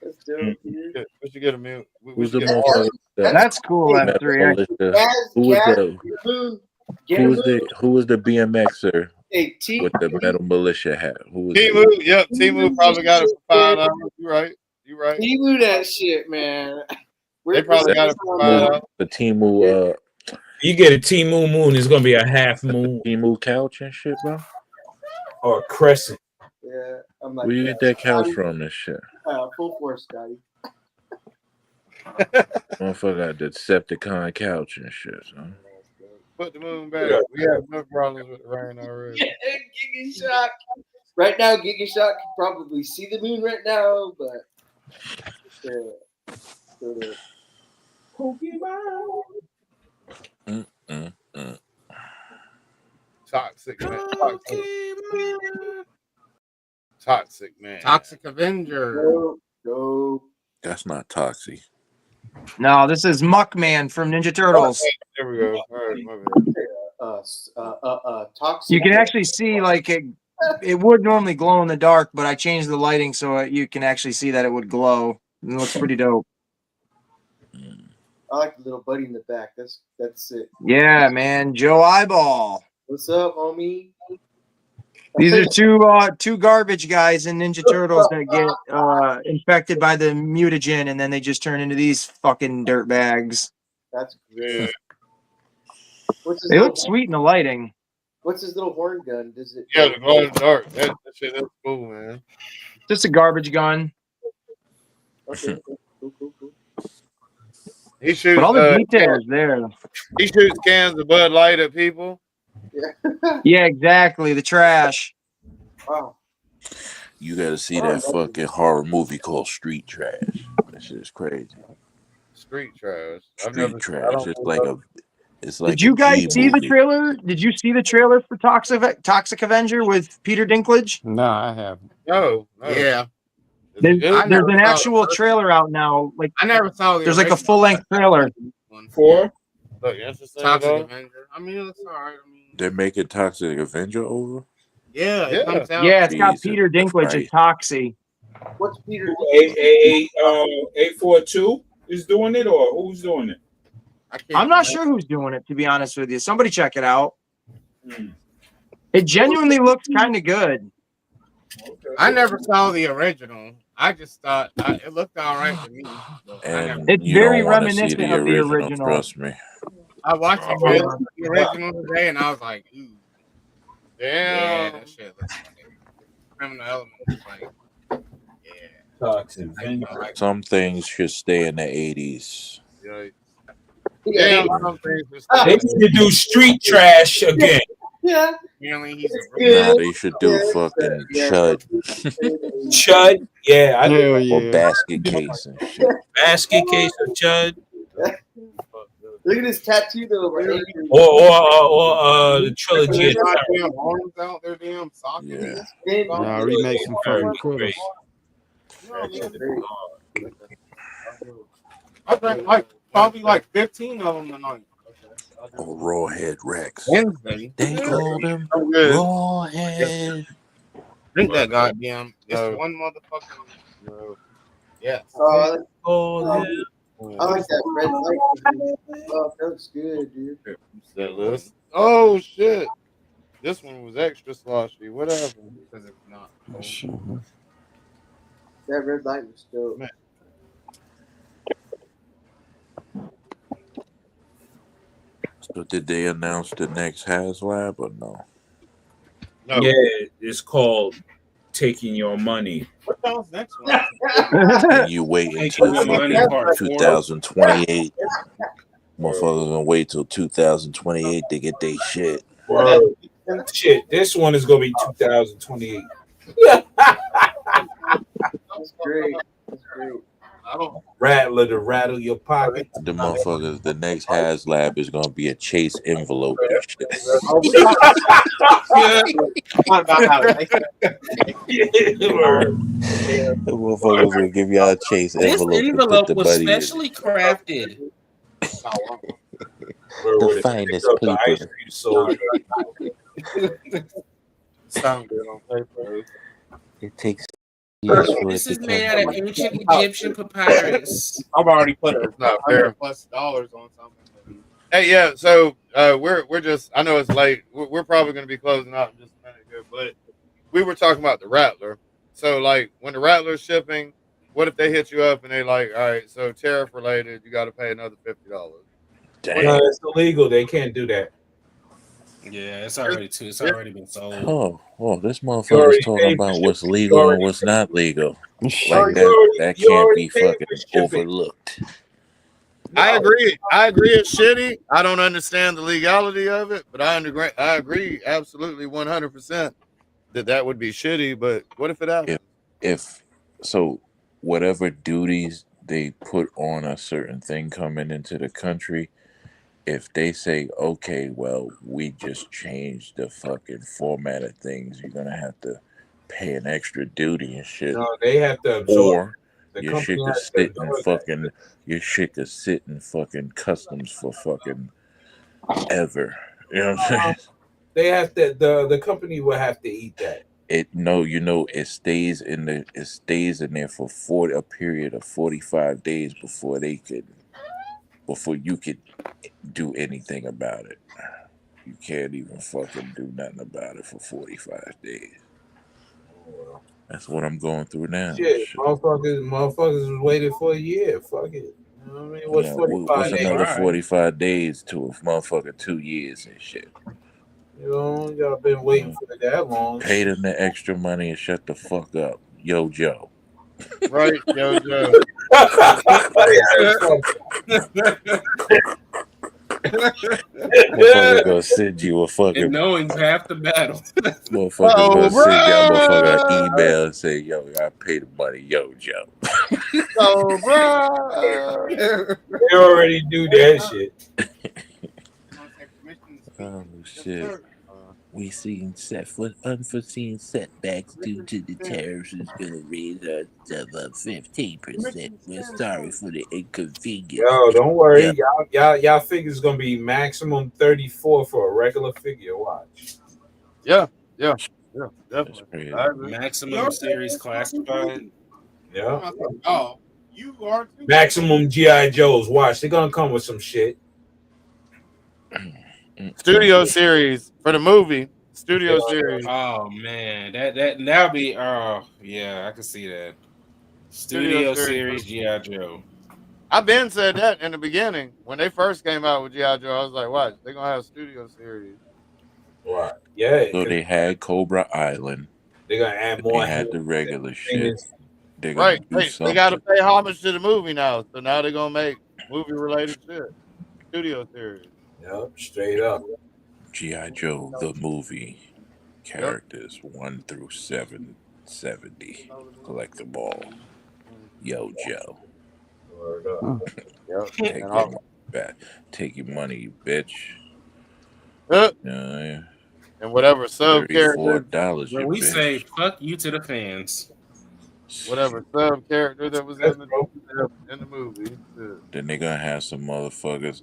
Let's do it, dude. We should get a moon. Who's the motherfucker? That's cool. M3. Who was the BMXer Hey, with the metal militia hat? Who was Timu? Yep, Timu probably got it for $5. You right. You right. Timu that shit, man. They probably got it for $5. The Timu. You get a Timu moon, it's gonna be a half moon. Timu couch and shit, bro. Or a crescent. Yeah, I'm like. Where you get that couch from? This shit. Full force, Scotty. Motherfucker got the Decepticon couch and shit. Son. Put the moon back. We have no problems with the rain already. Yeah, Giga Shock. Right now, Giga Shock can probably see the moon right now, but Toxic man. Toxic man. Toxic Avenger. Go. That's not Toxic. No, this is Muckman from Ninja Turtles. There we go. All right, Toxic. You can actually see like it would normally glow in the dark, but I changed the lighting so you can actually see that it would glow. It looks pretty dope. I like the little buddy in the back. That's it. Yeah, man, Joe Eyeball. What's up, homie? These are two garbage guys in Ninja Turtles that get infected by the mutagen, and then they just turn into these fucking dirt bags. That's good. They look sweet in the lighting. What's his little horn gun? Does it? Yeah, the glow in the dark. That shit, that's cool, man. Just a garbage gun. Okay, cool. He shoots. But all the details there. He shoots cans of Bud Light at people. Yeah, exactly. The trash. Wow. You gotta see that fucking horror movie called Street Trash. That shit is crazy. Street trash. Street Trash. It's like a. It's like. Did you guys G see the movie. trailer? Did you see the trailer for Toxic Avenger with Peter Dinklage? No, I haven't. No. Yeah. There's an actual trailer out now. Like I never saw the. There's like a full length trailer. For? Look, interesting. Toxic Avenger. I mean, it's all right. They're making Toxic Avenger over. Yeah, it comes out. Yeah, it's got Jesus Peter Dinklage as Toxie. What's Peter? 842 is doing it, or who's doing it? I'm not sure who's doing it, to be honest with you. Somebody check it out. It genuinely looks kind of good. I never saw the original. I just thought it looked all right to me. And It's you very don't wanna see reminiscent of the original. Trust me. I watched the original today, and I was like, "Ooh, yeah, Damn. that shit looks like Criminal Element." Like, Toxic. Some things should stay in the 80s. Damn. They need to do Street Trash again. Yeah. Apparently he's Nah, they should do fucking Chud. Chud, yeah. Or Basket Case and shit. Basket Case of Chud. Look at this tattoo though. Or the trilogy of damn arms out there, damn sockets. Yeah. Nah, remake some fucking critters. I drank probably like 15 of them tonight. Oh, Rawhead Rex. Wednesday. They called him Rawhead. Drink that goddamn. It's one motherfucking. Yes. I like that red light. Oh, that looks good, dude. That list. Oh shit! This one was extra sloshy. What happened? Because it's not. That red light was dope. Man. So did they announce the next HasLab or no? No. Yeah, it's called Taking Your Money. What the hell's next one? And you wait until fucking 2028 Motherfuckers gonna wait till 2028 to get their shit. Word. Shit, this one is gonna be 2028. That's great. That's great. Rattler to rattle your pocket. The motherfuckers, the next HasLab is gonna be a Chase envelope and shit. The motherfuckers will give y'all a Chase This envelope and put envelope the was money in it. specially crafted. The finest paper. Sound good on paper. It takes years for This it is to made come out of through. ancient Egyptian papyrus. I've already put It's not fair. $100+ on something. Hey, yeah. So we're just. I know it's late. We're probably going to be closing out in just a minute here, but we were talking about the Rattler. So like when the Rattler's shipping, what if they hit you up and they like, all right, so tariff related, you got to pay another $50. No, it's illegal. They can't do that. Yeah, it's already been sold. Oh, this You motherfucker's already talking paid for about what's shipping. legal and what's not legal. Like that You can't already be paid fucking for shipping. overlooked. I agree. I agree. It's shitty. I don't understand the legality of it, but I agree absolutely 100% that would be shitty. But what if it happens? If so, whatever duties they put on a certain thing coming into the country, if they say, okay, well, we just changed the fucking format of things, you're gonna have to pay an extra duty and shit. No, they have to absorb. Or The your shit company could has to sit in absorb fucking your shit could sit in fucking customs for fucking ever. You know what I'm saying? They have to. The company will have to eat that. It stays in there for a period of 45 days before you could do anything about it. You can't even fucking do nothing about it for 45 days. That's what I'm going through now. Shit, motherfuckers was waiting for a year. Fuck it. You know what I mean? What's Yeah, 45 what's days? another 45 days to a motherfucking 2 years and shit? You know, y'all been waiting for that long. Pay them the extra money and shut the fuck up. Yo, Joe. Right, yo, Joe. Motherfucker gonna send you a fucking And knowing's half the battle. motherfucker gonna send you a motherfucker email and say, yo, I pay the money, yo, Joe. So, bro. They already do that shit. Oh shit. We seen unforeseen setbacks due to the tariffs is gonna raise our stuff up 15%. We're sorry for the inconvenience. Yo, don't worry. Yeah. Y'all figure's gonna be maximum 34 for a regular figure. Watch. Yeah, definitely. I agree. Maximum series classified. Yeah. Oh, you are too. Maximum GI Joes. Watch. They're gonna come with some shit. Studio series for the movie. Studio series. Oh man, that'll be. Yeah, I can see that. Studio series GI Joe. I've been said that in the beginning when they first came out with GI Joe. I was like, "Watch, they're gonna have studio series." Right. Yeah. So they had Cobra Island. They're gonna add They more. had the regular shit. They're Right. gonna do They got to something. pay homage to the movie now, so now they're gonna make movie related shit. Studio series. Yep. Straight up. G.I. Joe the movie characters 1 through 770. Collect them all. Yo, Joe. Take your money back. Take your money, you bitch. Yeah. And whatever sub character. $34, you When we bitch. say fuck you to the fans. Whatever sub character that was in the movie. Then they're gonna have some motherfuckers.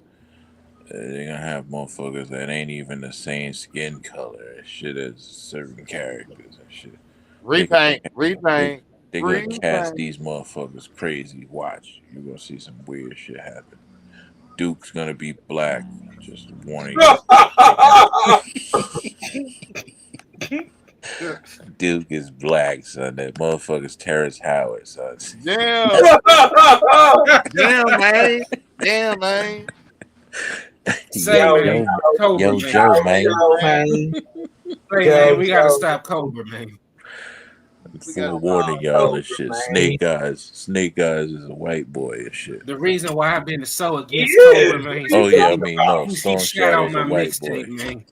They're gonna have motherfuckers that ain't even the same skin color and shit as certain characters and shit. Repaint. They gonna cast these motherfuckers crazy. Watch, you're gonna see some weird shit happen. Duke's gonna be black. Just warning you. Duke is black, son. That motherfucker's Terrence Howard, son. Damn, man. Yo, Joe, man. Hey, man, we gotta stop Cobra, man. Full warning, y'all. This shit. Snake Eyes is a white boy and shit. The reason why I've been so against Yeah. Cobra, man. Oh yeah, I mean no. You see Storm Shat on Shadow's my a white boy. mixtape, man.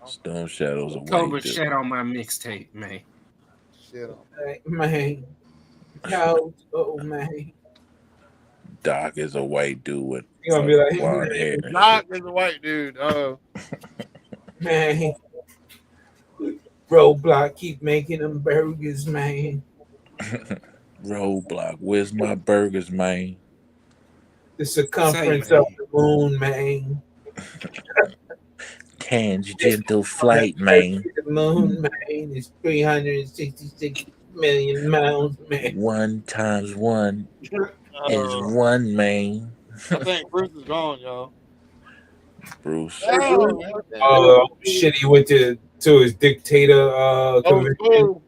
Storm Shadow's a white Cobra dude. Shat on my mixtape, man. Shit. Man. No, oh man. Doc is a white dude with You gonna be like, blonde hair. and Doc shit. is a white dude. man. Roadblock keep making them burgers, man. Roadblock, where's my burgers, man? The circumference of the moon, man. Tangential flight, man. The moon, man, is 366 million miles, man. 1 times 1 is Oh. 1, man. I think Bruce is gone, y'all. Bruce. Oh, shit, he went to his dictator convention.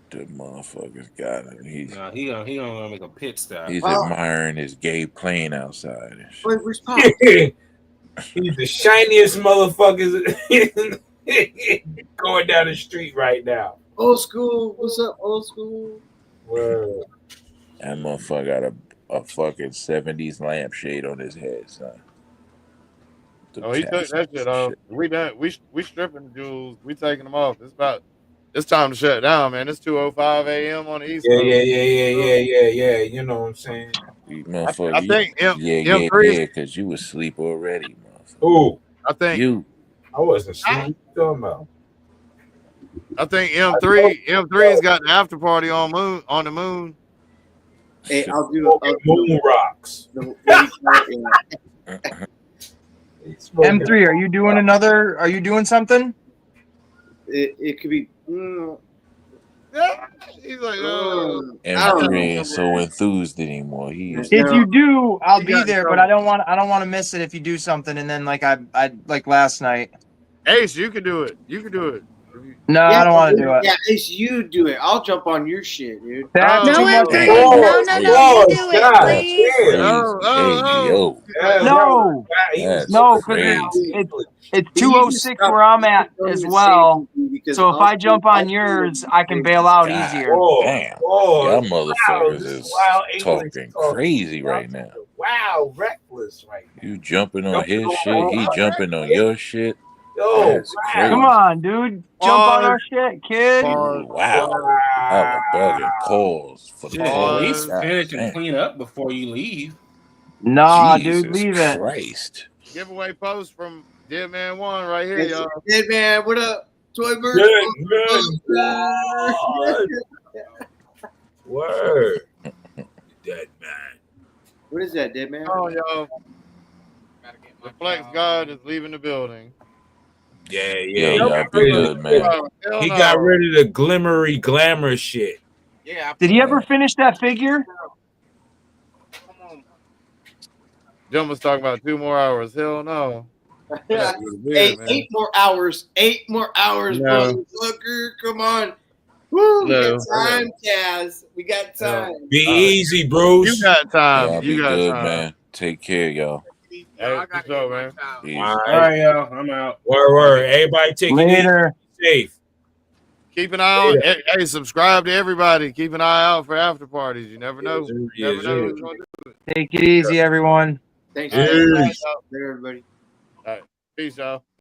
The motherfucker's got it. He's he gonna make a pit stop. He's admiring his gay plane outside and shit. He's the shiniest motherfuckers going down the street right now. Old school. What's up, old school? Word. That motherfucker got a fucking 70s lampshade on his head, son. Oh, he took that shit off. We done. We stripping the jewels. We taking them off. It's time to shut down, man. It's 2:05 a.m. on the East Coast. Yeah. You know what I'm saying? You motherfucker. I think yeah, because you was asleep already, motherfucker. Ooh. I think I wasn't asleep. Talking about. I think M3's got the after party on the moon. Hey, I'll do moon rocks. M3, are you doing another? Are you doing something? It could be. He's like, M3 ain't so enthused anymore. If you do, I'll be there, but I don't want to miss it if you do something. And then like I like last night. Ace, you can do it. You can do it. No, I don't want to do it. Yeah, Ace, you do it. I'll jump on your shit, dude. That's No, too much. M3. No, you do it, please. No, because it's 206 where I'm at as well. So if I jump on yours, I can bail out easier. Damn. Y'all motherfuckers is talking crazy right now. Wow, reckless right now. You jumping on his shit, he jumping on your shit. Yo, that's crazy. Come on, dude. Jump on our shit, kid. Wow. I was bugging. Pause for the At least pause. finish and clean up before you leave. Nah, Jesus dude, leave it. Christ. Giveaway post from Dead Man 1 right here, y'all. Dead Man, what up? Toy Bird. Word. Dead Man. What is that, Dead Man? Oh, y'all. The Flex God is leaving the building. Yeah. Y'all be good, man. He got rid of the glimmery glamour shit. Yeah. Did he ever finish that figure? Jim was talking about 2 more hours. Hell no. Eight more hours. 8 more hours, No. motherfucker. Come on. Woo, we No. got time, Kaz. We got time. Be easy, Bruce. You got time. Y'all You be got good, time. man. Take care, y'all. Hey, for sure, man. Peace. All All right, y'all. I'm out. Word. Everybody take it Later. easy. Safe. Keep an eye on. Hey, subscribe to everybody. Keep an eye out for after parties. You never know. Never know who's gonna do it. Take it easy, everyone. Thanks, All right. everybody. All right. Peace, y'all.